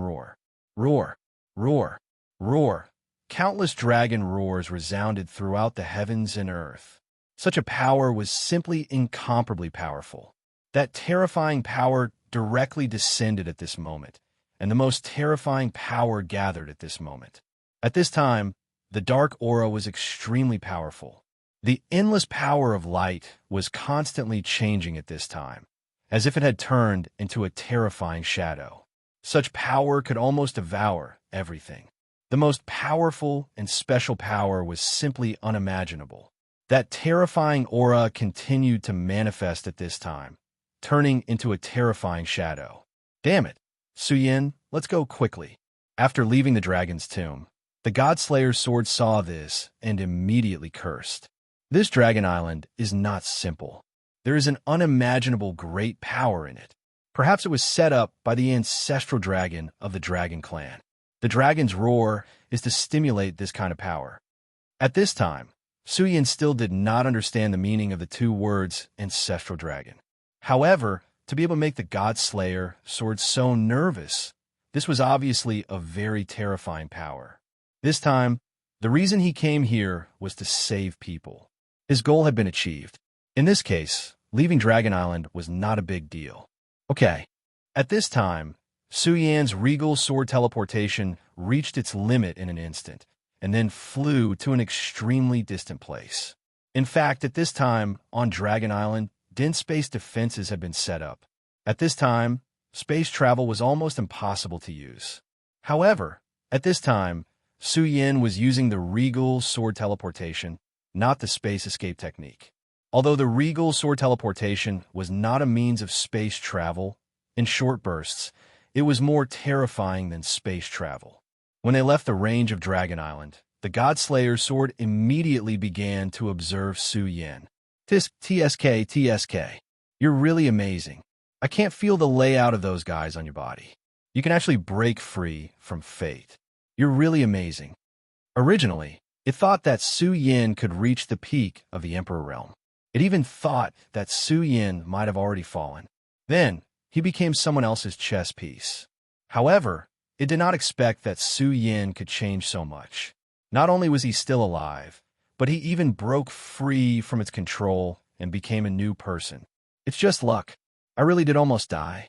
A: roar. Countless dragon roars resounded throughout the heavens and earth. Such a power was simply incomparably powerful. That terrifying power directly descended at this moment, and the most terrifying power gathered at this moment. At this time, the dark aura was extremely powerful. The endless power of light was constantly changing at this time, as if it had turned into a terrifying shadow. Such power could almost devour everything. The most powerful and special power was simply unimaginable. That terrifying aura continued to manifest at this time, turning into a terrifying shadow. Damn it, Su Yin, let's go quickly. After leaving the dragon's tomb, the Godslayer's sword saw this and immediately cursed. This dragon island is not simple. There is an unimaginable great power in it. Perhaps it was set up by the ancestral dragon of the dragon clan. The dragon's roar is to stimulate this kind of power. At this time, Su Yin still did not understand the meaning of the two words ancestral dragon. However, to be able to make the Godslayer sword so nervous, this was obviously a very terrifying power. This time, the reason he came here was to save people. His goal had been achieved. In this case, leaving Dragon Island was not a big deal. Okay, at this time, Su Yan's regal sword teleportation reached its limit in an instant, and then flew to an extremely distant place. In fact, at this time, on Dragon Island, dense space defenses had been set up. At this time, space travel was almost impossible to use. However, at this time, Su Yin was using the regal sword teleportation, not the space escape technique. Although the regal sword teleportation was not a means of space travel, in short bursts, it was more terrifying than space travel. When they left the range of Dragon Island, the Godslayer's sword immediately began to observe Su Yin. TSK, you're really amazing. I can't feel the layout of those guys on your body. You can actually break free from fate. You're really amazing. Originally, it thought that Su Yin could reach the peak of the Emperor realm. It even thought that Su Yin might have already fallen. Then, he became someone else's chess piece. However, it did not expect that Su Yin could change so much. Not only was he still alive, but he even broke free from its control and became a new person. It's just luck. I really did almost die.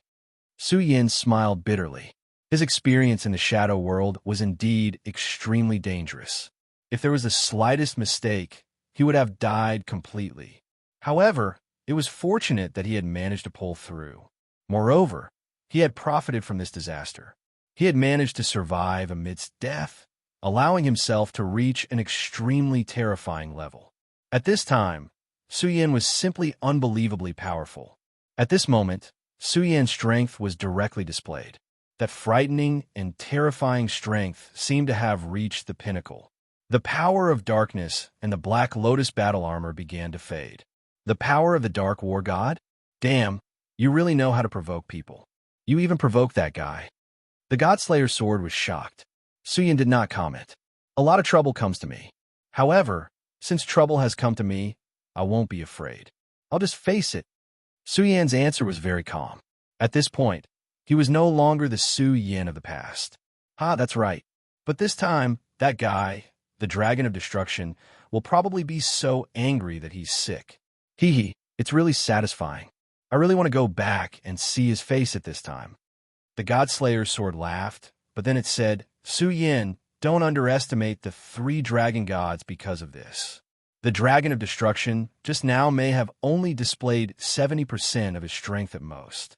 A: Su Yin smiled bitterly. His experience in the shadow world was indeed extremely dangerous. If there was the slightest mistake, he would have died completely. However, it was fortunate that he had managed to pull through. Moreover, he had profited from this disaster. He had managed to survive amidst death, allowing himself to reach an extremely terrifying level. At this time, Su Yin was simply unbelievably powerful. At this moment, Su Yan's strength was directly displayed. That frightening and terrifying strength seemed to have reached the pinnacle. The power of darkness and the Black Lotus battle armor began to fade. The power of the Dark War God? Damn, you really know how to provoke people. You even provoked that guy. The Godslayer's sword was shocked. Su Yin did not comment. A lot of trouble comes to me. However, since trouble has come to me, I won't be afraid. I'll just face it. Su Yan's answer was very calm. At this point, he was no longer the Su Yan of the past. That's right. But this time, that guy, the Dragon of Destruction, will probably be so angry that he's sick. Hee, it's really satisfying. I really want to go back and see his face at this time. The Godslayer's sword laughed, but then it said, Su Yan, don't underestimate the 3 dragon gods because of this. The Dragon of Destruction just now may have only displayed 70% of his strength at most.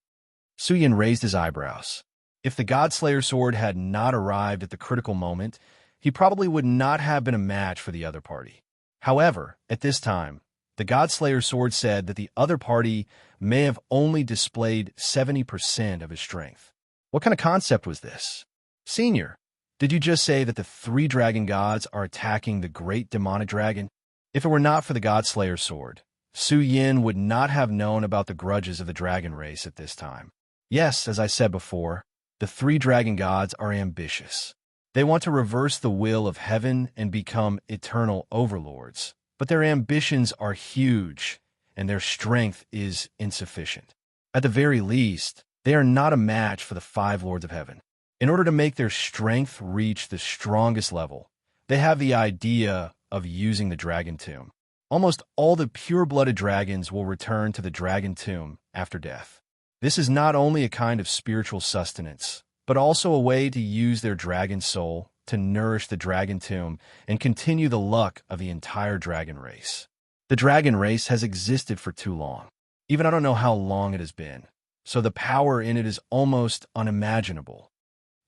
A: Su Yan raised his eyebrows. If the Godslayer sword had not arrived at the critical moment, he probably would not have been a match for the other party. However, at this time, the Godslayer sword said that the other party may have only displayed 70% of his strength. What kind of concept was this? Senior, did you just say that the 3 dragon gods are attacking the great demonic dragon? If it were not for the Godslayer sword, Su Yan would not have known about the grudges of the dragon race at this time. Yes, as I said before, the 3 dragon gods are ambitious. They want to reverse the will of heaven and become eternal overlords, but their ambitions are huge and their strength is insufficient. At the very least, they are not a match for the 5 lords of heaven. In order to make their strength reach the strongest level, they have the idea of using the dragon tomb. Almost all the pure-blooded dragons will return to the dragon tomb after death. This is not only a kind of spiritual sustenance, but also a way to use their dragon soul to nourish the dragon tomb and continue the luck of the entire dragon race. The dragon race has existed for too long. Even I don't know how long it has been, so the power in it is almost unimaginable.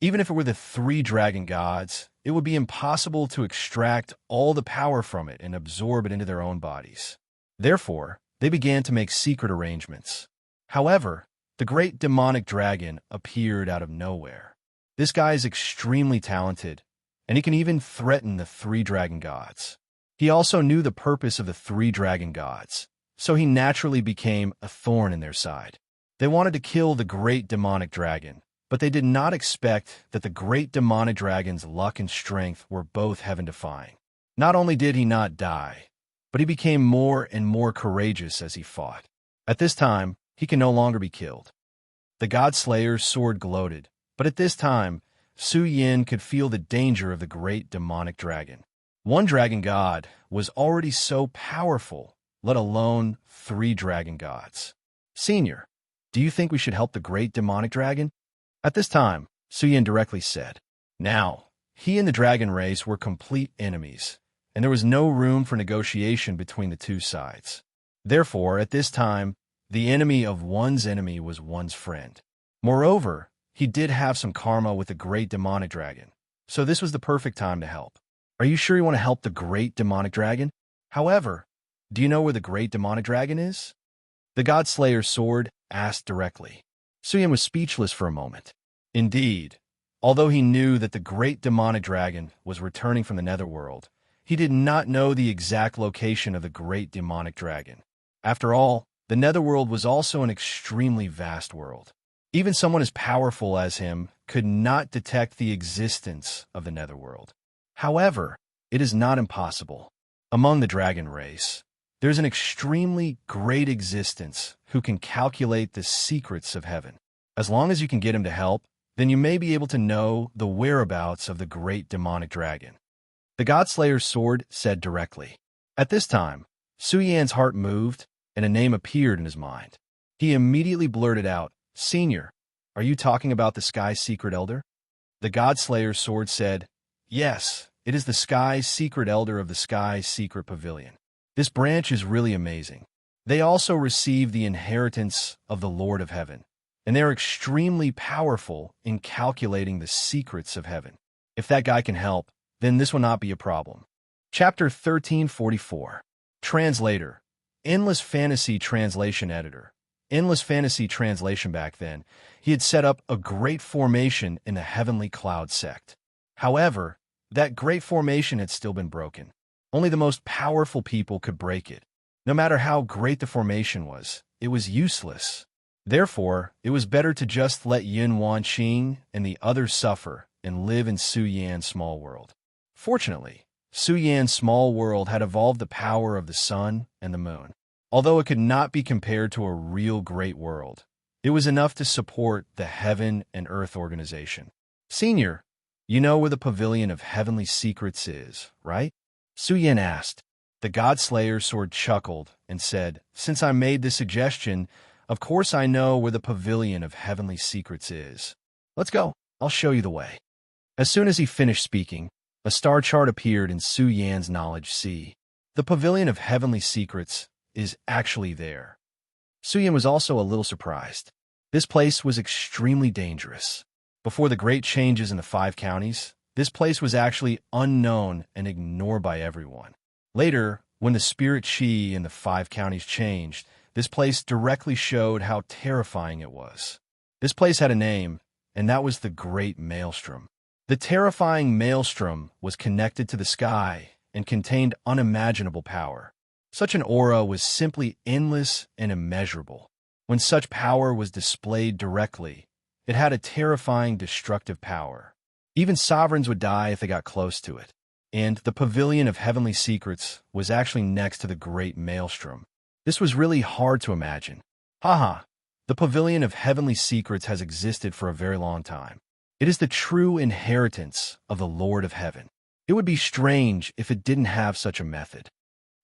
A: Even if it were the 3 dragon gods, it would be impossible to extract all the power from it and absorb it into their own bodies. Therefore, they began to make secret arrangements. However, the great demonic dragon appeared out of nowhere. This guy is extremely talented, and he can even threaten the 3 dragon gods. He also knew the purpose of the 3 dragon gods, so he naturally became a thorn in their side. They wanted to kill the great demonic dragon, but they did not expect that the great demonic dragon's luck and strength were both heaven-defying. Not only did he not die, but he became more and more courageous as he fought. At this time, he can no longer be killed. The Godslayer's sword gloated, but at this time, Su Yan could feel the danger of the great demonic dragon. 1 dragon god was already so powerful, let alone 3 dragon gods. Senior, do you think we should help the great demonic dragon? At this time, Su Yan directly said. Now, he and the dragon race were complete enemies, and there was no room for negotiation between the 2 sides. Therefore, at this time, the enemy of one's enemy was one's friend. Moreover, he did have some karma with the great demonic dragon, so this was the perfect time to help. Are you sure you want to help the great demonic dragon? However, do you know where the great demonic dragon is? The Godslayer's sword asked directly. Su Yan was speechless for a moment. Indeed, although he knew that the great demonic dragon was returning from the netherworld, he did not know the exact location of the great demonic dragon. After all, the netherworld was also an extremely vast world. Even someone as powerful as him could not detect the existence of the netherworld. However, it is not impossible. Among the dragon race, there's an extremely great existence who can calculate the secrets of heaven. As long as you can get him to help, then you may be able to know the whereabouts of the great demonic dragon. The Godslayer's sword said directly. At this time, Su Yan's heart moved, and a name appeared in his mind. He immediately blurted out, Senior, are you talking about the Sky's Secret Elder? The Godslayer's sword said, Yes, it is the Sky's Secret Elder of the Sky's Secret Pavilion. This branch is really amazing. They also receive the inheritance of the Lord of Heaven, and they are extremely powerful in calculating the secrets of heaven. If that guy can help, then this will not be a problem. Chapter 1344. Translator. Endless Fantasy Translation Editor. Endless Fantasy Translation. Back then, he had set up a great formation in the Heavenly Cloud sect. However, that great formation had still been broken. Only the most powerful people could break it. No matter how great the formation was, it was useless. Therefore, it was better to just let Yin Wanqing and the others suffer and live in Su Yan's small world. Fortunately, Su Yan's small world had evolved the power of the sun and the moon. Although it could not be compared to a real great world, it was enough to support the Heaven and Earth organization. Senior, you know where the Pavilion of Heavenly Secrets is, right? Su Yan asked. The God-Slayer's sword chuckled and said, since I made this suggestion, of course I know where the Pavilion of Heavenly Secrets is. Let's go. I'll show you the way. As soon as he finished speaking, a star chart appeared in Su Yan's knowledge sea. The Pavilion of Heavenly Secrets is actually there. Su Yan was also a little surprised. This place was extremely dangerous. Before the great changes in the 5 counties, this place was actually unknown and ignored by everyone. Later, when the spirit chi in the 5 counties changed, this place directly showed how terrifying it was. This place had a name, and that was the Great Maelstrom. The terrifying maelstrom was connected to the sky and contained unimaginable power. Such an aura was simply endless and immeasurable. When such power was displayed directly, it had a terrifying destructive power. Even sovereigns would die if they got close to it. And the Pavilion of Heavenly Secrets was actually next to the Great Maelstrom. This was really hard to imagine. Haha, the Pavilion of Heavenly Secrets has existed for a very long time. It is the true inheritance of the Lord of Heaven. It would be strange if it didn't have such a method.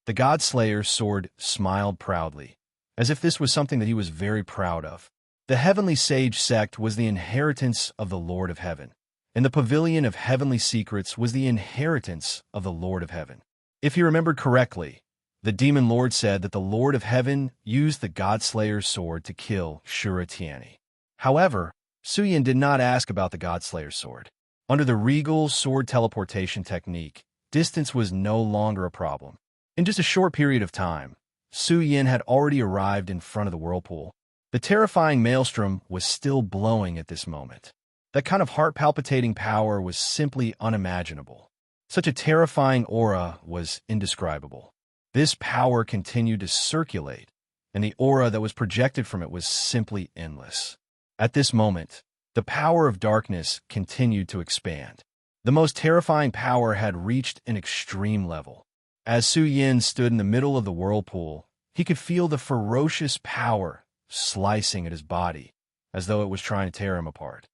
A: The God-Slayer's sword smiled proudly, as if this was something that he was very proud of. The Heavenly Sage sect was the inheritance of the Lord of Heaven, and the Pavilion of Heavenly Secrets was the inheritance of the Lord of Heaven. If he remembered correctly, the Demon Lord said that the Lord of Heaven used the God-Slayer's sword to kill Shura Tianyi. However, Su Yan did not ask about the God-Slayer's sword. Under the regal sword teleportation technique, distance was no longer a problem. In just a short period of time, Su Yan had already arrived in front of the whirlpool. The terrifying maelstrom was still blowing at this moment. That kind of heart-palpitating power was simply unimaginable. Such a terrifying aura was indescribable. This power continued to circulate, and the aura that was projected from it was simply endless. At this moment, the power of darkness continued to expand. The most terrifying power had reached an extreme level. As Su Yan stood in the middle of the whirlpool, he could feel the ferocious power slicing at his body, as though it was trying to tear him apart.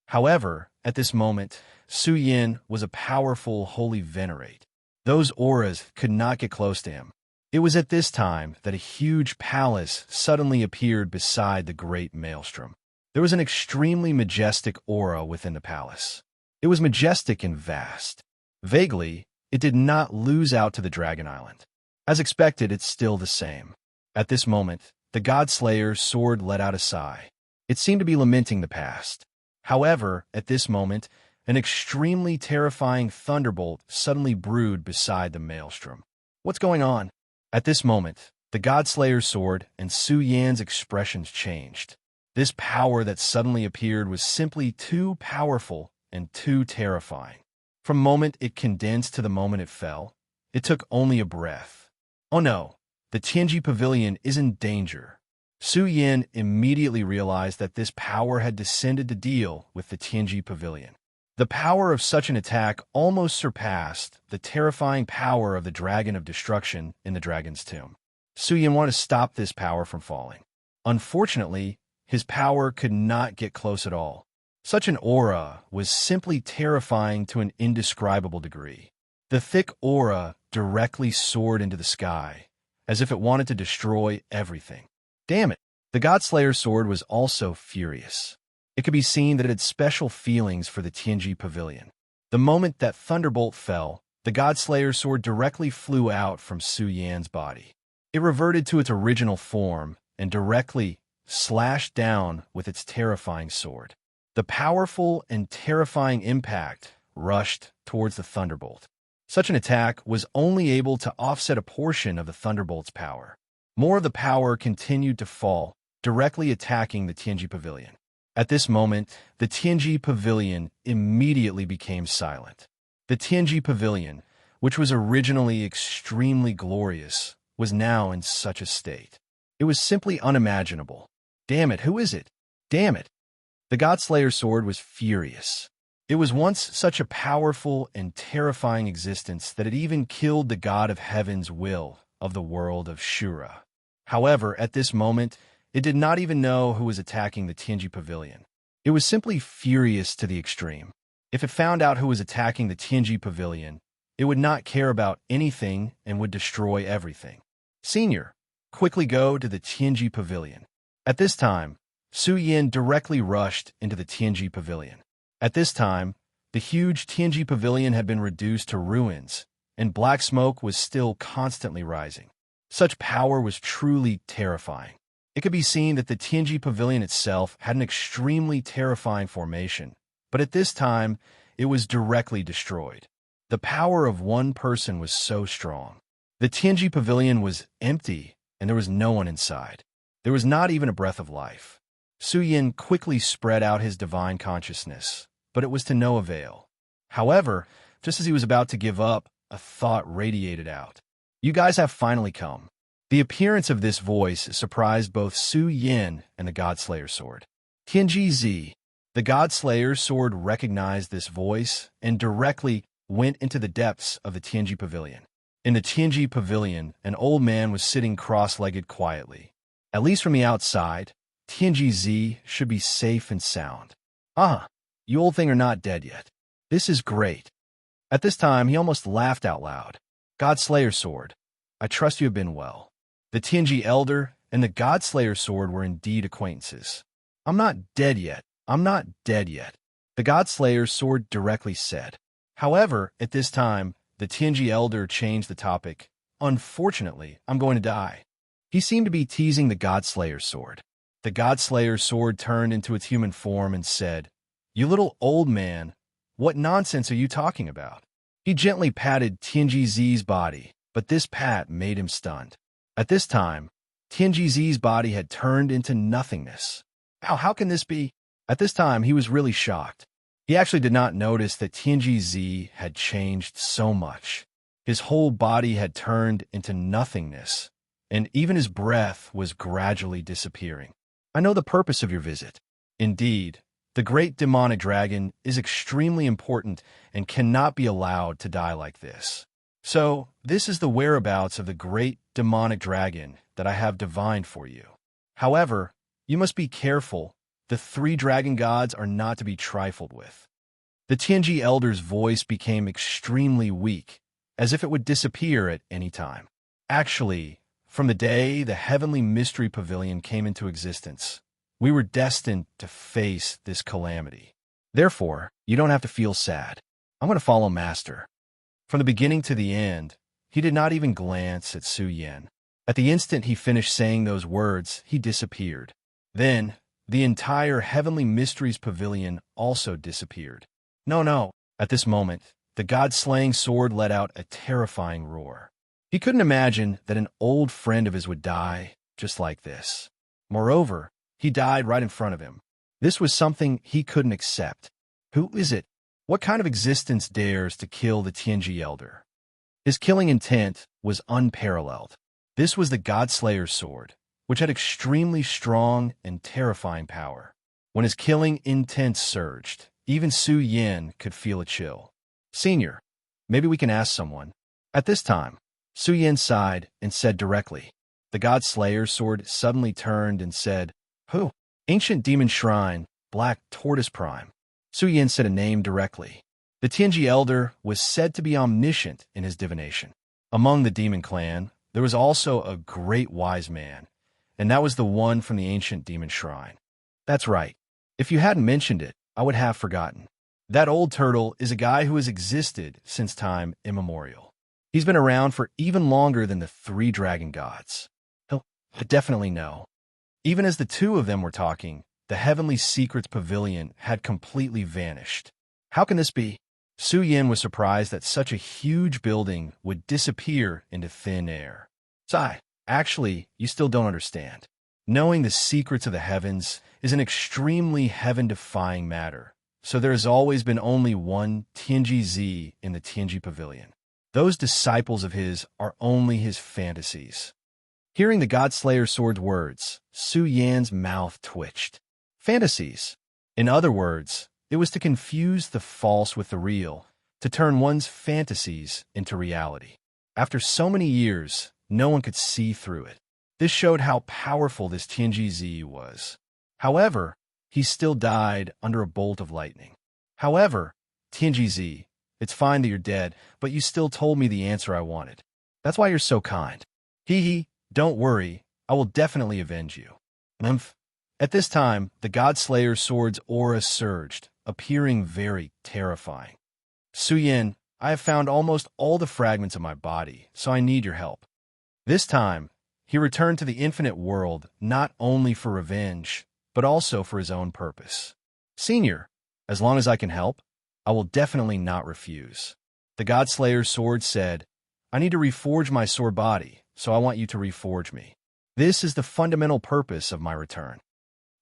A: However, at this moment, Su Yan was a powerful holy venerate. Those auras could not get close to him. It was at this time that a huge palace suddenly appeared beside the Great Maelstrom. There was an extremely majestic aura within the palace. It was majestic and vast. Vaguely, it did not lose out to the Dragon Island. As expected, it's still the same. At this moment, the God-Slayer's sword let out a sigh. It seemed to be lamenting the past. However, at this moment, an extremely terrifying thunderbolt suddenly brewed beside the maelstrom. What's going on? At this moment, the God-Slayer's sword and Su Yan's expressions changed. This power that suddenly appeared was simply too powerful and too terrifying. From the moment it condensed to the moment it fell, it took only a breath. Oh no, the Tianji Pavilion is in danger. Su Yan immediately realized that this power had descended to deal with the Tianji Pavilion. The power of such an attack almost surpassed the terrifying power of the Dragon of Destruction in the Dragon's Tomb. Su Yan wanted to stop this power from falling. Unfortunately, his power could not get close at all. Such an aura was simply terrifying to an indescribable degree. The thick aura directly soared into the sky, as if it wanted to destroy everything. Damn it! The God-Slayer's sword was also furious. It could be seen that it had special feelings for the Tianji Pavilion. The moment that thunderbolt fell, the God-Slayer's sword directly flew out from Su Yan's body. It reverted to its original form and directly slashed down with its terrifying sword. The powerful and terrifying impact rushed towards the thunderbolt. Such an attack was only able to offset a portion of the thunderbolt's power. More of the power continued to fall, directly attacking the Tianji Pavilion. At this moment, the Tianji Pavilion immediately became silent. The Tianji Pavilion, which was originally extremely glorious, was now in such a state. It was simply unimaginable. Damn it, who is it? Damn it! The God-Slayer's sword was furious. It was once such a powerful and terrifying existence that it even killed the god of heaven's will of the world of Shura. However, at this moment, it did not even know who was attacking the Tianji Pavilion. It was simply furious to the extreme. If it found out who was attacking the Tianji Pavilion, it would not care about anything and would destroy everything. Senior, quickly go to the Tianji Pavilion. At this time, Su Yin directly rushed into the Tianji Pavilion. At this time, the huge Tianji Pavilion had been reduced to ruins, and black smoke was still constantly rising. Such power was truly terrifying. It could be seen that the Tianji Pavilion itself had an extremely terrifying formation, but at this time, it was directly destroyed. The power of one person was so strong. The Tianji Pavilion was empty, and there was no one inside. There was not even a breath of life. Su Yin quickly spread out his divine consciousness, but it was to no avail. However, just as he was about to give up, a thought radiated out. You guys have finally come. The appearance of this voice surprised both Su Yin and the Godslayer sword. Tianji Zi, the Godslayer sword, recognized this voice and directly went into the depths of the Tianji Pavilion. In the Tianji Pavilion, an old man was sitting cross-legged quietly. At least from the outside, Tianji Zi should be safe and sound. You old thing are not dead yet. This is great. At this time, he almost laughed out loud. Godslayer sword, I trust you have been well. The Tianji Elder and the Godslayer sword were indeed acquaintances. I'm not dead yet. I'm not dead yet, the Godslayer sword directly said. However, at this time, the Tianji Elder changed the topic. Unfortunately, I'm going to die. He seemed to be teasing the Godslayer sword. The Godslayer sword turned into its human form and said, You little old man, what nonsense are you talking about? He gently patted Tianji Zi's body, but this pat made him stunned. At this time, Tianji Zi's body had turned into nothingness. How can this be? At this time, he was really shocked. He actually did not notice that Tianji Zi had changed so much. His whole body had turned into nothingness, and even his breath was gradually disappearing. I know the purpose of your visit. Indeed, the great demonic dragon is extremely important and cannot be allowed to die like this. So, this is the whereabouts of the great demonic dragon that I have divined for you. However, you must be careful. The 3 dragon gods are not to be trifled with. The Tianji Elder's voice became extremely weak, as if it would disappear at any time. Actually, from the day the Heavenly Mystery Pavilion came into existence, we were destined to face this calamity. Therefore, you don't have to feel sad. I'm going to follow Master. From the beginning to the end, he did not even glance at Su Yin. At the instant he finished saying those words, he disappeared. Then, the entire Heavenly Mysteries Pavilion also disappeared. No. At this moment, the god-slaying sword let out a terrifying roar. He couldn't imagine that an old friend of his would die just like this. Moreover, he died right in front of him. This was something he couldn't accept. Who is it? What kind of existence dares to kill the Tianji Elder? His killing intent was unparalleled. This was the Godslayer's sword, which had extremely strong and terrifying power. When his killing intent surged, even Su Yin could feel a chill. Senior, maybe we can ask someone. At this time, Su Yin sighed and said directly. The Godslayer's sword suddenly turned and said, Who? Ancient Demon Shrine, Black Tortoise Prime. Su Yin said a name directly. The Tianji Elder was said to be omniscient in his divination. Among the demon clan, there was also a great wise man, and that was the one from the ancient demon shrine. That's right. If you hadn't mentioned it, I would have forgotten. That old turtle is a guy who has existed since time immemorial. He's been around for even longer than the 3 dragon gods. He'll definitely know. Even as the 2 of them were talking, the Heavenly Secrets Pavilion had completely vanished. How can this be? Su Yin was surprised that such a huge building would disappear into thin air. Sai, actually, you still don't understand. Knowing the secrets of the heavens is an extremely heaven-defying matter, so there has always been only one Tianji Zi in the Tianji Pavilion. Those disciples of his are only his fantasies. Hearing the Godslayer sword's words, Su Yan's mouth twitched. Fantasies. In other words, It was to confuse the false with the real, to turn one's fantasies into reality. After so many years, no one could see through it. This showed how powerful this Tianji was. However, he still died under a bolt of lightning. However, Tianji, it's fine that you're dead, but you still told me the answer I wanted. That's why you're so kind. Hee, don't worry, I will definitely avenge you. Nymph. At this time, the God-Slayer's sword's aura surged, appearing very terrifying. Suyin, I have found almost all the fragments of my body, so I need your help. This time, he returned to the infinite world not only for revenge, but also for his own purpose. Senior, as long as I can help, I will definitely not refuse. The God-Slayer's sword said, I need to reforge my sword body, so I want you to reforge me. This is the fundamental purpose of my return.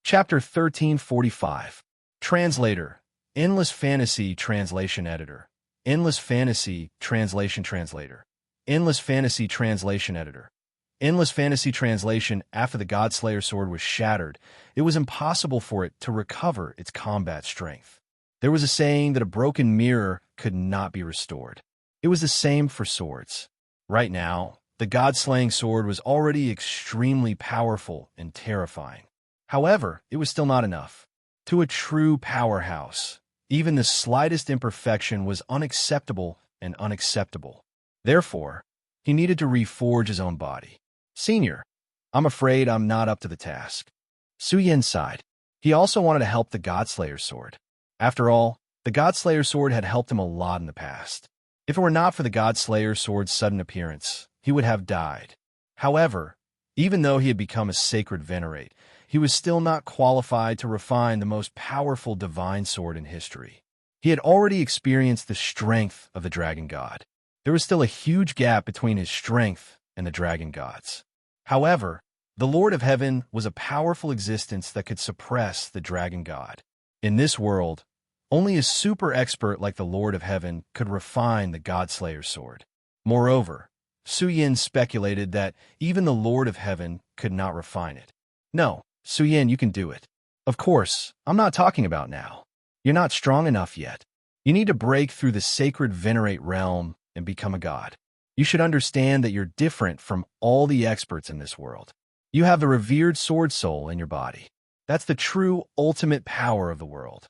A: Chapter 1345. Translator. Endless Fantasy Translation Editor. Endless Fantasy Translation Translator. Endless Fantasy Translation Editor. Endless Fantasy Translation. After the God-Slayer sword was shattered, it was impossible for it to recover its combat strength. There was a saying that a broken mirror could not be restored. It was the same for swords. Right now, the God-slaying sword was already extremely powerful and terrifying. However, it was still not enough. To a true powerhouse, even the slightest imperfection was unacceptable and unacceptable. Therefore, he needed to reforge his own body. Senior, I'm afraid I'm not up to the task. Suyin sighed. He also wanted to help the God-Slayer sword. After all, the God-Slayer sword had helped him a lot in the past. If it were not for the God-Slayer sword's sudden appearance, he would have died. However, even though he had become a sacred venerate, he was still not qualified to refine the most powerful divine sword in history. He had already experienced the strength of the dragon god. There was still a huge gap between his strength and the dragon gods. However, the Lord of Heaven was a powerful existence that could suppress the dragon god. In this world, only a super expert like the Lord of Heaven could refine the God-Slayer sword. Moreover, Suyin speculated that even the Lord of Heaven could not refine it. No, Suyin, you can do it. Of course, I'm not talking about now. You're not strong enough yet. You need to break through the sacred venerate realm and become a god. You should understand that you're different from all the experts in this world. You have the revered sword soul in your body. That's the true ultimate power of the world.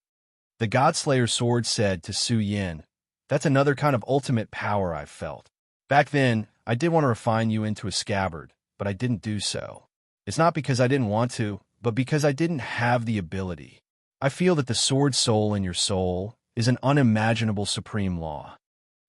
A: The God-Slayer sword said to Suyin, that's another kind of ultimate power I've felt. Back then, I did want to refine you into a scabbard, but I didn't do so. It's not because I didn't want to, but because I didn't have the ability. I feel that the sword soul in your soul is an unimaginable supreme law.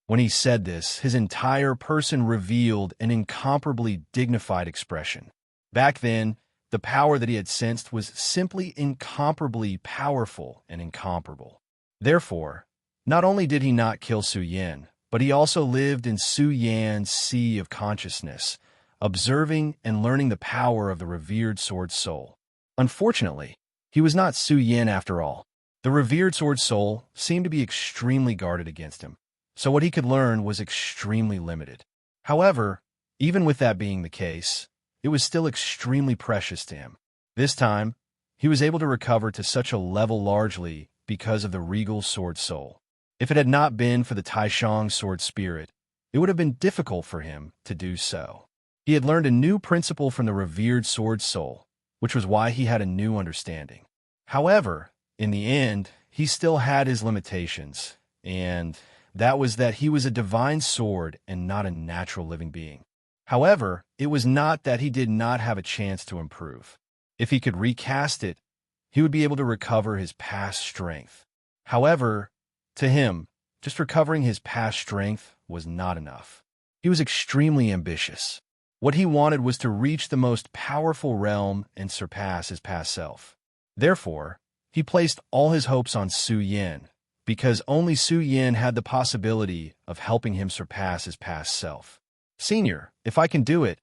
A: When he said this, his entire person revealed an incomparably dignified expression. Back then, the power that he had sensed was simply incomparably powerful and incomparable. Therefore, not only did he not kill Suyin, but he also lived in Suyin's sea of consciousness, observing and learning the power of the revered sword soul. Unfortunately, he was not Suyin after all. The revered sword soul seemed to be extremely guarded against him, so what he could learn was extremely limited. However, even with that being the case, it was still extremely precious to him. This time, he was able to recover to such a level largely because of the regal sword soul. If it had not been for the Taishang sword spirit, it would have been difficult for him to do so. He had learned a new principle from the revered sword soul, which was why he had a new understanding. However, in the end, he still had his limitations, and that was that he was a divine sword and not a natural living being. However, it was not that he did not have a chance to improve. If he could recast it, he would be able to recover his past strength. However, to him, just recovering his past strength was not enough. He was extremely ambitious. What he wanted was to reach the most powerful realm and surpass his past self. Therefore, he placed all his hopes on Suyin, because only Suyin had the possibility of helping him surpass his past self. Senior, if I can do it,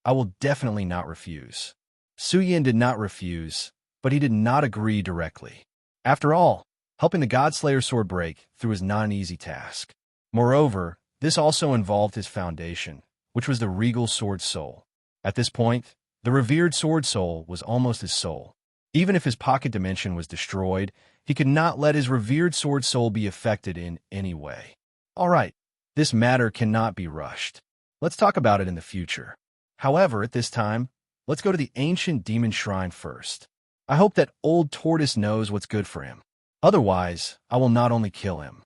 A: I will definitely not refuse. Suyin did not refuse, but he did not agree directly. After all, helping the God-Slayer sword break through was not an easy task. Moreover, this also involved his foundation, which was the regal sword soul. At this point, the revered sword soul was almost his soul. Even if his pocket dimension was destroyed, he could not let his revered sword soul be affected in any way. All right, this matter cannot be rushed. Let's talk about it in the future. However, at this time, let's go to the ancient demon shrine first. I hope that old tortoise knows what's good for him. Otherwise, I will not only kill him.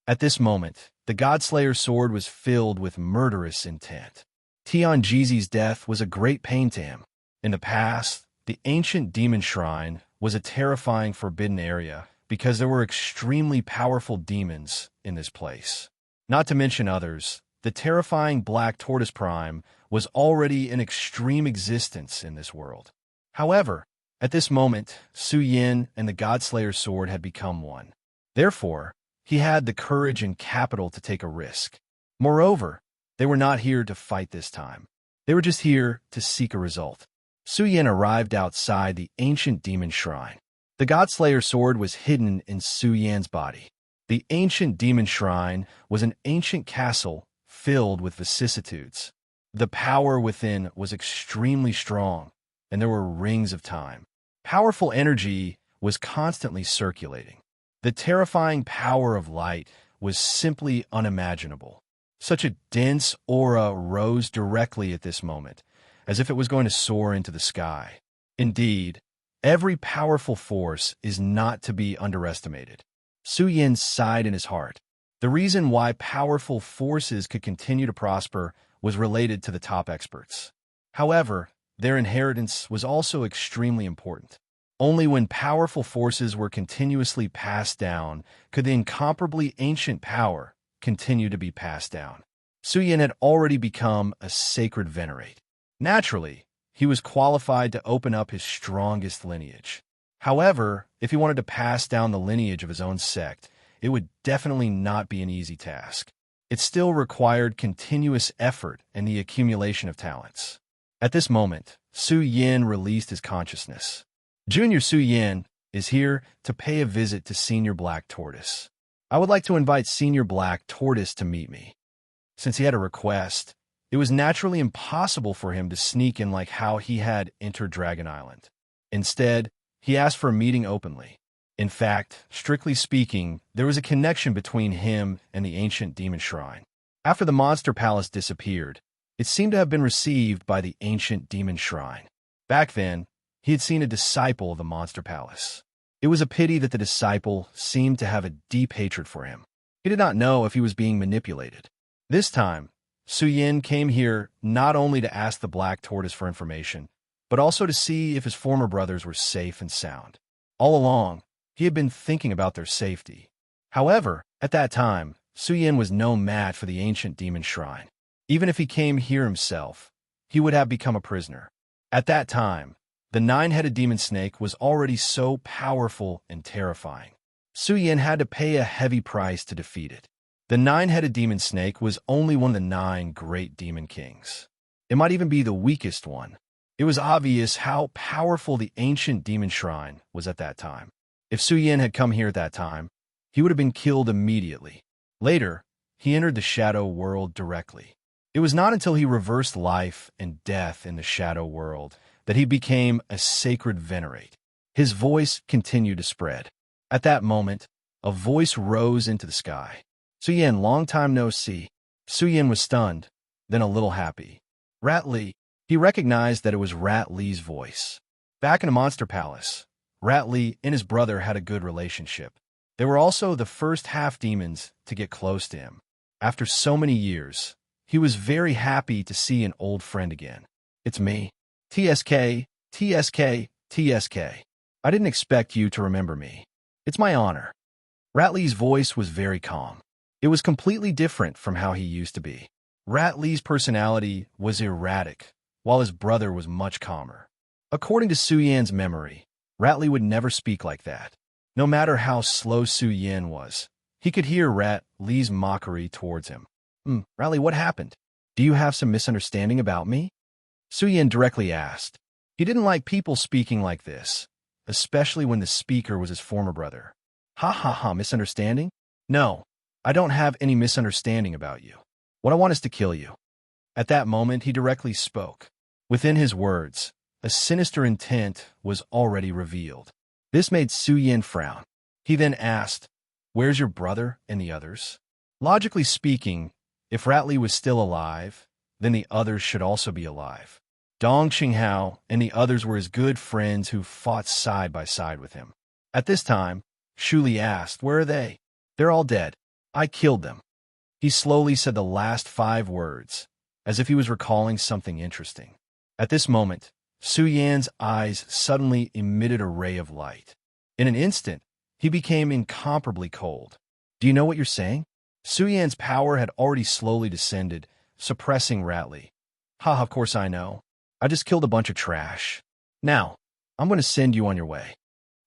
A: At this moment, the Godslayer's sword was filled with murderous intent. Tianjizi's death was a great pain to him. In the past, the ancient demon shrine was a terrifying forbidden area because there were extremely powerful demons in this place. Not to mention others, the terrifying Black Tortoise Prime was already an extreme existence in this world. However, at this moment, Su Yin and the Godslayer's sword had become one. Therefore, he had the courage and capital to take a risk. Moreover, they were not here to fight this time. They were just here to seek a result. Su Yin arrived outside the ancient demon shrine. The Godslayer's sword was hidden in Su Yan's body. The ancient demon shrine was an ancient castle filled with vicissitudes. The power within was extremely strong, and there were rings of time. Powerful energy was constantly circulating. The terrifying power of light was simply unimaginable. Such a dense aura rose directly at this moment, as if it was going to soar into the sky. Indeed, every powerful force is not to be underestimated. Su Yin sighed in his heart. The reason why powerful forces could continue to prosper was related to the top experts. However, their inheritance was also extremely important. Only when powerful forces were continuously passed down could the incomparably ancient power continue to be passed down. Su Yin had already become a sacred venerate. Naturally, he was qualified to open up his strongest lineage. However, if he wanted to pass down the lineage of his own sect, it would definitely not be an easy task. It still required continuous effort and the accumulation of talents. At this moment, Su Yin released his consciousness. Junior Su Yin is here to pay a visit to Senior Black Tortoise. I would like to invite Senior Black Tortoise to meet me. Since he had a request, it was naturally impossible for him to sneak in like how he had entered Dragon Island. Instead, he asked for a meeting openly. In fact, strictly speaking, there was a connection between him and the ancient demon shrine. After the Monster Palace disappeared, it seemed to have been received by the ancient demon shrine. Back then, he had seen a disciple of the Monster Palace. It was a pity that the disciple seemed to have a deep hatred for him. He did not know if he was being manipulated. This time, Su Yin came here not only to ask the Black Tortoise for information, but also to see if his former brothers were safe and sound. All along, he had been thinking about their safety. However, at that time, Su Yin was no match for the ancient demon shrine. Even if he came here himself, he would have become a prisoner. At that time, the nine-headed demon snake was already so powerful and terrifying. Su Yin had to pay a heavy price to defeat it. The nine-headed demon snake was only one of the 9 great demon kings. It might even be the weakest one. It was obvious how powerful the ancient demon shrine was at that time. If Su Yin had come here at that time, he would have been killed immediately. Later, he entered the shadow world directly. It was not until he reversed life and death in the shadow world that he became a sacred venerate. His voice continued to spread. At that moment, a voice rose into the sky. Su Yin, long time no see. Su Yin was stunned, then a little happy. Rat Li. He recognized that it was Rat Li's voice. Back in the Monster Palace, Rat Li and his brother had a good relationship. They were also the first half-demons to get close to him. After so many years, he was very happy to see an old friend again. It's me. TSK, TSK, TSK. I didn't expect you to remember me. It's my honor. Rat Li's voice was very calm. It was completely different from how he used to be. Rat Li's personality was erratic, while his brother was much calmer. According to Su Yan's memory, Rat Li would never speak like that. No matter how slow Su Yan was, he could hear Rat Li's mockery towards him. Rat Li, what happened? Do you have some misunderstanding about me? Su Yan directly asked. He didn't like people speaking like this, especially when the speaker was his former brother. Ha ha ha, misunderstanding? No, I don't have any misunderstanding about you. What I want is to kill you. At that moment, he directly spoke. Within his words, a sinister intent was already revealed. This made Su Yin frown. He then asked, "Where's your brother and the others?" Logically speaking, if Ratli was still alive, then the others should also be alive. Dong Qinghao and the others were his good friends who fought side by side with him. At this time, Shu Li asked, "Where are they?" "They're all dead. I killed them." He slowly said the last 5 words, as if he was recalling something interesting. At this moment, Su Yan's eyes suddenly emitted a ray of light. In an instant, he became incomparably cold. "Do you know what you're saying?" Su Yan's power had already slowly descended, suppressing Ratli. "Ha, of course I know. I just killed a bunch of trash. Now, I'm going to send you on your way."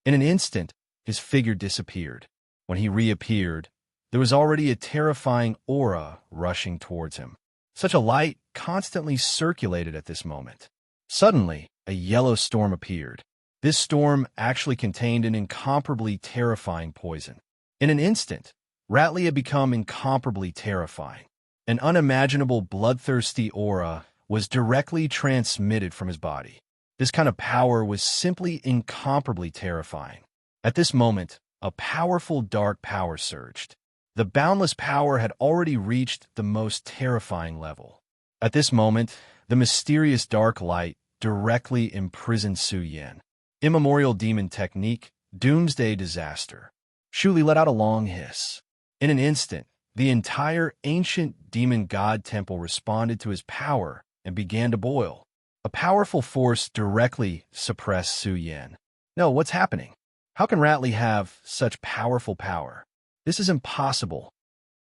A: In an instant, his figure disappeared. When he reappeared, there was already a terrifying aura rushing towards him. Such a light constantly circulated at this moment. Suddenly, a yellow storm appeared. This storm actually contained an incomparably terrifying poison. In an instant, Ratli had become incomparably terrifying. An unimaginable bloodthirsty aura was directly transmitted from his body. This kind of power was simply incomparably terrifying. At this moment, a powerful dark power surged. The boundless power had already reached the most terrifying level. At this moment, the mysterious dark light directly imprisoned Su Yin. Immemorial demon technique, doomsday disaster. Shu Li let out a long hiss. In an instant, the entire ancient demon god temple responded to his power and began to boil. A powerful force directly suppressed Su Yin. "No, what's happening? How can Ratli have such powerful power? This is impossible."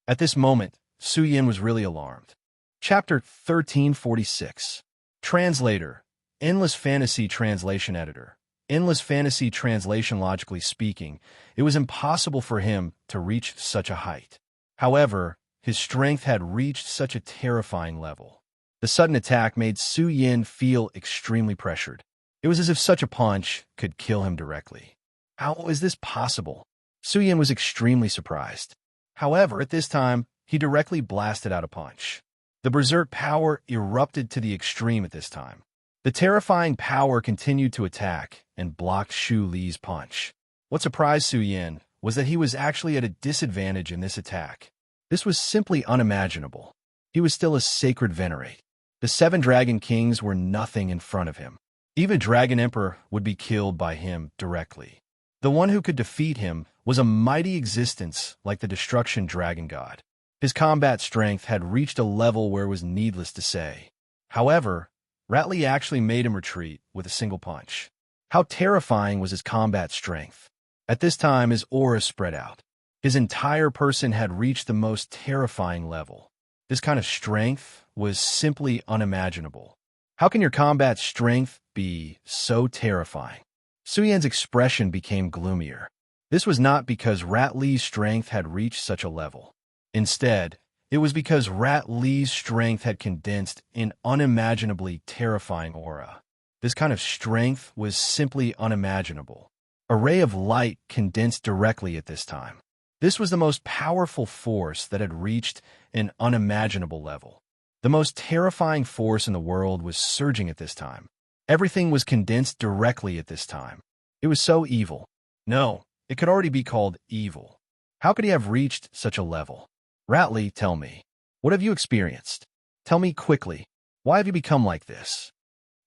A: At this moment, Su Yin was really alarmed. Chapter 1346. Translator, Endless Fantasy Translation Editor. Endless Fantasy Translation. Logically speaking, it was impossible for him to reach such a height. However, his strength had reached such a terrifying level. The sudden attack made Su Yin feel extremely pressured. It was as if such a punch could kill him directly. How is this possible? Su Yin was extremely surprised. However, at this time, he directly blasted out a punch. The berserk power erupted to the extreme at this time. The terrifying power continued to attack and blocked Shu Li's punch. What surprised Su Yin was that he was actually at a disadvantage in this attack. This was simply unimaginable. He was still a sacred venerate. The 7 Dragon Kings were nothing in front of him. Even Dragon Emperor would be killed by him directly. The one who could defeat him was a mighty existence like the Destruction Dragon God. His combat strength had reached a level where it was needless to say. However, Ratli actually made him retreat with a single punch. How terrifying was his combat strength! At this time, his aura spread out. His entire person had reached the most terrifying level. This kind of strength was simply unimaginable. How can your combat strength be so terrifying? Su Yan's expression became gloomier. This was not because Ratli's strength had reached such a level. Instead, it was because Ratli's strength had condensed in unimaginably terrifying aura. This kind of strength was simply unimaginable. A ray of light condensed directly at this time. This was the most powerful force that had reached an unimaginable level. The most terrifying force in the world was surging at this time. Everything was condensed directly at this time. It was so evil. No, it could already be called evil. How could he have reached such a level? Ratli, tell me, what have you experienced? Tell me quickly, why have you become like this?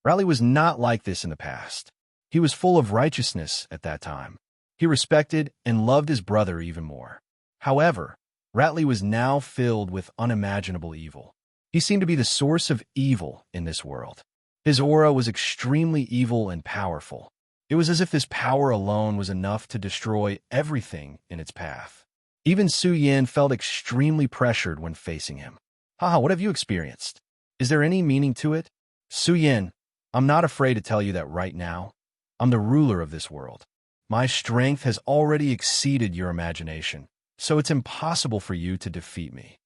A: Ratli was not like this in the past. He was full of righteousness at that time. He respected and loved his brother even more. However, Ratli was now filled with unimaginable evil. He seemed to be the source of evil in this world. His aura was extremely evil and powerful. It was as if this power alone was enough to destroy everything in its path. Even Su Yin felt extremely pressured when facing him. Haha, what have you experienced? Is there any meaning to it? Su Yin, I'm not afraid to tell you that right now. I'm the ruler of this world. My strength has already exceeded your imagination, so it's impossible for you to defeat me.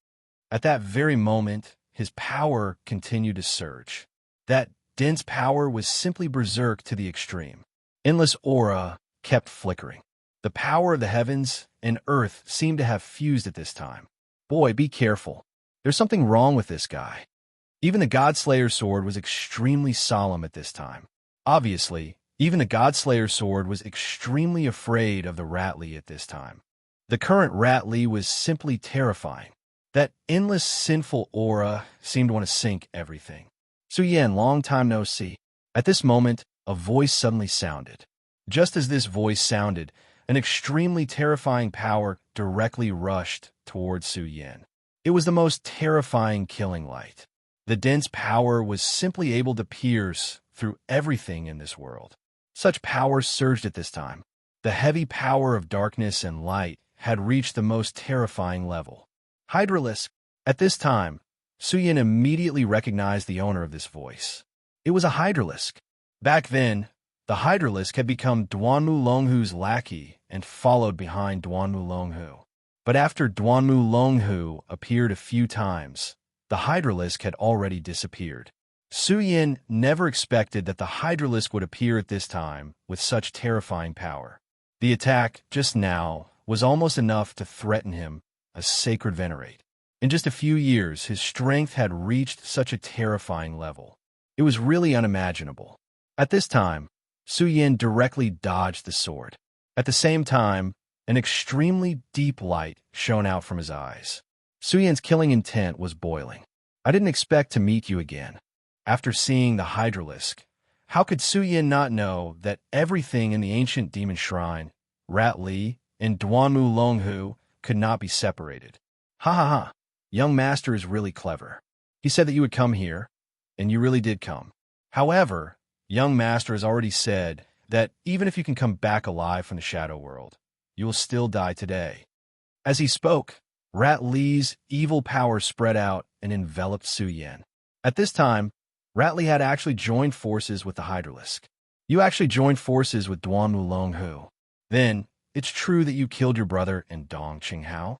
A: At that very moment, his power continued to surge. That dense power was simply berserk to the extreme. Endless aura kept flickering. The power of the heavens and earth seemed to have fused at this time. Boy, be careful. There's something wrong with this guy. Even the Godslayer's sword was extremely solemn at this time. Obviously, even the Godslayer sword was extremely afraid of the Ratli at this time. The current Ratli was simply terrifying. That endless sinful aura seemed to want to sink everything. Su Yan, long time no see. At this moment, a voice suddenly sounded. Just as this voice sounded, an extremely terrifying power directly rushed towards Su Yan. It was the most terrifying killing light. The dense power was simply able to pierce through everything in this world. Such power surged at this time. The heavy power of darkness and light had reached the most terrifying level. Hydralisk. At this time, Su Yan immediately recognized the owner of this voice. It was a Hydralisk. Back then, the Hydralisk had become Duanmu Longhu's lackey and followed behind Duanmu Longhu. But after Duanmu Longhu appeared a few times, the Hydralisk had already disappeared. Su Yan never expected that the Hydralisk would appear at this time with such terrifying power. The attack, just now, was almost enough to threaten him, a sacred venerate. In just a few years, his strength had reached such a terrifying level. It was really unimaginable. At this time, Su Yan directly dodged the sword. At the same time, an extremely deep light shone out from his eyes. Su Yan's killing intent was boiling. I didn't expect to meet you again. After seeing the Hydralisk, how could Su Yan not know that everything in the ancient demon shrine, Rat Li, and Duanmu Longhu could not be separated? Ha ha ha. Young master is really clever. He said that you would come here, and you really did come. However, young master has already said that even if you can come back alive from the shadow world, you will still die today. As he spoke, Rat Li's evil power spread out and enveloped Su Yan. At this time, Rat Li had actually joined forces with the Hydralisk. You actually joined forces with Duanmu Longhu. Then, it's true that you killed your brother and Dong Qinghao?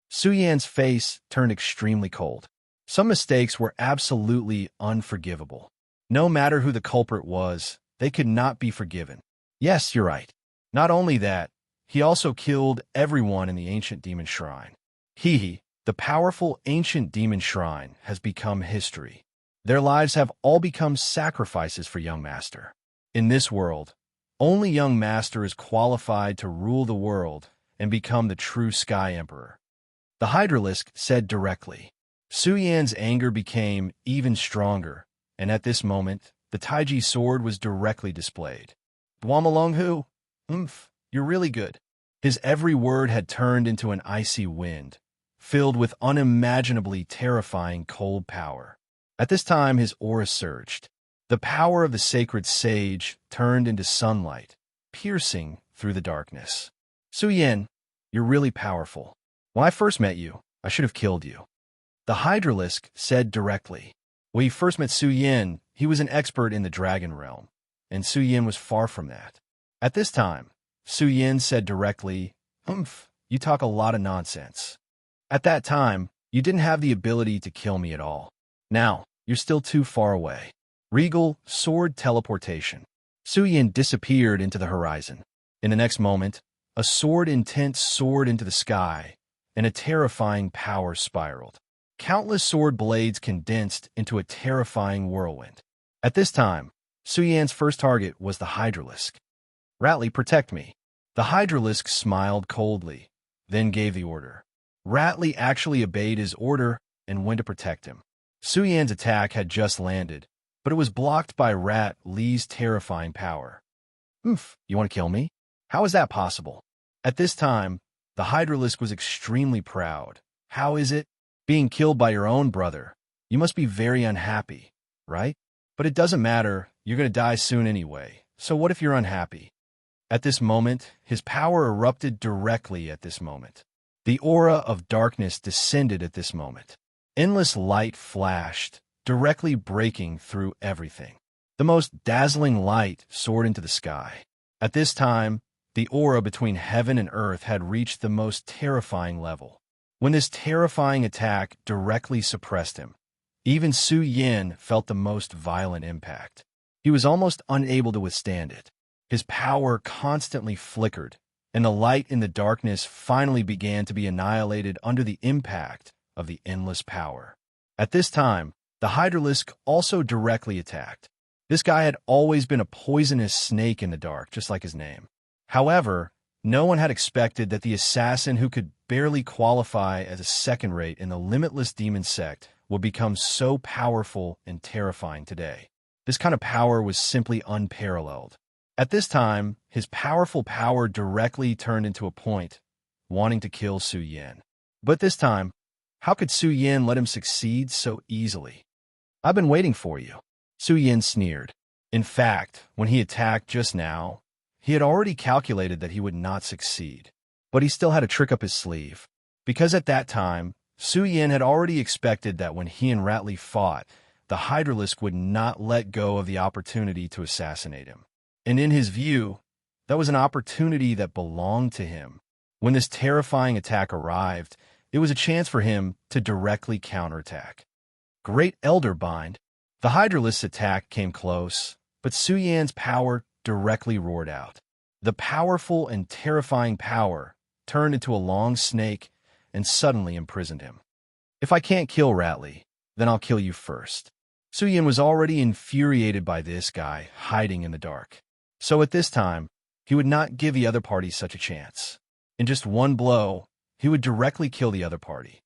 A: Su Yan's face turned extremely cold. Some mistakes were absolutely unforgivable. No matter who the culprit was, they could not be forgiven. Yes, you're right. Not only that, he also killed everyone in the ancient demon shrine. The powerful ancient demon shrine has become history. Their lives have all become sacrifices for young master. In this world, only young master is qualified to rule the world and become the true Sky Emperor. The Hydralisk said directly. Su Yan's anger became even stronger, and at this moment, the Taiji sword was directly displayed. Duanmu Longhu, you're really good. His every word had turned into an icy wind, filled with unimaginably terrifying cold power. At this time, his aura surged. The power of the sacred sage turned into sunlight, piercing through the darkness. Su Yan, you're really powerful. When I first met you, I should have killed you. The Hydralisk said directly. When he first met Su Yan, he was an expert in the dragon realm, and Su Yan was far from that. At this time, Su Yan said directly, you talk a lot of nonsense. At that time, you didn't have the ability to kill me at all. Now, you're still too far away. Regal sword teleportation. Su Yan disappeared into the horizon. In the next moment, a sword intent soared into the sky, and a terrifying power spiraled. Countless sword blades condensed into a terrifying whirlwind. At this time, Su Yan's first target was the Hydralisk. Rat Li, protect me. The Hydralisk smiled coldly, then gave the order. Rat Li actually obeyed his order and went to protect him. Su Yan's attack had just landed, but it was blocked by Rat Li's terrifying power. You want to kill me? How is that possible? At this time, the Hydralisk was extremely proud. How is it? Being killed by your own brother. You must be very unhappy, right? But it doesn't matter, you're going to die soon anyway, so what if you're unhappy? At this moment, his power erupted directly at this moment. The aura of darkness descended at this moment. Endless light flashed, directly breaking through everything. The most dazzling light soared into the sky. At this time, the aura between heaven and earth had reached the most terrifying level. When this terrifying attack directly suppressed him, even Su Yan felt the most violent impact. He was almost unable to withstand it. His power constantly flickered, and the light in the darkness finally began to be annihilated under the impact of the endless power. At this time, the Hydralisk also directly attacked. This guy had always been a poisonous snake in the dark, just like his name. However, no one had expected that the assassin who could barely qualify as a second-rate in the limitless demon sect would become so powerful and terrifying today. This kind of power was simply unparalleled. At this time, his powerful power directly turned into a point, wanting to kill Su Yin. But this time, how could Su Yin let him succeed so easily? "I've been waiting for you," Su Yin sneered. In fact, when he attacked just now, he had already calculated that he would not succeed. But he still had a trick up his sleeve. Because at that time, Su Yin had already expected that when he and Ratli fought, the Hydralisk would not let go of the opportunity to assassinate him. And in his view, that was an opportunity that belonged to him. When this terrifying attack arrived, it was a chance for him to directly counterattack. Great Elder Bind. The Hydralisk's attack came close, but Su Yan's power directly roared out. The powerful and terrifying power turned into a long snake and suddenly imprisoned him. "If I can't kill Ratli, then I'll kill you first." Su Yin was already infuriated by this guy hiding in the dark. So at this time, he would not give the other party such a chance. In just one blow, he would directly kill the other party.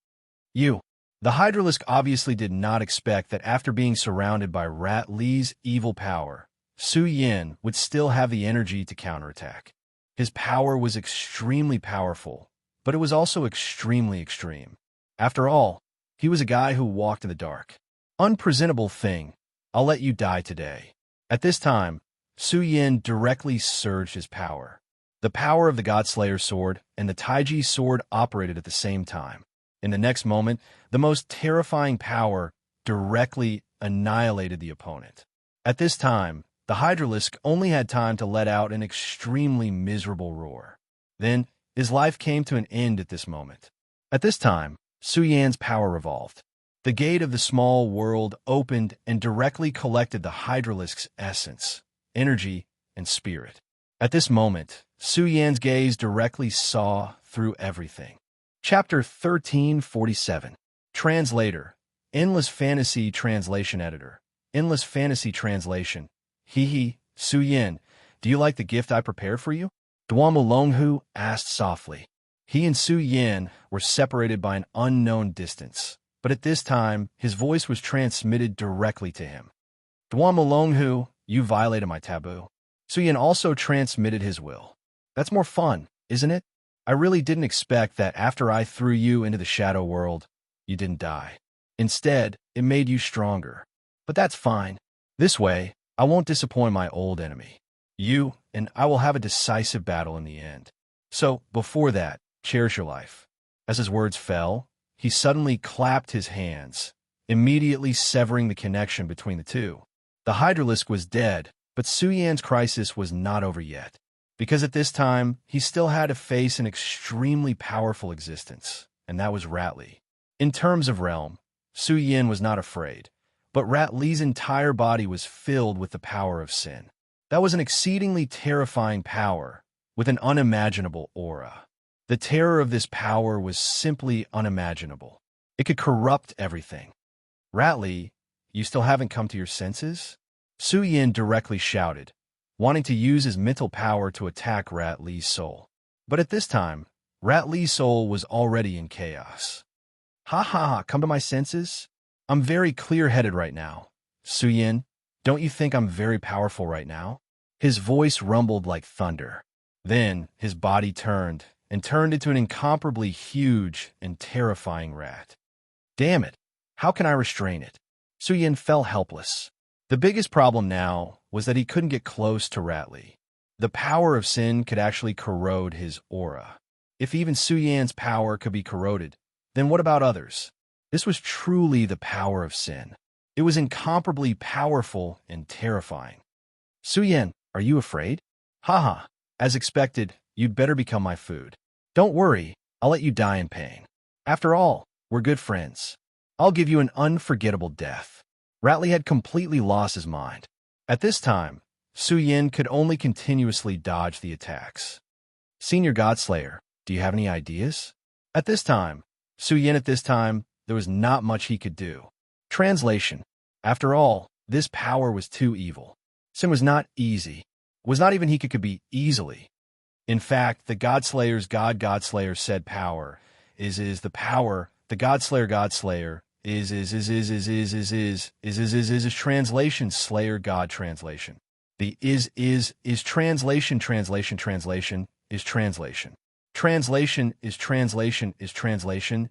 A: "You." The Hydralisk obviously did not expect that after being surrounded by Rat Li's evil power, Su Yin would still have the energy to counterattack. His power was extremely powerful, but it was also extremely extreme. After all, he was a guy who walked in the dark. "Unpresentable thing, I'll let you die today." At this time, Su Yin directly surged his power. The power of the Godslayer sword and the Taiji sword operated at the same time. In the next moment, the most terrifying power directly annihilated the opponent. At this time, the Hydralisk only had time to let out an extremely miserable roar. Then, his life came to an end at this moment. At this time, Su Yan's power revolved. The gate of the small world opened and directly collected the Hydralisk's essence, energy, and spirit. At this moment, Su Yan's gaze directly saw through everything. Chapter 1347. Translator. Endless Fantasy Translation Editor. Endless Fantasy Translation. Hee, Su Yin, do you like the gift I prepared for you? Duamulonghu asked softly. He and Su Yin were separated by an unknown distance, but at this time, his voice was transmitted directly to him. "Duamulonghu, you violated my taboo." Su Yin also transmitted his will. "That's more fun, isn't it? I really didn't expect that after I threw you into the shadow world, you didn't die. Instead, it made you stronger. But that's fine. This way, I won't disappoint my old enemy. You and I will have a decisive battle in the end. So, before that, cherish your life." As his words fell, he suddenly clapped his hands, immediately severing the connection between the two. The Hydralisk was dead, but Su Yan's crisis was not over yet, because at this time, he still had to face an extremely powerful existence, and that was Ratli. In terms of realm, Su Yin was not afraid, but Ratli's entire body was filled with the power of sin. That was an exceedingly terrifying power, with an unimaginable aura. The terror of this power was simply unimaginable. It could corrupt everything. "Ratli, you still haven't come to your senses?" Su Yin directly shouted, wanting to use his mental power to attack Rat Li's soul. But at this time, Rat Li's soul was already in chaos. "Ha ha ha, come to my senses? I'm very clear-headed right now. Su Yin, don't you think I'm very powerful right now?" His voice rumbled like thunder. Then his body turned into an incomparably huge and terrifying rat. "Damn it, how can I restrain it?" Su Yin fell helpless. The biggest problem now was that he couldn't get close to Ratli. The power of sin could actually corrode his aura. If even Su Yan's power could be corroded, then what about others? This was truly the power of sin. It was incomparably powerful and terrifying. "Su Yan, are you afraid?" "Haha, as expected, you'd better become my food. Don't worry, I'll let you die in pain. After all, we're good friends. I'll give you an unforgettable death." Ratli had completely lost his mind. At this time, Su Yin could only continuously dodge the attacks. "Senior Godslayer, do you have any ideas?" At this time, there was not much he could do. Translation. After all, This power was too evil. Sin was not easy. It was not even he could be easily. In fact, the Godslayer's Godslayer said power is the power. The Godslayer is translation Slayer God translation. The is translation is translation. Translation is translation is translation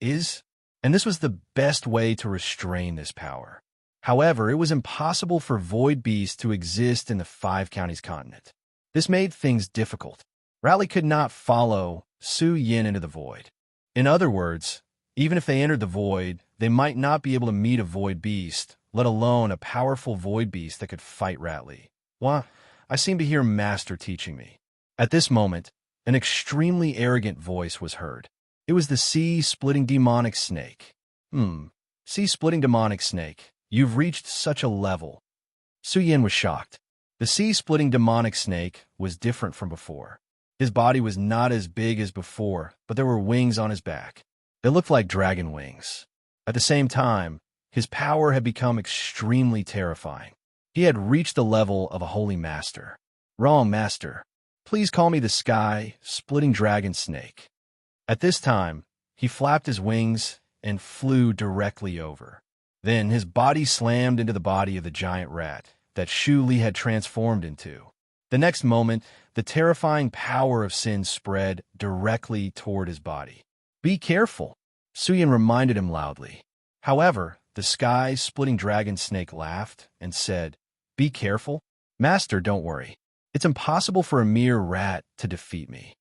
A: is. And this was the best way to restrain this power. However, it was impossible for void beasts to exist in the Five Counties continent. This made things difficult. Rattly could not follow Su Yin into the void. In other words, even if they entered the void, they might not be able to meet a void beast, let alone a powerful void beast that could fight Rattly. Why, I seem to hear Master teaching me. At this moment, an extremely arrogant voice was heard. It was the sea-splitting demonic snake. Sea-splitting demonic snake, you've reached such a level. Su Yin was shocked. The sea-splitting demonic snake was different from before. His body was not as big as before, but there were wings on his back. They looked like dragon wings. At the same time, his power had become extremely terrifying. He had reached the level of a holy master. Wrong, master. Please call me the sky-splitting dragon snake. At this time, he flapped his wings and flew directly over. Then his body slammed into the body of the giant rat that Shu Li had transformed into. The next moment, the terrifying power of sin spread directly toward his body. Be careful, Su Yin reminded him loudly. However, the sky-splitting dragon snake laughed and said, Be careful? Master, don't worry. It's impossible for a mere rat to defeat me.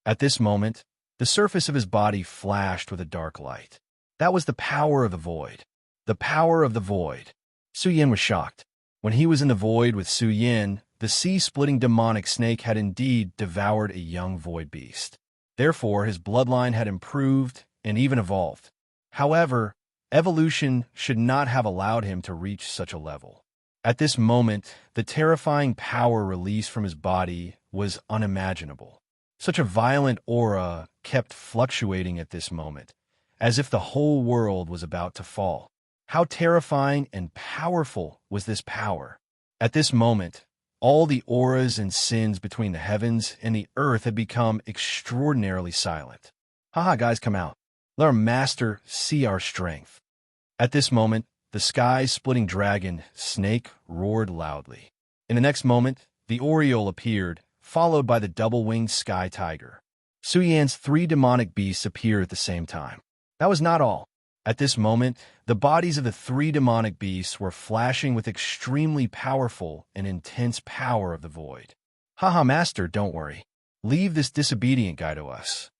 A: At this moment, the surface of his body flashed with a dark light. That was the power of the void. The power of the void. Su Yin was shocked. When he was in the void with Su Yin, the sea-splitting demonic snake had indeed devoured a young void beast. Therefore, his bloodline had improved and even evolved. However, evolution should not have allowed him to reach such a level. At this moment, the terrifying power released from his body was unimaginable. Such a violent aura kept fluctuating at this moment, as if the whole world was about to fall. How terrifying and powerful was this power? At this moment, all the auras and sins between the heavens and the earth had become extraordinarily silent. Haha, guys, come out. Let our master see our strength. At this moment, the sky-splitting dragon snake roared loudly. In the next moment, the Oriole appeared, followed by the double-winged sky tiger. Su Yan's three demonic beasts appeared at the same time. That was not all. At this moment, the bodies of the three demonic beasts were flashing with extremely powerful and intense power of the void. Haha, master, don't worry. Leave this disobedient guy to us.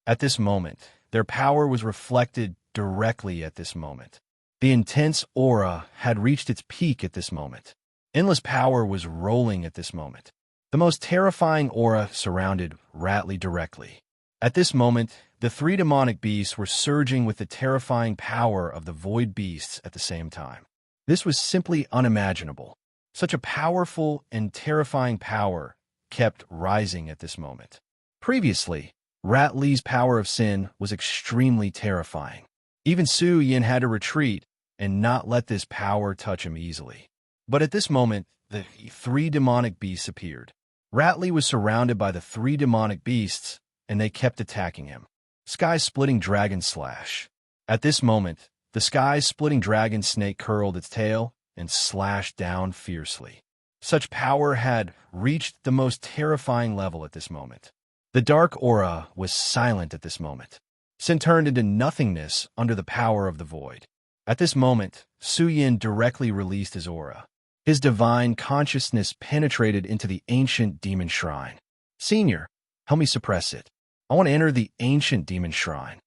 A: At this moment, their power was reflected directly at this moment. The intense aura had reached its peak at this moment. Endless power was rolling at this moment. The most terrifying aura surrounded Rattly directly. At this moment, the three demonic beasts were surging with the terrifying power of the void beasts at the same time. This was simply unimaginable. Such a powerful and terrifying power kept rising at this moment. Previously, Rattly's power of sin was extremely terrifying. Even Su Yin had to retreat and not let this power touch him easily. But at this moment, the three demonic beasts appeared. Rattly was surrounded by the three demonic beasts, and they kept attacking him. Sky-splitting dragon slash. At this moment, the sky-splitting dragon snake curled its tail and slashed down fiercely. Such power had reached the most terrifying level at this moment. The dark aura was silent at this moment. Sin turned into nothingness under the power of the void. At this moment, Su Yin directly released his aura. His divine consciousness penetrated into the ancient demon shrine. Senior, help me suppress it. I want to enter the ancient demon shrine.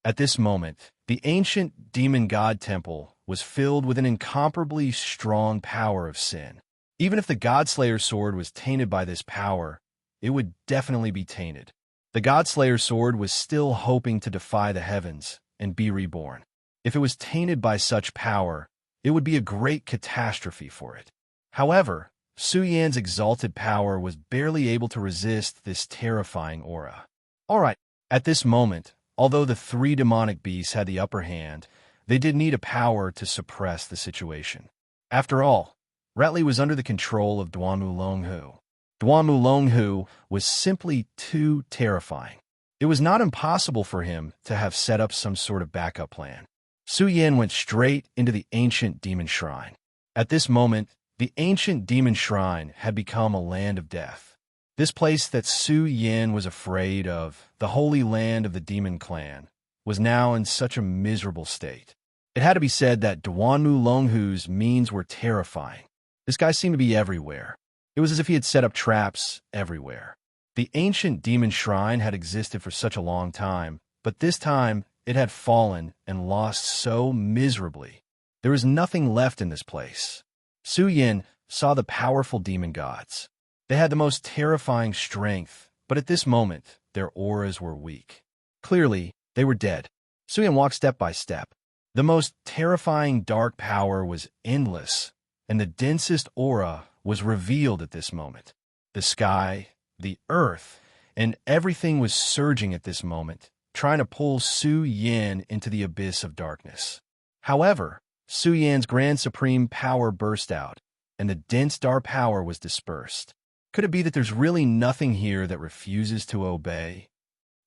A: At this moment, the ancient demon god temple was filled with an incomparably strong power of sin. Even if the Godslayer sword was tainted by this power, it would definitely be tainted. The Godslayer sword was still hoping to defy the heavens and be reborn. If it was tainted by such power, it would be a great catastrophe for it. However, Su Yan's exalted power was barely able to resist this terrifying aura. All right, At this moment, although the three demonic beasts had the upper hand, they did need a power to suppress the situation. After all, Ratley was under the control of Duanmu Longhu. Duanmu Longhu was simply too terrifying. It was not impossible for him to have set up some sort of backup plan. Su Yin went straight into the ancient demon shrine. At this moment, the ancient demon shrine had become a land of death. This place that Su Yin was afraid of, the holy land of the demon clan, was now in such a miserable state. It had to be said that Duanmu Longhu's means were terrifying. This guy seemed to be everywhere. It was as if he had set up traps everywhere. The ancient demon shrine had existed for such a long time, but this time it had fallen and lost so miserably. There was nothing left in this place. Su Yin saw the powerful demon gods. They had the most terrifying strength, but at this moment, their auras were weak. Clearly, they were dead. Su Yin walked step by step. The most terrifying dark power was endless, and the densest aura was revealed at this moment. The sky, the earth, and everything was surging at this moment, trying to pull Su Yin into the abyss of darkness. However, Su Yin's grand supreme power burst out, and the dense dark power was dispersed. Could it be that there's really nothing here that refuses to obey?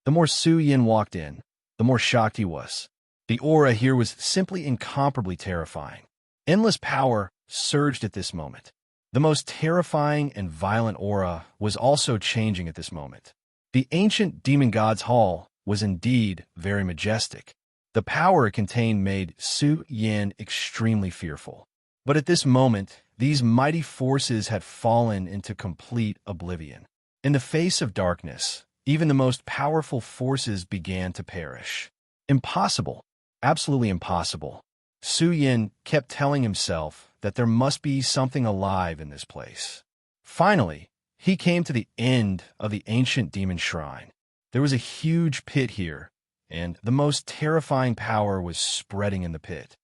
A: The more Su Yin walked in, the more shocked he was. The aura here was simply incomparably terrifying. Endless power surged at this moment. The most terrifying and violent aura was also changing at this moment. The ancient demon god's hall was indeed very majestic. The power it contained made Su Yin extremely fearful. But at this moment, these mighty forces had fallen into complete oblivion. In the face of darkness, even the most powerful forces began to perish. Impossible. Absolutely impossible. Su Yin kept telling himself that there must be something alive in this place. Finally, he came to the end of the ancient demon shrine. There was a huge pit here, and the most terrifying power was spreading in the pit.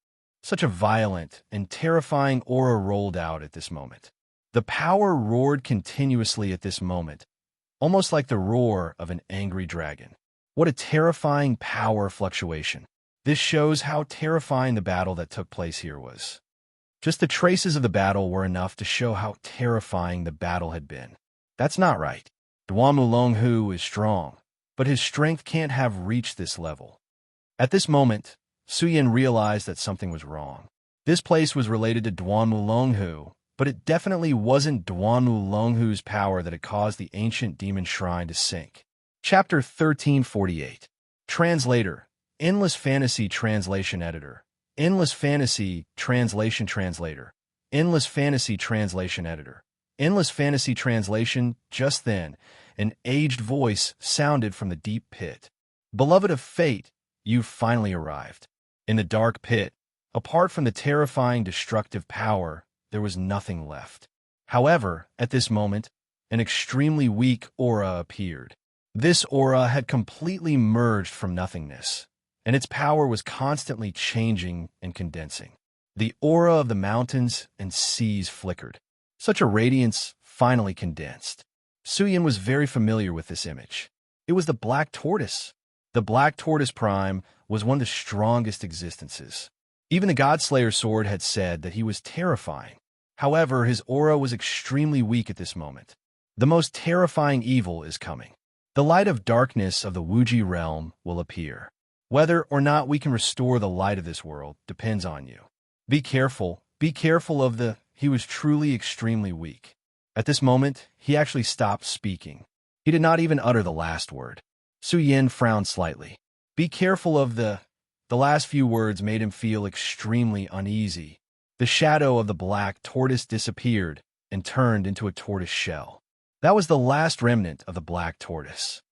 A: Such a violent and terrifying aura rolled out at this moment. The power roared continuously at this moment, almost like the roar of an angry dragon. What a terrifying power fluctuation. This shows how terrifying the battle that took place here was. Just the traces of the battle were enough to show how terrifying the battle had been. That's not right. Duanmu Longhu is strong, but his strength can't have reached this level. At this moment, Su Yin realized that something was wrong. This place was related to Duanmu Longhu, but it definitely wasn't Duanmu Longhu's power that had caused the ancient demon shrine to sink. Chapter 1348. Translator. Endless Fantasy Translation Editor. Endless Fantasy Translation Translator. Endless Fantasy Translation Editor. Endless Fantasy Translation. Just then, an aged voice sounded from the deep pit. Beloved of fate, you've finally arrived. In the dark pit, apart from the terrifying destructive power, there was nothing left. However, at this moment, an extremely weak aura appeared. This aura had completely merged from nothingness, and its power was constantly changing and condensing. The aura of the mountains and seas flickered. Such a radiance finally condensed. Su Yin was very familiar with this image. It was the Black Tortoise. The Black Tortoise Prime was one of the strongest existences. Even the Godslayer sword had said that he was terrifying. However, his aura was extremely weak at this moment. The most terrifying evil is coming. The light of darkness of the Wuji realm will appear. Whether or not we can restore the light of this world depends on you. Be careful of the... He was truly extremely weak. At this moment, he actually stopped speaking. He did not even utter the last word. Su Yin frowned slightly. Be careful of the last few words made him feel extremely uneasy. The shadow of the black tortoise disappeared and turned into a tortoise shell. That was the last remnant of the black tortoise.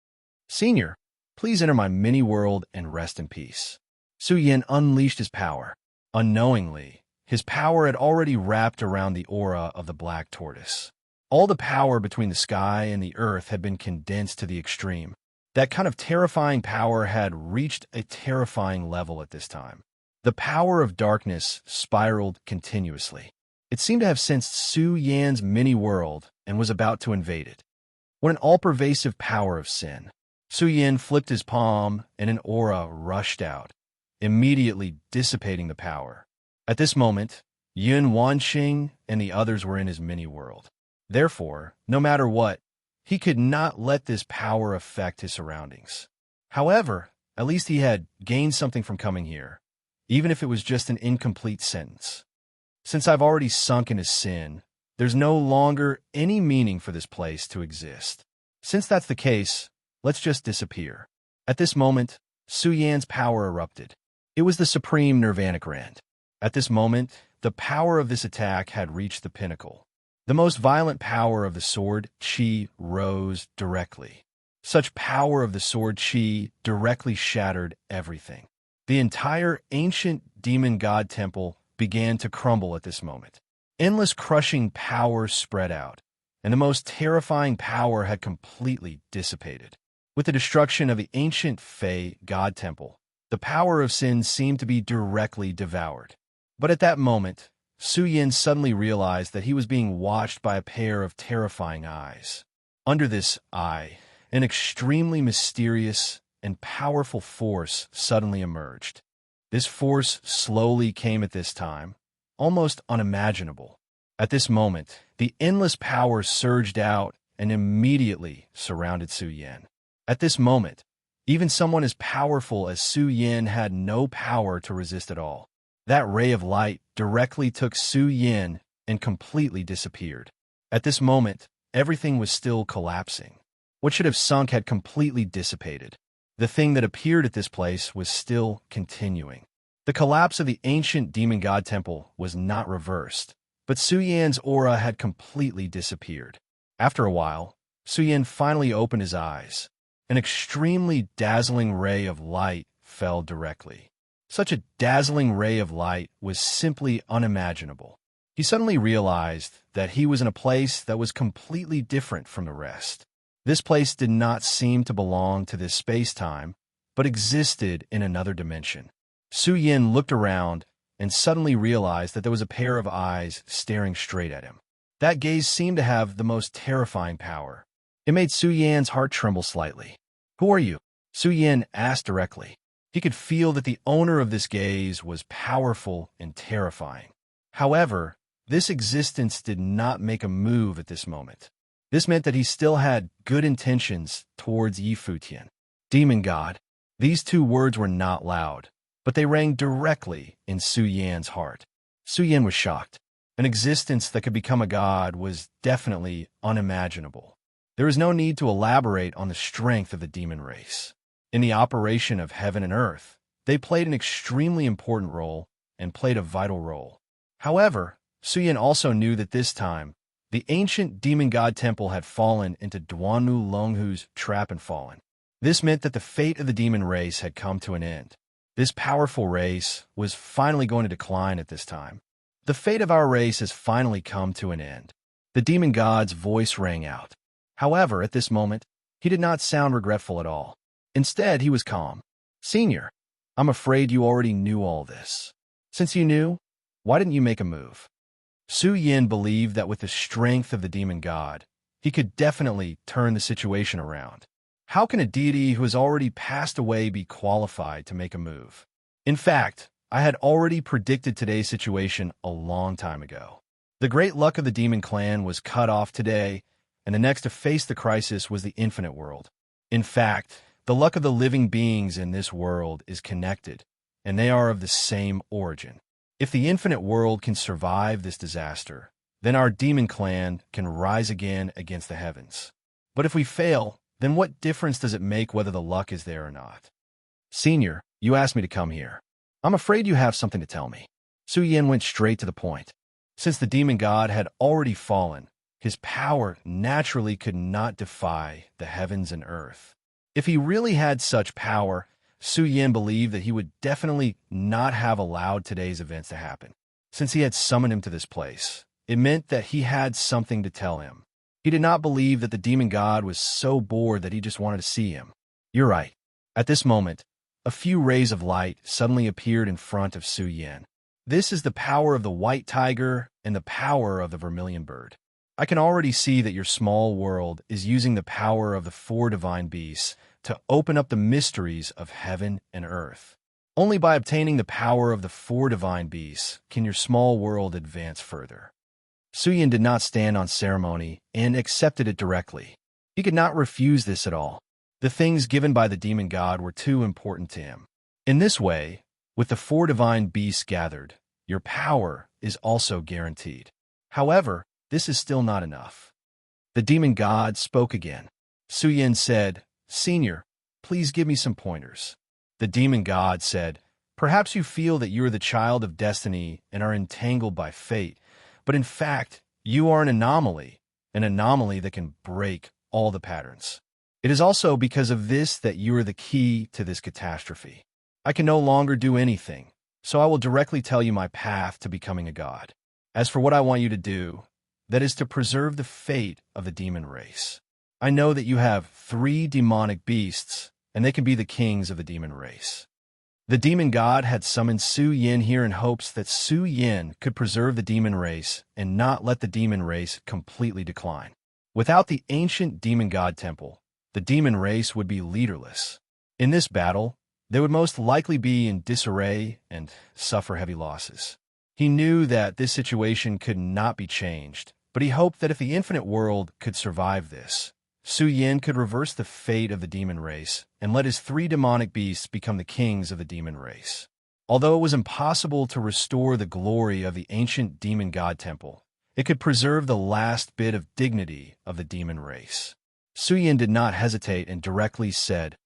A: Senior, please enter my mini-world and rest in peace. Su Yin unleashed his power. Unknowingly, his power had already wrapped around the aura of the black tortoise. All the power between the sky and the earth had been condensed to the extreme. That kind of terrifying power had reached a terrifying level at this time. The power of darkness spiraled continuously. It seemed to have sensed Su Yan's mini-world and was about to invade it. What an all-pervasive power of sin. Su Yin flipped his palm, and an aura rushed out, immediately dissipating the power. At this moment, Yun Wanqing and the others were in his mini-world. Therefore, no matter what, he could not let this power affect his surroundings. However, at least he had gained something from coming here, even if it was just an incomplete sentence. Since I've already sunk into sin, there's no longer any meaning for this place to exist. Since that's the case, let's just disappear. At this moment, Su Yan's power erupted. It was the supreme nirvanic rend. At this moment, the power of this attack had reached the pinnacle. The most violent power of the sword, Qi, rose directly. Such power of the sword Qi directly shattered everything. The entire ancient demon god temple began to crumble at this moment. Endless crushing power spread out, and the most terrifying power had completely dissipated. With the destruction of the ancient Fei god temple, the power of sin seemed to be directly devoured. But at that moment, Su Yin suddenly realized that he was being watched by a pair of terrifying eyes. Under this eye, an extremely mysterious and powerful force suddenly emerged. This force slowly came at this time, almost unimaginable. At this moment, the endless power surged out and immediately surrounded Su Yin. At this moment, even someone as powerful as Su Yin had no power to resist at all. That ray of light directly took Su Yin and completely disappeared. At this moment, everything was still collapsing. What should have sunk had completely dissipated. The thing that appeared at this place was still continuing. The collapse of the ancient demon god temple was not reversed, but Su Yan's aura had completely disappeared. After a while, Su Yan finally opened his eyes. An extremely dazzling ray of light fell directly. Such a dazzling ray of light was simply unimaginable. He suddenly realized that he was in a place that was completely different from the rest. This place did not seem to belong to this space-time, but existed in another dimension. Su Yin looked around and suddenly realized that there was a pair of eyes staring straight at him. That gaze seemed to have the most terrifying power. It made Su Yan's heart tremble slightly. "Who are you?" Su Yin asked directly. He could feel that the owner of this gaze was powerful and terrifying. However, this existence did not make a move at this moment. This meant that he still had good intentions towards Yi Futian. Demon God. These two words were not loud, but they rang directly in Su Yan's heart. Su Yan was shocked. An existence that could become a god was definitely unimaginable. There is no need to elaborate on the strength of the demon race. In the operation of heaven and earth, they played an extremely important role and played a vital role. However, Su Yan also knew that this time, the ancient demon god temple had fallen into Duanmu Longhu's trap and fallen. This meant that the fate of the demon race had come to an end. This powerful race was finally going to decline at this time. The fate of our race has finally come to an end. The demon god's voice rang out. However, at this moment, he did not sound regretful at all. Instead, he was calm. "Senior, I'm afraid you already knew all this. Since you knew, why didn't you make a move?" Su Yin believed that with the strength of the demon god, he could definitely turn the situation around. How can a deity who has already passed away be qualified to make a move? In fact, I had already predicted today's situation a long time ago. The great luck of the demon clan was cut off today, and the next to face the crisis was the infinite world. In fact, the luck of the living beings in this world is connected, and they are of the same origin. If the infinite world can survive this disaster, then our demon clan can rise again against the heavens. But if we fail, then what difference does it make whether the luck is there or not? "Senior, you asked me to come here. I'm afraid you have something to tell me." Su Yin went straight to the point. Since the demon god had already fallen, his power naturally could not defy the heavens and earth. If he really had such power, Su Yin believed that he would definitely not have allowed today's events to happen. Since he had summoned him to this place, it meant that he had something to tell him. He did not believe that the demon god was so bored that he just wanted to see him. "You're right." At this moment, a few rays of light suddenly appeared in front of Su Yin. "This is the power of the white tiger and the power of the vermilion bird. I can already see that your small world is using the power of the four divine beasts, to open up the mysteries of heaven and earth. Only by obtaining the power of the four divine beasts can your small world advance further. Suyin did not stand on ceremony and accepted it directly. He could not refuse this at all. The things given by the demon god were too important to him. In this way, with the four divine beasts gathered, your power is also guaranteed. However, this is still not enough. The demon god spoke again. Suyin said, "Senior, please give me some pointers." The demon god said, "Perhaps you feel that you are the child of destiny and are entangled by fate, but in fact, you are an anomaly that can break all the patterns. It is also because of this that you are the key to this catastrophe. I can no longer do anything, so I will directly tell you my path to becoming a god. As for what I want you to do, that is to preserve the fate of the demon race. I know that you have 3 demonic beasts, and they can be the kings of the demon race." The demon god had summoned Suyin here in hopes that Suyin could preserve the demon race and not let the demon race completely decline. Without the ancient demon god temple, the demon race would be leaderless. In this battle, they would most likely be in disarray and suffer heavy losses. He knew that this situation could not be changed, but he hoped that if the infinite world could survive this, Suyin could reverse the fate of the demon race and let his 3 demonic beasts become the kings of the demon race. Although it was impossible to restore the glory of the ancient demon god temple, it could preserve the last bit of dignity of the demon race. Suyin did not hesitate and directly said,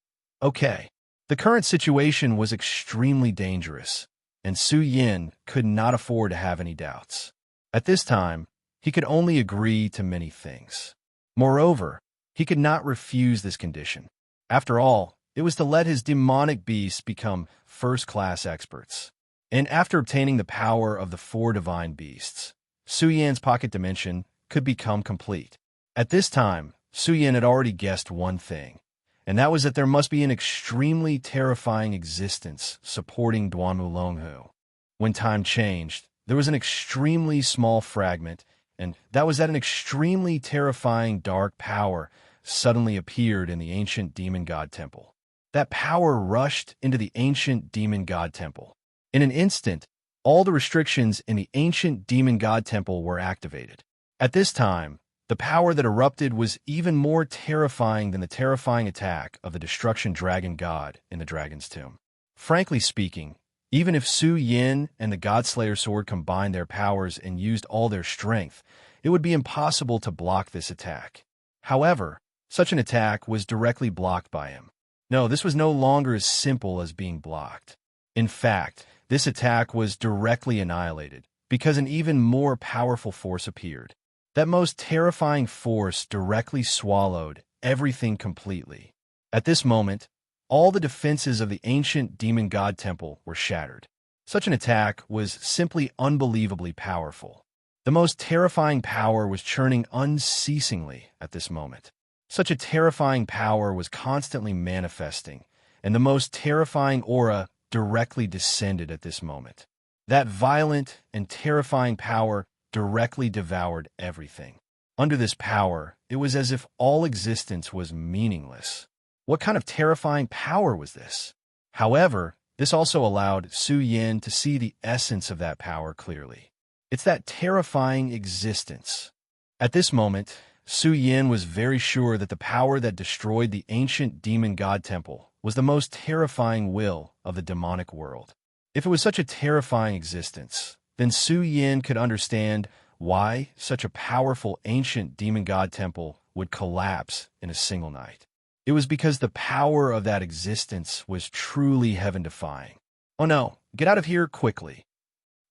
A: "Okay." The current situation was extremely dangerous, and Suyin could not afford to have any doubts. At this time, he could only agree to many things. Moreover, he could not refuse this condition. After all, it was to let his demonic beasts become first-class experts. And after obtaining the power of the 4 divine beasts, Suyin's pocket dimension could become complete. At this time, Suyin had already guessed one thing, and that was that there must be an extremely terrifying existence supporting Duanmu Longhu. When time changed, there was an extremely small fragment, and that was that an extremely terrifying dark power suddenly appeared in the ancient demon god temple. That power rushed into the ancient demon god temple. In an instant, all the restrictions in the ancient demon god temple were activated. At this time, the power that erupted was even more terrifying than the terrifying attack of the destruction dragon god in the dragon's tomb. Frankly speaking, even if Suyin and the Godslayer sword combined their powers and used all their strength, it would be impossible to block this attack. However, such an attack was directly blocked by him. No, this was no longer as simple as being blocked. In fact, this attack was directly annihilated, because an even more powerful force appeared. That most terrifying force directly swallowed everything completely. At this moment, all the defenses of the ancient demon god temple were shattered. Such an attack was simply unbelievably powerful. The most terrifying power was churning unceasingly at this moment. Such a terrifying power was constantly manifesting, and the most terrifying aura directly descended at this moment. That violent and terrifying power directly devoured everything. Under this power, it was as if all existence was meaningless. What kind of terrifying power was this? However, this also allowed Suyin to see the essence of that power clearly. It's that terrifying existence. At this moment, Suyin was very sure that the power that destroyed the ancient demon god temple was the most terrifying will of the demonic world. If it was such a terrifying existence, then Suyin could understand why such a powerful ancient demon god temple would collapse in a single night. It was because the power of that existence was truly heaven-defying. "Oh no, get out of here quickly."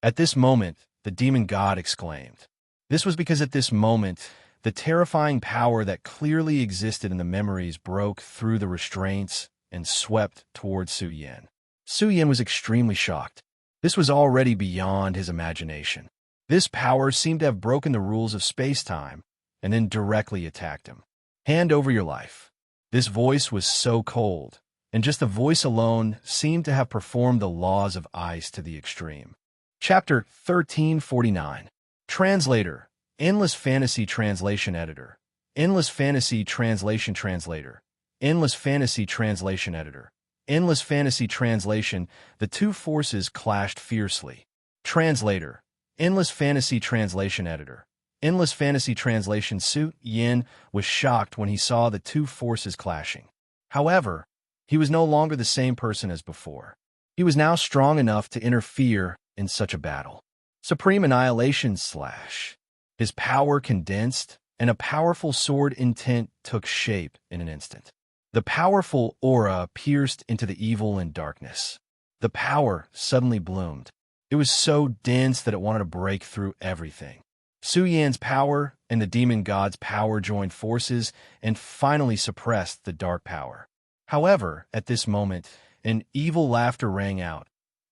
A: At this moment, the demon god exclaimed. This was because at this moment, the terrifying power that clearly existed in the memories broke through the restraints and swept towards Suyin. Suyin was extremely shocked. This was already beyond his imagination. This power seemed to have broken the rules of space-time and then directly attacked him. "Hand over your life." This voice was so cold, and just the voice alone seemed to have performed the laws of ice to the extreme. Chapter 1349. Translator, Endless Fantasy Translation Editor, Endless Fantasy Translation Translator, Endless Fantasy Translation Editor. Endless Fantasy Translation, the two forces clashed fiercely. Translator. Endless Fantasy Translation Editor. Endless Fantasy Translation. Su Yin was shocked when he saw the two forces clashing. However, he was no longer the same person as before. He was now strong enough to interfere in such a battle. Supreme Annihilation Slash. His power condensed, and a powerful sword intent took shape in an instant. The powerful aura pierced into the evil and darkness. The power suddenly bloomed. It was so dense that it wanted to break through everything. Su Yan's power and the demon god's power joined forces and finally suppressed the dark power. However, at this moment, an evil laughter rang out.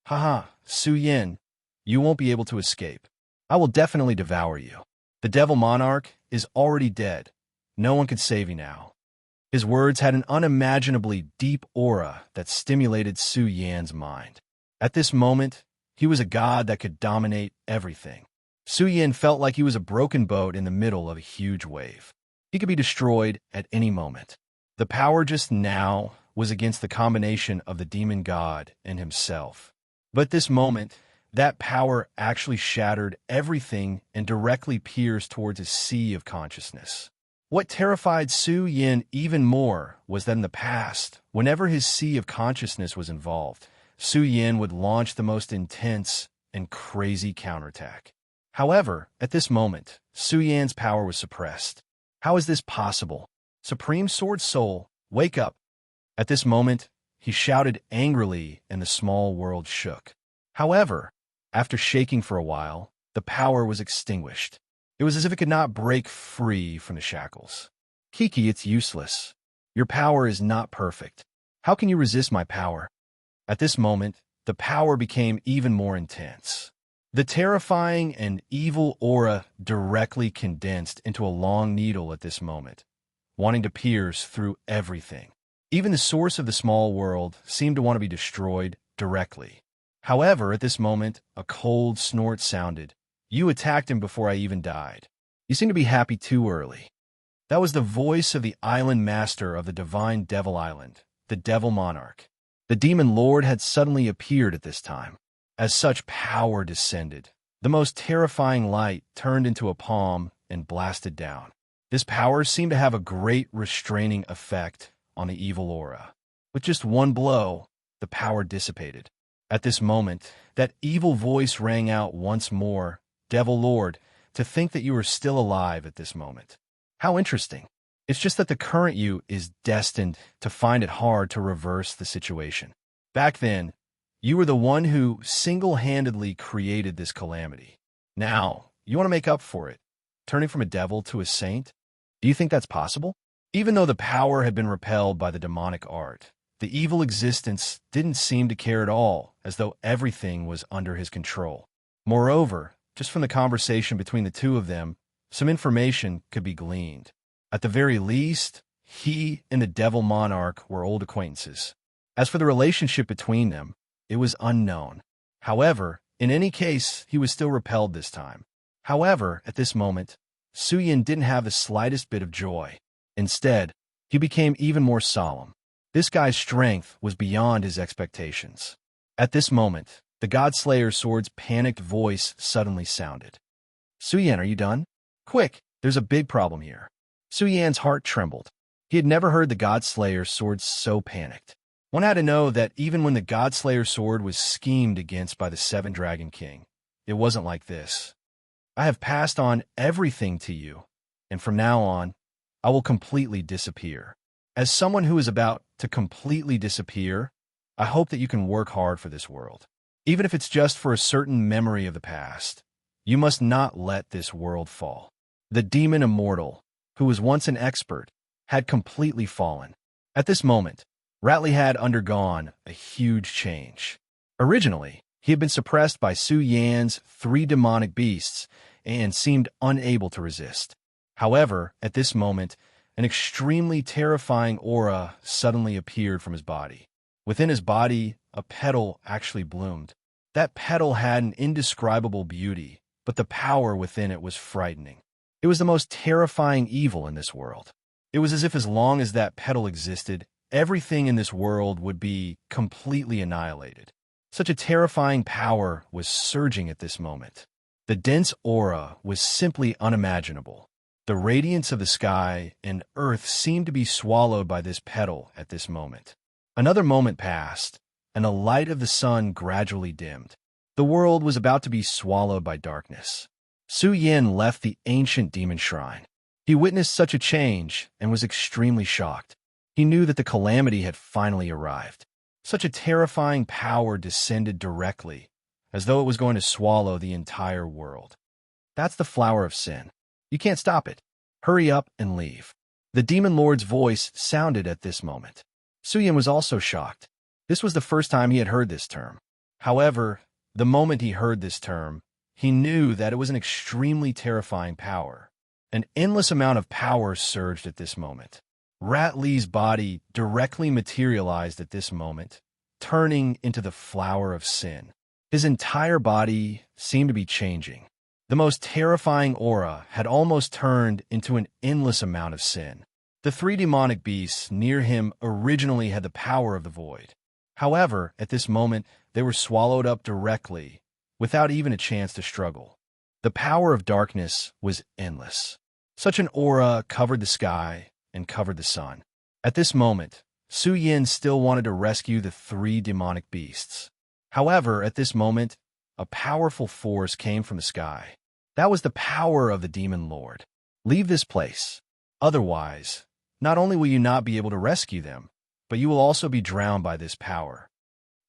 A: Haha, Su Yan, you won't be able to escape. I will definitely devour you. The Devil Monarch is already dead. No one can save you now. His words had an unimaginably deep aura that stimulated Su Yan's mind. At this moment, he was a god that could dominate everything. Su Yan felt like he was a broken boat in the middle of a huge wave. He could be destroyed at any moment. The power just now was against the combination of the demon god and himself. But at this moment, that power actually shattered everything and directly pierced towards a sea of consciousness. What terrified Su Yan even more was that in the past, whenever his sea of consciousness was involved, Su Yan would launch the most intense and crazy counterattack. However, at this moment, Su Yan's power was suppressed. How is this possible? Supreme Sword Soul, wake up! At this moment, he shouted angrily and the small world shook. However, after shaking for a while, the power was extinguished. It was as if it could not break free from the shackles. Kiki, it's useless. Your power is not perfect. How can you resist my power? At this moment, the power became even more intense. The terrifying and evil aura directly condensed into a long needle at this moment, wanting to pierce through everything. Even the source of the small world seemed to want to be destroyed directly. However, at this moment, a cold snort sounded. You attacked him before I even died. You seem to be happy too early. That was the voice of the island master of the divine Devil Island, the Devil Monarch. The demon lord had suddenly appeared at this time. As such power descended, the most terrifying light turned into a palm and blasted down. This power seemed to have a great restraining effect on the evil aura. With just one blow, the power dissipated. At this moment, that evil voice rang out once more. Devil Lord, to think that you are still alive at this moment. How interesting. It's just that the current you is destined to find it hard to reverse the situation. Back then, you were the one who single-handedly created this calamity. Now, you want to make up for it, turning from a devil to a saint? Do you think that's possible? Even though the power had been repelled by the demonic art, the evil existence didn't seem to care at all, as though everything was under his control. Moreover, just from the conversation between the two of them, some information could be gleaned. At the very least, he and the Devil Monarch were old acquaintances. As for the relationship between them, it was unknown. However, in any case, he was still repelled this time. However, at this moment, Su Yan didn't have the slightest bit of joy. Instead, he became even more solemn. This guy's strength was beyond his expectations. At this moment, the Godslayer's sword's panicked voice suddenly sounded. Su Yan, are you done? Quick, there's a big problem here. Su Yan's heart trembled. He had never heard the Godslayer's sword so panicked. One had to know that even when the Godslayer's sword was schemed against by the Seven Dragon King, it wasn't like this. I have passed on everything to you, and from now on, I will completely disappear. As someone who is about to completely disappear, I hope that you can work hard for this world. Even if it's just for a certain memory of the past, you must not let this world fall. The demon immortal, who was once an expert, had completely fallen. At this moment, Ratley had undergone a huge change. Originally, he had been suppressed by Su Yan's 3 demonic beasts and seemed unable to resist. However, at this moment, an extremely terrifying aura suddenly appeared from his body. Within his body, a petal actually bloomed. That petal had an indescribable beauty, but the power within it was frightening. It was the most terrifying evil in this world. It was as if as long as that petal existed, everything in this world would be completely annihilated. Such a terrifying power was surging at this moment. The dense aura was simply unimaginable. The radiance of the sky and earth seemed to be swallowed by this petal at this moment. Another moment passed, and the light of the sun gradually dimmed. The world was about to be swallowed by darkness. Su Yin left the ancient demon shrine. He witnessed such a change and was extremely shocked. He knew that the calamity had finally arrived. Such a terrifying power descended directly, as though it was going to swallow the entire world. That's the flower of sin. You can't stop it. Hurry up and leave. The demon lord's voice sounded at this moment. Su Yin was also shocked. This was the first time he had heard this term. However, the moment he heard this term, he knew that it was an extremely terrifying power. An endless amount of power surged at this moment. Rat Li's body directly materialized at this moment, turning into the flower of sin. His entire body seemed to be changing. The most terrifying aura had almost turned into an endless amount of sin. The three demonic beasts near him originally had the power of the void. However, at this moment, they were swallowed up directly, without even a chance to struggle. The power of darkness was endless. Such an aura covered the sky and covered the sun. At this moment, Su Yin still wanted to rescue the three demonic beasts. However, at this moment, a powerful force came from the sky. That was the power of the demon lord. Leave this place. Otherwise, not only will you not be able to rescue them, but you will also be drowned by this power.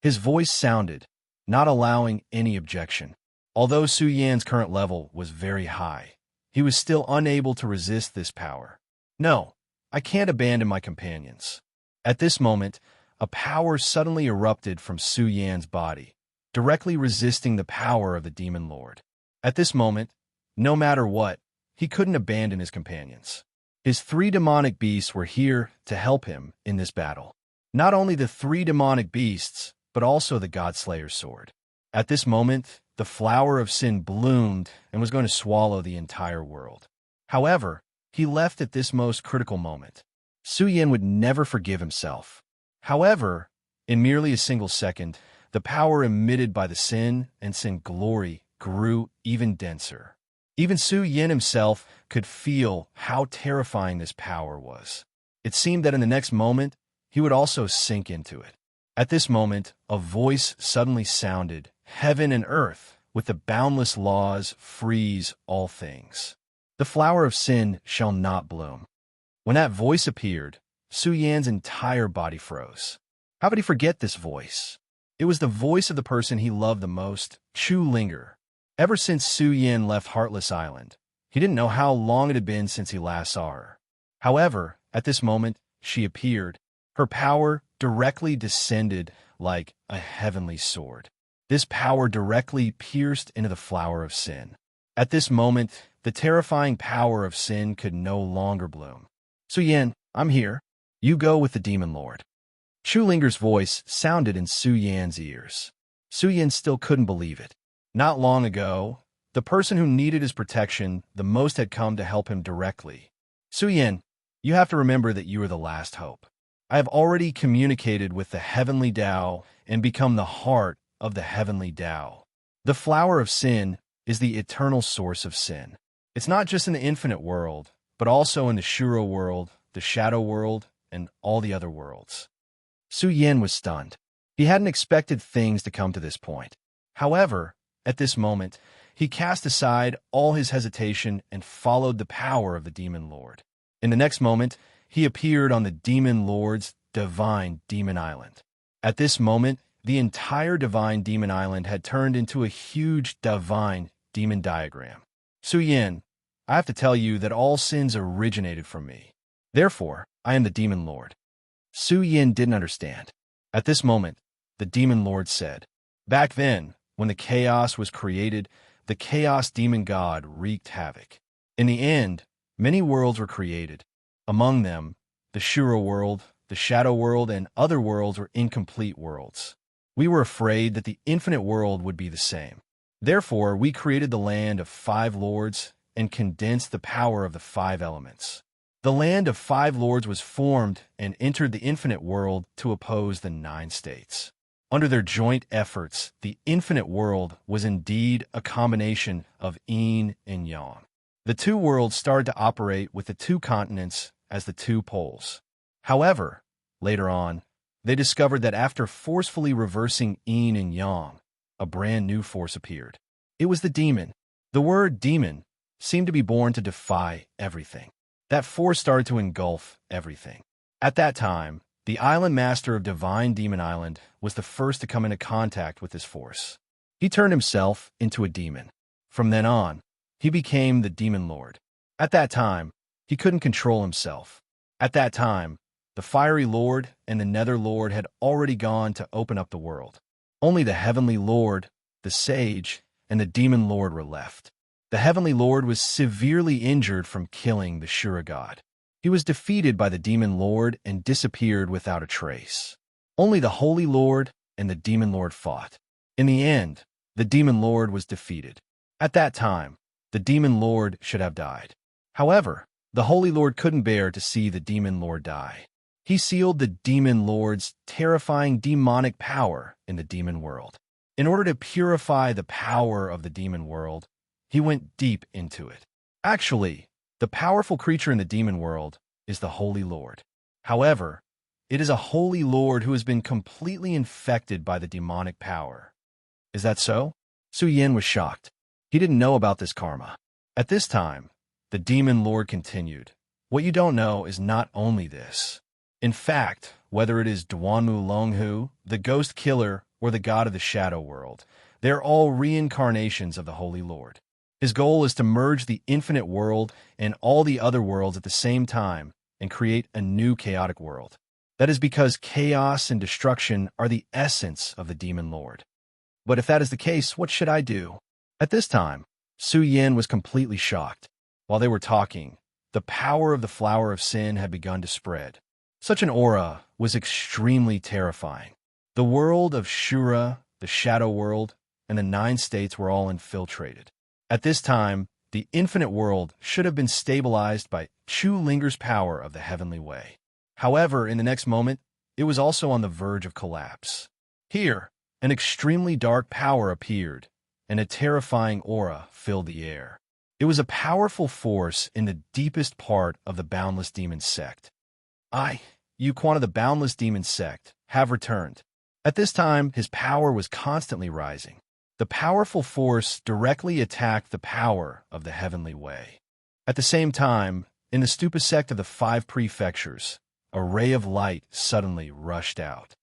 A: His voice sounded, not allowing any objection. Although Su Yan's current level was very high, he was still unable to resist this power. No, I can't abandon my companions. At this moment, a power suddenly erupted from Su Yan's body, directly resisting the power of the demon lord. At this moment, no matter what, he couldn't abandon his companions. His three demonic beasts were here to help him in this battle. Not only the three demonic beasts, but also the Godslayer's sword. At this moment, the flower of sin bloomed and was going to swallow the entire world. However, he left at this most critical moment. Su Yin would never forgive himself. However, in merely a single second, the power emitted by the sin and sin glory grew even denser. Even Su Yin himself could feel how terrifying this power was. It seemed that in the next moment, he would also sink into it. At this moment, a voice suddenly sounded, "Heaven and earth, with the boundless laws, freeze all things. The flower of sin shall not bloom." When that voice appeared, Su Yan's entire body froze. How could he forget this voice? It was the voice of the person he loved the most, Chu Linger. Ever since Su Yin left Heartless Island, he didn't know how long it had been since he last saw her. However, at this moment, she appeared. Her power directly descended like a heavenly sword. This power directly pierced into the flower of sin. At this moment, the terrifying power of sin could no longer bloom. "Su Yin, I'm here. You go with the demon lord." Chu Linger's voice sounded in Su Yan's ears. Su Yin still couldn't believe it. Not long ago, the person who needed his protection the most had come to help him directly. "Su Yin, you have to remember that you are the last hope. I have already communicated with the heavenly Tao and become the heart of the heavenly Tao. The flower of sin is the eternal source of sin. It's not just in the infinite world, but also in the Shuro world, the shadow world, and all the other worlds." Su Yin was stunned. He hadn't expected things to come to this point. However, at this moment, he cast aside all his hesitation and followed the power of the demon lord. In the next moment, he appeared on the demon lord's divine demon island. At this moment, the entire divine demon island had turned into a huge divine demon diagram. "Su Yin, I have to tell you that all sins originated from me. Therefore, I am the demon lord." Su Yin didn't understand. At this moment, the demon lord said, "Back then, when the chaos was created, the chaos demon god wreaked havoc. In the end, many worlds were created. Among them, the Shuro world, the shadow world, and other worlds were incomplete worlds. We were afraid that the infinite world would be the same. Therefore, we created the land of 5 lords and condensed the power of the 5 elements. The land of 5 lords was formed and entered the infinite world to oppose the 9 states. Under their joint efforts, the infinite world was indeed a combination of yin and yang. The 2 worlds started to operate with the 2 continents as the 2 poles. However, later on, they discovered that after forcefully reversing yin and yang, a brand new force appeared. It was the demon. The word demon seemed to be born to defy everything. That force started to engulf everything. At that time, the island master of Divine Demon Island was the first to come into contact with this force. He turned himself into a demon. From then on, he became the Demon Lord. At that time, he couldn't control himself. At that time, the Fiery Lord and the Nether Lord had already gone to open up the world. Only the Heavenly Lord, the Sage, and the Demon Lord were left. The Heavenly Lord was severely injured from killing the Shura god. He was defeated by the Demon Lord and disappeared without a trace. Only the Holy Lord and the Demon Lord fought. In the end, the Demon Lord was defeated. At that time, the Demon Lord should have died. However, the Holy Lord couldn't bear to see the Demon Lord die. He sealed the Demon Lord's terrifying demonic power in the demon world. In order to purify the power of the demon world, he went deep into it. Actually, the powerful creature in the demon world is the Holy Lord. However, it is a Holy Lord who has been completely infected by the demonic power. Is that so? Su Yin was shocked. He didn't know about this karma. At this time, the Demon Lord continued. What you don't know is not only this. In fact, whether it is Duanmu Longhu, the ghost killer, or the god of the shadow world, they're all reincarnations of the Holy Lord. His goal is to merge the infinite world and all the other worlds at the same time and create a new chaotic world. That is because chaos and destruction are the essence of the Demon Lord. But if that is the case, what should I do? At this time, Su Yin was completely shocked. While they were talking, the power of the flower of sin had begun to spread. Such an aura was extremely terrifying. The world of Shura, the shadow world, and the 9 states were all infiltrated. At this time, the infinite world should have been stabilized by Chu Linger's power of the heavenly way. However, in the next moment, it was also on the verge of collapse. Here, an extremely dark power appeared, and a terrifying aura filled the air. It was a powerful force in the deepest part of the Boundless Demon sect. Yuquan of the Boundless Demon sect, have returned. At this time, his power was constantly rising. The powerful force directly attacked the power of the heavenly way. At the same time, in the Stupa sect of the 5 prefectures, a ray of light suddenly rushed out.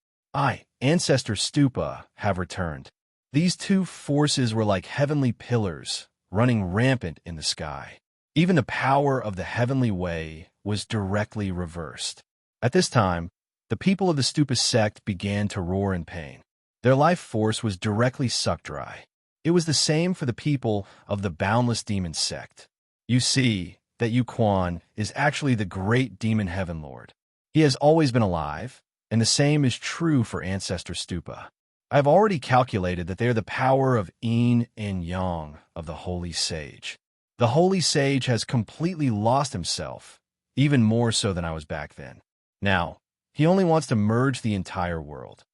A: Ancestor Stupa, have returned. These 2 forces were like heavenly pillars, running rampant in the sky. Even the power of the heavenly way was directly reversed. At this time, the people of the Stupa sect began to roar in pain. Their life force was directly sucked dry. It was the same for the people of the Boundless Demon sect. You see that Yuquan is actually the great demon heaven lord. He has always been alive, and the same is true for Ancestor Stupa. I have already calculated that they are the power of yin and yang of the Holy Sage. The Holy Sage has completely lost himself, even more so than I was back then. Now, he only wants to merge the entire world.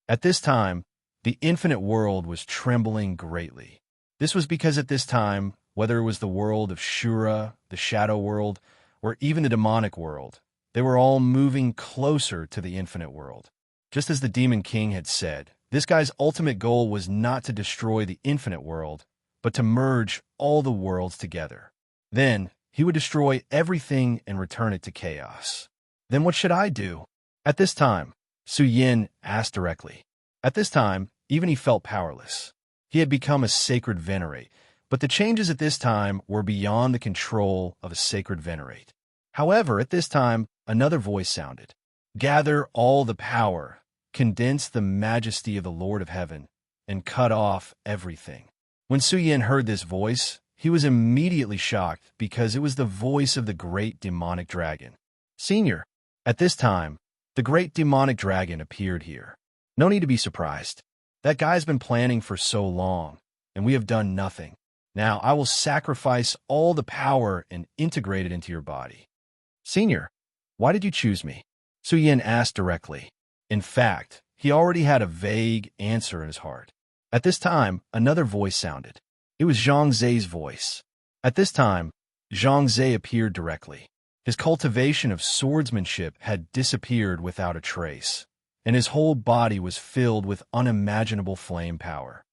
A: At this time, the infinite world was trembling greatly. This was because at this time, whether it was the world of Shura, the shadow world, or even the demonic world, they were all moving closer to the infinite world. Just as the Demon King had said, this guy's ultimate goal was not to destroy the infinite world, but to merge all the worlds together. Then, he would destroy everything and return it to chaos. Then what should I do? At this time, Su Yin asked directly. At this time, even he felt powerless. He had become a sacred venerate, but the changes at this time were beyond the control of a sacred venerate. However, at this time, another voice sounded. Gather all the power, condense the majesty of the Lord of Heaven, and cut off everything. When Su Yin heard this voice, he was immediately shocked because it was the voice of the great demonic dragon. Senior, at this time, the great demonic dragon appeared here. No need to be surprised. That guy's been planning for so long, and we have done nothing. Now I will sacrifice all the power and integrate it into your body. Senior, why did you choose me? Su Yin asked directly. In fact, he already had a vague answer in his heart. At this time, another voice sounded. It was Zhang Zhe's voice. At this time, Zhang Zhe appeared directly. His cultivation of swordsmanship had disappeared without a trace, and his whole body was filled with unimaginable flame power.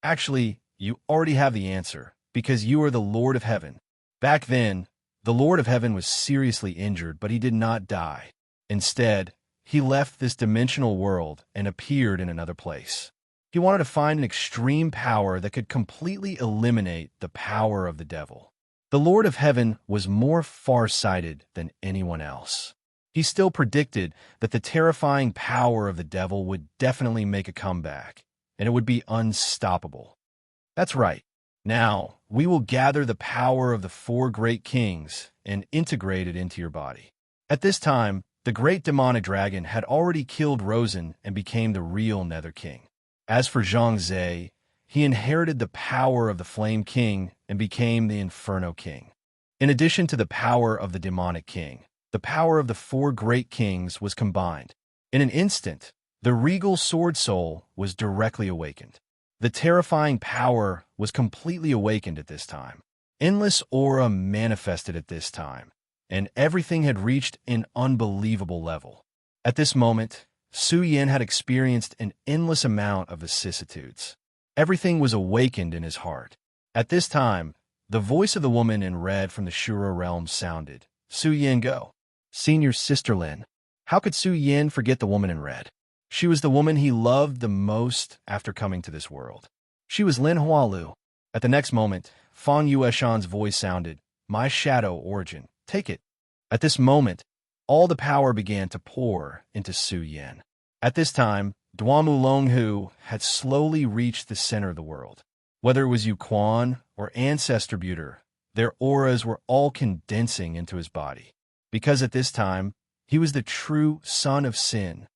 A: Actually, you already have the answer, because you are the Lord of Heaven. Back then, the Lord of Heaven was seriously injured, but he did not die. Instead, he left this dimensional world and appeared in another place. He wanted to find an extreme power that could completely eliminate the power of the devil. The Lord of Heaven was more far-sighted than anyone else. He still predicted that the terrifying power of the devil would definitely make a comeback, and it would be unstoppable. That's right. Now, we will gather the power of the 4 great kings and integrate it into your body. At this time, the great demonic dragon had already killed Rosen and became the real Nether King. As for Zhang Zhe, he inherited the power of the Flame King and became the Inferno King. In addition to the power of the Demonic King, the power of the 4 great kings was combined. In an instant, the regal sword soul was directly awakened. The terrifying power was completely awakened at this time. Endless aura manifested at this time, and everything had reached an unbelievable level. At this moment, Su Yin had experienced an endless amount of vicissitudes. Everything was awakened in his heart. At this time, the voice of the woman in red from the Shura realm sounded. Su Yin, go. Senior Sister Lin. How could Su Yin forget the woman in red? She was the woman he loved the most after coming to this world. She was Lin Hualu. At the next moment, Fang Yueshan's voice sounded. My shadow origin. Take it. At this moment, all the power began to pour into Su Yin. At this time, Duamu Longhu had slowly reached the center of the world. Whether it was Yu Quan or Ancestor Buter, their auras were all condensing into his body. Because at this time, he was the true son of sin.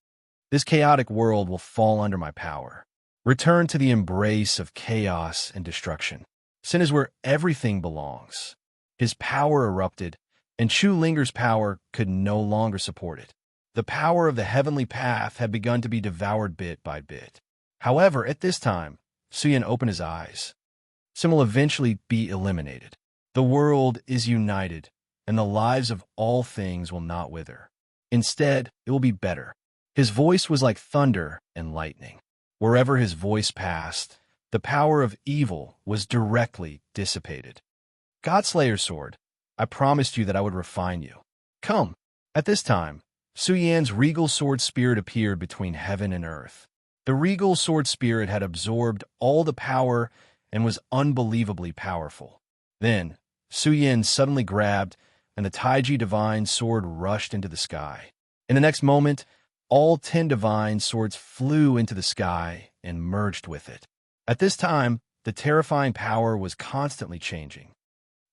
A: This chaotic world will fall under my power. Return to the embrace of chaos and destruction. Sin is where everything belongs. His power erupted, and Chu Linger's power could no longer support it. The power of the heavenly path had begun to be devoured bit by bit. However, at this time, Su Yin opened his eyes. Sin will eventually be eliminated. The world is united, and the lives of all things will not wither. Instead, it will be better. His voice was like thunder and lightning. Wherever his voice passed, the power of evil was directly dissipated. Godslayer's sword, I promised you that I would refine you. Come. At this time, Su Yan's regal sword spirit appeared between heaven and earth. The regal sword spirit had absorbed all the power and was unbelievably powerful. Then, Su Yan suddenly grabbed, and the Taiji divine sword rushed into the sky. In the next moment, all 10 divine swords flew into the sky and merged with it. At this time, the terrifying power was constantly changing.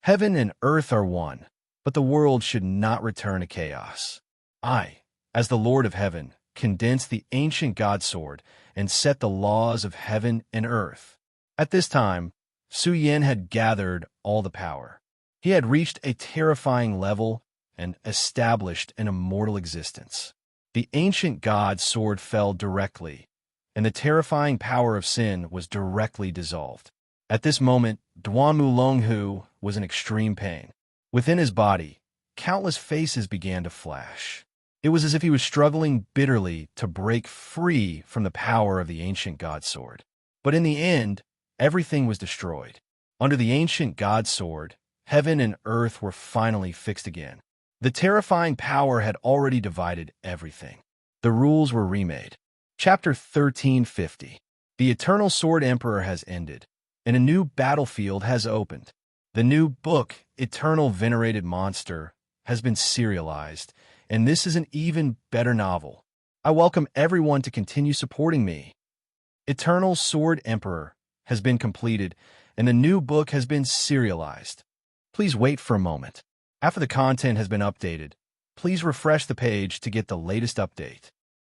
A: Heaven and earth are one, but the world should not return to chaos. I, as the Lord of Heaven, condensed the ancient God sword and set the laws of heaven and earth. At this time, Su Yin had gathered all the power. He had reached a terrifying level and established an immortal existence. The ancient God sword fell directly, and the terrifying power of sin was directly dissolved. At this moment, Duanmu Longhu was in extreme pain. Within his body, countless faces began to flash. It was as if he was struggling bitterly to break free from the power of the ancient God sword. But in the end, everything was destroyed. Under the ancient God sword, heaven and earth were finally fixed again. The terrifying power had already divided everything. The rules were remade. Chapter 1350. The Eternal Sword Emperor has ended, and a new battlefield has opened. The new book, Eternal Venerated Monster, has been serialized, and this is an even better novel. I welcome everyone to continue supporting me. Eternal Sword Emperor has been completed, and the new book has been serialized. Please wait for a moment. After the content has been updated, please refresh the page to get the latest update.